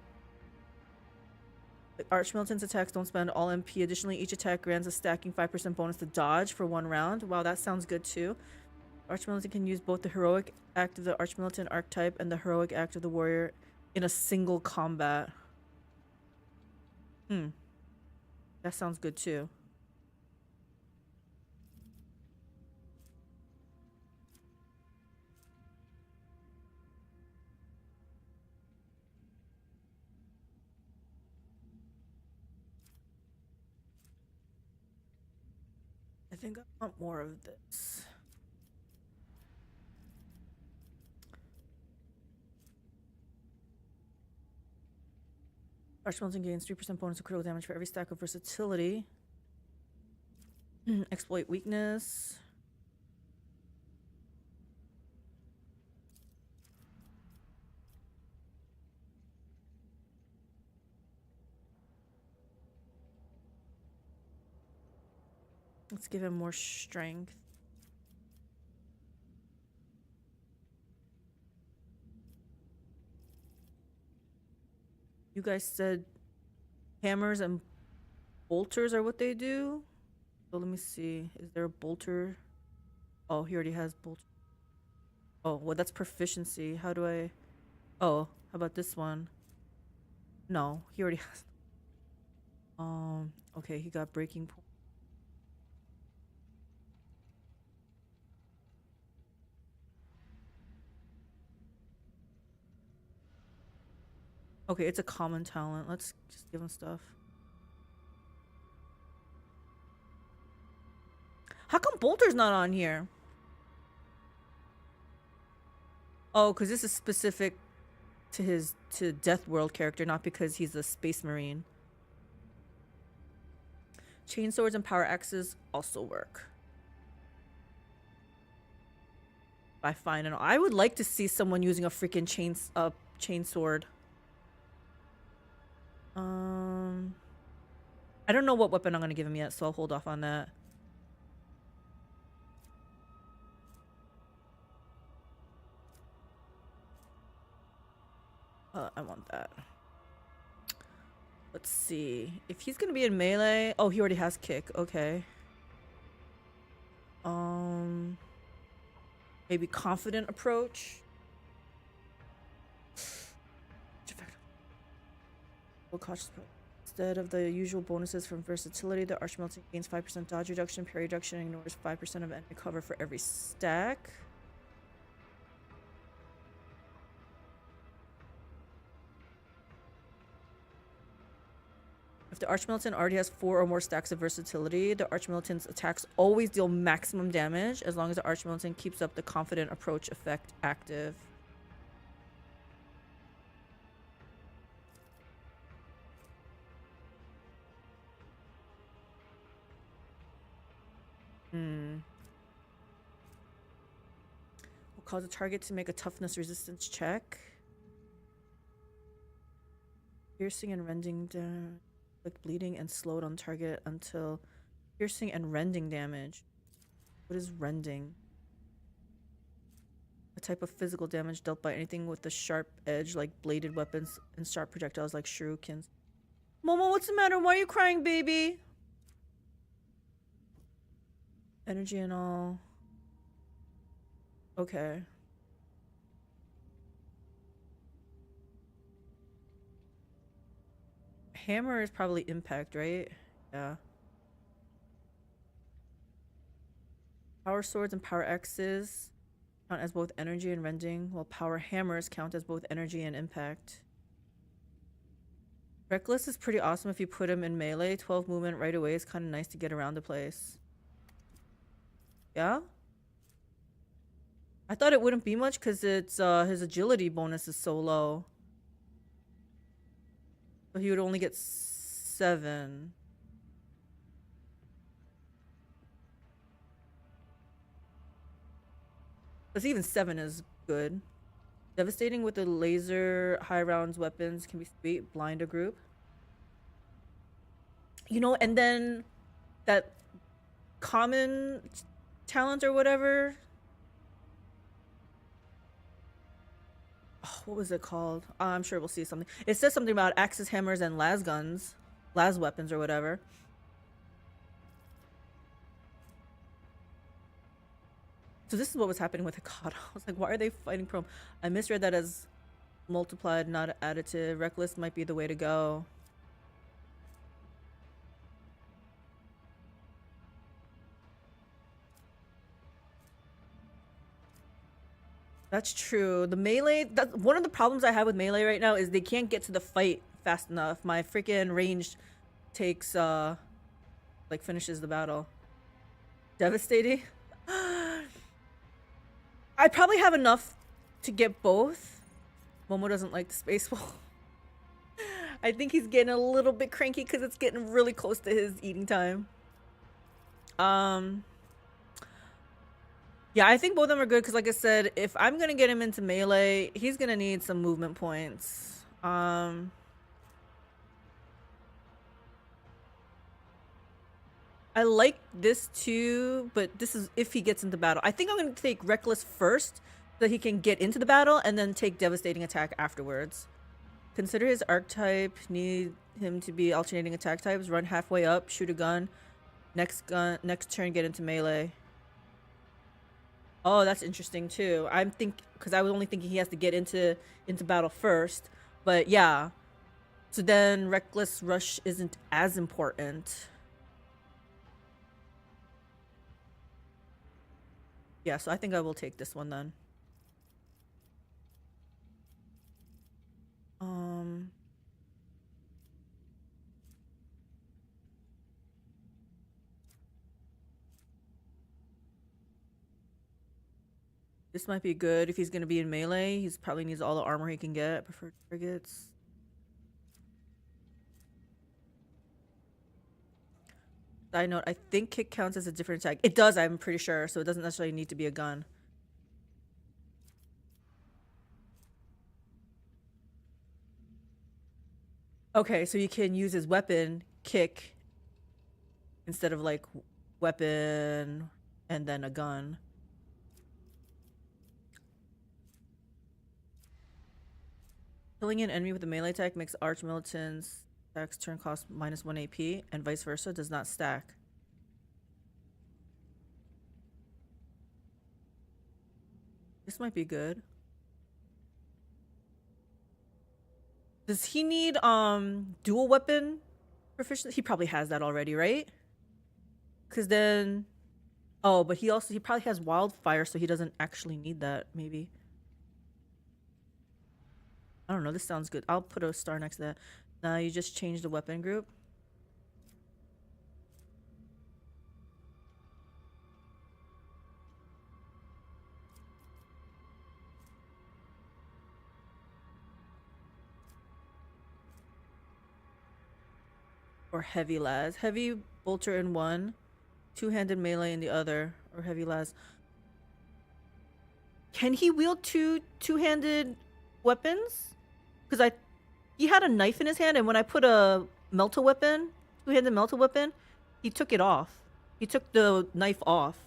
Archmilitant's attacks don't spend all MP. Additionally, each attack grants a stacking 5% bonus to dodge for 1 round. Wow, that sounds good too. Archmilitant can use both the heroic act of the Archmilitant archetype and the heroic act of the warrior in a single combat. That sounds good too. I think I want more of this. Archmilitant gains 3% bonus to critical damage for every stack of versatility. Exploit weakness. Let's give him more strength. You guys said hammers and bolters are what they do? So let me see. Is there a bolter? Oh, he already has bolter. Oh, well, that's proficiency. How do I... Oh, how about this one? No, he already has... Okay, he got breaking point. Okay, it's a common talent. Let's just give him stuff. How come Bolter's not on here? Oh, because this is specific to Death World character, not because he's a space marine. Chain swords and power axes also work. I find and I would like to see someone using a freaking chain sword. I don't know what weapon I'm gonna give him yet, so I'll hold off on that. I want that. Let's see. If he's gonna be in melee... Oh, he already has kick. Okay. Maybe confident approach. Cautious approach. Instead of the usual bonuses from versatility, the Archmilitant gains 5% dodge reduction, parry reduction, and ignores 5% of enemy cover for every stack. If the Archmilitant already has 4 or more stacks of versatility, the Archmilitant's attacks always deal maximum damage as long as the Archmilitant keeps up the confident approach effect active. Will cause a target to make a toughness resistance check. Piercing and rending down, like bleeding and slowed on target until piercing and rending damage. What is rending? A type of physical damage dealt by anything with a sharp edge, like bladed weapons, and sharp projectiles like shurikens. Momo, what's the matter? Why are you crying, baby? Energy and all. Okay. Hammer is probably impact, right? Yeah. Power swords and power axes count as both energy and rending, while power hammers count as both energy and impact. Reckless is pretty awesome if you put him in melee. 12 movement right away is kind of nice to get around the place. Yeah? I thought it wouldn't be much because it's his agility bonus is so low. So he would only get 7. Because even 7 is good. Devastating with the laser high rounds weapons can be sweet. Blind a group. You know, and then that common talent or whatever. Oh, what was it called? I'm sure we'll see something. It says something about axes, hammers, and las guns. Las weapons or whatever. So this is what was happening with Hikata. I was like, why are they fighting Chrome? I misread that as multiplied, not additive. Reckless might be the way to go. That's true. The melee, that's one of the problems I have with melee right now is they can't get to the fight fast enough. My freaking range takes like finishes the battle. Devastating. I probably have enough to get both. Momo doesn't like the space wall. I think he's getting a little bit cranky because it's getting really close to his eating time. Yeah, I think both of them are good because, like I said, if I'm gonna get him into melee, he's gonna need some movement points. I like this too, but this is if he gets into battle. I think I'm gonna take Reckless first so that he can get into the battle and then take Devastating Attack afterwards. Consider his archetype. Need him to be alternating attack types. Run halfway up, shoot a gun. Next turn, get into melee. Oh, that's interesting too. Because I was only thinking he has to get into battle first, but yeah. So then Reckless Rush isn't as important. Yeah, so I think I will take this one then. This might be good if he's gonna be in melee. He's probably needs all the armor he can get. Preferred targets. Side note, I think kick counts as a different attack. It does, I'm pretty sure, so it doesn't necessarily need to be a gun. Okay, so you can use his weapon, kick, instead of like weapon and then a gun. Killing an enemy with a melee attack makes arch militants attacks turn cost -1 AP, and vice versa does not stack. This might be good. Does he need dual weapon proficiency? He probably has that already, right? Because then, oh, but he probably has wildfire, so he doesn't actually need that. Maybe. I don't know. This sounds good. I'll put a star next to that. Now you just change the weapon group. Or heavy las. Heavy bolter in one, two-handed melee in the other, or heavy las. Can he wield two-handed weapons? Because he had a knife in his hand, and when I put a melta weapon, two-handed melta weapon, he took it off. He took the knife off.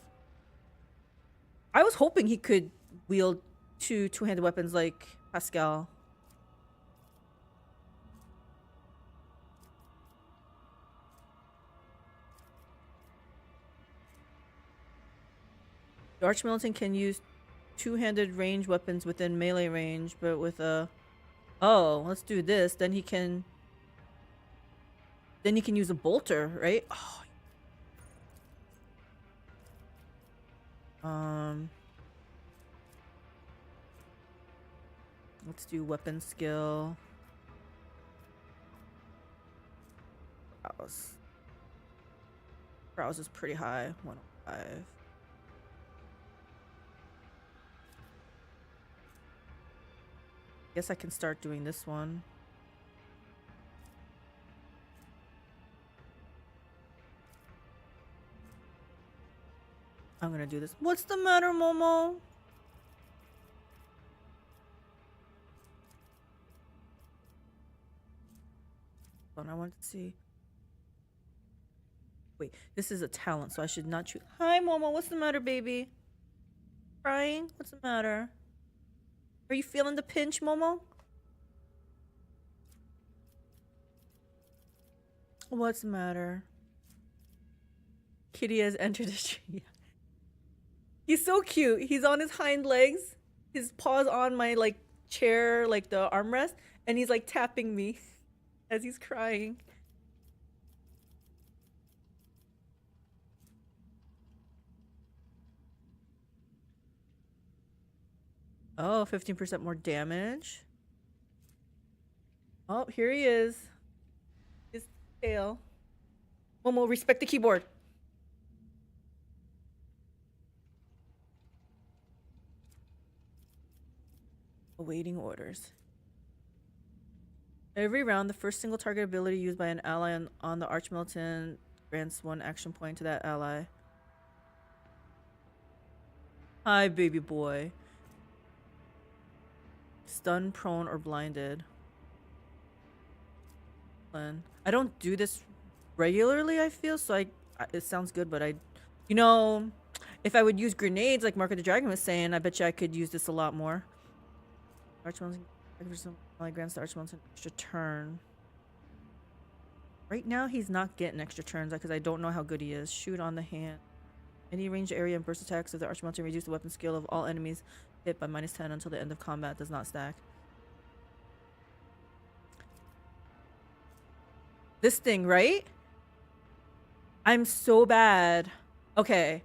I was hoping he could wield two-handed weapons like Pascal. The Archmilitant can use two-handed range weapons within melee range, but with a... Oh, let's do this. Then he can use a bolter, right? Oh. Let's do weapon skill. Browse is pretty high, 105. Guess I can start doing this one. I'm gonna do this. What's the matter, Momo? I want to see. Wait, this is a talent, so I should not choose. Hi, Momo. What's the matter, baby? Crying? What's the matter? Are you feeling the pinch, Momo? What's the matter? Kitty has entered the tree. He's so cute. He's on his hind legs. His paws on my like chair, like the armrest, and he's like tapping me as he's crying. Oh, 15% more damage. Oh, here he is. His tail. Momo, respect the keyboard. Awaiting orders. Every round, the first single target ability used by an ally on the Archmilitant grants 1 action point to that ally. Hi, baby boy. Stunned, prone, or blinded. I don't do this regularly, I feel, so it sounds good, but you know, if I would use grenades like Mark of the Dragon was saying, I bet you I could use this a lot more. Archmilitant grants the Archmilitant an extra turn. Right now, he's not getting extra turns because I don't know how good he is. Shoot on the hand. Any ranged area and burst attacks of the Archmilitant reduce the weapon skill of all enemies hit by -10 until the end of combat. Does not stack. This thing, right? I'm so bad. Okay.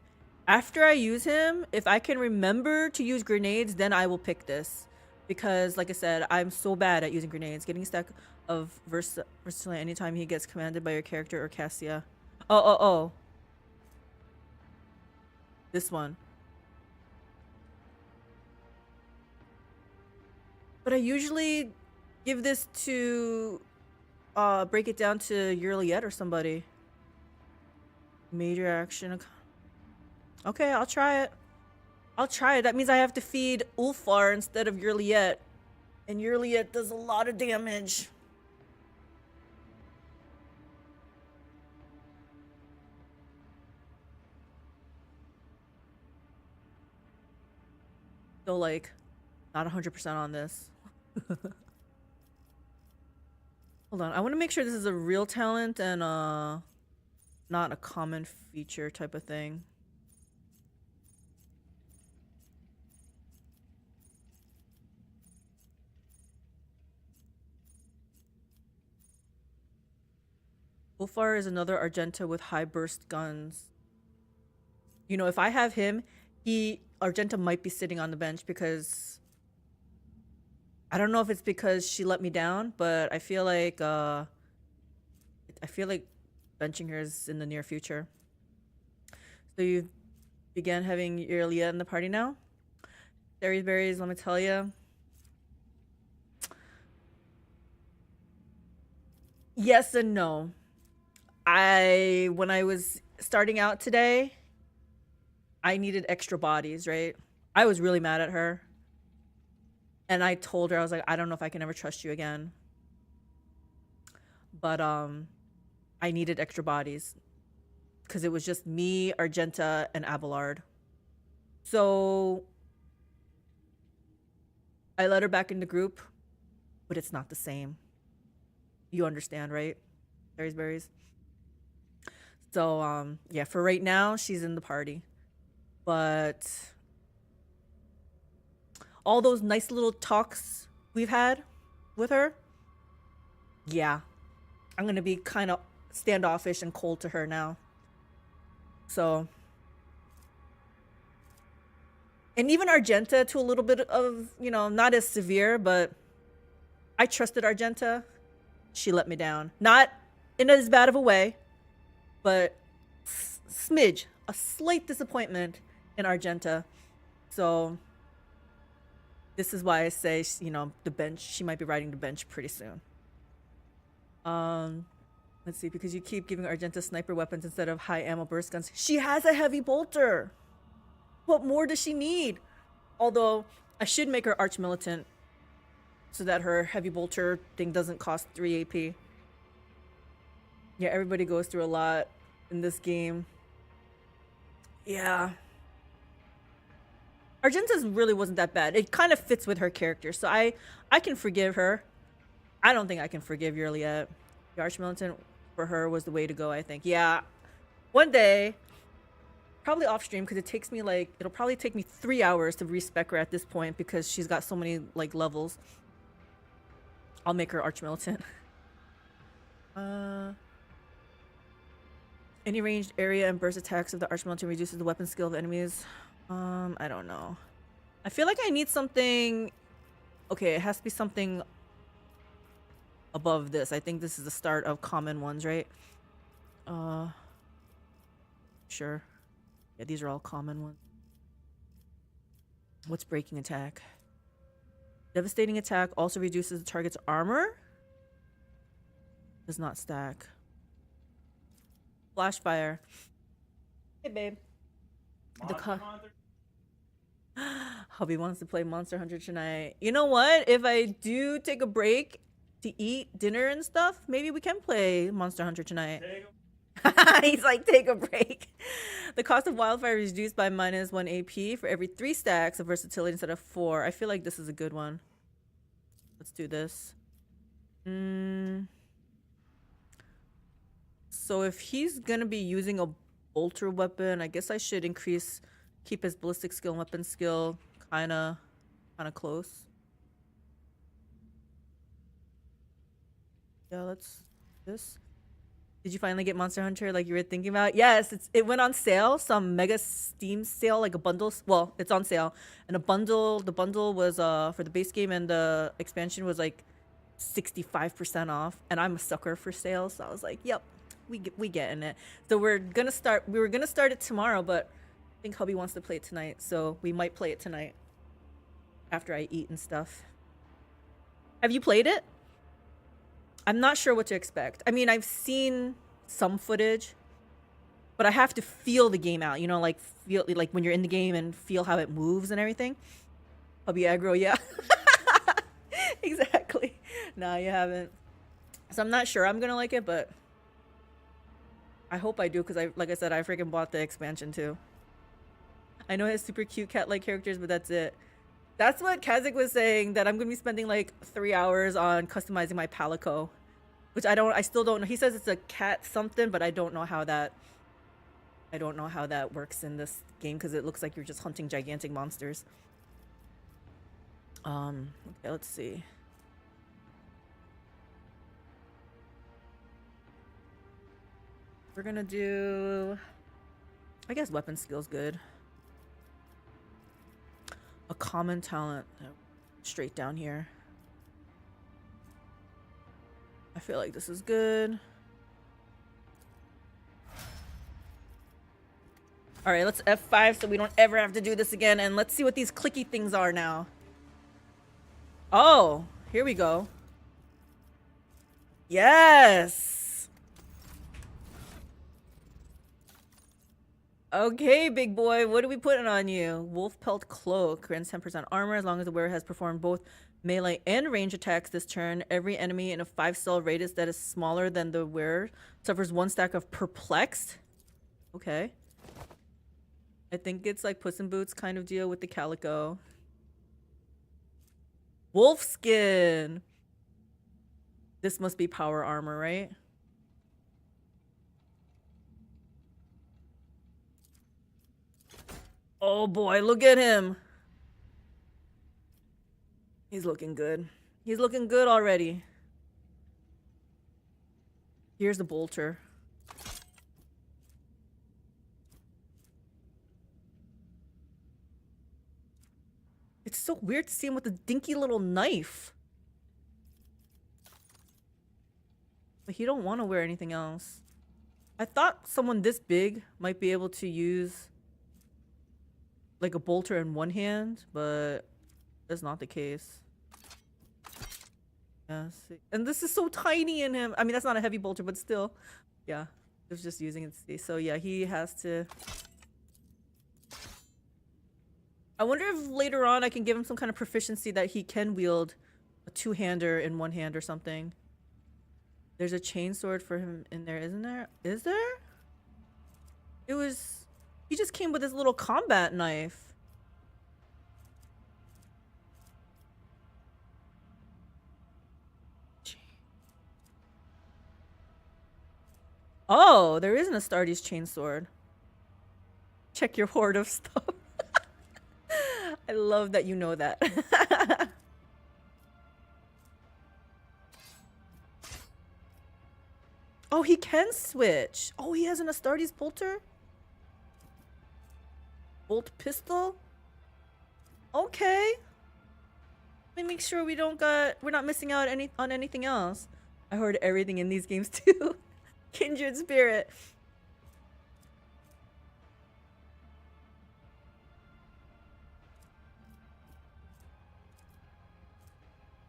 After I use him, if I can remember to use grenades, then I will pick this. Because, like I said, I'm so bad at using grenades. Getting a stack of versatility anytime he gets commanded by your character or Cassia. Oh. This one. But I usually give this to break it down to Yrliet or somebody. Major action. Okay, I'll try it. That means I have to feed Ulfar instead of Yrliet. And Yrliet does a lot of damage. So like, not 100% on this. Hold on, I want to make sure this is a real talent and not a common feature type of thing. Ulfar is another Argenta with high burst guns. You know, if I have him, Argenta might be sitting on the bench because I don't know if it's because she let me down, but I feel like benching her is in the near future. So you began having Yrliet in the party now? Berries, let me tell you. Yes and no. When I was starting out today, I needed extra bodies, right? I was really mad at her. And I told her, I was like, I don't know if I can ever trust you again. But I needed extra bodies. Because it was just me, Argenta, and Abelard. So I let her back in the group. But it's not the same. You understand, right? Berries. So, yeah, for right now, she's in the party. But all those nice little talks we've had with her, yeah, I'm going to be kind of standoffish and cold to her now. So, and even Argenta to a little bit of, you know, not as severe, but I trusted Argenta. She let me down. Not in as bad of a way, but smidge, a slight disappointment in Argenta. So This is why I say, you know, the bench. She might be riding the bench pretty soon. Let's see, because you keep giving Argenta sniper weapons instead of high ammo burst guns. She has a heavy bolter. What more does she need? Although I should make her arch militant so that her heavy bolter thing doesn't cost 3 AP. Yeah, everybody goes through a lot in this game. Yeah. Argenta's really wasn't that bad. It kind of fits with her character, so I can forgive her. I don't think I can forgive Yrliet. The arch militant for her was the way to go, I think. Yeah. One day, probably off stream, because it takes me like, it'll probably take me 3 hours to respec her at this point because she's got so many like levels. I'll make her arch militant. Any ranged area and burst attacks of the arch militant reduces the weapon skill of enemies. I don't know. I feel like I need something. Okay, it has to be something above this. I think this is the start of common ones, right? Sure. Yeah, these are all common ones. What's breaking attack? Devastating attack also reduces the target's armor. Does not stack. Flash fire. Hey, babe. Hubby wants to play Monster Hunter tonight. You know what? If I do take a break to eat dinner and stuff, maybe we can play Monster Hunter tonight. He's like, take a break. The cost of wildfire is reduced by -1 AP for every 3 stacks of versatility instead of 4. I feel like this is a good one. Let's do this. So if he's gonna be using a bolter weapon, I guess I should keep his ballistic skill and weapon skill kind of close. Yeah, let's do this. Did you finally get Monster Hunter like you were thinking about? Yes, it went on sale, some mega Steam sale, like a bundle. Well, it's on sale, and the bundle was for the base game, and the expansion was like 65% off. And I'm a sucker for sales, so I was like, yep, we getting it. So we were gonna start it tomorrow, but I think hubby wants to play it tonight, so we might play it tonight after I eat and stuff. Have you played it? I'm not sure what to expect. I mean, I've seen some footage, but I have to feel the game out, you know, like feel like when you're in the game and feel how it moves and everything. Hubby aggro, yeah. Exactly. No, you haven't. So I'm not sure I'm gonna like it, but I hope I do, because like I said, I freaking bought the expansion too. I know it has super cute cat-like characters, but that's it. That's what Kazik was saying, that I'm gonna be spending like 3 hours on customizing my Palico, which I still don't know. He says it's a cat something, but I don't know how that works in this game, because it looks like you're just hunting gigantic monsters. Okay, let's see. We're gonna do, I guess weapon skill's good. A common talent. Straight down here. I feel like this is good. All right, let's F5 so we don't ever have to do this again. And let's see what these clicky things are now. Oh, here we go. Yes. Okay, big boy, what are we putting on you? Wolf Pelt Cloak grants 10% armor as long as the wearer has performed both melee and range attacks this turn. Every enemy in a 5-cell radius that is smaller than the wearer suffers 1 stack of Perplexed. Okay. I think it's like Puss in Boots kind of deal with the Calico. Wolf Skin. This must be power armor, right? Oh boy, look at him. He's looking good. He's looking good already. Here's the bolter. It's so weird to see him with a dinky little knife. But he don't want to wear anything else. I thought someone this big might be able to use like a bolter in one hand, but that's not the case. Yeah, see. And this is so tiny in him. I mean, that's not a heavy bolter, but still. Yeah, it was just using it to see. So yeah, he has to... I wonder if later on I can give him some kind of proficiency that he can wield a two-hander in one hand or something. There's a chainsword for him in there, isn't there? Is there? It was... He just came with his little combat knife. Oh, there isn't a Astartes chainsword. Check your hoard of stuff. I love that you know that. Oh, he can switch. Oh, he has an Astartes bolter? Bolt pistol? Okay. Let me make sure we're not missing out on anything else. I heard everything in these games too. Kindred spirit.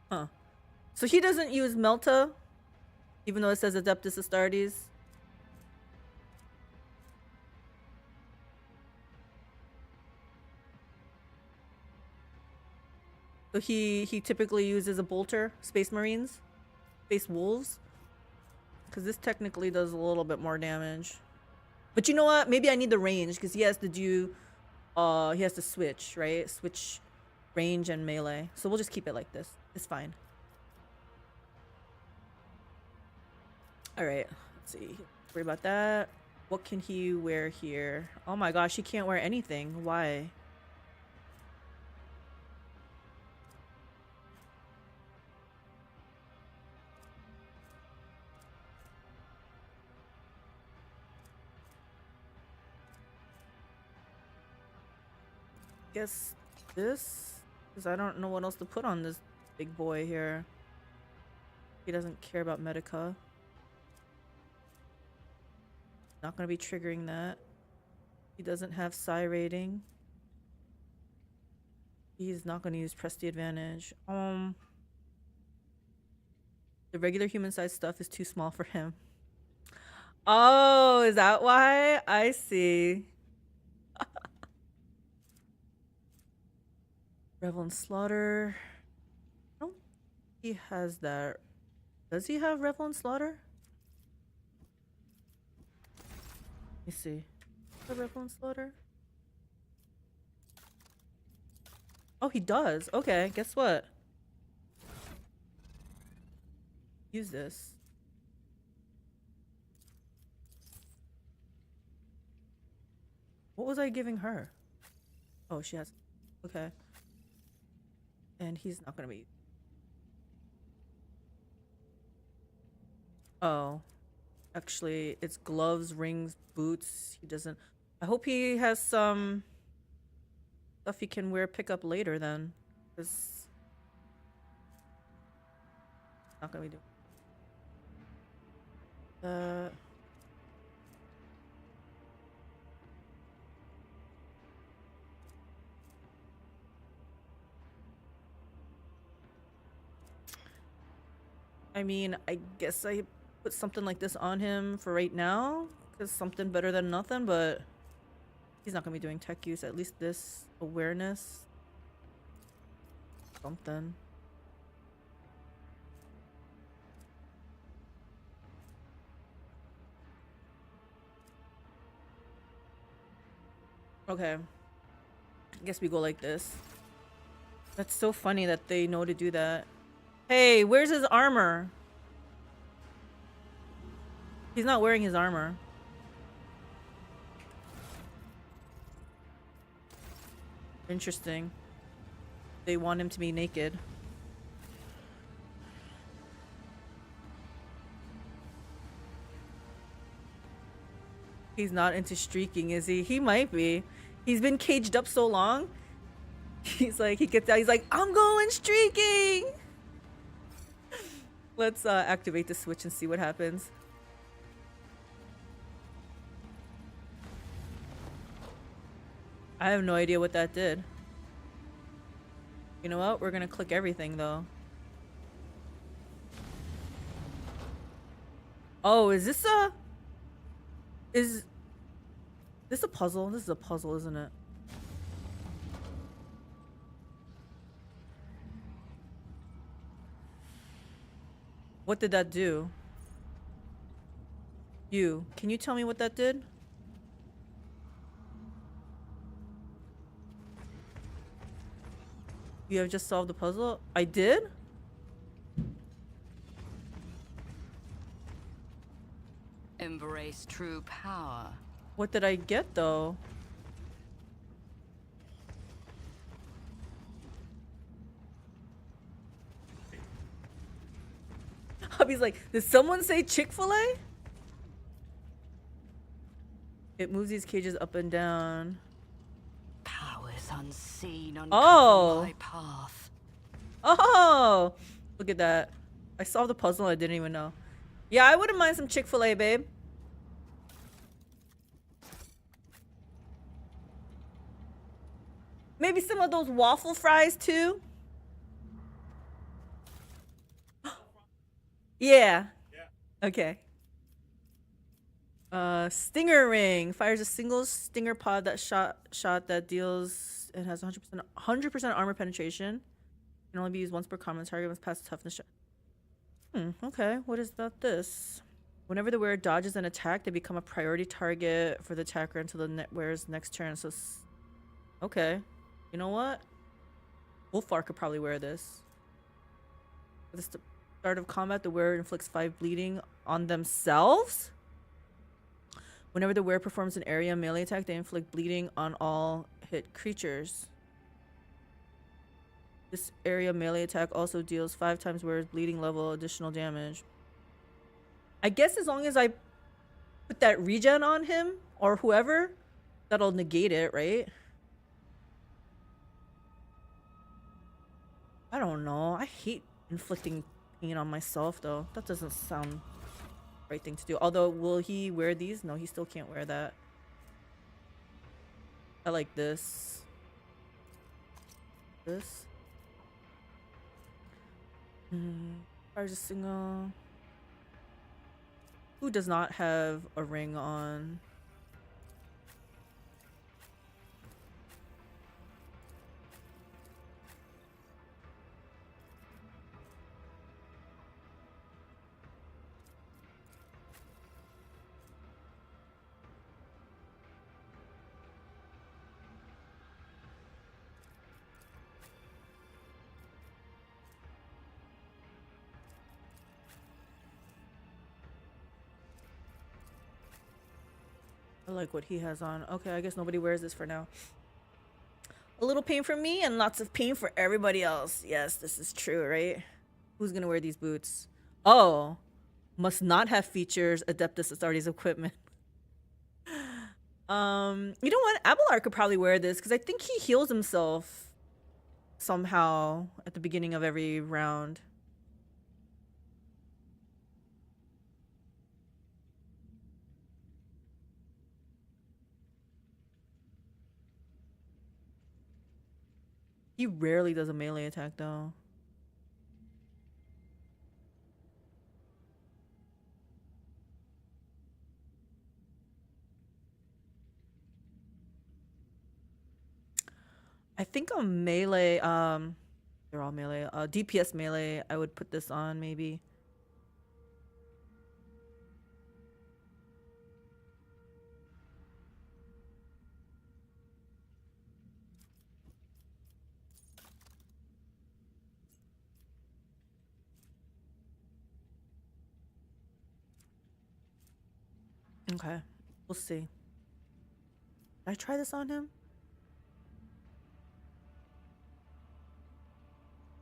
Huh. So he doesn't use Melta, even though it says Adeptus Astartes. So he typically uses a bolter, Space Marines, Space Wolves. Because this technically does a little bit more damage. But you know what? Maybe I need the range because he has to do... he has to switch, right? Switch range and melee. So we'll just keep it like this. It's fine. Alright. Let's see. Worry about that. What can he wear here? Oh my gosh, he can't wear anything. Why? Guess this, because I don't know what else to put on this big boy here. He doesn't care about Medica. Not gonna be triggering that. He doesn't have psi rating. He's not gonna use Press the Advantage. The regular human size stuff is too small for him. Oh, is that why? I see. Revel and Slaughter. I don't think he has that. Does he have Revel and Slaughter? Let me see. The Revel and Slaughter? Oh, he does. Okay, guess what? Use this. What was I giving her? Oh, she has... Okay. And he's not gonna be... Oh. Actually, it's gloves, rings, boots. He doesn't... I hope he has some... stuff he can wear pickup later then. Because... not gonna be doing... I mean, I guess I put something like this on him for right now, because something better than nothing, but he's not gonna be doing tech use. At least this awareness. Something. Okay. I guess we go like this. That's so funny that they know to do that. Hey, where's his armor? He's not wearing his armor. Interesting. They want him to be naked. He's not into streaking, is he? He might be. He's been caged up so long. He's like, he gets out, he's like, I'm going streaking! Let's activate the switch and see what happens. I have no idea what that did. You know what? We're gonna click everything though. Oh, is this a puzzle? This is a puzzle, isn't it? What did that do? Can you tell me what that did? You have just solved the puzzle? I did? Embrace true power. What did I get though? Hubby's like, did someone say Chick-fil-A? It moves these cages up and down. Powers unseen uncover Oh. my path. Oh, look at that. I solved the puzzle. I didn't even know. Yeah, I wouldn't mind some Chick-fil-A, babe. Maybe some of those waffle fries too. Yeah. Okay. Stinger ring fires a single stinger pod that shot that deals and has 100% armor penetration. Can only be used once per common target must pass toughness check. Okay. What is about this? Whenever the wearer dodges an attack, they become a priority target for the attacker until the wearer's next turn. So, okay. You know what? Wolfar could probably wear this. At the start of combat, the wearer inflicts 5 bleeding on themselves. Whenever the wearer performs an area melee attack, they inflict bleeding on all hit creatures. This area melee attack also deals 5 times wearer's bleeding level additional damage. I guess as long as I put that regen on him or whoever, that'll negate it, right? I don't know. I hate inflicting pain on myself though. That doesn't sound the right thing to do. Although, will he wear these? No, he still can't wear that. I like this. This. Fires a single. Who does not have a ring on? I like what he has on. Okay, I guess nobody wears this for now. A little pain for me and lots of pain for everybody else. Yes, this is true, right? Who's gonna wear these boots? Oh, must not have features. Adeptus Astartes equipment. You know what? Abelard could probably wear this because I think he heals himself somehow at the beginning of every round. He rarely does a melee attack though. I think a melee, they're all melee. DPS melee, I would put this on maybe. Okay, we'll see. Did I try this on him?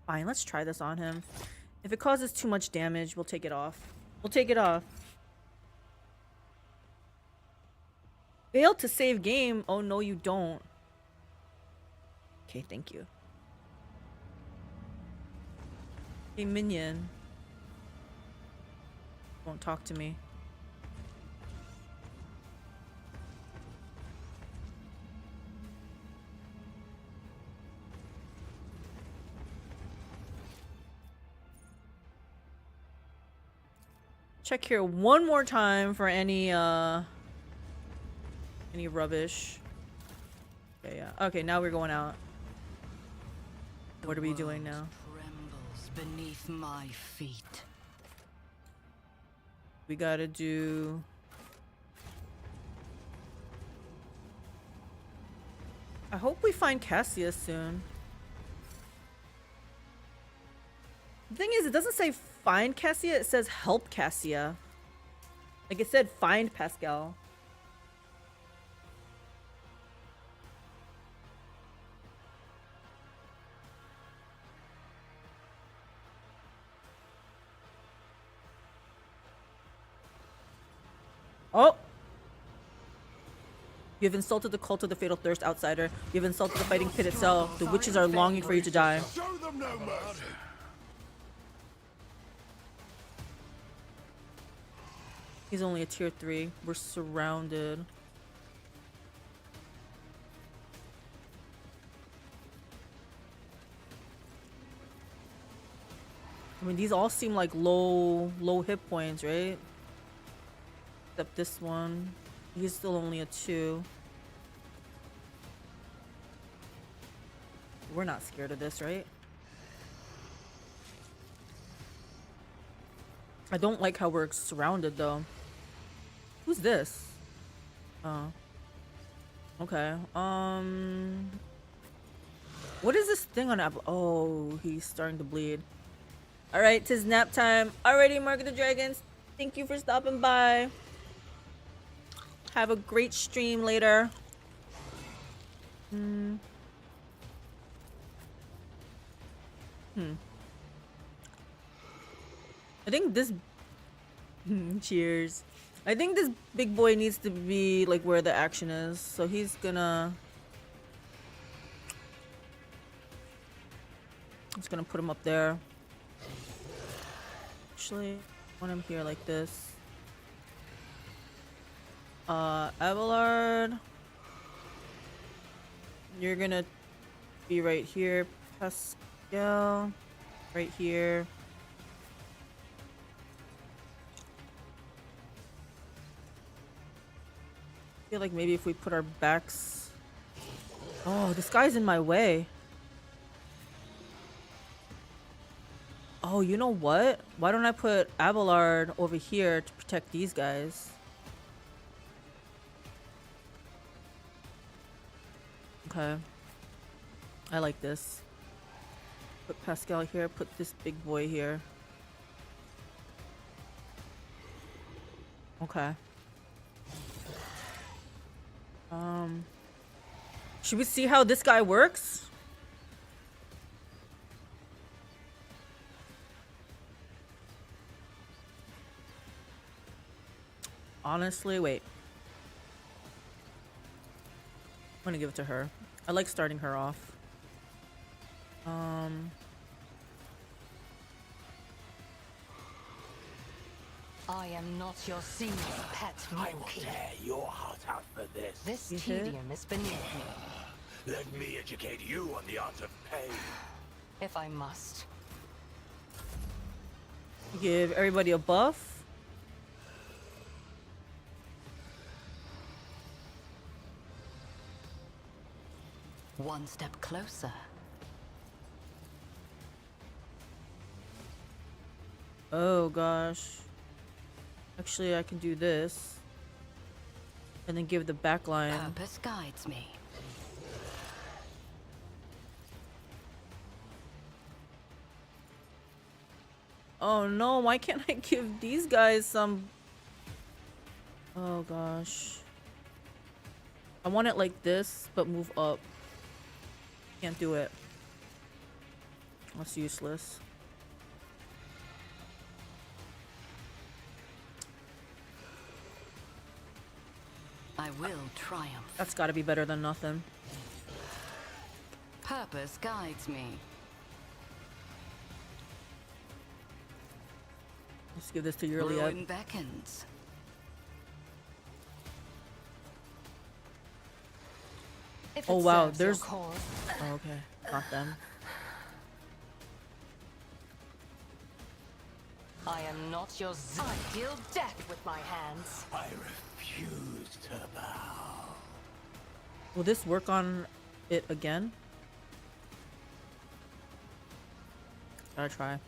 Fine, let's try this on him. If it causes too much damage, we'll take it off. We'll take it off. Failed to save game. Oh, no, you don't. Okay, thank you. Hey, minion. Won't talk to me. Check here one more time for any rubbish. Okay, yeah. Okay, now we're going out. What are we doing now? Trembles beneath my feet. We gotta do... I hope we find Cassia soon. The thing is, it doesn't say find Cassia, it says help Cassia. Like it said find Pascal. Oh! You have insulted the cult of the Fatal Thirst, outsider. You have insulted the fighting pit itself. The witches are longing for you to die. Show them no mercy. He's only a tier 3. We're surrounded. I mean, these all seem like low hit points, right? Except this one. He's still only a 2. We're not scared of this, right? I don't like how we're surrounded, though. Who's this? Oh. Okay. What is this thing on Apple? Oh, he's starting to bleed. Alright, 'tis nap time. Alrighty, Mark of the Dragons. Thank you for stopping by. Have a great stream later. I think this... Cheers. I think this big boy needs to be like where the action is. So he's gonna... I'm just gonna put him up there. Actually, I want him here like this. Abelard, you're gonna be right here. Pascal, right here. I feel like maybe if we put our backs... Oh, this guy's in my way. Oh, you know what? Why don't I put Abelard over here to protect these guys? Okay. I like this. Put Pascal here, put this big boy here. Okay. Should we see how this guy works? Honestly, wait. I'm gonna give it to her. I like starting her off. I am not your senior pet monkey. Tear your heart out for this. This You hit? tedium is beneath me, Let me educate you on the art of pain. if I must. Give everybody a buff. One step closer. Oh gosh. Actually, I can do this. And then give the back line. Purpose guides me. Oh no, why can't I give these guys some... Oh gosh. I want it like this, but move up. Can't do it. That's useless. I will triumph. That's gotta be better than nothing. Purpose guides me. Let's give this to Yrliet. Ruin beckons. If Oh, it wow, serves your there's- cause. Oh, okay. Not them. I am not your I deal death with my hands. I refuse to bow. Will this work on it again? Gotta try.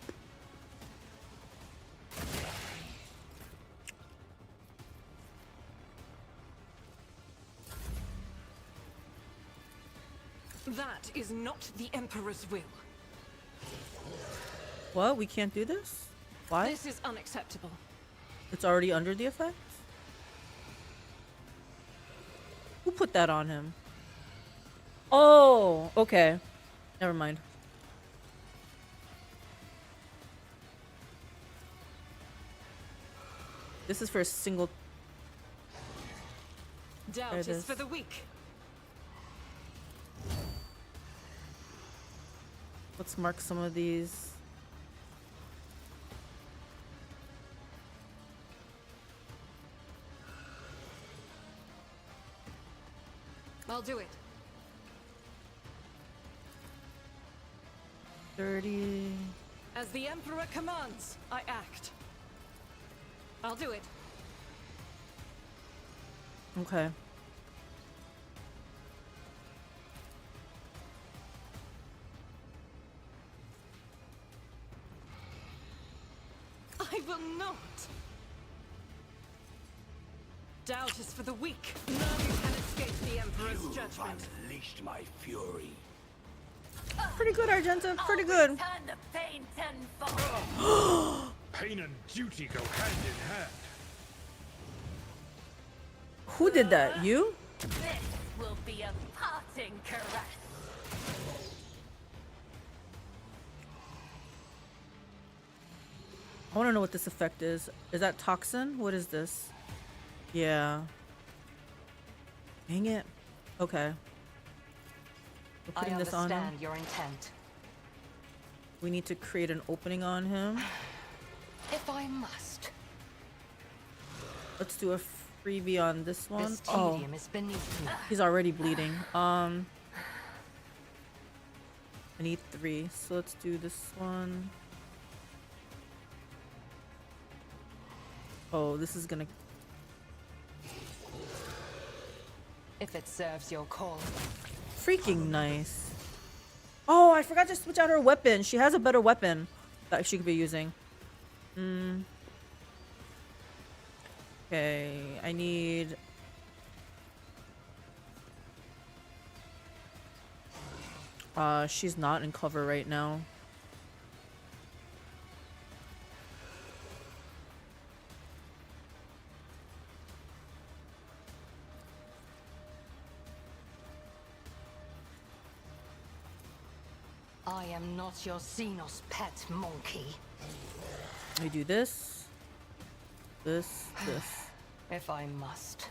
That is not the Emperor's will. What? We can't do this? Why? This is unacceptable. It's already under the effects? Who put that on him? Oh, okay. Never mind. This is for a single. Doubt There it is is. for the weak. Let's mark some of these. I'll do it. 30. As the Emperor commands, I act. I'll do it. Okay. I will not. Doubt is for the weak. None can escape the Emperor's You've judgment. unleashed my fury. Pretty good, Argenta. Pretty good. Turn the pain tenfold. Pain and duty go hand in hand. Who did that? You? This will be a parting caress. I want to know what this effect is. Is that toxin? What is this? Yeah. Dang it. Okay. We're putting this on him. understand your intent. We need to create an opening on him. If I must. Let's do a freebie on this one. This Oh, tedium is beneath me. he's already bleeding. I need 3. So let's do this one. Oh, this is gonna. If it serves your cause. Freaking nice. Oh, I forgot to switch out her weapon. She has a better weapon that she could be using. Okay, I need. She's not in cover right now. I am not your Xenos pet monkey. Let me do this. This. If I must.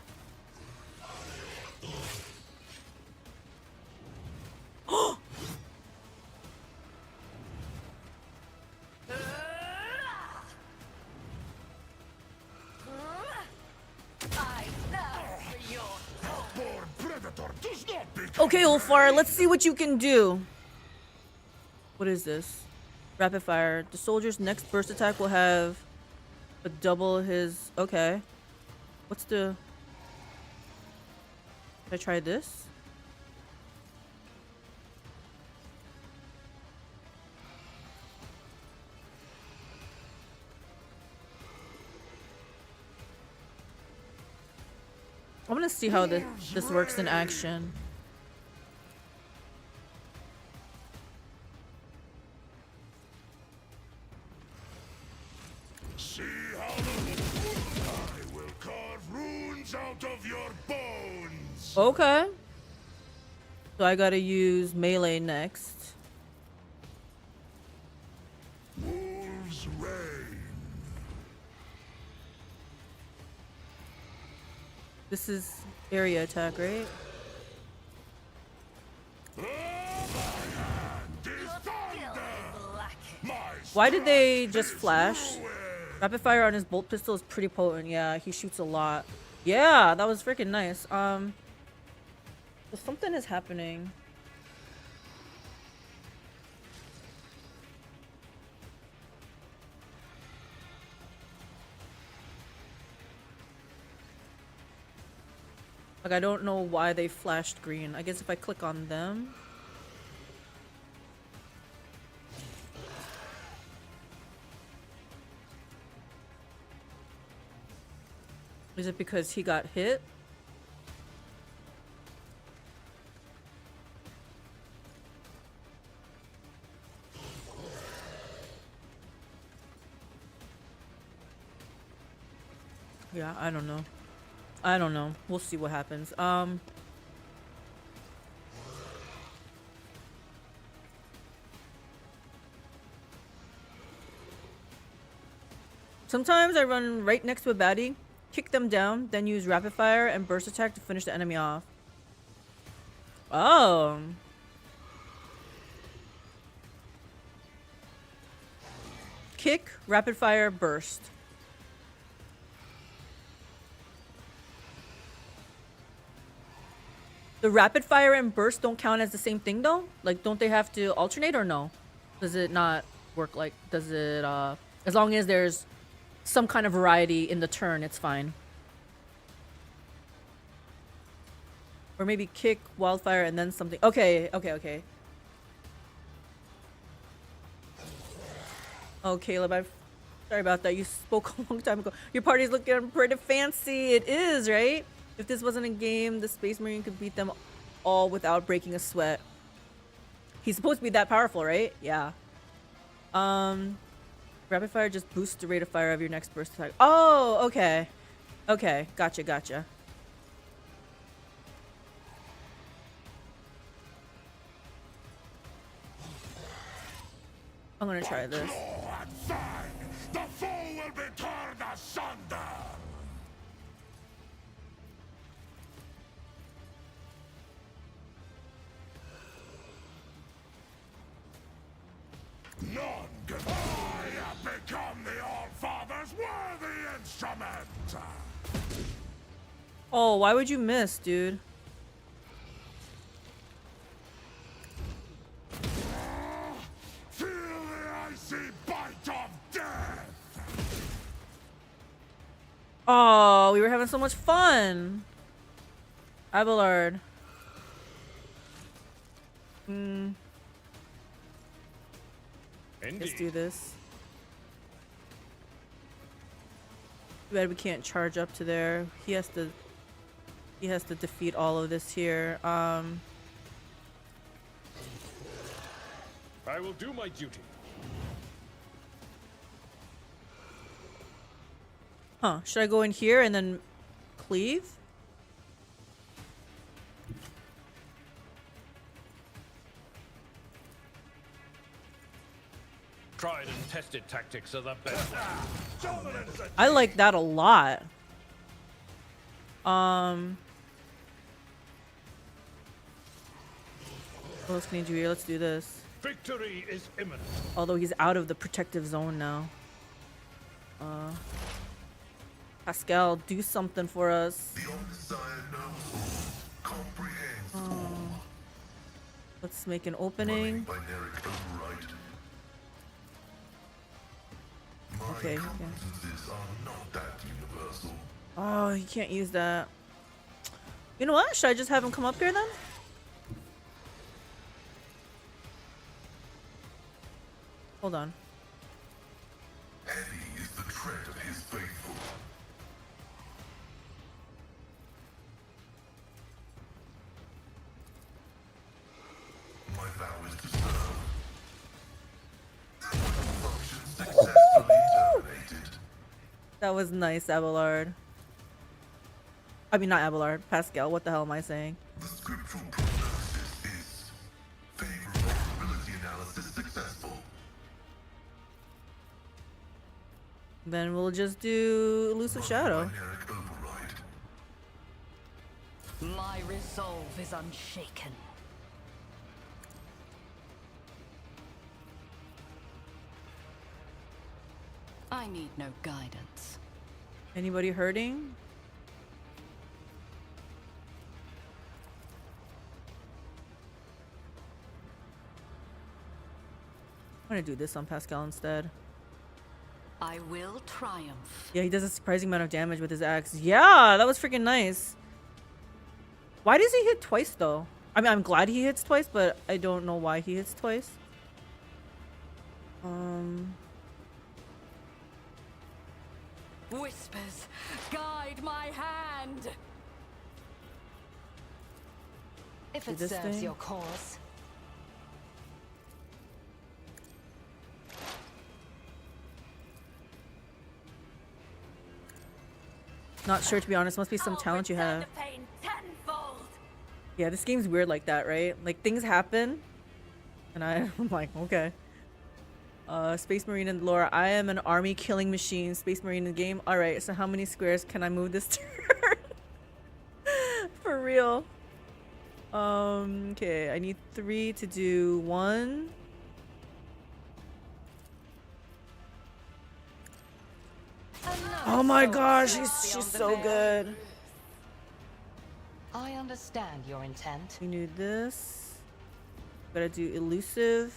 I thirst for your Born predator does not be. Okay, Ulfar, let's see what you can do. What is this? Rapid fire. The soldier's next burst attack will have a double his. Okay. What's the. Should I try this? I want to see how this works in action. See how I will carve runes out of your bones. Okay. So I gotta use melee next. Wolves reign. This is area attack, right? Why did they just flash? Rapid fire on his bolt pistol is pretty potent. Yeah, he shoots a lot. Yeah, that was freaking nice. So something is happening. Like, I don't know why they flashed green. I guess if I click on them. Is it because he got hit? Yeah, I don't know. I don't know. We'll see what happens. Sometimes I run right next to a baddie, kick them down, then use rapid fire and burst attack to finish the enemy off. Oh. Kick, rapid fire, burst. The rapid fire and burst don't count as the same thing though? Like, don't they have to alternate or no? Does it not work like, does it, as long as there's some kind of variety in the turn, it's fine. Or maybe kick, wildfire, and then something. Okay, okay, okay. Oh, Caleb, sorry about that. You spoke a long time ago. Your party's looking pretty fancy. It is, right? If this wasn't a game, the Space Marine could beat them all without breaking a sweat. He's supposed to be that powerful, right? Yeah. Rapid fire just boosts the rate of fire of your next burst attack. Oh, okay. Okay, gotcha, gotcha. I'm gonna try this. The foe will be torn asunder. None can. I have become the All-Father's worthy instrument. Oh, why would you miss, dude? Feel the icy bite of death. Oh, we were having so much fun. Abelard. Let's do this. Too bad we can't charge up to there. He has to defeat all of this here. I will do my duty. Huh, should I go in here and then cleave? Tried and tested tactics are the best. I like that a lot. What else can you do here? Let's do this. Victory is imminent. Although he's out of the protective zone now. Pascal, do something for us. The Omnissiah knows all, comprehends all. Let's make an opening. Binaric override. My Okay. competences are not that universal. Oh, he can't use that. You know what? Should I just have him come up here then? Hold on. Heavy is the tread of his faithful. My vow is to serve. Function successfully terminated. That was nice, Abelard. I mean, not Abelard. Pascal. What the hell am I saying? The scriptural prognosis is favorable probability analysis successful. Then we'll just do Elusive Shadow. Binaric override. My resolve is unshaken. I need no guidance. Anybody hurting? I'm gonna do this on Pascal instead. I will triumph. Yeah, he does a surprising amount of damage with his axe. Yeah, that was freaking nice. Why does he hit twice though? I mean, I'm glad he hits twice, but I don't know why he hits twice. Whispers, guide my hand. If Do it this serves thing. your cause. Not sure, to be honest. Must be some talent you have. Yeah, this game's weird like that, right? Like, things happen, and I'm like, okay. Space Marine and Laura, I am an army killing machine. Space Marine in the game. Alright, so how many squares can I move this turn? For real. Okay, I need 3 to do 1. Oh my gosh, she's so good. I understand your intent. We need this. Gotta do elusive.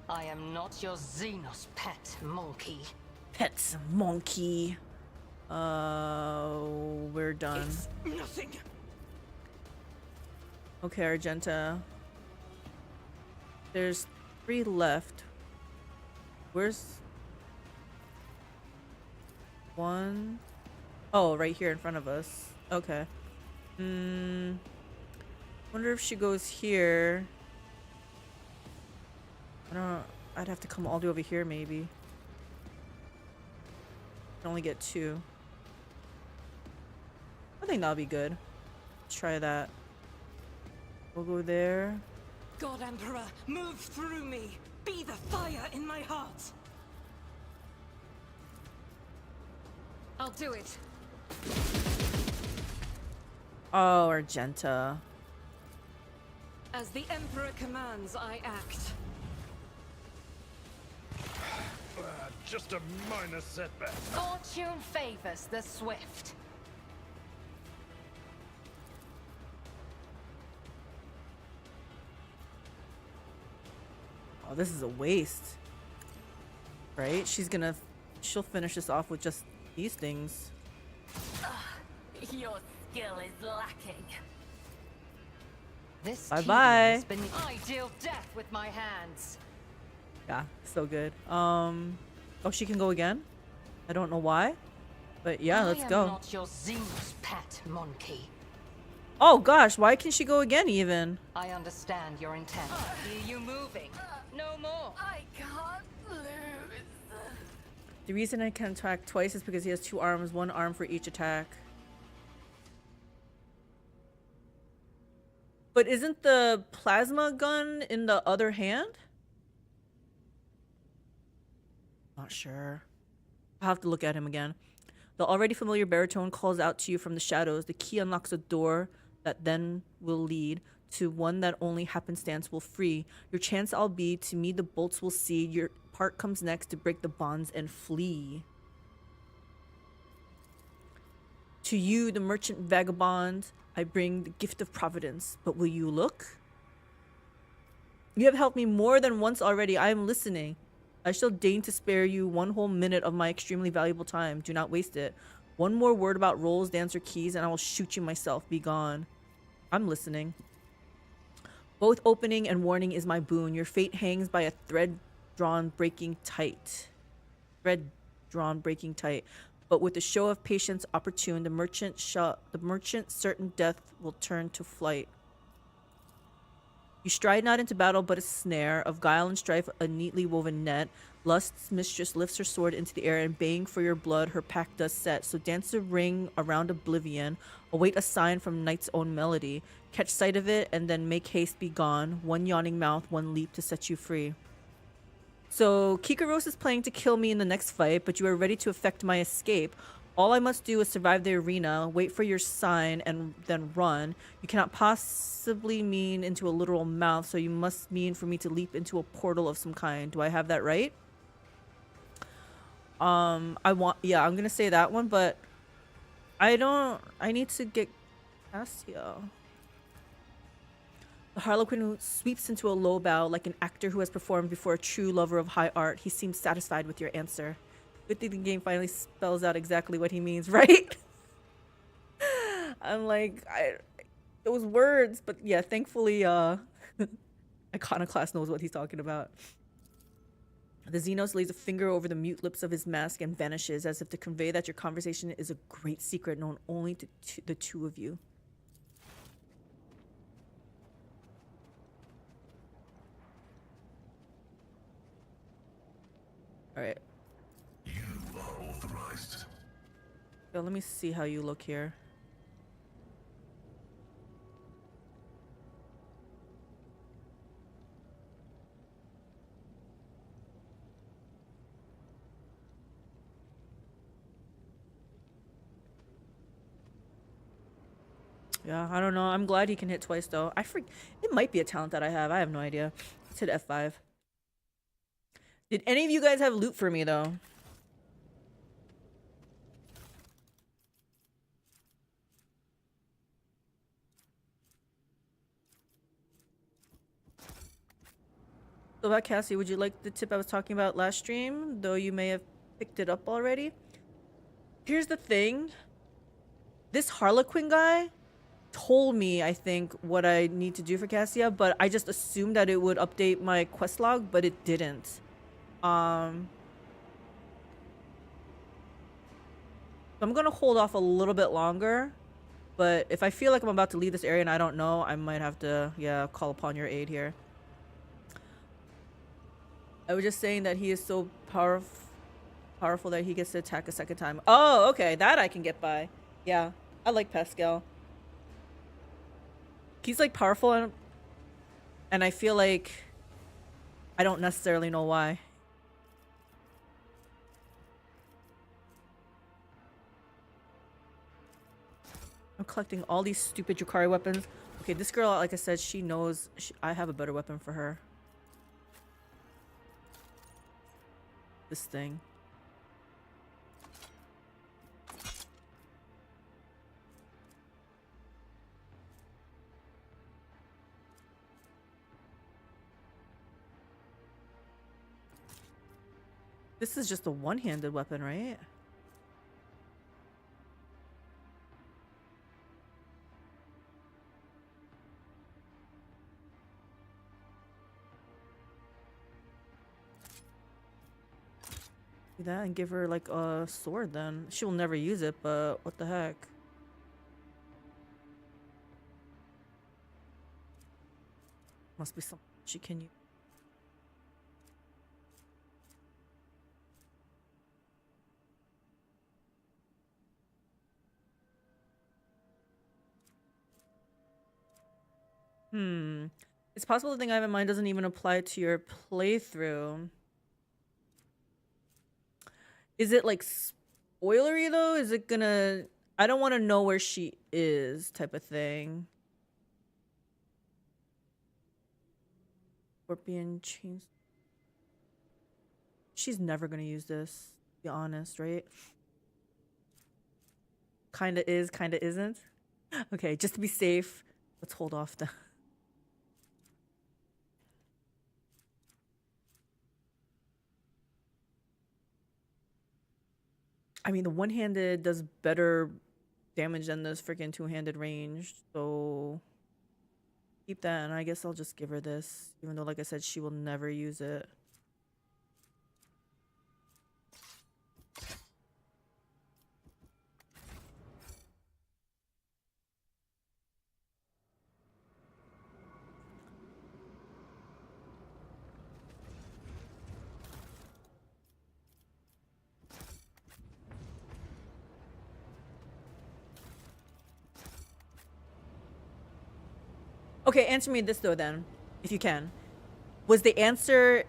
I am not your Xenos pet, monkey. Pets monkey. We're done. Nothing. Okay, Argenta. There's 3 left. Where's 1? Oh, right here in front of us. Okay. Wonder if she goes here. I don't know. I'd have to come all the way over here, maybe. Can only get 2. I think that'll be good. Let's try that. We'll go there. God Emperor, move through me. Be the fire in my heart. I'll do it. Oh, Argenta. As the Emperor commands, I act. Just a minor setback. Fortune favors the swift. Oh, this is a waste. Right? She'll finish this off with just these things. Your skill is lacking. This Bye-bye. has been I deal death with my hands. Yeah, so good. Oh, she can go again? I don't know why. But yeah, let's I go. am not your Xenos pet, monkey. Oh gosh, why can she go again even? I understand your intent. Hear you moving. No more. I can't lose. The reason I can attack twice is because he has 2 arms, 1 arm for each attack. But isn't the plasma gun in the other hand? Not sure. I'll have to look at him again. The already familiar baritone calls out to you from the shadows. The key unlocks a door that then will lead to one that only happenstance will free. Your chance I'll be, to me the bolts will see. Your part comes next to break the bonds and flee. To you, the merchant vagabond, I bring the gift of providence. But will you look? You have helped me more than once already. I am listening. I shall deign to spare you 1 whole minute of my extremely valuable time. Do not waste it. 1 more word about rolls, dance, or keys, and I will shoot you myself. Be gone. I'm listening. Both opening and warning is my boon. Your fate hangs by a thread drawn breaking tight. But with a show of patience opportune, the merchant certain death will turn to flight. You stride not into battle, but a snare of guile and strife, a neatly woven net. Lust's mistress lifts her sword into the air, and baying for your blood, her pack does set. So dance a ring around oblivion, await a sign from night's own melody. Catch sight of it, and then make haste be gone. 1 yawning mouth, 1 leap to set you free. So Kikaros is planning to kill me in the next fight, but you are ready to effect my escape. All I must do is survive the arena, wait for your sign, and then run. You cannot possibly mean into a literal mouth, so you must mean for me to leap into a portal of some kind. Do I have that right? I'm gonna say that one, but I need to get past here. The Harlequin sweeps into a low bow like an actor who has performed before a true lover of high art. He seems satisfied with your answer. Good thing the game finally spells out exactly what he means, right? I'm like, those words, but yeah, thankfully, Iconoclast knows what he's talking about. The Xenos lays a finger over the mute lips of his mask and vanishes, as if to convey that your conversation is a great secret known only to the two of you. All right. You are authorized. Yo, let me see how you look here. Yeah, I don't know. I'm glad he can hit twice though. It might be a talent that I have. I have no idea. Let's hit F5. Did any of you guys have loot for me though? So about Cassie, would you like the tip I was talking about last stream? Though you may have picked it up already. Here's the thing. This Harlequin guy told me, I think, what I need to do for Cassia, but I just assumed that it would update my quest log, but it didn't. So I'm gonna hold off a little bit longer, but if I feel like I'm about to leave this area and I don't know, I might have to, yeah, call upon your aid here. I was just saying that he is so powerful that he gets to attack a second time. Oh, okay, that I can get by. Yeah, I like Pascal. He's like powerful, and I feel like I don't necessarily know why. I'm collecting all these stupid Drukhari weapons. Okay, this girl, like I said, she knows I have a better weapon for her. This thing. This is just a one-handed weapon, right? Do that and give her like a sword then. She will never use it, but what the heck? Must be something she can use. It's possible the thing I have in mind doesn't even apply to your playthrough. Is it like spoilery though? Is it gonna... I don't want to know where she is type of thing. Scorpion chains. She's never gonna use this, to be honest, right? Kinda is, kinda isn't. Okay, just to be safe, let's hold off the... I mean, the one-handed does better damage than this freaking two-handed range, so keep that, and I guess I'll just give her this, even though, like I said, she will never use it. Okay, answer me this though then, if you can. Was the answer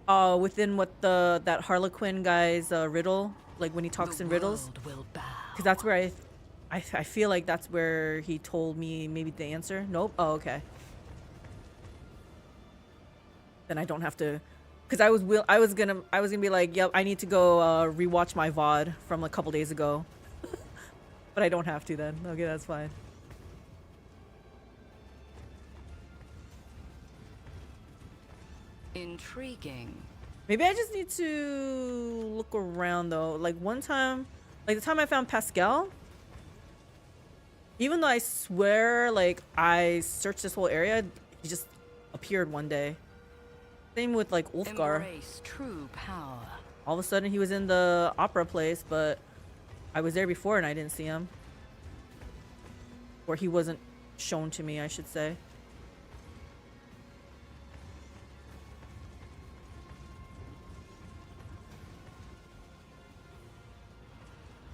within what that Harlequin guy's riddle, like when he talks in riddles? Because that's where I feel like that's where he told me maybe the answer. Nope. Oh, okay. Then I don't have to, because I was gonna be like, yep, I need to go rewatch my VOD from a couple days ago. But I don't have to then. Okay, that's fine. Intriguing. Maybe I just need to look around though. Like one time, like the time I found Pascal, even though I swear like I searched this whole area, he just appeared one day. Same with like Ulfgar. Embrace true power. All of a sudden he was in the opera place, but I was there before and I didn't see him. Or he wasn't shown to me, I should say.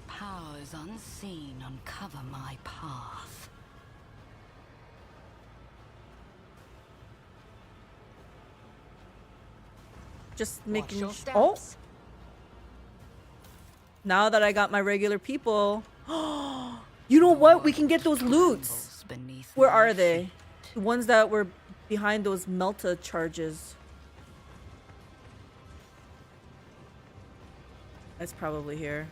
Powers unseen uncover my path. Just Watch making your oh, steps. now that I got my regular people. You know what? We can get those loots. Beneath Where my are they? feet. The ones that were behind those Melta charges. It's probably here.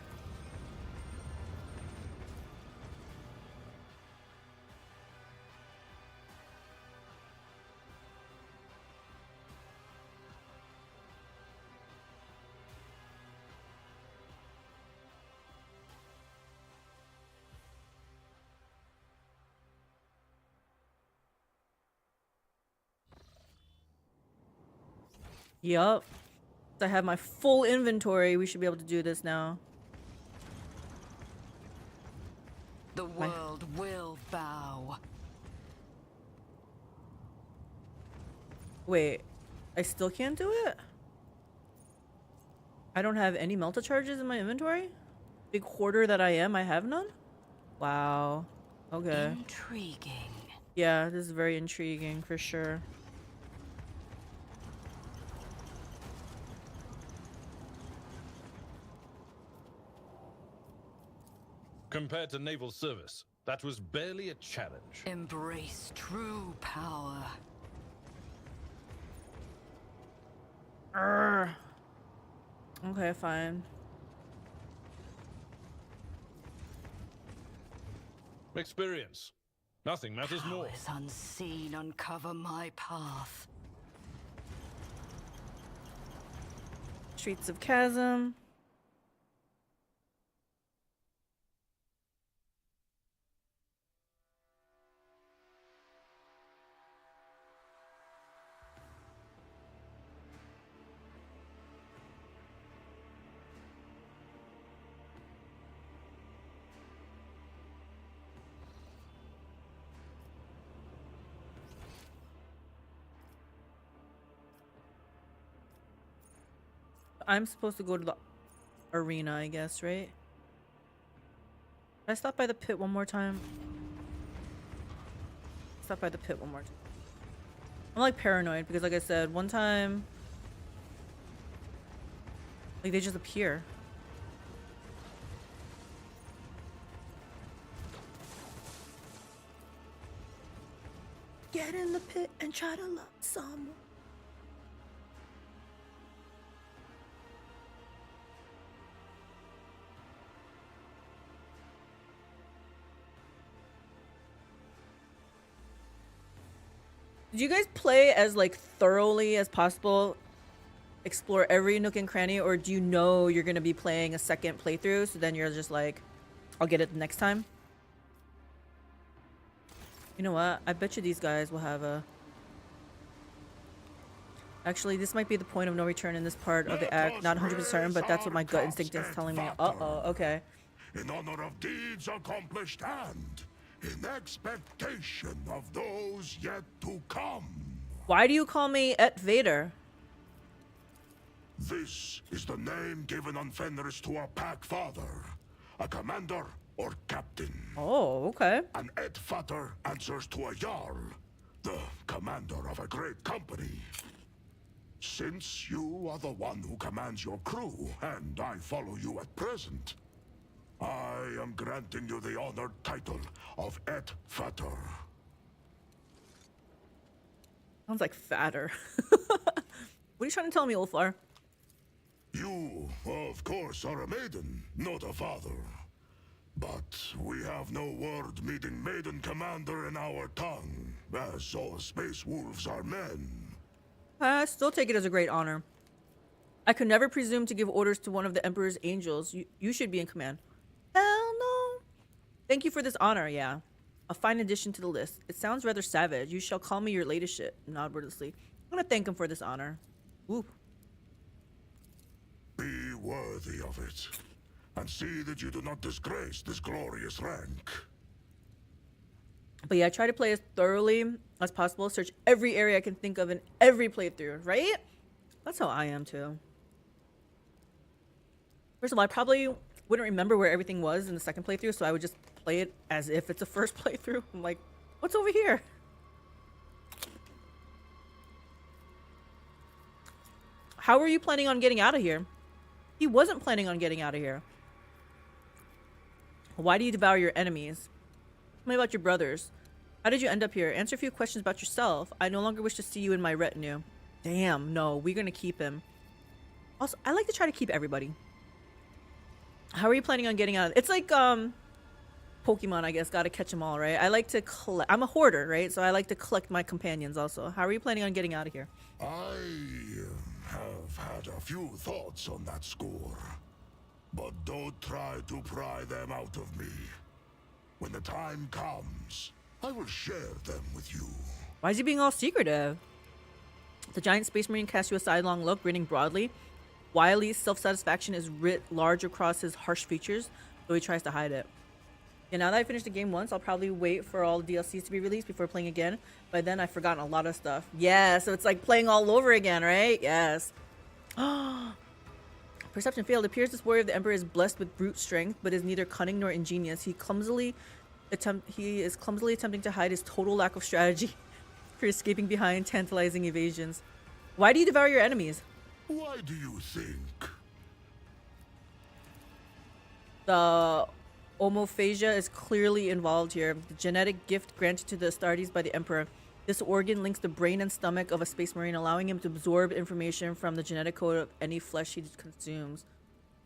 Yup. I have my full inventory. We should be able to do this now. The world will bow. Wait, I still can't do it? I don't have any Melta charges in my inventory? Big hoarder that I am, I have none? Wow. Okay. Intriguing. Yeah, this is very intriguing for sure. Compared to naval service, that was barely a challenge. Embrace true power. Urgh. Okay, fine. Experience. Nothing matters more. Powers unseen uncover my path. Streets of Chasm. I'm supposed to go to the arena, I guess, right? Can I stop by the pit one more time? Stop by the pit one more time. I'm like paranoid because like I said, one time like they just appear. Get in the pit and try to love someone. Did you guys play as like thoroughly as possible? Explore every nook and cranny, or do you know you're gonna be playing a second playthrough, so then you're just like, I'll get it next time? You know what? I bet you these guys will have a... Actually, this might be the point of no return in this part of the act. Not 100% certain, but that's what my gut instinct is telling me. Uh-oh, okay. In honor of deeds accomplished and in expectation of those yet to come. Why do you call me Et Vader? This is the name given on Fenris to a pack father, a commander or captain. Oh, okay. An Et Vater answers to a Jarl, the commander of a great company. Since you are the one who commands your crew, and I follow you at present, I am granting you the honored title of Et Vater. Sounds like fatter. What are you trying to tell me, Ulfar? You, of course, are a maiden, not a father. But we have no word meeting maiden commander in our tongue, as all space wolves are men. I still take it as a great honor. I could never presume to give orders to one of the Emperor's angels. You should be in command. Hell no. Thank you for this honor, yeah. A fine addition to the list. It sounds rather savage. You shall call me your ladyship. Nod wordlessly. I'm gonna thank him for this honor. Ooh. Be worthy of it, and see that you do not disgrace this glorious rank. But yeah, I try to play as thoroughly as possible. Search every area I can think of in every playthrough, right? That's how I am too. First of all, I probably wouldn't remember where everything was in the second playthrough, so I would just play it as if it's a first playthrough. I'm like, what's over here? How were you planning on getting out of here? He wasn't planning on getting out of here. Why do you devour your enemies? Tell me about your brothers. How did you end up here? Answer a few questions about yourself. I no longer wish to see you in my retinue. Damn, no, we're gonna keep him. Also, I like to try to keep everybody. How are you planning on getting out? It's like Pokemon, I guess. Gotta catch them all, right? I like to collect. I'm a hoarder, right? So I like to collect my companions also. How are you planning on getting out of here? I have had a few thoughts on that score, but don't try to pry them out of me. When the time comes, I will share them with you. Why is he being all secretive? The giant space marine casts you a sidelong look, grinning broadly. Wily's self-satisfaction is writ large across his harsh features, though he tries to hide it. Yeah, now that I finished the game once, I'll probably wait for all the DLCs to be released before playing again. By then, I've forgotten a lot of stuff. Yeah, so it's like playing all over again, right? Yes. Perception failed. It appears this warrior of the Emperor is blessed with brute strength, but is neither cunning nor ingenious. He is clumsily attempting to hide his total lack of strategy for escaping behind tantalizing evasions. Why do you devour your enemies? Why do you think? The homophagia is clearly involved here. The genetic gift granted to the Astartes by the Emperor. This organ links the brain and stomach of a space marine, allowing him to absorb information from the genetic code of any flesh he consumes.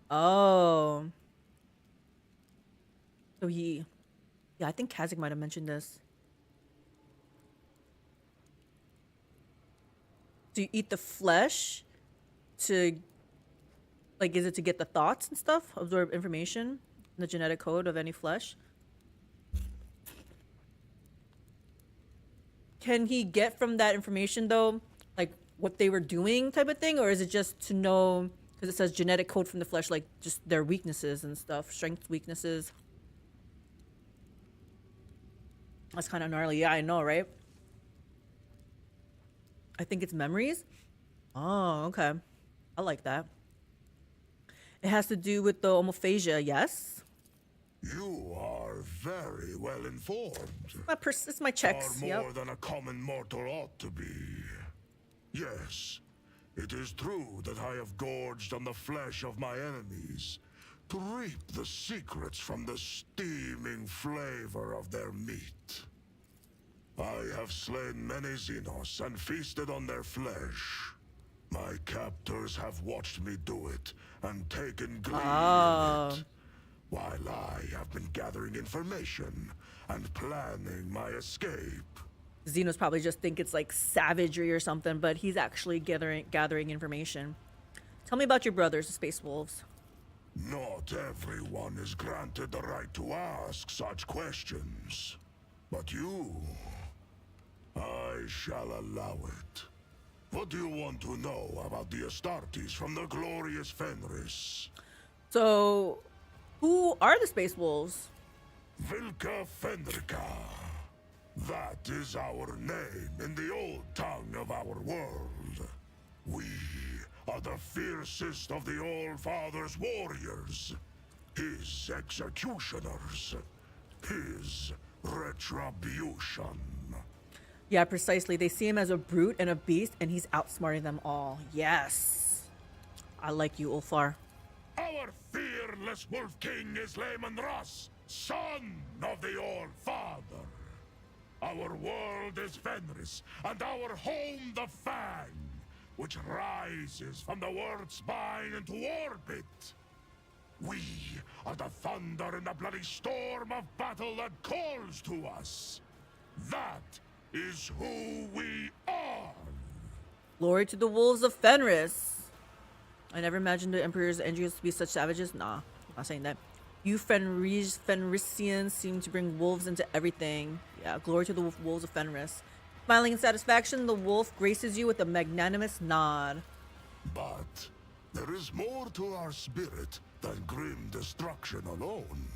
Oh. So yeah, I think Kazakh might have mentioned this. Do you eat the flesh to, like, is it to get the thoughts and stuff? Absorb information, the genetic code of any flesh? Can he get from that information, though, like, what they were doing type of thing? Or is it just to know, because it says genetic code from the flesh, like, just their weaknesses and stuff, strengths, weaknesses? That's kind of gnarly. Yeah, I know, right? I think it's memories. Oh, okay. I like that. It has to do with the homophagia, yes? You are very well informed. It's my checks, Far yep. more than a common mortal ought to be. Yes, it is true that I have gorged on the flesh of my enemies to reap the secrets from the steaming flavor of their meat. I have slain many Xenos and feasted on their flesh. My captors have watched me do it and taken glee in it, while I have been gathering information and planning my escape. Xenos probably just think it's like savagery or something, but he's actually gathering information. Tell me about your brothers, the Space Wolves. Not everyone is granted the right to ask such questions. But you, I shall allow it. What do you want to know about the Astartes from the glorious Fenris? So, who are the Space Wolves? Vilka Fenrika. That is our name in the old tongue of our world. We are the fiercest of the All-Father's warriors. His executioners. His retribution. Yeah, precisely. They see him as a brute and a beast, and he's outsmarting them all. Yes. I like you, Ulfar. Our fearless Wolf King is Leman Russ, son of the All-Father. Our world is Fenris, and our home the Fang, which rises from the world's spine into orbit. We are the thunder in the bloody storm of battle that calls to us. That is who we are. Glory to the Wolves of Fenris. I never imagined the Emperor's Andrios to be such savages. Nah, I'm not saying that. You Fenrisians seem to bring wolves into everything. Yeah, glory to the wolves of Fenris. Smiling in satisfaction, the wolf graces you with a magnanimous nod. But there is more to our spirit than grim destruction alone.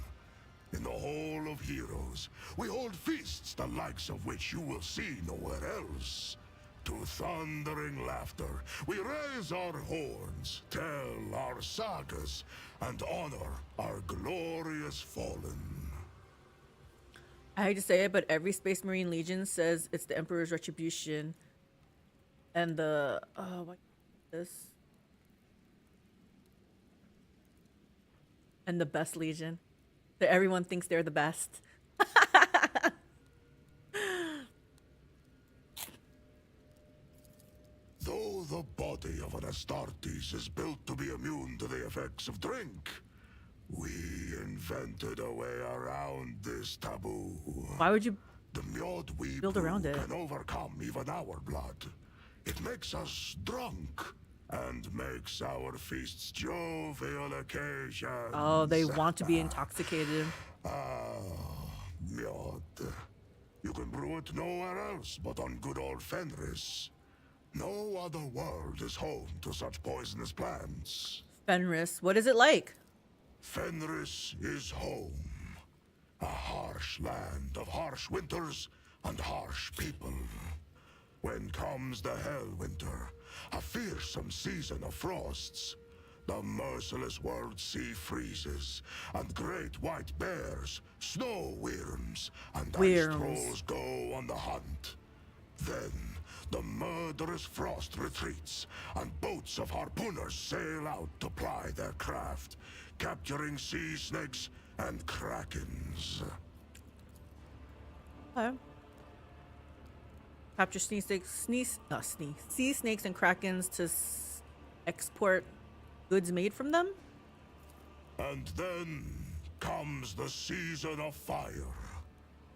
In the Hall of Heroes, we hold feasts the likes of which you will see nowhere else. To thundering laughter, we raise our horns, tell our sagas, and honor our glorious fallen. I hate to say it, but every Space Marine Legion says it's the Emperor's retribution. And the what this? And the best Legion. That everyone thinks they're the best. Though the body of an Astartes is built to be immune to the effects of drink, we invented a way around this taboo. Why would you The Mjod we build around it? can overcome even our blood. It makes us drunk and makes our feasts jovial occasions. Oh, they want to be intoxicated. Mjod. You can brew it nowhere else but on good old Fenris. No other world is home to such poisonous plants. Fenris, what is it like? Fenris is home. A harsh land of harsh winters and harsh people. When comes the Hell Winter, a fearsome season of frosts, the merciless world sea freezes, and great white bears, snow worms, and ice trolls go on the hunt. Then the murderous frost retreats, and boats of harpooners sail out to ply their craft, capturing sea snakes and krakens. Okay. Capture sea snakes and krakens to export goods made from them? And then comes the season of fire.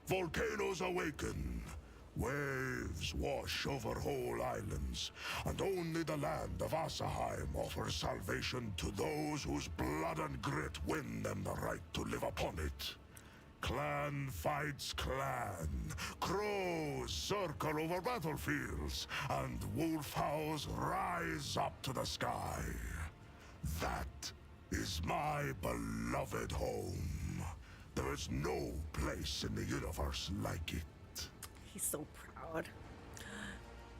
Volcanoes awaken. Waves wash over whole islands, and only the land of Asaheim offers salvation to those whose blood and grit win them the right to live upon it. Clan fights clan, crows circle over battlefields, and wolf howls rise up to the sky. That is my beloved home. There is no place in the universe like it. He's so proud.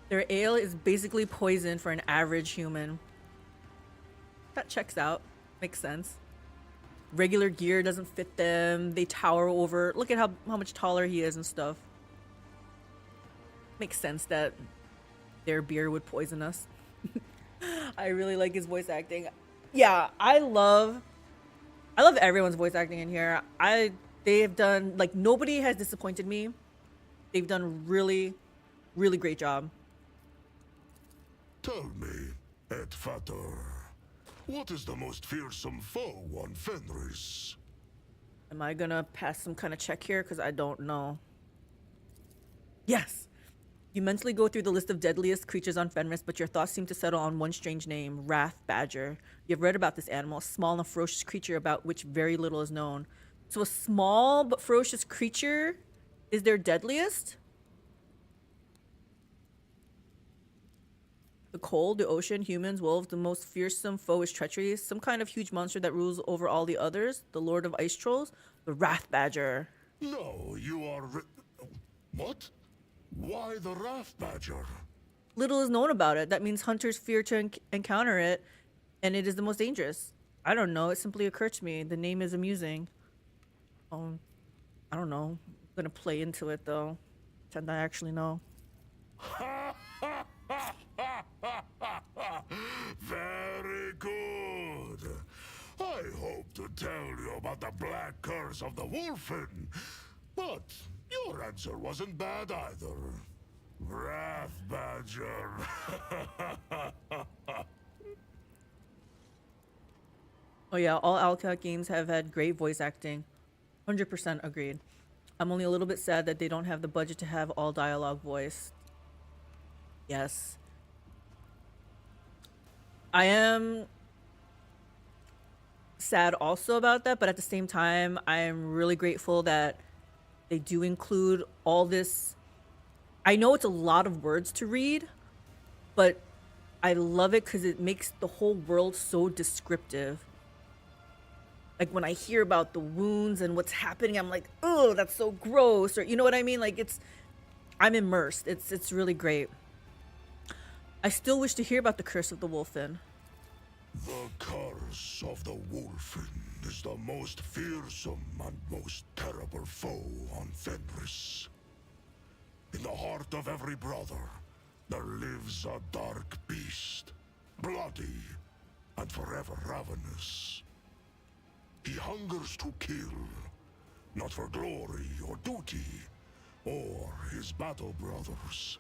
Their ale is basically poison for an average human. That checks out. Makes sense. Regular gear doesn't fit them. They tower over. Look at how much taller he is and stuff. Makes sense that their beer would poison us. I really like his voice acting. Yeah, I love everyone's voice acting in here. They have done, like, nobody has disappointed me. They've done a really, really great job. Tell me, Edfator, what is the most fearsome foe on Fenris? Am I gonna pass some kind of check here? Because I don't know. Yes! You mentally go through the list of deadliest creatures on Fenris, but your thoughts seem to settle on one strange name, Wrath Badger. You've read about this animal, a small and ferocious creature about which very little is known. So a small but ferocious creature is their deadliest? The cold, the ocean, humans, wolves, the most fearsome foe is treachery. Some kind of huge monster that rules over all the others. The Lord of Ice Trolls, the Wrath Badger. No, you are... What? Why the Wrath Badger? Little is known about it. That means hunters fear to encounter it, and it is the most dangerous. I don't know. It simply occurred to me. The name is amusing. I don't know. I'm gonna play into it, though. Pretend I actually know. Very good. I hope to tell you about the black curse of the Wolfen, but your answer wasn't bad either. Wrath Badger. Oh yeah, all Owlcat games have had great voice acting. 100% agreed. I'm only a little bit sad that they don't have the budget to have all dialogue voiced. Yes. I am sad also about that, but at the same time, I am really grateful that they do include all this. I know it's a lot of words to read, but I love it because it makes the whole world so descriptive. Like when I hear about the wounds and what's happening, I'm like, oh, that's so gross. Or you know what I mean? Like I'm immersed. It's really great. I still wish to hear about the curse of the Wolfen. The curse of the Wolfen is the most fearsome and most terrible foe on Fenris. In the heart of every brother, there lives a dark beast, bloody and forever ravenous. He hungers to kill, not for glory or duty, or his battle brothers,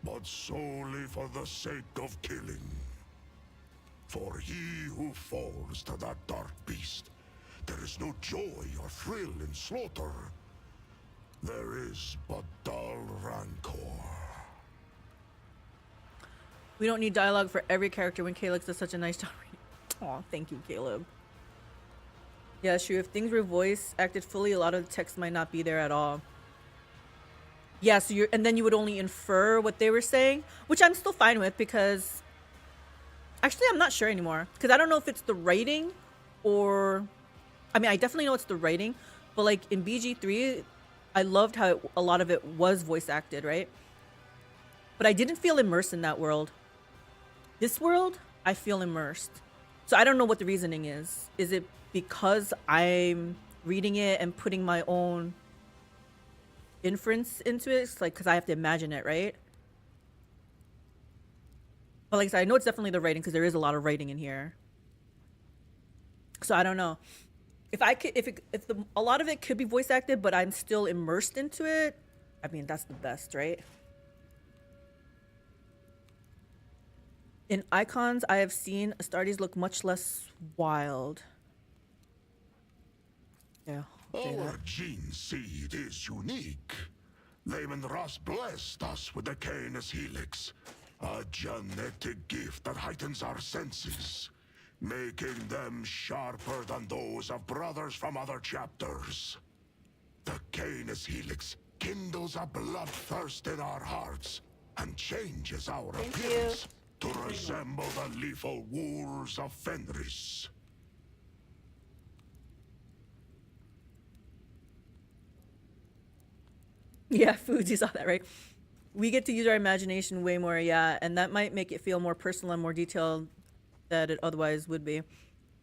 but solely for the sake of killing. For he who falls to that dark beast, there is no joy or thrill in slaughter. There is but dull rancor. We don't need dialogue for every character when Calyx does such a nice job reading. Aw, thank you, Caleb. Yeah, sure. If things were voice acted fully, a lot of the text might not be there at all. Yeah, so and then you would only infer what they were saying, which I'm still fine with because actually I'm not sure anymore because I don't know if it's the writing or I mean I definitely know it's the writing, but like in BG3 I loved how a lot of it was voice acted, right? But I didn't feel immersed in that world. This world, I feel immersed. So I don't know what the reasoning is. Is it because I'm reading it and putting my own inference into it? It's like because I have to imagine it, right? But like I said, I know it's definitely the writing because there is a lot of writing in here. So I don't know. If I could, a lot of it could be voice acted, but I'm still immersed into it. I mean, that's the best, right? In icons, I have seen Astartes look much less wild. Yeah. Our gene seed is unique. Lehman Ross blessed us with the Canis Helix, a genetic gift that heightens our senses, making them sharper than those of brothers from other chapters. The Canis Helix kindles a bloodthirst in our hearts and changes our appearance to resemble the lethal wolves of Fenris. Yeah, foods, you saw that, right? We get to use our imagination way more, yeah, and that might make it feel more personal and more detailed than it otherwise would be.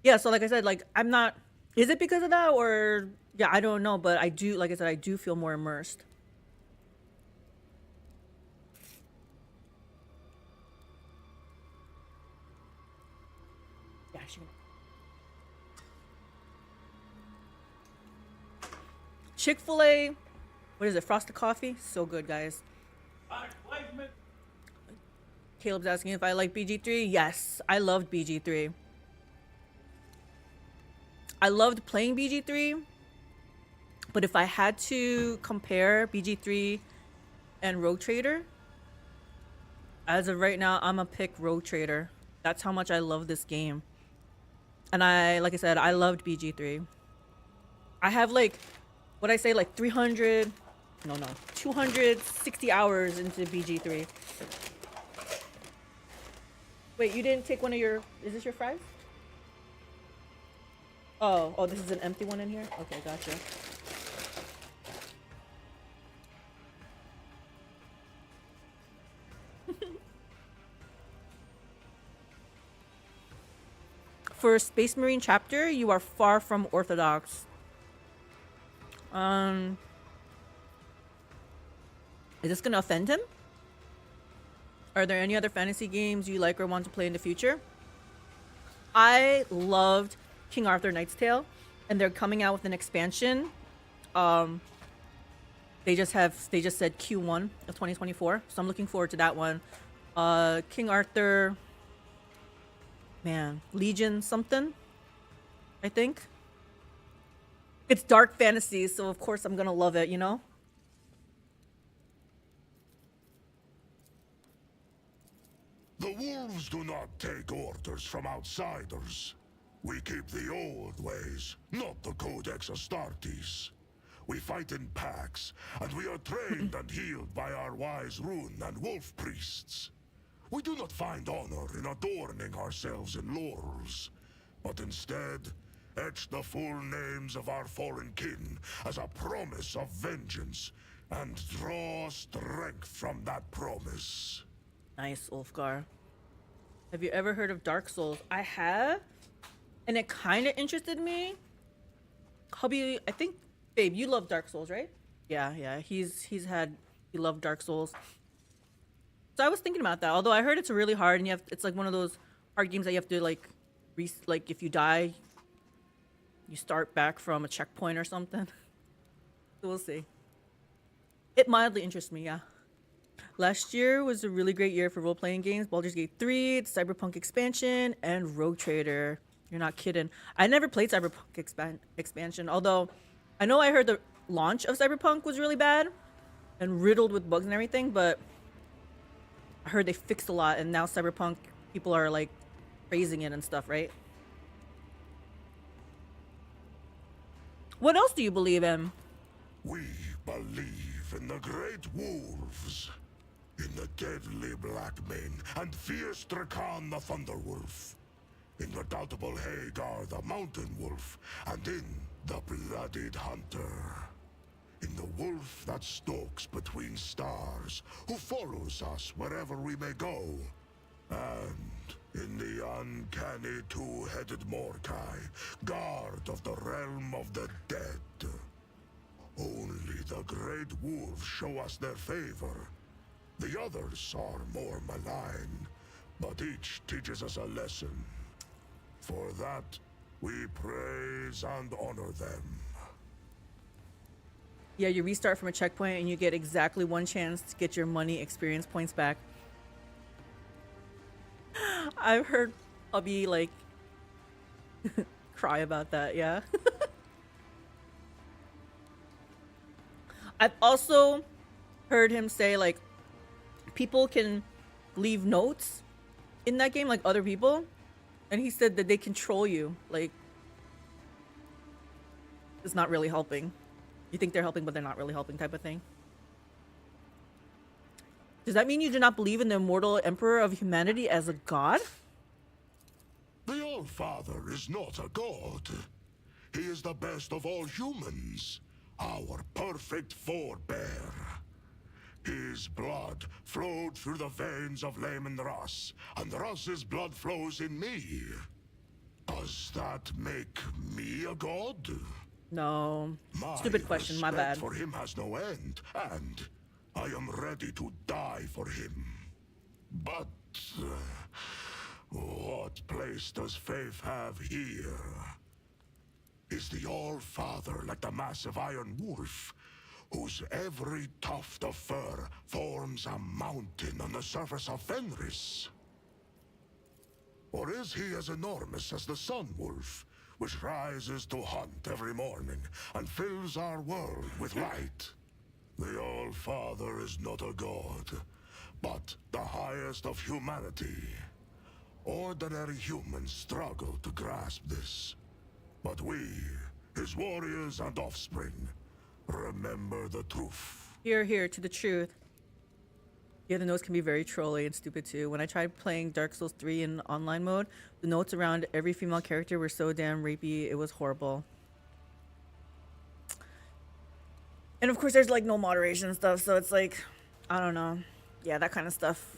Yeah, so like I said, like I'm not, is it because of that or, yeah, I don't know, but I do, like I said, I do feel more immersed. Yeah, sure. Chick-fil-A, what is it, frosted coffee? So good, guys. Caleb's asking if I like BG3. Yes, I loved BG3. I loved playing BG3, but if I had to compare BG3 and Rogue Trader, as of right now, I'm gonna pick Rogue Trader. That's how much I love this game. And like I said, I loved BG3. I have like, what I say, like 260 hours into BG3. Wait, you didn't take one of your, is this your fries? Oh, this is an empty one in here? Okay, gotcha. For Space Marine chapter, you are far from orthodox. Is this gonna offend him? Are there any other fantasy games you like or want to play in the future? I loved King Arthur Knight's Tale, and they're coming out with an expansion. They just said Q1 of 2024, so I'm looking forward to that one. King Arthur, man, Legion something, I think. It's dark fantasy, so of course I'm gonna love it, you know? The wolves do not take orders from outsiders. We keep the old ways, not the Codex Astartes. We fight in packs, and we are trained and healed by our wise rune and wolf priests. We do not find honor in adorning ourselves in laurels, but instead etch the full names of our fallen kin as a promise of vengeance, and draw strength from that promise. Nice, Ulfgar. Have you ever heard of Dark Souls? I have, and it kind of interested me. Hubby, I think, babe, you love Dark Souls, right? Yeah. He loved Dark Souls. So I was thinking about that. Although I heard it's really hard, and it's like one of those hard games that you have to like if you die, you start back from a checkpoint or something. So we'll see. It mildly interests me, yeah. Last year was a really great year for role-playing games. Baldur's Gate 3, the Cyberpunk expansion, and Rogue Trader. You're not kidding. I never played Cyberpunk expansion, although I know I heard the launch of Cyberpunk was really bad and riddled with bugs and everything, but I heard they fixed a lot, and now Cyberpunk people are like praising it and stuff, right? What else do you believe in? We believe in the great wolves, in the deadly Blackmane and fierce Drakan the Thunderwolf, in redoubtable Hagar the Mountain Wolf, and in the Bloodied Hunter, in the wolf that stalks between stars, who follows us wherever we may go, and in the uncanny two-headed Mordkai, guard of the realm of the dead. Only the great wolves show us their favor. The others are more malign, but each teaches us a lesson. For that, we praise and honor them. Yeah, you restart from a checkpoint and you get exactly one chance to get your money experience points back. I've heard Hubby like cry about that, yeah. I've also heard him say like people can leave notes in that game, like other people, and he said that they control you. Like, it's not really helping. You think they're helping, but they're not really helping, type of thing. Does that mean you do not believe in the immortal emperor of humanity as a god? The All-Father is not a god. He is the best of all humans, our perfect forebear. His blood flowed through the veins of Layman Russ, and Russ's blood flows in me. Does that make me a god? No. Stupid question, my bad. For him has no end, and I am ready to die for him. But what place does faith have here? Is the All-Father like the massive iron wolf, whose every tuft of fur forms a mountain on the surface of Fenris? Or is he as enormous as the Sun Wolf, which rises to hunt every morning and fills our world with light? The All-Father is not a god, but the highest of humanity. Ordinary humans struggle to grasp this, but we, his warriors and offspring, remember the truth. Here to the truth. Yeah, the notes can be very trolly and stupid too. When I tried playing Dark Souls 3 in online mode, the notes around every female character were so damn rapey, it was horrible. And of course there's like no moderation and stuff, so it's like, I don't know. Yeah, that kind of stuff.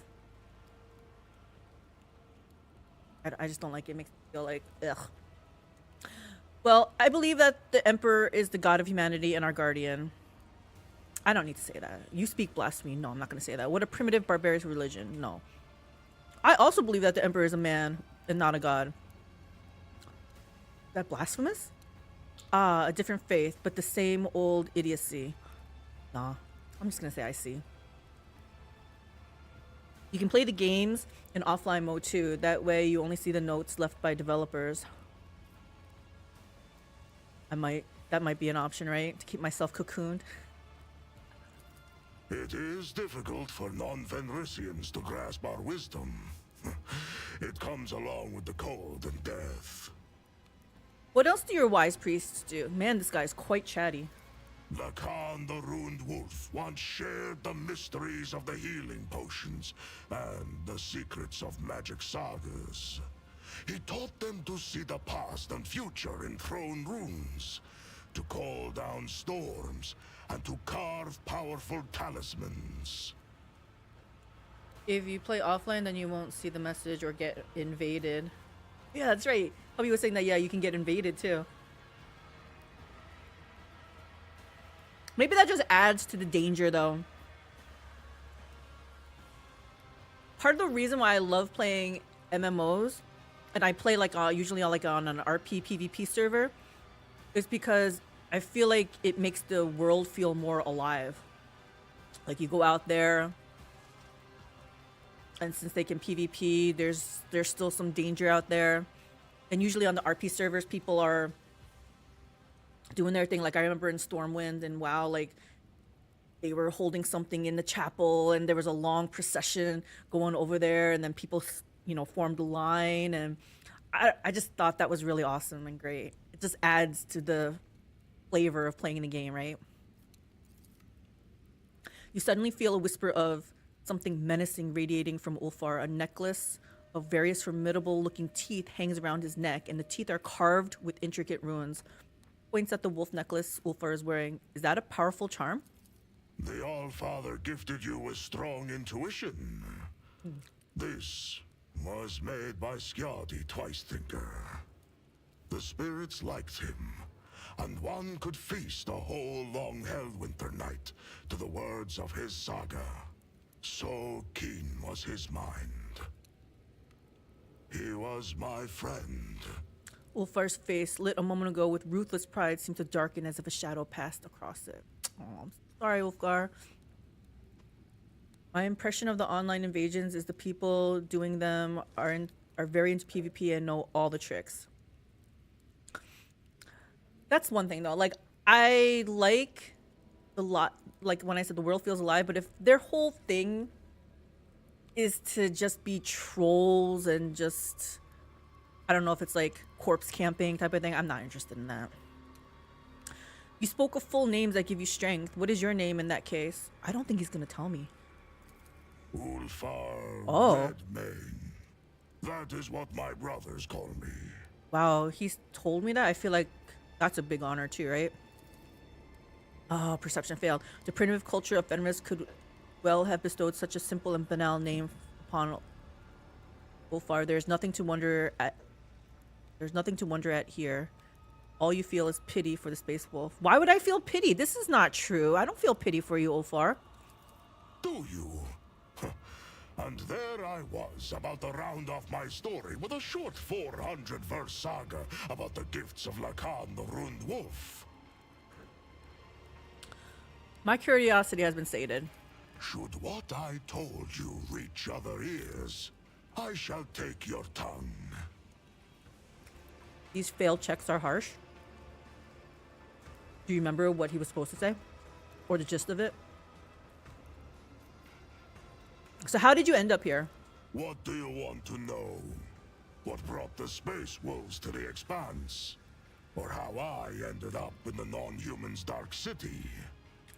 I just don't like it. It makes me feel like, ugh. Well, I believe that the Emperor is the god of humanity and our guardian. I don't need to say that. You speak blasphemy. No, I'm not going to say that. What a primitive, barbaric religion. No. I also believe that the Emperor is a man and not a god. Is that blasphemous? Ah, a different faith, but the same old idiocy. Nah, I'm just going to say I see. You can play the games in offline mode too. That way you only see the notes left by developers. That might be an option, right? To keep myself cocooned. It is difficult for non-Fenrisians to grasp our wisdom. It comes along with the cold and death. What else do your wise priests do? Man, this guy's quite chatty. Lacan the Ruined Wolf once shared the mysteries of the healing potions and the secrets of magic sagas. He taught them to see the past and future in thrown runes, to call down storms, and to carve powerful talismans. If you play offline, then you won't see the message or get invaded. Yeah, that's right. Hubby was saying that, yeah, you can get invaded too. Maybe that just adds to the danger, though. Part of the reason why I love playing MMOs, and I play like usually on an RP PvP server, is because I feel like it makes the world feel more alive. Like you go out there, and since they can PvP, there's still some danger out there. And usually on the RP servers, people are doing their thing. Like I remember in Stormwind and WoW, like they were holding something in the chapel and there was a long procession going over there, and then people, you know, formed a line, and I just thought that was really awesome and great. It just adds to the flavor of playing the game, right? You suddenly feel a whisper of something menacing radiating from Ulfar. A necklace of various formidable looking teeth hangs around his neck, and the teeth are carved with intricate runes. Points at the wolf necklace Ulfar is wearing. Is that a powerful charm? The Allfather gifted you with strong intuition. This was made by Skjati Twice-Thinker. The spirits liked him, and one could feast a whole long Hellwinter night to the words of his saga. So keen was his mind. He was my friend. Ulfar's face, lit a moment ago with ruthless pride, seemed to darken as if a shadow passed across it. Oh, I'm sorry, Ulfgar. My impression of the online invasions is the people doing them are very into PvP and know all the tricks. That's one thing, though. Like, I like like when I said the world feels alive, but if their whole thing is to just be trolls and just, I don't know if it's like corpse camping type of thing, I'm not interested in that. You spoke of full names that give you strength. What is your name in that case? I don't think he's gonna tell me. Ulfar Redmane. That is what my brothers call me. Wow, he's told me that. I feel like that's a big honor too, right? Oh, perception failed. The primitive culture of Fenris could well have bestowed such a simple and banal name upon Ulfar. There's nothing to wonder at. There's nothing to wonder at here. All you feel is pity for the space wolf. Why would I feel pity? This is not true. I don't feel pity for you, Ulfar. Do you? And there I was, about to round off my story with a short 400-verse saga about the gifts of Lacan the Ruined Wolf. My curiosity has been sated. Should what I told you reach other ears, I shall take your tongue. These failed checks are harsh. Do you remember what he was supposed to say? Or the gist of it? So how did you end up here? What do you want to know? What brought the space wolves to the Expanse? Or how I ended up in the non-human's dark city?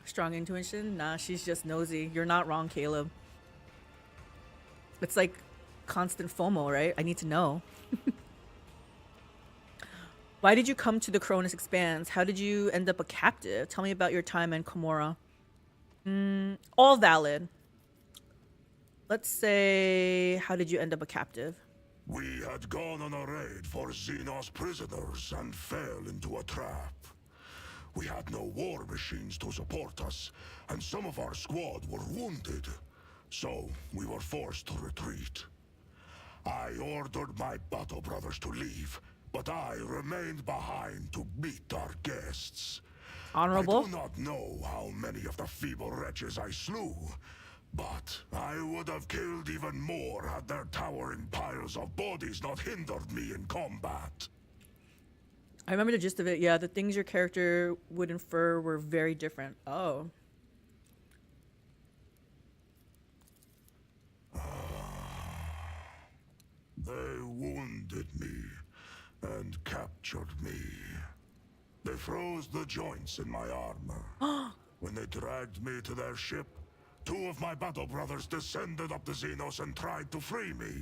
Strong intuition? Nah, she's just nosy. You're not wrong, Caleb. It's like constant FOMO, right? I need to know. Why did you come to the Cronus Expanse? How did you end up a captive? Tell me about your time in Komorra. All valid. Let's say, how did you end up a captive? We had gone on a raid for Xenos prisoners and fell into a trap. We had no war machines to support us, and some of our squad were wounded. So, we were forced to retreat. I ordered my battle brothers to leave, but I remained behind to meet our guests. Honorable? I do not know how many of the feeble wretches I slew, but I would have killed even more had their towering piles of bodies not hindered me in combat. I remember the gist of it. Yeah, the things your character would infer were very different. Oh. They wounded me and captured captured me. They froze the joints in my armor. When they dragged me to their ship, 2 of my battle brothers descended up the Xenos and tried to free me.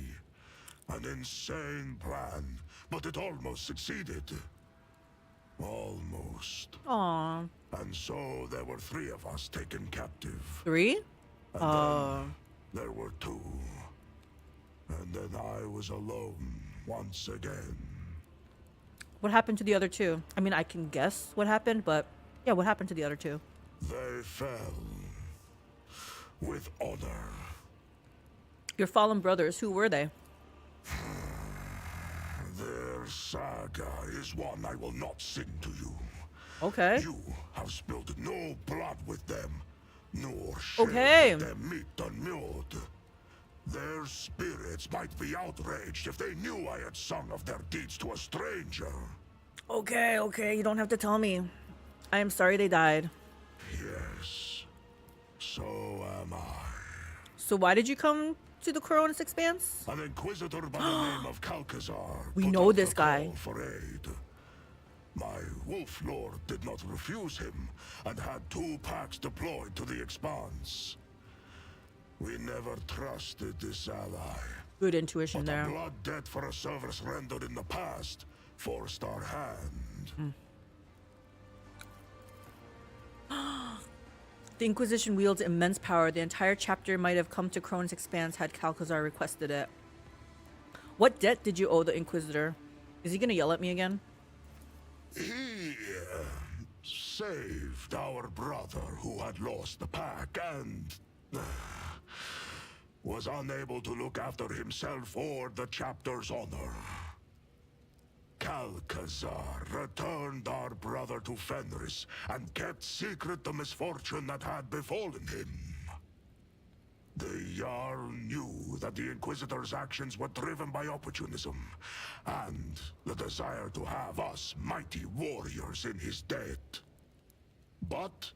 An insane plan, but it almost succeeded. Almost. Aw. And so there were 3 of us taken captive. 3? And then there were 2. And then I was alone once again. What happened to the other 2? I mean, I can guess what happened, but yeah, what happened to the other 2? They fell with honor. Your fallen brothers, who were they? Their saga is one I will not sing to you. Okay. You have spilled no blood with them, nor shared Okay. with them meat and mead. Their spirits might be outraged if they knew I had sung of their deeds to a stranger. Okay, you don't have to tell me. I am sorry they died. Yes, so am I. So why did you come to the Coronis Expanse? An inquisitor by the name of Calcazar. We put know out this the guy. call for aid. My wolf lord did not refuse him, and had 2 packs deployed to the Expanse. We never trusted this ally. Good intuition But there. a blood debt for a service rendered in the past forced our hand. The Inquisition wields immense power. The entire chapter might have come to Cronus Expanse had Calcazar requested it. What debt did you owe the Inquisitor? Is he gonna yell at me again? He saved our brother who had lost the pack and was unable to look after himself or the chapter's honor. Calcazar returned our brother to Fenris and kept secret the misfortune that had befallen him. The Jarl knew that the Inquisitor's actions were driven by opportunism and the desire to have us mighty warriors in his debt. But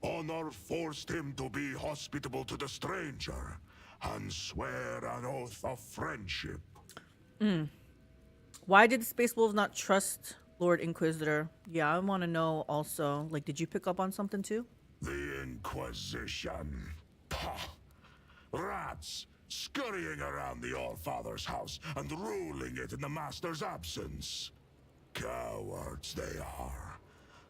honor forced him to be hospitable to the stranger and swear an oath of friendship. Why did the Space Wolves not trust Lord Inquisitor? Yeah, I want to know also. Like, did you pick up on something too? The Inquisition. Pah! Rats scurrying around the Allfather's house and ruling it in the Master's absence. Cowards they are.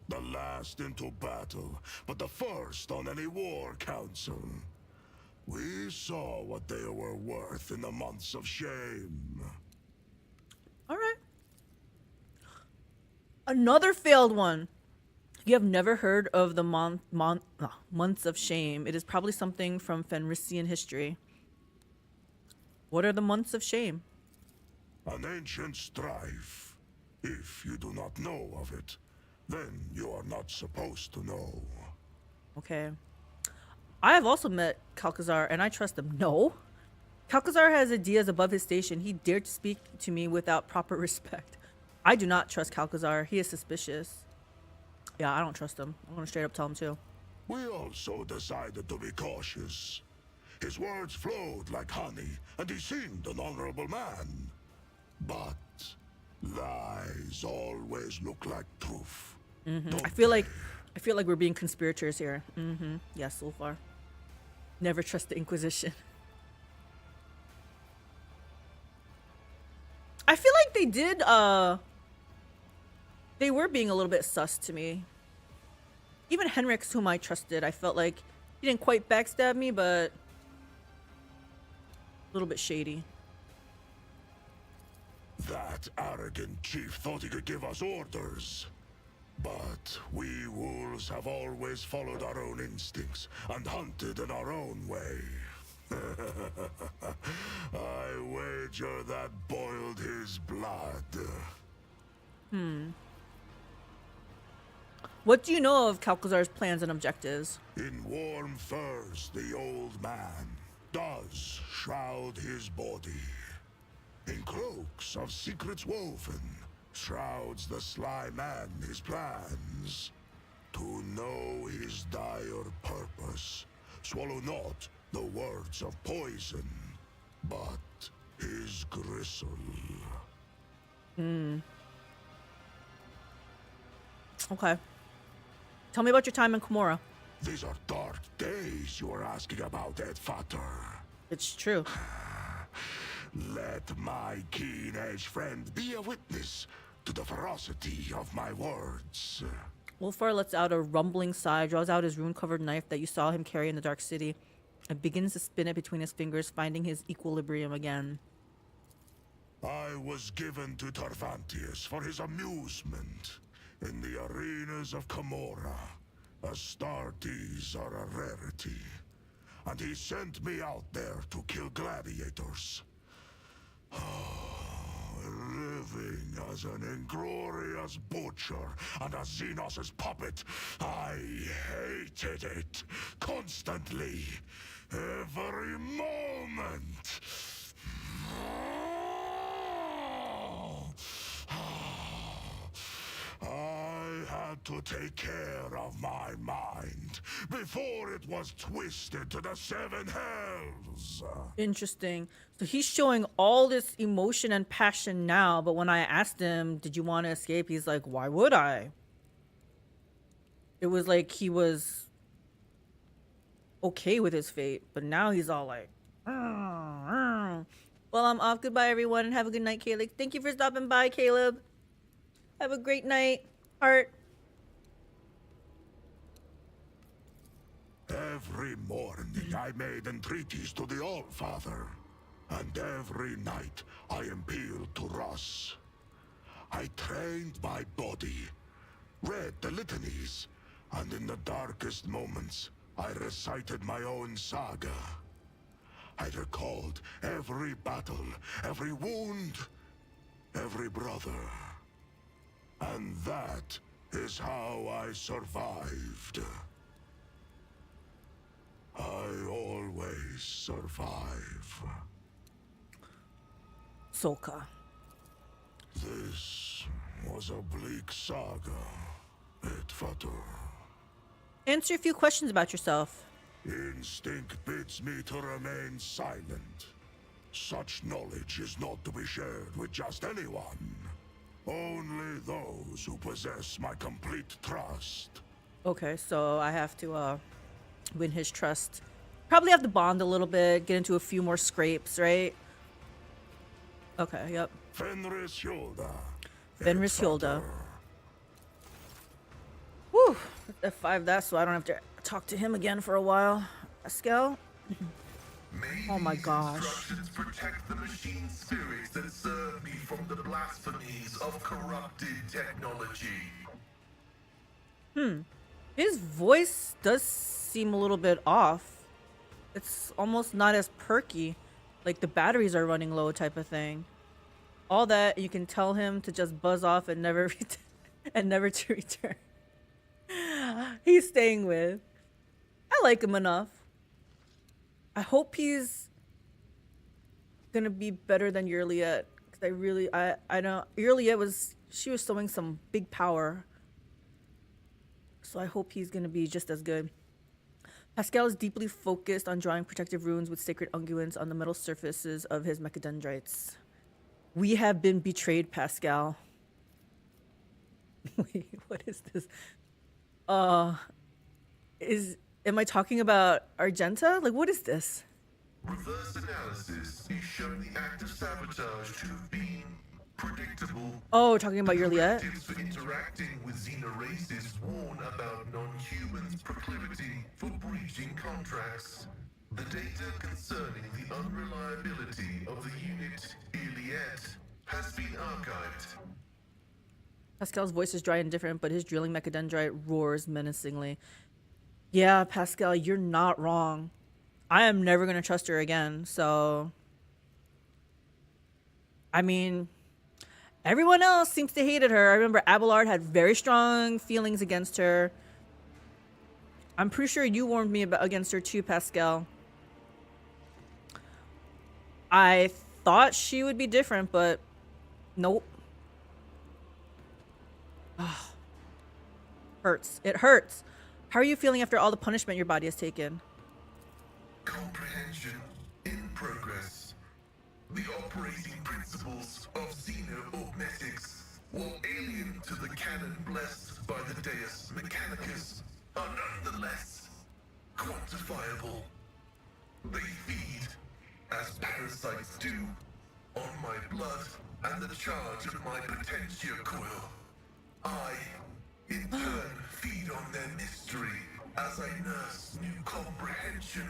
The last into battle, but the first on any war council. We saw what they were worth in the months of shame. All right. Another failed one. You have never heard of the Months of Shame. It is probably something from Fenrisian history. What are the Months of Shame? An ancient strife. If you do not know of it, then you are not supposed to know. Okay. I have also met Calcazar, and I trust him. No. Calcazar has ideas above his station. He dared to speak to me without proper respect. I do not trust Calcazar. He is suspicious. Yeah, I don't trust him. I'm gonna straight up tell him too. We also decided to be cautious. His words flowed like honey, and he seemed an honorable man. But lies always look like truth. I feel like we're being conspirators here. Yes, so far. Never trust the Inquisition. I feel like they were being a little bit sus to me. Even Henrix, whom I trusted, I felt like he didn't quite backstab me, but a little bit shady. That arrogant chief thought he could give us orders. But we wolves have always followed our own instincts and hunted in our own way. I wager that boiled his blood. What do you know of Calcazar's plans and objectives? In warm furs, the old man does shroud his body. In cloaks of secrets woven, shrouds the sly man his plans. To know his dire purpose, swallow not the words of poison, but his gristle. Okay. Tell me about your time in Kimura. These are dark days you are asking about, Ed Fatter. It's true. Let my keen-edged friend be a witness to the ferocity of my words. Wolfar lets out a rumbling sigh, draws out his rune-covered knife that you saw him carry in the Dark City, and begins to spin it between his fingers, finding his equilibrium again. I was given to Tarvantius for his amusement in the arenas of Kimura. Astartes are a rarity, and he sent me out there to kill gladiators. Living as an inglorious butcher and a Xenos' puppet, I hated it constantly, every moment. I had to take care of my mind before it was twisted to the seven hells. Interesting. So he's showing all this emotion and passion now, but when I asked him, did you want to escape? He's like, why would I? It was like he was okay with his fate, but now he's all like, well, I'm off. Goodbye, everyone, and have a good night, Calyx. Thank you for stopping by, Caleb. Have a great night, Heart. Every morning I made entreaties to the Allfather, and every night I appealed to Russ. I trained my body, read the litanies, and in the darkest moments I recited my own saga. I recalled every battle, every wound, every brother. And that is how I survived. I always survive. Soka. This was a bleak saga, Edfater. Answer a few questions about yourself. Instinct bids me to remain silent. Such knowledge is not to be shared with just anyone. Only those who possess my complete trust. Okay, so I have to win his trust. Probably have to bond a little bit, get into a few more scrapes, right? Okay, yep. Fenris Hilda. Fenris Hilda. Whew. F5 that so I don't have to talk to him again for a while. Pascal? Oh my gosh. Instructions protect the machine spirits that serve me from the blasphemies of corrupted technology. His voice does seem a little bit off. It's almost not as perky. Like the batteries are running low type of thing. All that, you can tell him to just buzz off and never and never to return. He's staying with. I like him enough. I hope he's gonna be better than Yrliet. Cause I know Yrliet was showing some big power. So I hope he's gonna be just as good. Pascal is deeply focused on drawing protective runes with sacred unguents on the metal surfaces of his mechadendrites. We have been betrayed, Pascal. Wait, what is this? Am I talking about Argenta? Like, what is this? Reverse analysis is showing the act of sabotage to have been predictable. Oh, talking about Yrliet? Directives for interacting with xenoraces warn about non-humans' proclivity for breaching contracts. The data concerning the unreliability of the unit Yrliet has been archived. Pascal's voice is dry and different, but his drilling mechadendrite roars menacingly. Yeah, Pascal, you're not wrong. I am never going to trust her again, so... I mean, everyone else seems to hated her. I remember Abelard had very strong feelings against her. I'm pretty sure you warned me against her too, Pascal. I thought she would be different, but nope. Ugh. Hurts. It hurts. How are you feeling after all the punishment your body has taken? Comprehension in progress. The operating principles of xeno-augmetics, while alien to the canon-blessed by the Deus Mechanicus are nonetheless quantifiable. They feed, as parasites do, on my blood and the charge of my potentia coil. I, in turn, feed on their mystery as I nurse new comprehension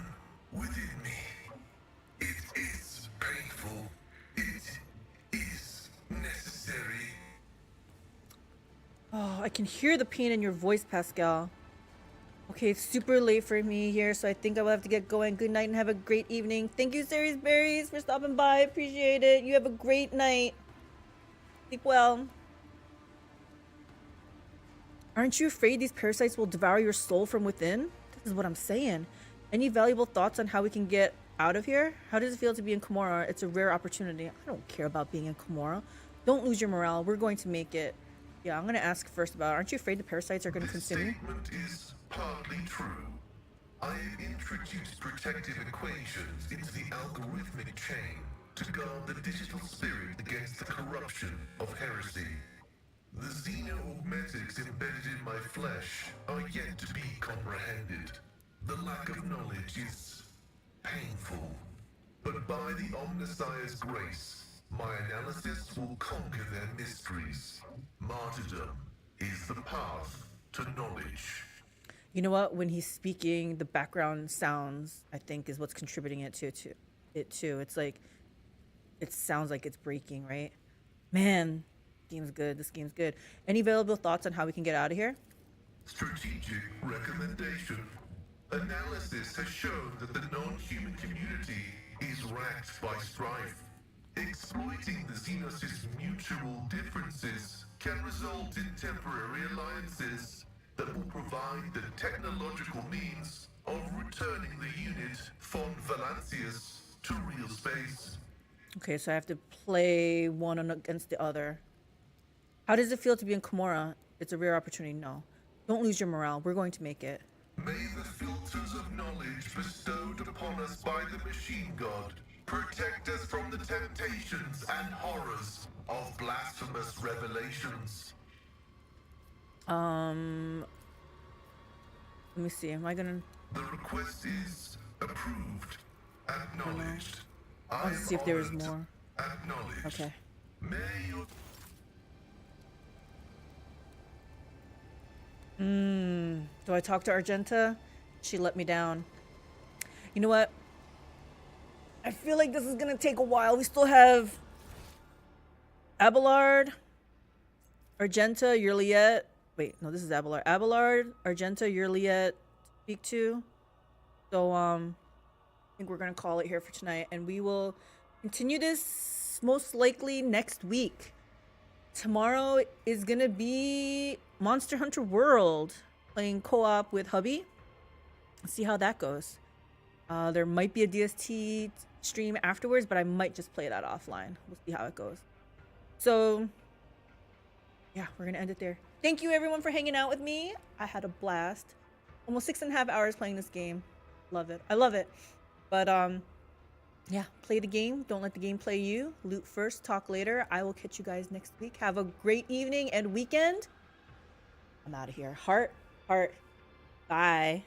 within me. It is painful. It is necessary. Oh, I can hear the pain in your voice, Pascal. Okay, it's super late for me here, so I think I will have to get going. Good night and have a great evening. Thank you, Series Berries, for stopping by. Appreciate it. You have a great night. Sleep well. Aren't you afraid these parasites will devour your soul from within? This is what I'm saying. Any valuable thoughts on how we can get out of here? How does it feel to be in Komorra? It's a rare opportunity. I don't care about being in Komorra. Don't lose your morale. We're going to make it. Yeah, I'm going to ask first about, aren't you afraid the parasites are going to consume you? This statement is partly true. I have introduced protective equations into the algorithmic chain to guard the digital spirit against the corruption of heresy. The xeno-augmetics embedded in my flesh are yet to be comprehended. The lack of knowledge is painful. But by the Omnissiah's grace, my analysis will conquer their mysteries. Martyrdom is the path to knowledge. You know what? When he's speaking, the background sounds, I think, is what's contributing it to it too. It's like, it sounds like it's breaking, right? Man, game's good. This game's good. Any valuable thoughts on how we can get out of here? Strategic recommendation. Analysis has shown that the non-human community is racked by strife. Exploiting the Xenos' mutual differences can result in temporary alliances that will provide the technological means of returning the unit von Valancius to real space. Okay, so I have to play one against the other. How does it feel to be in Komorra? It's a rare opportunity. No. Don't lose your morale. We're going to make it. May the filters of knowledge bestowed upon us by the Machine God protect us from the temptations and horrors of blasphemous revelations. Let me see. Am I gonna? The request is approved, acknowledged. Let's see if there is more. Acknowledged. Okay. May your Do I talk to Argenta? She let me down. You know what? I feel like this is gonna take a while. We still have Abelard, Argenta, Yrliet. Wait, no, this is Abelard. Abelard, Argenta, Yrliet to speak to. So I think we're gonna call it here for tonight, and we will continue this most likely next week. Tomorrow is gonna be Monster Hunter World, playing co-op with hubby. Let's see how that goes. There might be a DST stream afterwards, but I might just play that offline. We'll see how it goes. So yeah, we're gonna end it there. Thank you everyone for hanging out with me. I had a blast. Almost 6.5 hours playing this game. Love it. I love it. But yeah, play the game. Don't let the game play you. Loot first, talk later. I will catch you guys next week. Have a great evening and weekend. I'm out of here. Heart. Bye.